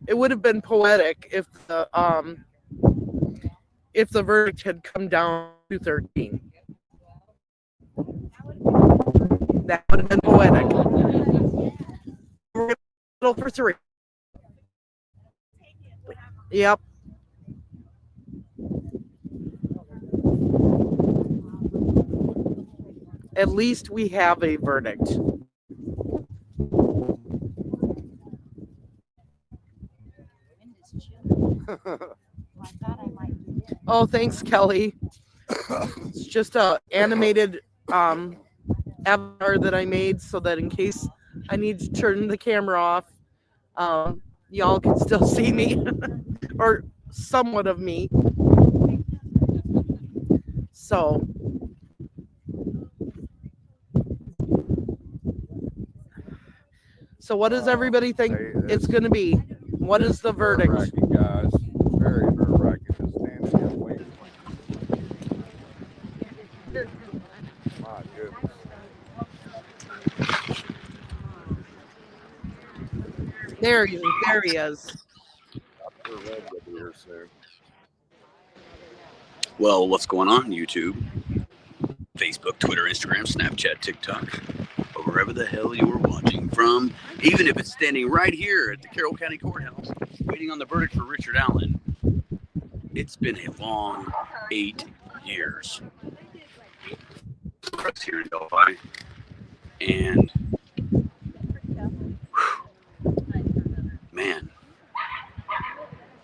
[SPEAKER 2] It would have been poetic if the verdict had come down to 13. That would have been poetic. We're gonna settle for 3. Yep. At least we have a verdict. Oh, thanks, Kelly. It's just a animated avatar that I made so that in case I need to turn the camera off, y'all can still see me or somewhat of me. So what does everybody think it's going to be? What is the verdict?
[SPEAKER 5] Nerve-wracking, guys. Very nerve-wracking. Just standing here waiting. My goodness.
[SPEAKER 2] There he is.
[SPEAKER 5] I'm sure Red will be here soon.
[SPEAKER 15] Well, what's going on, YouTube? Facebook, Twitter, Instagram, Snapchat, TikTok, or wherever the hell you are watching from, even if it's standing right here at the Carroll County Courthouse, waiting on the verdict for Richard Allen. It's been a long 8 years.
[SPEAKER 1] us here in Delphi. And man,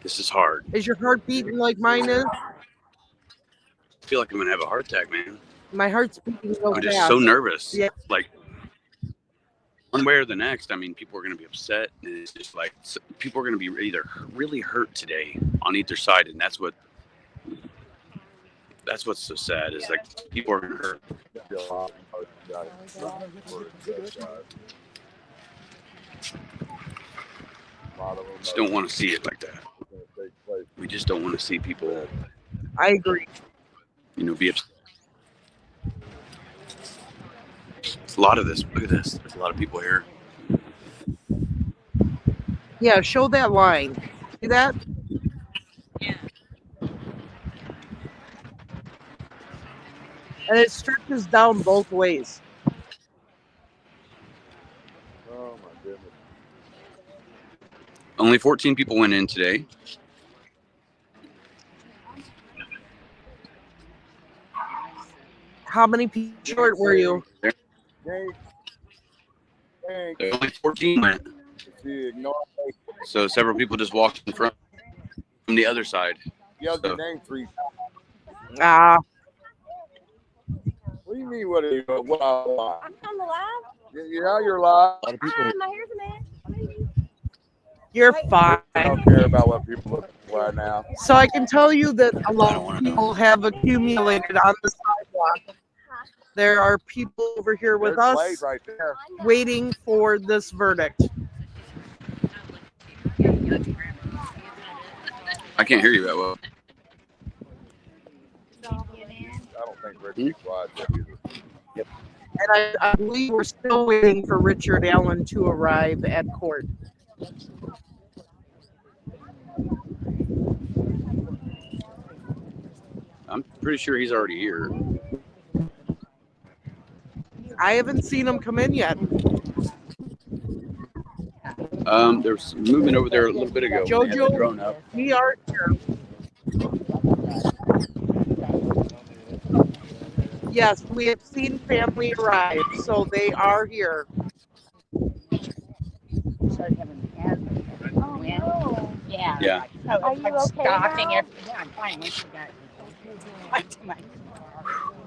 [SPEAKER 1] this is hard.
[SPEAKER 2] Is your heart beating like mine is?
[SPEAKER 1] I feel like I'm gonna have a heart attack, man.
[SPEAKER 2] My heart's beating real
[SPEAKER 1] I'm just
[SPEAKER 2] fast.
[SPEAKER 1] so nervous.
[SPEAKER 2] Yeah.
[SPEAKER 1] Like one way or the next, I mean, people are gonna be upset, and it's just like people are gonna be either really hurt today on either side, and that's what's so sad is like people are gonna hurt. Just don't want to see it like that. We just don't want to see people.
[SPEAKER 2] I agree.
[SPEAKER 1] Be upset. It's a lot of this. Look at this. There's a lot of people here.
[SPEAKER 2] Yeah, show that line. See that? And it stretches down both ways.
[SPEAKER 5] Oh my goodness.
[SPEAKER 1] Only 14 people went in today.
[SPEAKER 2] How many people short were you?
[SPEAKER 1] Only 14 went. So several people just walked in front from the other side.
[SPEAKER 5] Yelled your name 3 times.
[SPEAKER 2] Ah.
[SPEAKER 5] What do you mean? What are you? What?
[SPEAKER 21] I'm on the live.
[SPEAKER 5] Yeah, you're live.
[SPEAKER 21] Hi, my hair's a mess.
[SPEAKER 2] You're fine.
[SPEAKER 5] I don't care about what people look like right now.
[SPEAKER 2] So I can tell you that a lot of people have accumulated on the sidewalk. There are people over here with
[SPEAKER 5] There's
[SPEAKER 2] us
[SPEAKER 5] Blade right there.
[SPEAKER 2] waiting for this verdict.
[SPEAKER 1] I can't hear you that well.
[SPEAKER 5] I don't think Rick quiet either.
[SPEAKER 1] Yep.
[SPEAKER 2] And I believe we're still waiting for Richard Allen to arrive at court.
[SPEAKER 1] I'm pretty sure he's already here.
[SPEAKER 2] I haven't seen him come in yet.
[SPEAKER 1] There's movement over there a little bit ago. They had the drone
[SPEAKER 2] Jojo,
[SPEAKER 1] up.
[SPEAKER 2] we are here. Yes, we have seen family arrive, so they are here.
[SPEAKER 21] Oh, no.
[SPEAKER 3] Yeah.
[SPEAKER 1] Yeah.
[SPEAKER 21] Are you okay
[SPEAKER 3] Stalking
[SPEAKER 21] now?
[SPEAKER 3] everything. Yeah, I'm fine. Once you got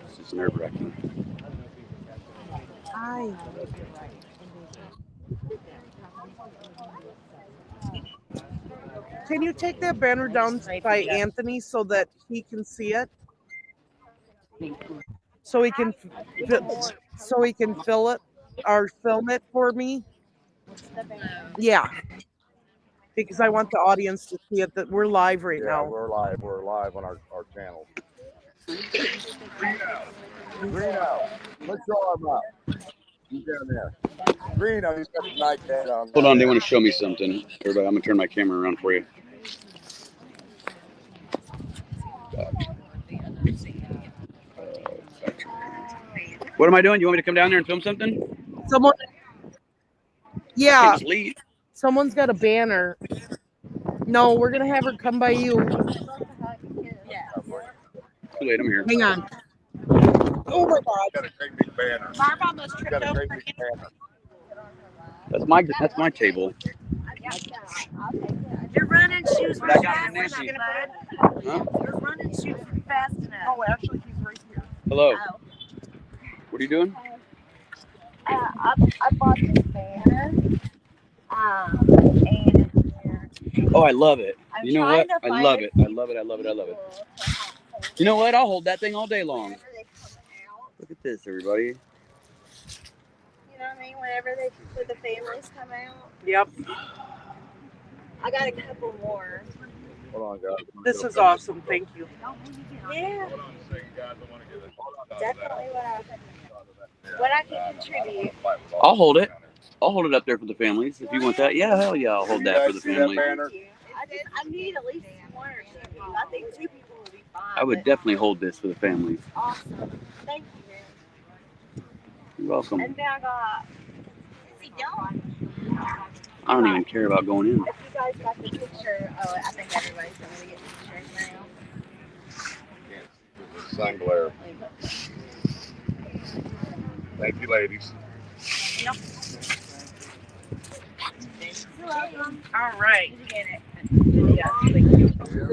[SPEAKER 1] This is nerve-wracking.
[SPEAKER 2] Hi. Can you take that banner down by Anthony so that he can see it? So he can fill it or film it for me? Yeah. Because I want the audience to see it that we're live right
[SPEAKER 5] Yeah,
[SPEAKER 2] now.
[SPEAKER 5] we're live. We're live on our channel. Reno, let's show him up. He's down there. Reno, he's got the nightcap on.
[SPEAKER 1] Hold on, they want to show me something. Everybody, I'm gonna turn my camera around for you. What am I doing? You want me to come down there and film something?
[SPEAKER 2] Someone.
[SPEAKER 1] I
[SPEAKER 2] Yeah.
[SPEAKER 1] can't just leave.
[SPEAKER 2] Someone's got a banner. No, we're gonna have her come by you.
[SPEAKER 1] Too late, I'm here.
[SPEAKER 2] Hang on. Oh my God.
[SPEAKER 5] Got a great big banner.
[SPEAKER 21] Barb almost tripped
[SPEAKER 5] Got a
[SPEAKER 21] over.
[SPEAKER 5] great big banner.
[SPEAKER 1] That's my table.
[SPEAKER 21] You're running shoes
[SPEAKER 1] But I got
[SPEAKER 21] fast
[SPEAKER 1] the
[SPEAKER 21] enough,
[SPEAKER 1] Nissy.
[SPEAKER 21] bud.
[SPEAKER 1] Huh?
[SPEAKER 21] You're running shoes fast enough.
[SPEAKER 2] Oh, actually, he's right here.
[SPEAKER 1] Hello.
[SPEAKER 21] Oh.
[SPEAKER 1] What are you doing?
[SPEAKER 21] I bought this banner. And
[SPEAKER 1] Oh, I love it.
[SPEAKER 21] I'm
[SPEAKER 1] You know what?
[SPEAKER 21] trying to
[SPEAKER 1] I
[SPEAKER 21] find
[SPEAKER 1] love
[SPEAKER 21] a
[SPEAKER 1] it. I love it. I love it. I love it. You know what? I'll hold that thing all day long. Look at this, everybody.
[SPEAKER 21] you know what I mean? Whenever the families come out.
[SPEAKER 2] Yep.
[SPEAKER 21] I got a couple more.
[SPEAKER 5] Hold on, guys.
[SPEAKER 2] This is awesome. Thank you.
[SPEAKER 21] Yeah. Definitely what I can contribute.
[SPEAKER 1] I'll hold it. I'll hold it up there for the families if you want that. Yeah, hell yeah, I'll hold that for the families.
[SPEAKER 21] I need at least one or two. I think 2 people will be fine.
[SPEAKER 1] I would definitely hold this for the families.
[SPEAKER 21] Awesome. Thank you, man.
[SPEAKER 1] You're welcome.
[SPEAKER 21] And then I got. Is he going?
[SPEAKER 1] I don't even care about going in.
[SPEAKER 21] If you guys got the picture, I think everybody's going to get pictures now.
[SPEAKER 5] Sun glare. Thank you, ladies.
[SPEAKER 2] All right. Yes, thank you.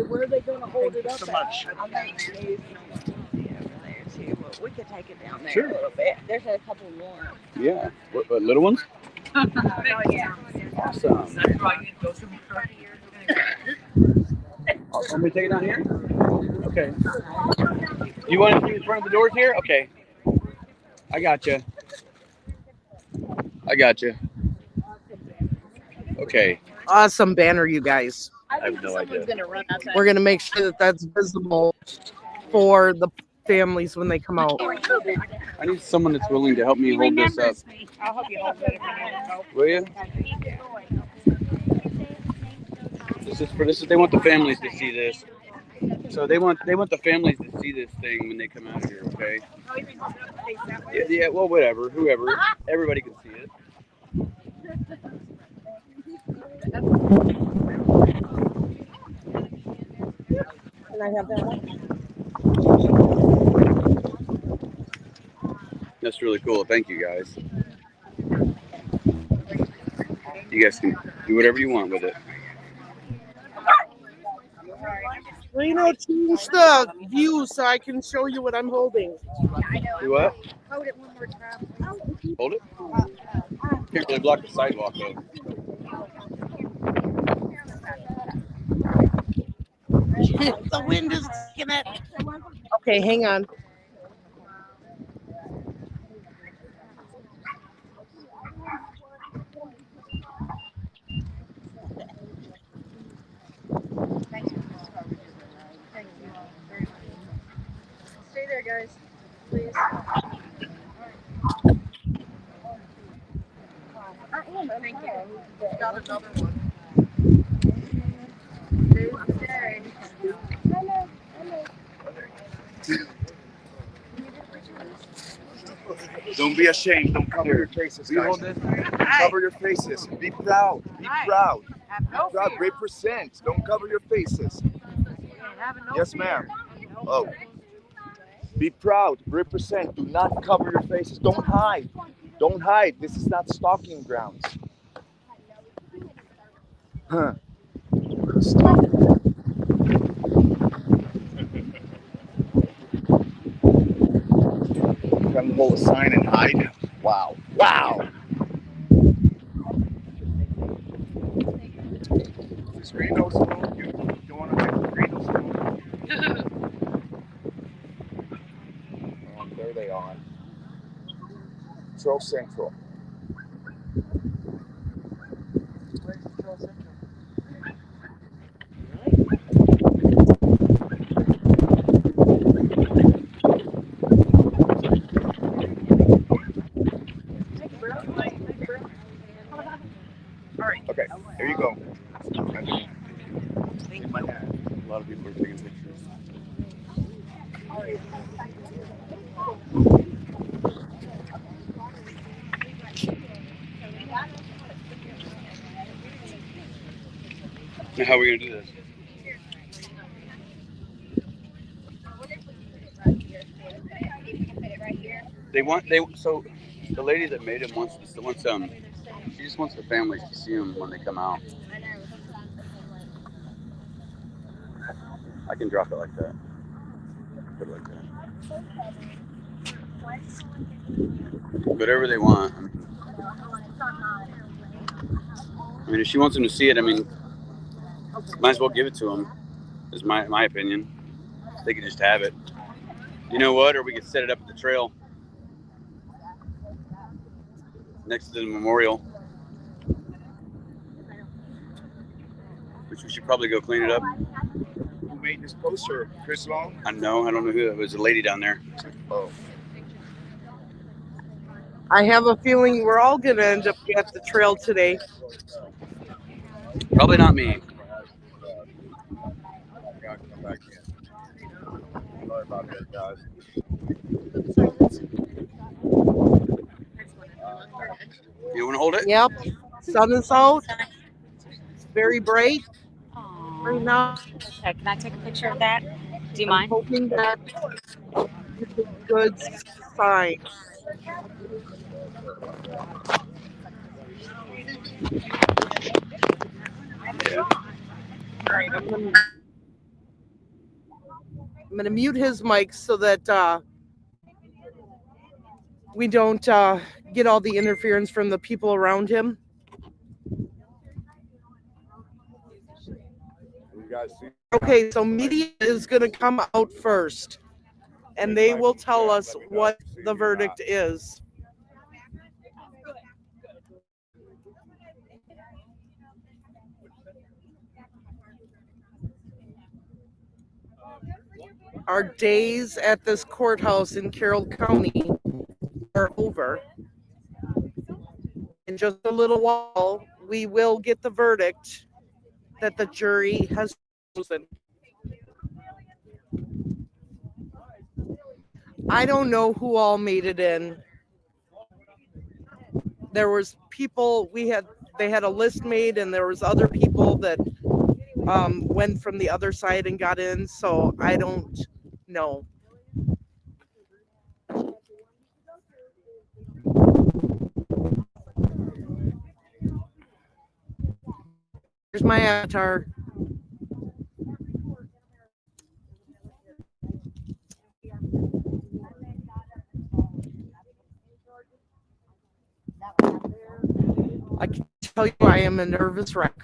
[SPEAKER 18] Where are they going to hold it up
[SPEAKER 2] so much.
[SPEAKER 18] We could take it down there
[SPEAKER 1] Sure.
[SPEAKER 18] a little bit. There's a couple more.
[SPEAKER 1] Yeah. What little ones?
[SPEAKER 18] Oh, yeah.
[SPEAKER 1] Awesome. Want me to take it down here? Okay. You want it in front of the doors here? Okay. I got you. Okay.
[SPEAKER 2] Awesome banner, you guys.
[SPEAKER 1] I have no idea.
[SPEAKER 2] We're going to make sure that that's visible for the families when they come out.
[SPEAKER 1] I need someone that's willing to help me hold this up.
[SPEAKER 2] I'll help you hold it if I need help.
[SPEAKER 1] Will you? They want the families to see this. So they want the families to see this thing when they come out here, okay? Yeah, well, whatever, whoever, everybody can see it.
[SPEAKER 2] Can I have that one?
[SPEAKER 1] That's really cool. Thank you, guys. You guys can do whatever you want with it.
[SPEAKER 2] Reno, change the view so I can show you what I'm holding.
[SPEAKER 1] Do what?
[SPEAKER 11] Hold it one more time.
[SPEAKER 1] Hold it? Can't really block the sidewalk, though.
[SPEAKER 2] The wind is taking it. Okay, hang on.
[SPEAKER 11] Stay there, guys. Please. Thank you.
[SPEAKER 2] Got another one.
[SPEAKER 5] Don't be ashamed. Don't cover your faces, guys. Cover your faces. Be proud. Be proud. Be proud. Represent. Don't cover your faces. Yes, ma'am. Oh. Be proud. Represent. Do not cover your faces. Don't hide. Don't hide. This is not stalking grounds. Huh. Come hold a sign and hide. Wow. Wow. Is Reno spoon? You want to make the Reno spoon? There they are. Troll Central. Where's Troll Central? Okay, here you go. In my hand.
[SPEAKER 1] A lot of people are taking pictures. Now, how are we going to do this? So the lady that made him wants she just wants the families to see him when they come out. I can drop it like that. Put it like that. Whatever they want. I mean, if she wants them to see it, I mean, might as well give it to them. Is my opinion. They could just have it. You know what? Or we could set it up at the trail next to the memorial. Which we should probably go clean it up.
[SPEAKER 5] Who made this poster? Chris Long?
[SPEAKER 1] I don't know who it was. A lady down there.
[SPEAKER 5] Oh.
[SPEAKER 2] I have a feeling we're all going to end up at the trail today.
[SPEAKER 1] Probably not me.
[SPEAKER 5] Sorry about that, guys.
[SPEAKER 1] You want to hold it?
[SPEAKER 2] Yep. Sun is out. It's very bright right now.
[SPEAKER 21] Okay, can I take a picture of that? Do you mind?
[SPEAKER 2] Hoping that good sign. All right, I'm gonna mute his mic so that we don't get all the interference from the people around him. Okay, so media is going to come out first, and they will tell us what the verdict is. Our days at this courthouse in Carroll County are over. In just a little while, we will get the verdict that the jury has chosen. I don't know who all made it in. There was people they had a list made, and there was other people that went from the other side and got in, so I don't know. Here's my avatar. I can tell you I am a nervous wreck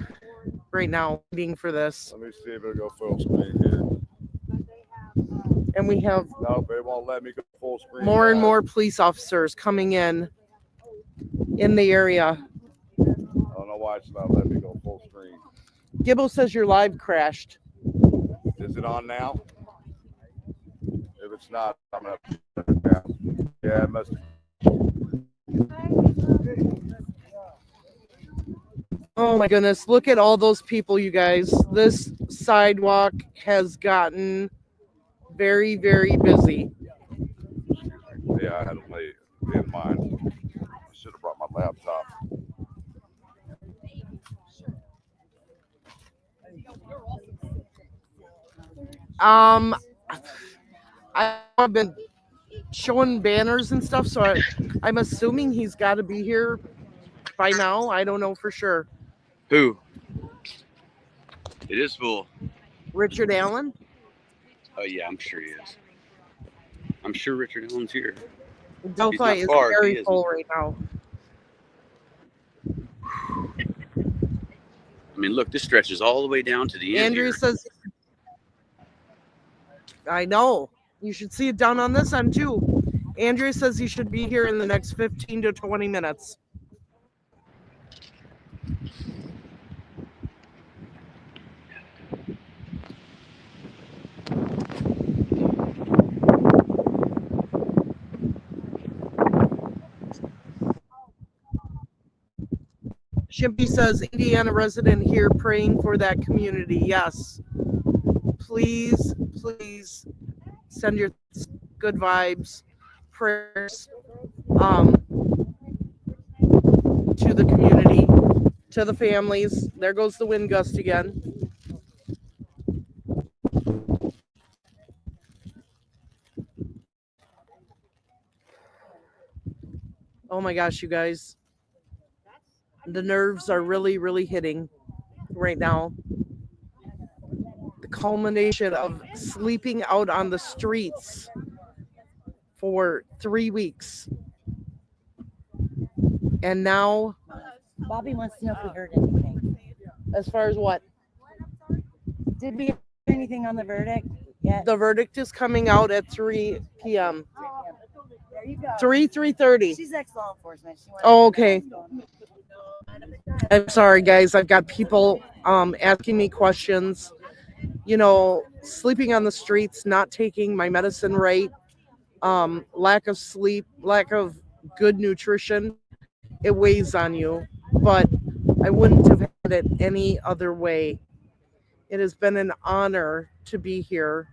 [SPEAKER 2] right now waiting for this.
[SPEAKER 5] Let me see if it'll go full screen here.
[SPEAKER 2] And we have
[SPEAKER 5] Nope, it won't let me go full screen.
[SPEAKER 2] more and more police officers coming in the area.
[SPEAKER 5] I don't know why it's not letting me go full screen.
[SPEAKER 2] Gibbo says your live crashed.
[SPEAKER 5] Is it on now? If it's not, I'm gonna have to turn it down. Yeah, it must.
[SPEAKER 2] Oh my goodness, look at all those people, you guys. This sidewalk has gotten very, very busy.
[SPEAKER 5] Yeah, I had to lay it in mine. I should have brought my laptop.
[SPEAKER 2] I've been showing banners and stuff, so I'm assuming he's got to be here by now. I don't know for sure.
[SPEAKER 1] Who? It is full.
[SPEAKER 2] Richard Allen?
[SPEAKER 1] Oh yeah, I'm sure he is. I'm sure Richard Allen's here.
[SPEAKER 2] Delphi is
[SPEAKER 1] far,
[SPEAKER 2] very
[SPEAKER 1] he
[SPEAKER 2] full right now.
[SPEAKER 1] I mean, look, this stretches all the way down to the end.
[SPEAKER 2] Andrew
[SPEAKER 1] here.
[SPEAKER 2] says, I know. You should see it down on this end too. Andrew says he should be here in the next 15 to 20 minutes. Shimpy says, Indiana resident here praying for that community. Yes. Please, please send your good vibes, prayers to the community, to the families. There goes the wind gust again. Oh my gosh, you guys. The nerves are really, really hitting right now. The culmination of sleeping out on the streets for 3 weeks. And now
[SPEAKER 11] Bobby wants to know if we heard anything.
[SPEAKER 2] As far as what?
[SPEAKER 11] Did we hear anything on the verdict yet?
[SPEAKER 2] The verdict is coming out at 3 p.m.
[SPEAKER 11] There you go.
[SPEAKER 2] 3:30.
[SPEAKER 11] She's ex-law enforcement.
[SPEAKER 2] Oh, okay. I'm sorry, guys. I've got people asking me questions. You know, sleeping on the streets, not taking my medicine right, lack of sleep, lack of good nutrition. It weighs on you, but I wouldn't have had it any other way. It has been an honor to be here,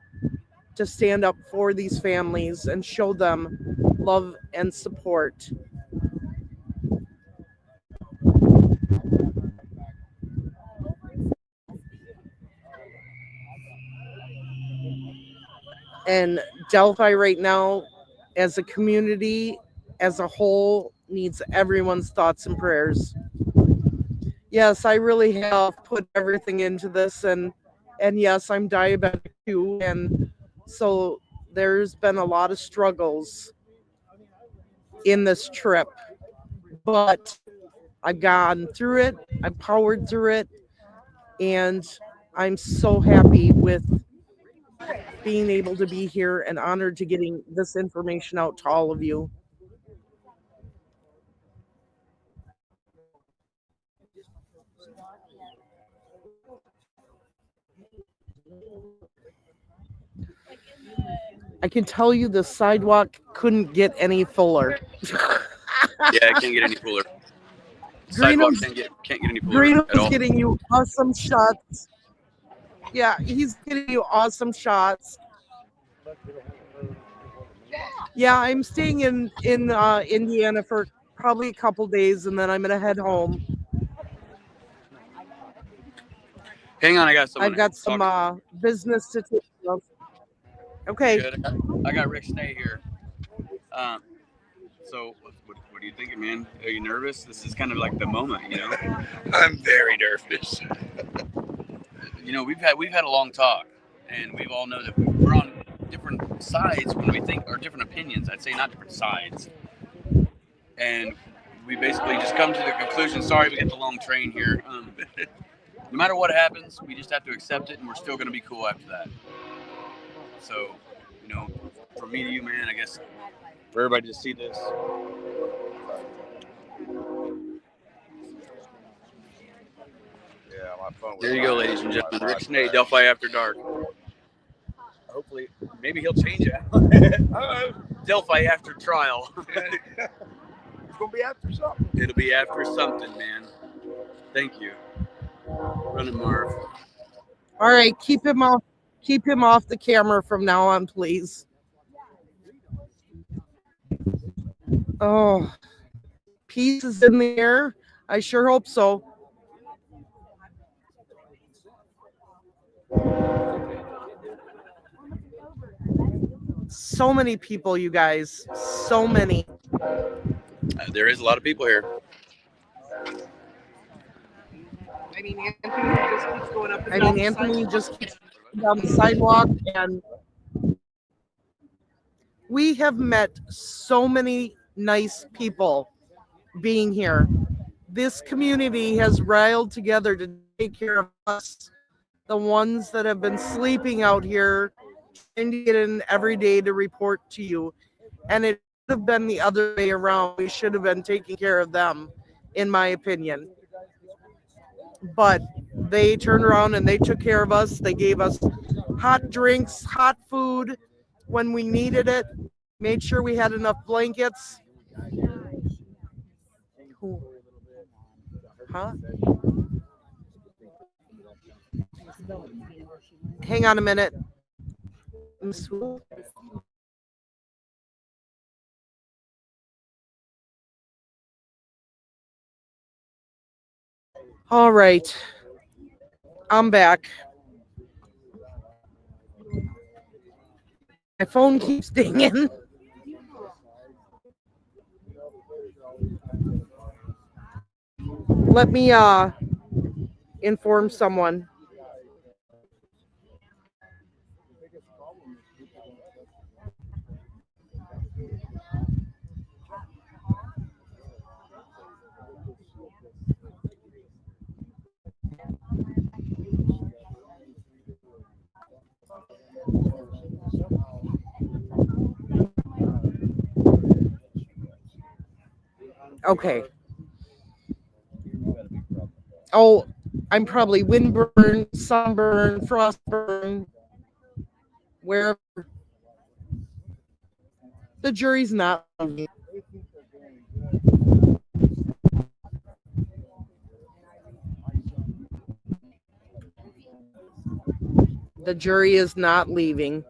[SPEAKER 2] to stand up for these families and show them love and support. And Delphi right now as a community, as a whole, needs everyone's thoughts and prayers. Yes, I really have put everything into this, and yes, I'm diabetic too, and so there's been a lot of struggles in this trip, but I've gone through it, I've powered through it, and I'm so happy with being able to be here and honored to getting this information out to all of you. I can tell you the sidewalk couldn't get any fuller.
[SPEAKER 1] Yeah, it can't get any cooler. Sidewalk can't get any cooler at
[SPEAKER 2] Greeno's
[SPEAKER 1] all.
[SPEAKER 2] getting you awesome shots. Yeah, he's getting you awesome shots. Yeah, I'm staying in Indiana for probably a couple days, and then I'm gonna head home.
[SPEAKER 1] Hang on, I got someone.
[SPEAKER 2] I've got some business to take care of. Okay.
[SPEAKER 1] Good. I got Rick Snay here. So what are you thinking, man? Are you nervous? This is kind of like the moment, you know?
[SPEAKER 5] I'm very nervous.
[SPEAKER 1] You know, we've had a long talk, and we all know that we're on different sides when we think, or different opinions. I'd say not different sides. And we basically just come to the conclusion, sorry, we got the long train here. No matter what happens, we just have to accept it, and we're still going to be cool after that. So, you know, from me to you, man, I guess for everybody to see this.
[SPEAKER 5] Yeah, my phone.
[SPEAKER 1] There you go, ladies and gentlemen. Rick Snay, Delphi After Dark. Hopefully, maybe he'll change it. Delphi After Trial.
[SPEAKER 5] It's going to be after something.
[SPEAKER 1] It'll be after something, man. Thank you. Running Marv.
[SPEAKER 2] All right, keep him off the camera from now on, please. Oh, peace is in the air. I sure hope so. So many people, you guys. So many.
[SPEAKER 1] There is a lot of people here.
[SPEAKER 2] I mean, Anthony just keeps going up and down. Anthony just keeps down the sidewalk, and we have met so many nice people being here. This community has rallied together to take care of us, the ones that have been sleeping out here, trying to get in every day to report to you. And it should have been the other way around. We should have been taking care of them, in my opinion. But they turned around and they took care of us. They gave us hot drinks, hot food when we needed it, made sure we had enough blankets. Huh? Hang on a minute. All right. I'm back. My phone keeps dinging. Let me inform someone. Okay. Oh, I'm probably windburn, sunburn, frostburn, wherever. The jury's not on me. The jury is not leaving.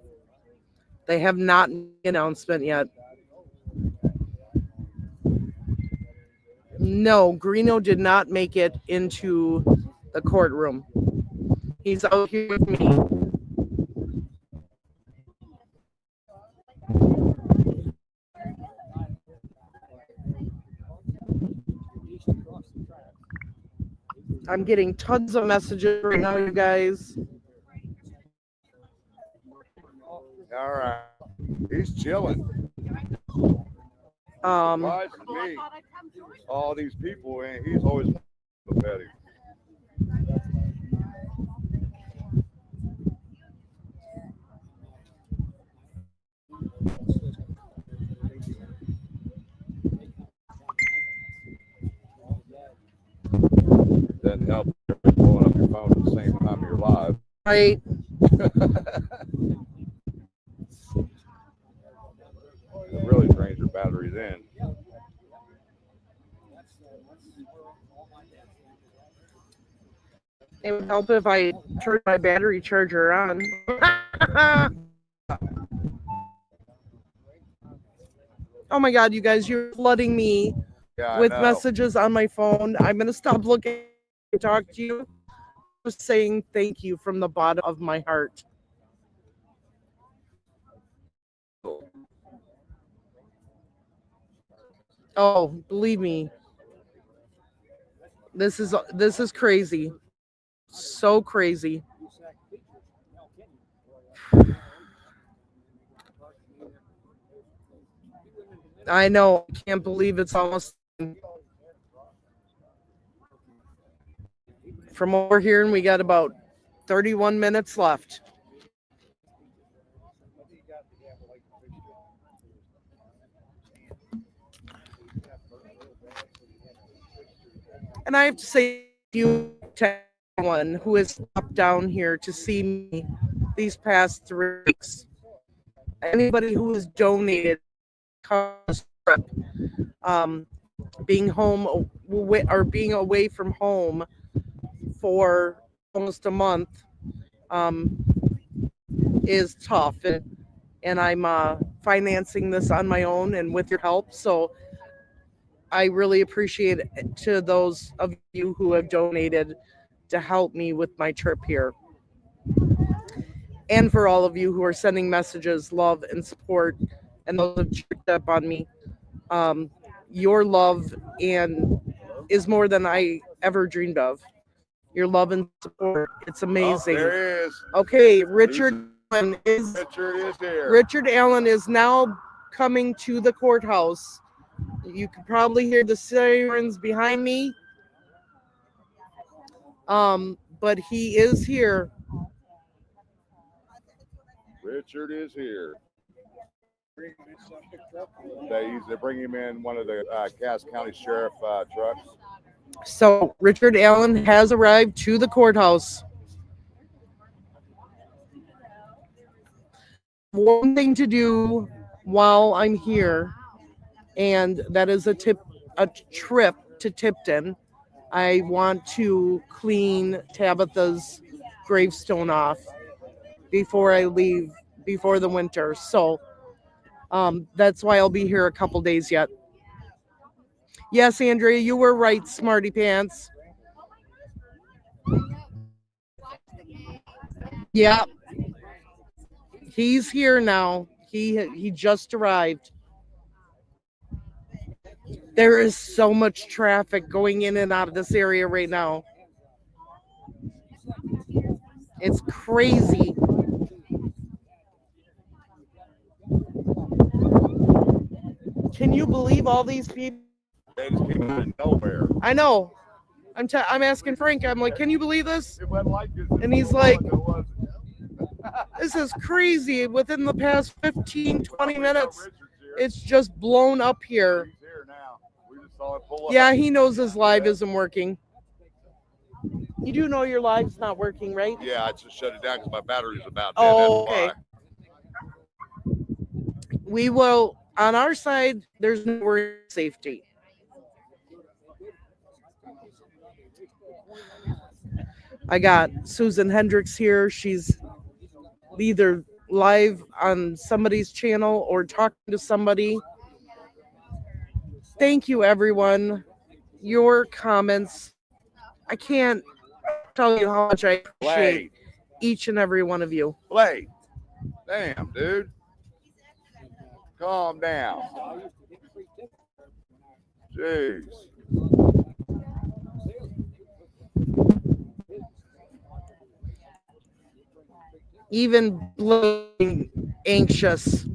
[SPEAKER 2] They have not made an announcement yet. No, Greeno did not make it into the courtroom. He's out here with me. I'm getting tons of messages right now, you guys.
[SPEAKER 5] All right. He's chilling. Surprises me. All these people, and he's always petty. Doesn't help blowing up your phone at the same time you're live.
[SPEAKER 2] Right.
[SPEAKER 5] It really drains your batteries in.
[SPEAKER 2] It would help if I turned my battery charger on. Oh my God, you guys, you're flooding me with messages on my phone. I'm going to stop looking to talk to you. Just saying thank you from the bottom of my heart. Oh, believe me. This is crazy. So crazy. I know. I can't believe it's almost from over here, and we got about 31 minutes left. And I have to say thank you to everyone who has stopped down here to see me these past 3 weeks. Anybody who has donated trip, being home or being away from home for almost a month is tough, and I'm financing this on my own and with your help. So I really appreciate it to those of you who have donated to help me with my trip here. And for all of you who are sending messages, love, and support, and those have checked up on me. Your love is more than I ever dreamed of. Your love and support. It's amazing.
[SPEAKER 5] Oh, there he is.
[SPEAKER 2] Okay, Richard is
[SPEAKER 5] here.
[SPEAKER 2] Richard Allen is now coming to the courthouse. You can probably hear the sirens behind me. But he is here.
[SPEAKER 5] Richard is here. They're bringing him in one of the Cass County Sheriff trucks.
[SPEAKER 2] So Richard Allen has arrived to the courthouse. One thing to do while I'm here, and that is a trip to Tipton. I want to clean Tabitha's gravestone off before I leave, before the winter. So that's why I'll be here a couple days yet. Yes, Andrea, you were right, smarty pants. Yeah. He's here now. He just arrived. There is so much traffic going in and out of this area right now. It's crazy. Can you believe all these people?
[SPEAKER 5] They just came out of nowhere.
[SPEAKER 2] I know. I'm asking Frank. I'm like, can you believe this?
[SPEAKER 5] It wasn't like this.
[SPEAKER 2] And he's like, this is crazy. Within the past 15, 20 minutes, it's just blown up here. Yeah, he knows his live isn't working. You do know your live's not working, right?
[SPEAKER 5] Yeah, I just shut it down because my battery's about dead.
[SPEAKER 2] Oh,
[SPEAKER 5] That's
[SPEAKER 2] okay. We will, on our side, there's no worry of safety. I got Susan Hendricks here. She's either live on somebody's channel or talking to somebody. Thank you, everyone. Your comments, I can't tell you how much I appreciate each and every one of you.
[SPEAKER 5] Blake, damn, dude. Calm down. Jeez.
[SPEAKER 2] even anxious.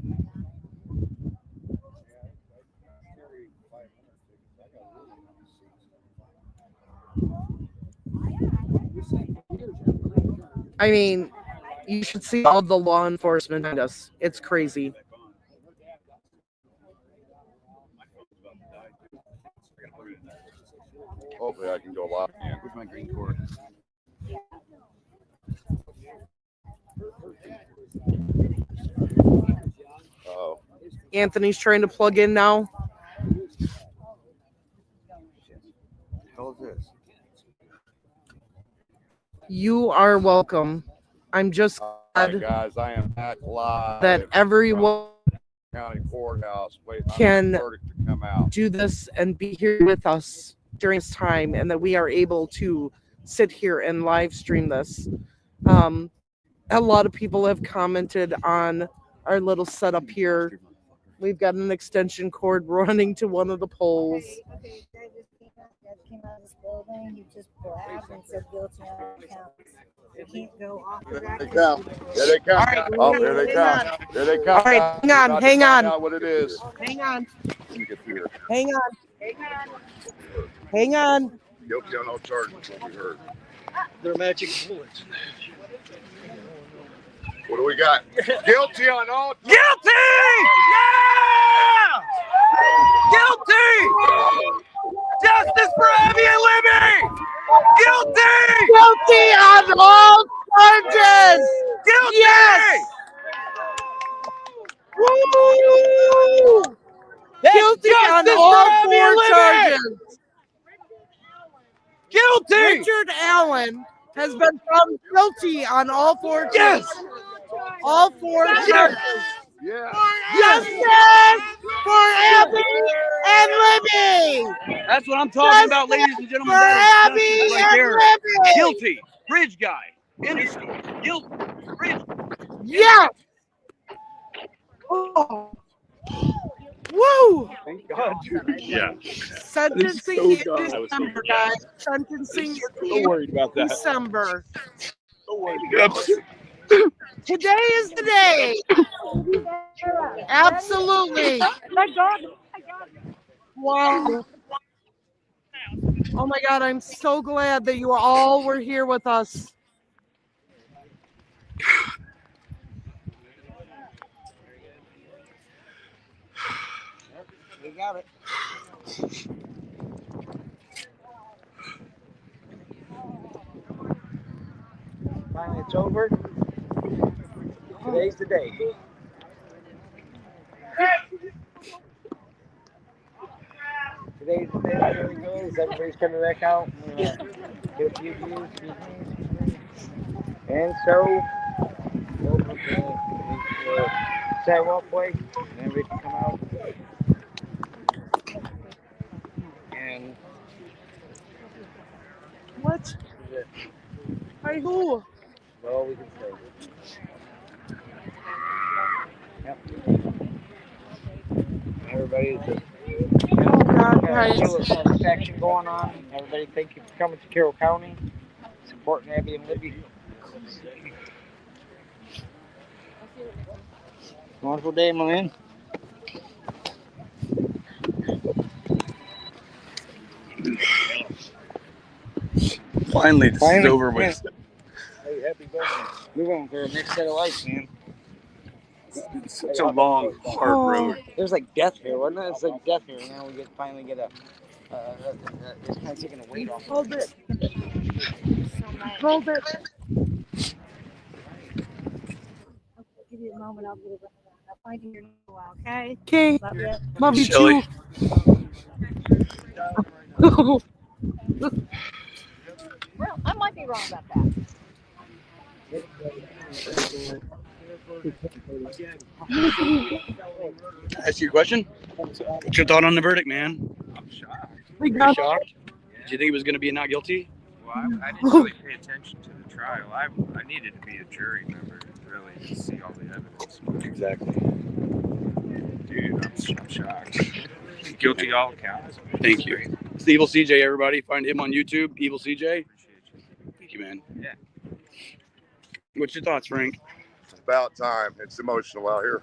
[SPEAKER 2] I mean, you should see all the law enforcement behind us. It's crazy.
[SPEAKER 5] Hopefully I can go live.
[SPEAKER 1] Where's my green cord?
[SPEAKER 5] Oh.
[SPEAKER 2] Anthony's trying to plug in now.
[SPEAKER 5] What the hell is this?
[SPEAKER 2] You are welcome. I'm just glad
[SPEAKER 5] guys, I am back live
[SPEAKER 2] that everyone
[SPEAKER 5] County Courthouse waiting on
[SPEAKER 2] can
[SPEAKER 5] the verdict to come out.
[SPEAKER 2] do this and be here with us during this time, and that we are able to sit here and live stream this. A lot of people have commented on our little setup here. We've got an extension cord running to one of the poles.
[SPEAKER 11] Okay, that came out of this building. You just blabbed and said guilty on all counts. You can't go off of that.
[SPEAKER 5] Here they come. Here they come.
[SPEAKER 2] All right,
[SPEAKER 5] Oh, here they come. Here they come.
[SPEAKER 2] All right, hang on,
[SPEAKER 5] About to
[SPEAKER 2] hang
[SPEAKER 5] find
[SPEAKER 2] on.
[SPEAKER 5] out what it is.
[SPEAKER 2] Hang on.
[SPEAKER 5] Let me get through here.
[SPEAKER 2] Hang on. Hang on.
[SPEAKER 5] Guilty on all charges will be heard.
[SPEAKER 3] They're magic bullets.
[SPEAKER 5] What do we got? Guilty on all.
[SPEAKER 3] Guilty! Yeah! Guilty! Justice for Abby and Libby! Guilty!
[SPEAKER 2] Guilty on all charges!
[SPEAKER 3] Guilty!
[SPEAKER 2] Yes! Woo! Guilty on
[SPEAKER 3] justice
[SPEAKER 2] all
[SPEAKER 3] for Abby and
[SPEAKER 2] 4
[SPEAKER 3] Libby!
[SPEAKER 2] charges!
[SPEAKER 3] Guilty!
[SPEAKER 2] Richard Allen has been found guilty on all 4 charges.
[SPEAKER 3] Yes!
[SPEAKER 2] All 4 charges.
[SPEAKER 5] Yeah.
[SPEAKER 2] Justice for Abby and Libby!
[SPEAKER 3] That's what I'm talking about, ladies and gentlemen.
[SPEAKER 2] For
[SPEAKER 3] That is
[SPEAKER 2] Abby
[SPEAKER 3] justice right
[SPEAKER 2] and
[SPEAKER 3] there.
[SPEAKER 2] Libby!
[SPEAKER 3] Guilty. Bridge guy. In the store. Guilty. Bridge.
[SPEAKER 2] Yes! Oh. Woo!
[SPEAKER 3] Thank God.
[SPEAKER 5] Yeah.
[SPEAKER 2] Sentencing
[SPEAKER 3] so
[SPEAKER 2] in
[SPEAKER 3] dumb.
[SPEAKER 2] December, guys. Sentencing
[SPEAKER 3] So
[SPEAKER 2] in
[SPEAKER 3] worried about that.
[SPEAKER 2] December.
[SPEAKER 3] So worried about that.
[SPEAKER 2] Today is the day. Absolutely. Wow. Oh my God, I'm so glad that you all were here with us.
[SPEAKER 3] We got it. Finally, it's over. Today's the day. Today's the day. There we go. Everybody's coming back out. Get a few views. And so, we'll put the sidewalk way, and everybody can come out. And
[SPEAKER 2] What? By who?
[SPEAKER 3] well, we can say. Yep. Everybody's just
[SPEAKER 2] guys.
[SPEAKER 3] a little satisfaction going on. Everybody, thank you for coming to Carroll County, supporting Abby and Libby. Wonderful day, my man.
[SPEAKER 5] Finally, this is over with.
[SPEAKER 3] Hey, happy birthday. We're going for the next set of life, man.
[SPEAKER 5] It's such a long, hard road.
[SPEAKER 3] There's like death here, wasn't it? It's like death here. Now we finally get a. It's kind of taking a weight off.
[SPEAKER 2] Hold it. Hold it.
[SPEAKER 11] Give you a moment. I'll get it. I'll find you here in a while. Okay.
[SPEAKER 2] Okay.
[SPEAKER 11] Love you.
[SPEAKER 2] Love you
[SPEAKER 5] Shelly.
[SPEAKER 2] too.
[SPEAKER 11] Well, I might be wrong about that.
[SPEAKER 7] Ask you a question. What's your thought on the verdict, man?
[SPEAKER 20] I'm shocked.
[SPEAKER 2] We
[SPEAKER 7] Are you
[SPEAKER 2] got
[SPEAKER 7] shocked? Did you think it was going to be a not guilty?
[SPEAKER 20] Well, I didn't really pay attention to the trial. I needed to be a jury member really to see all the evidence.
[SPEAKER 7] Exactly.
[SPEAKER 20] Dude, I'm shocked. Guilty all counts.
[SPEAKER 7] Thank you. It's the Evil CJ, everybody. Find him on YouTube, Evil CJ. Thank you, man.
[SPEAKER 20] Yeah.
[SPEAKER 7] What's your thoughts, Frank?
[SPEAKER 5] about time. It's emotional out here.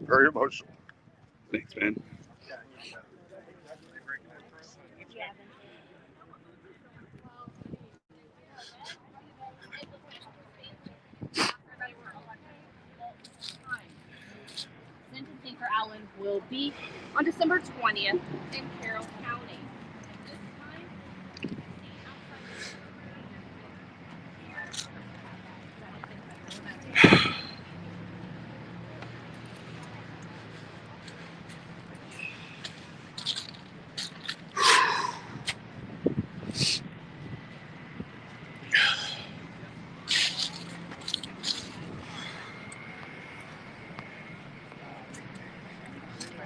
[SPEAKER 5] Very emotional.
[SPEAKER 1] Thanks, man.
[SPEAKER 8] Sentencing for Allen will be on December 20th in Carroll County.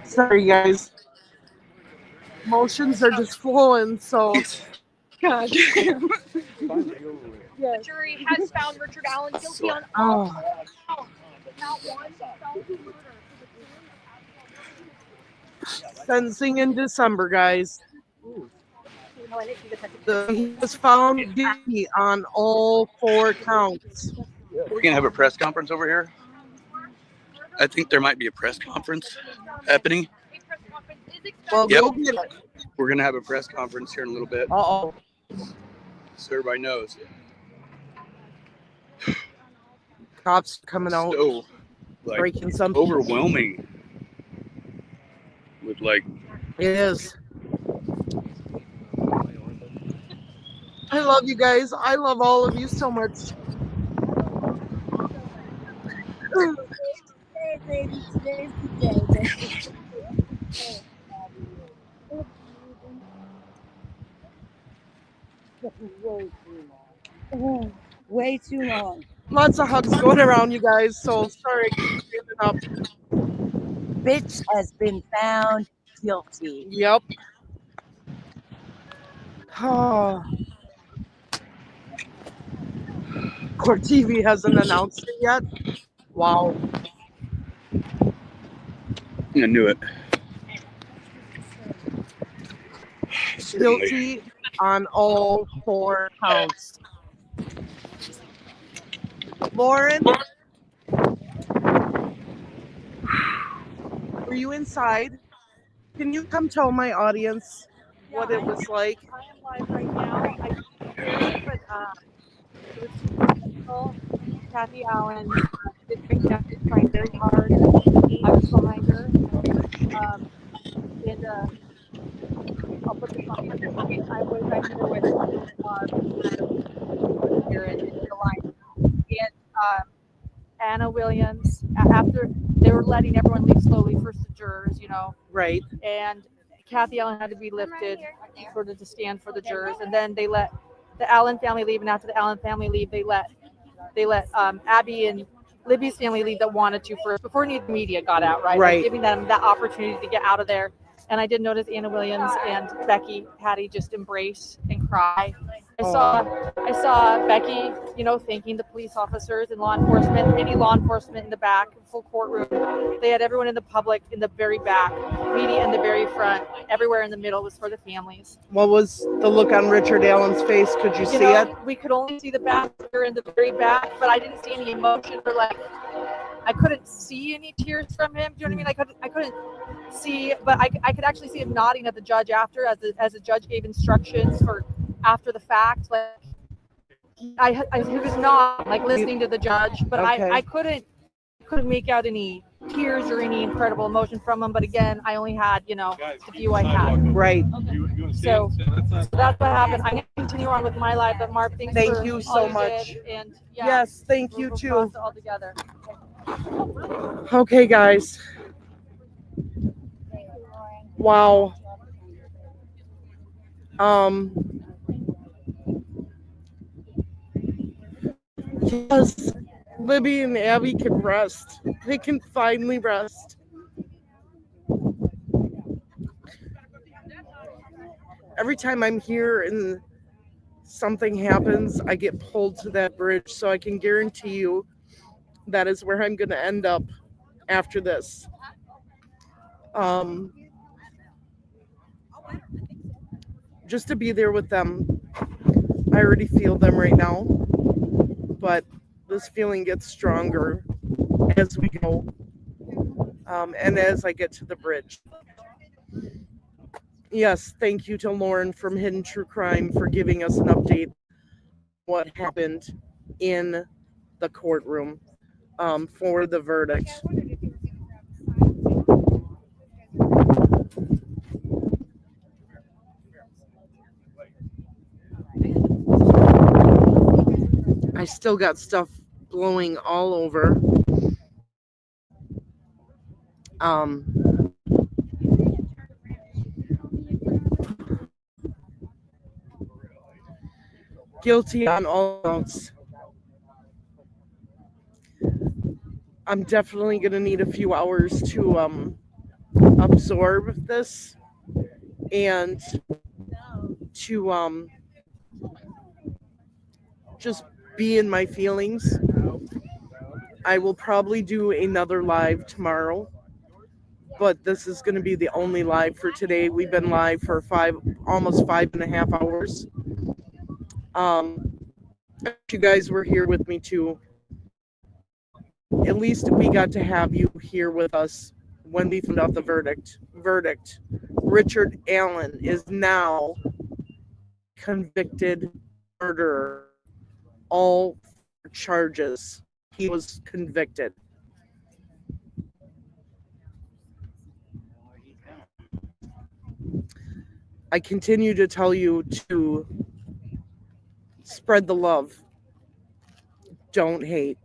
[SPEAKER 4] Sorry, guys. Emotions are just flowing, so.
[SPEAKER 8] God. The jury has found Richard Allen guilty on all counts. Not one felony murder.
[SPEAKER 4] Sentencing in December, guys. He was found guilty on all 4 counts.
[SPEAKER 1] We're gonna have a press conference over here. I think there might be a press conference happening.
[SPEAKER 4] Well,
[SPEAKER 1] Yep.
[SPEAKER 4] go get it.
[SPEAKER 1] We're gonna have a press conference here in a little bit.
[SPEAKER 4] Uh-oh.
[SPEAKER 1] So everybody knows.
[SPEAKER 4] Cops coming out.
[SPEAKER 1] So, like,
[SPEAKER 4] breaking something.
[SPEAKER 1] overwhelming. With like.
[SPEAKER 4] It is. I love you guys. I love all of you so much.
[SPEAKER 21] Hey, baby, today's the day. Way too long.
[SPEAKER 4] Lots of hugs going around, you guys. So sorry I keep standing up.
[SPEAKER 21] Bitch has been found guilty.
[SPEAKER 4] Yep. Oh. Court TV hasn't announced it yet. Wow.
[SPEAKER 1] I knew it.
[SPEAKER 4] Guilty on all 4 counts. Lauren, were you inside? Can you come tell my audience what it was like?
[SPEAKER 9] I am live right now. I can't but it was super difficult. Kathy Allen did bring down, trying very hard. I was behind her. And I'll put this on. I was right there with here in the line. And Anna Williams, after they were letting everyone leave slowly, first the jurors, you know.
[SPEAKER 4] Right.
[SPEAKER 9] And Kathy Allen had to be lifted sort of to stand for the jurors, and then they let the Allen family leave, and after the Allen family leave, they let Abby and Libby's family leave that wanted to first, before any of the media got out, right?
[SPEAKER 4] Right.
[SPEAKER 9] Like giving them that opportunity to get out of there. And I did notice Anna Williams and Becky Hattie just embrace and cry. I saw Becky, you know, thanking the police officers and law enforcement, any law enforcement in the back, full courtroom. They had everyone in the public in the very back, media in the very front, everywhere in the middle was for the families.
[SPEAKER 4] What was the look on Richard Allen's face? Could you see it?
[SPEAKER 9] We could only see the back here in the very back, but I didn't see any emotion or like, I couldn't see any tears from him. Do you know what I mean? I couldn't see, but I could actually see him nodding at the judge after, as the judge gave instructions for after the fact. Like he was not like listening to the judge, but
[SPEAKER 4] Okay.
[SPEAKER 9] I couldn't make out any tears or any incredible emotion from him. But again, I only had, you know, the view I had.
[SPEAKER 4] Right.
[SPEAKER 9] So that's what happened. I'm gonna continue on with my life. But Mark, thank
[SPEAKER 4] Thank
[SPEAKER 9] you
[SPEAKER 4] you
[SPEAKER 9] for
[SPEAKER 4] so
[SPEAKER 9] all
[SPEAKER 4] much.
[SPEAKER 9] did. And yeah,
[SPEAKER 4] Yes, thank you
[SPEAKER 9] we'll
[SPEAKER 4] too.
[SPEAKER 9] cross it all together.
[SPEAKER 4] Okay, guys. Wow. Yes, Libby and Abby can rest. They can finally rest. Every time I'm here and something happens, I get pulled to that bridge, so I can guarantee you that is where I'm going to end up after this. Just to be there with them. I already feel them right now, but
[SPEAKER 2] this feeling gets stronger as we go, and as I get to the bridge. Yes, thank you to Lauren from Hidden True Crime for giving us an update on what happened in the courtroom for the verdict. I still got stuff blowing all over. Guilty on all counts. I'm definitely going to need a few hours to absorb this and to just be in my feelings. I will probably do another live tomorrow, but this is going to be the only live for today. We've been live for almost 5.5 hours. You guys were here with me too. At least we got to have you here with us when we found out the verdict. Richard Allen is now convicted murderer. All charges. He was convicted. I continue to tell you to spread the love. Don't hate.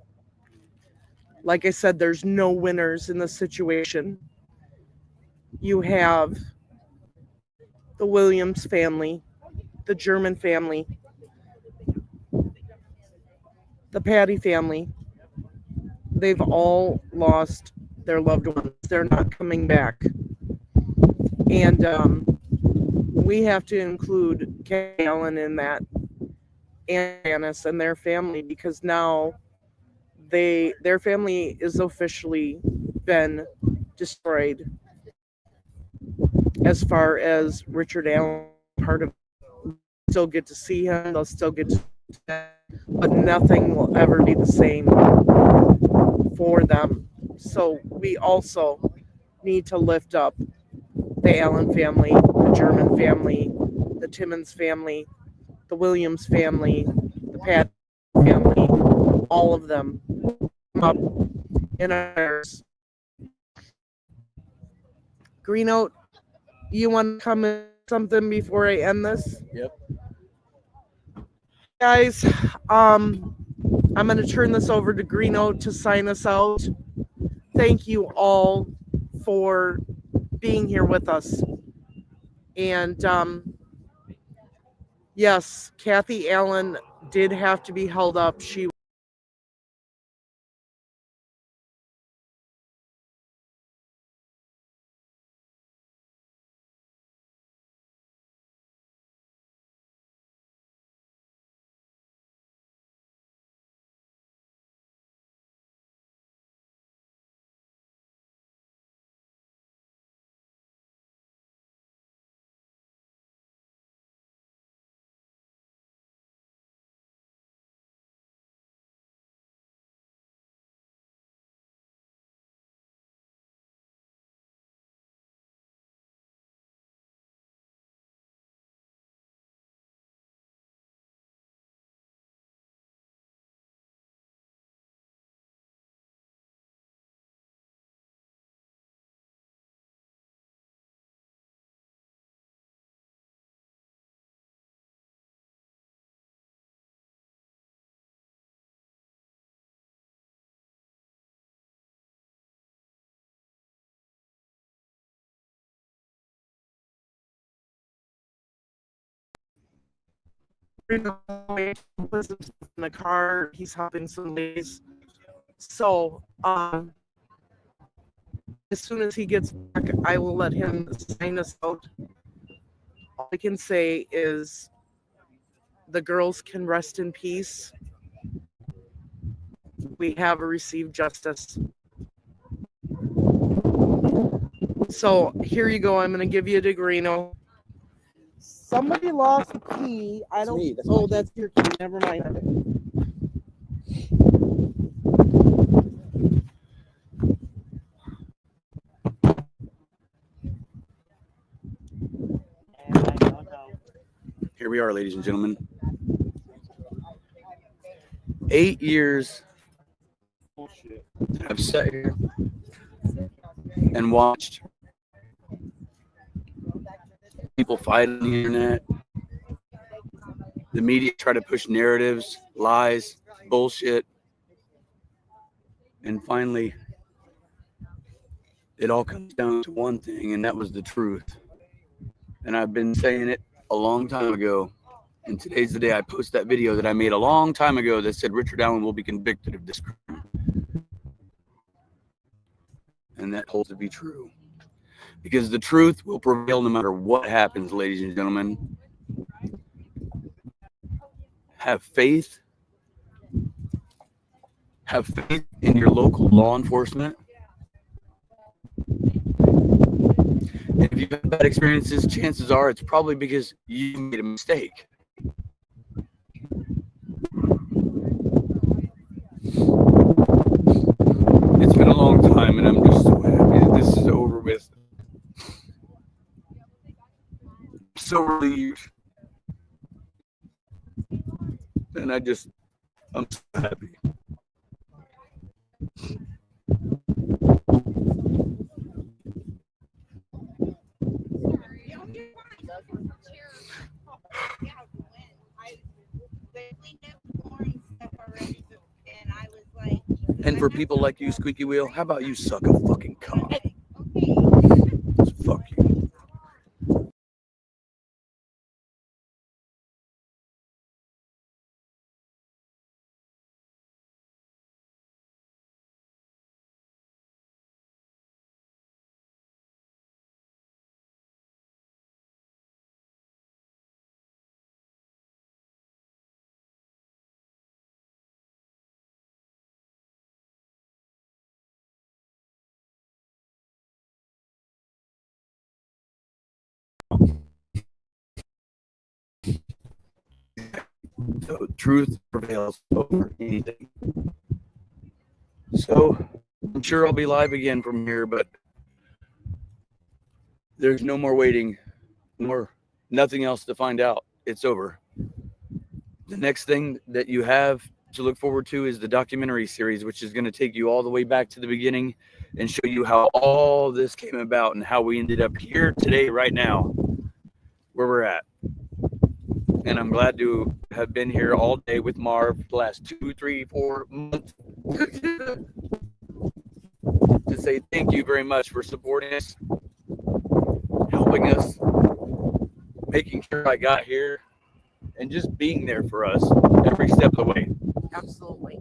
[SPEAKER 2] Like I said, there's no winners in this situation. You have the Williams family, the German family, the Patty family. They've all lost their loved ones. They're not coming back. And we have to include Kathy Allen in that, and Janice and their family, because now their family is officially been destroyed. As far as Richard Allen, part of it, still get to see him, they'll still get to, but nothing will ever be the same for them. So we also need to lift up the Allen family, the German family, the Timmons family, the Williams family, the Pat family, all of them up in ours. Greenote, you want to comment something before I end this?
[SPEAKER 1] Yep.
[SPEAKER 2] Guys, I'm going to turn this over to Greenote to sign us out. Thank you all for being here with us. And yes, Kathy Allen did have to be held up. She was in the car. He's helping some ladies. So as soon as he gets back, I will let him sign us out. All I can say is the girls can rest in peace. We have received justice. So here you go. I'm going to give you a Degrino. Somebody lost a key. I don't.
[SPEAKER 1] me. That's
[SPEAKER 2] oh, that's your key. Never mind.
[SPEAKER 1] here we are, ladies and gentlemen. 8 years I've sat here and watched people fight on the internet. The media try to push narratives, lies, bullshit. And finally, it all comes down to one thing, and that was the truth. And I've been saying it a long time ago. And today's the day I post that video that I made a long time ago that said Richard Allen will be convicted of this crime. And that holds to be true. Because the truth will prevail no matter what happens, ladies and gentlemen. Have faith. Have faith in your local law enforcement. And if you've had bad experiences, chances are it's probably because you made a mistake. It's been a long time, and I'm just so happy that this is over with. I'm so relieved. And I'm so happy. And for people like you, Squeaky Wheel, how about you suck a fucking cock? Fuck you. So truth prevails over anything. So I'm sure I'll be live again from here, but there's no more waiting, nothing else to find out. It's over. The next thing that you have to look forward to is the documentary series, which is going to take you all the way back to the beginning and show you how all this came about and how we ended up here today, right now, where we're at. And I'm glad to have been here all day with Marv the last 2, 3, 4 months to say thank you very much for supporting us, helping us, making sure I got here, and just being there for us every step of the way.
[SPEAKER 2] Absolutely.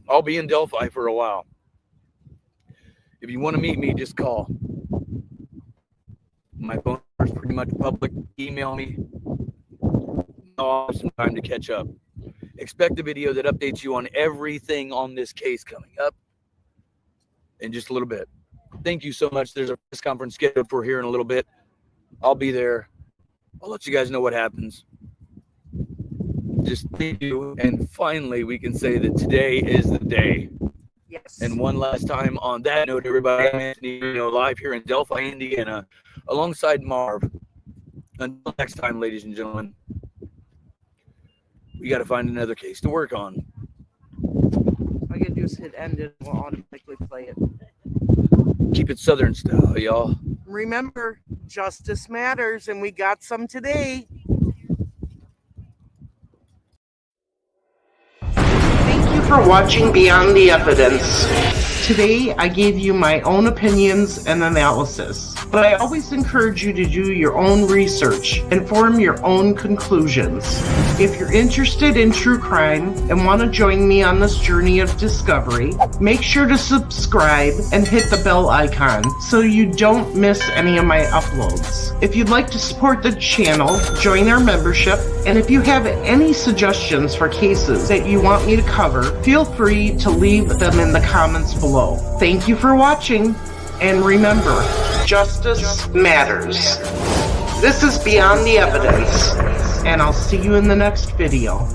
[SPEAKER 1] I'll be in Delphi for a while. If you want to meet me, just call. My phone number is pretty much public. Email me. I'll have some time to catch up. Expect a video that updates you on everything on this case coming up in just a little bit. Thank you so much. There's a press conference scheduled for here in a little bit. I'll be there. I'll let you guys know what happens. Just thank you. And finally, we can say that today is the day.
[SPEAKER 2] Yes.
[SPEAKER 1] And one last time on that note, everybody, I'm Anthony, live here in Delphi, Indiana, alongside Marv. Until next time, ladies and gentlemen, we got to find another case to work on.
[SPEAKER 2] All I gotta do is hit end and we'll automatically play it.
[SPEAKER 1] Keep it Southern style, y'all.
[SPEAKER 2] Remember, justice matters, and we got some today. Thank you for watching Beyond the Evidence. Today, I gave you my own opinions and analysis, but I always encourage you to do your own research and form your own conclusions. If you're interested in true crime and want to join me on this journey of discovery, make sure to subscribe and hit the bell icon so you don't miss any of my uploads. If you'd like to support the channel, join our membership, and if you have any suggestions for cases that you want me to cover, feel free to leave them in the comments below. Thank you for watching, and remember, justice matters. This is Beyond the Evidence, and I'll see you in the next video.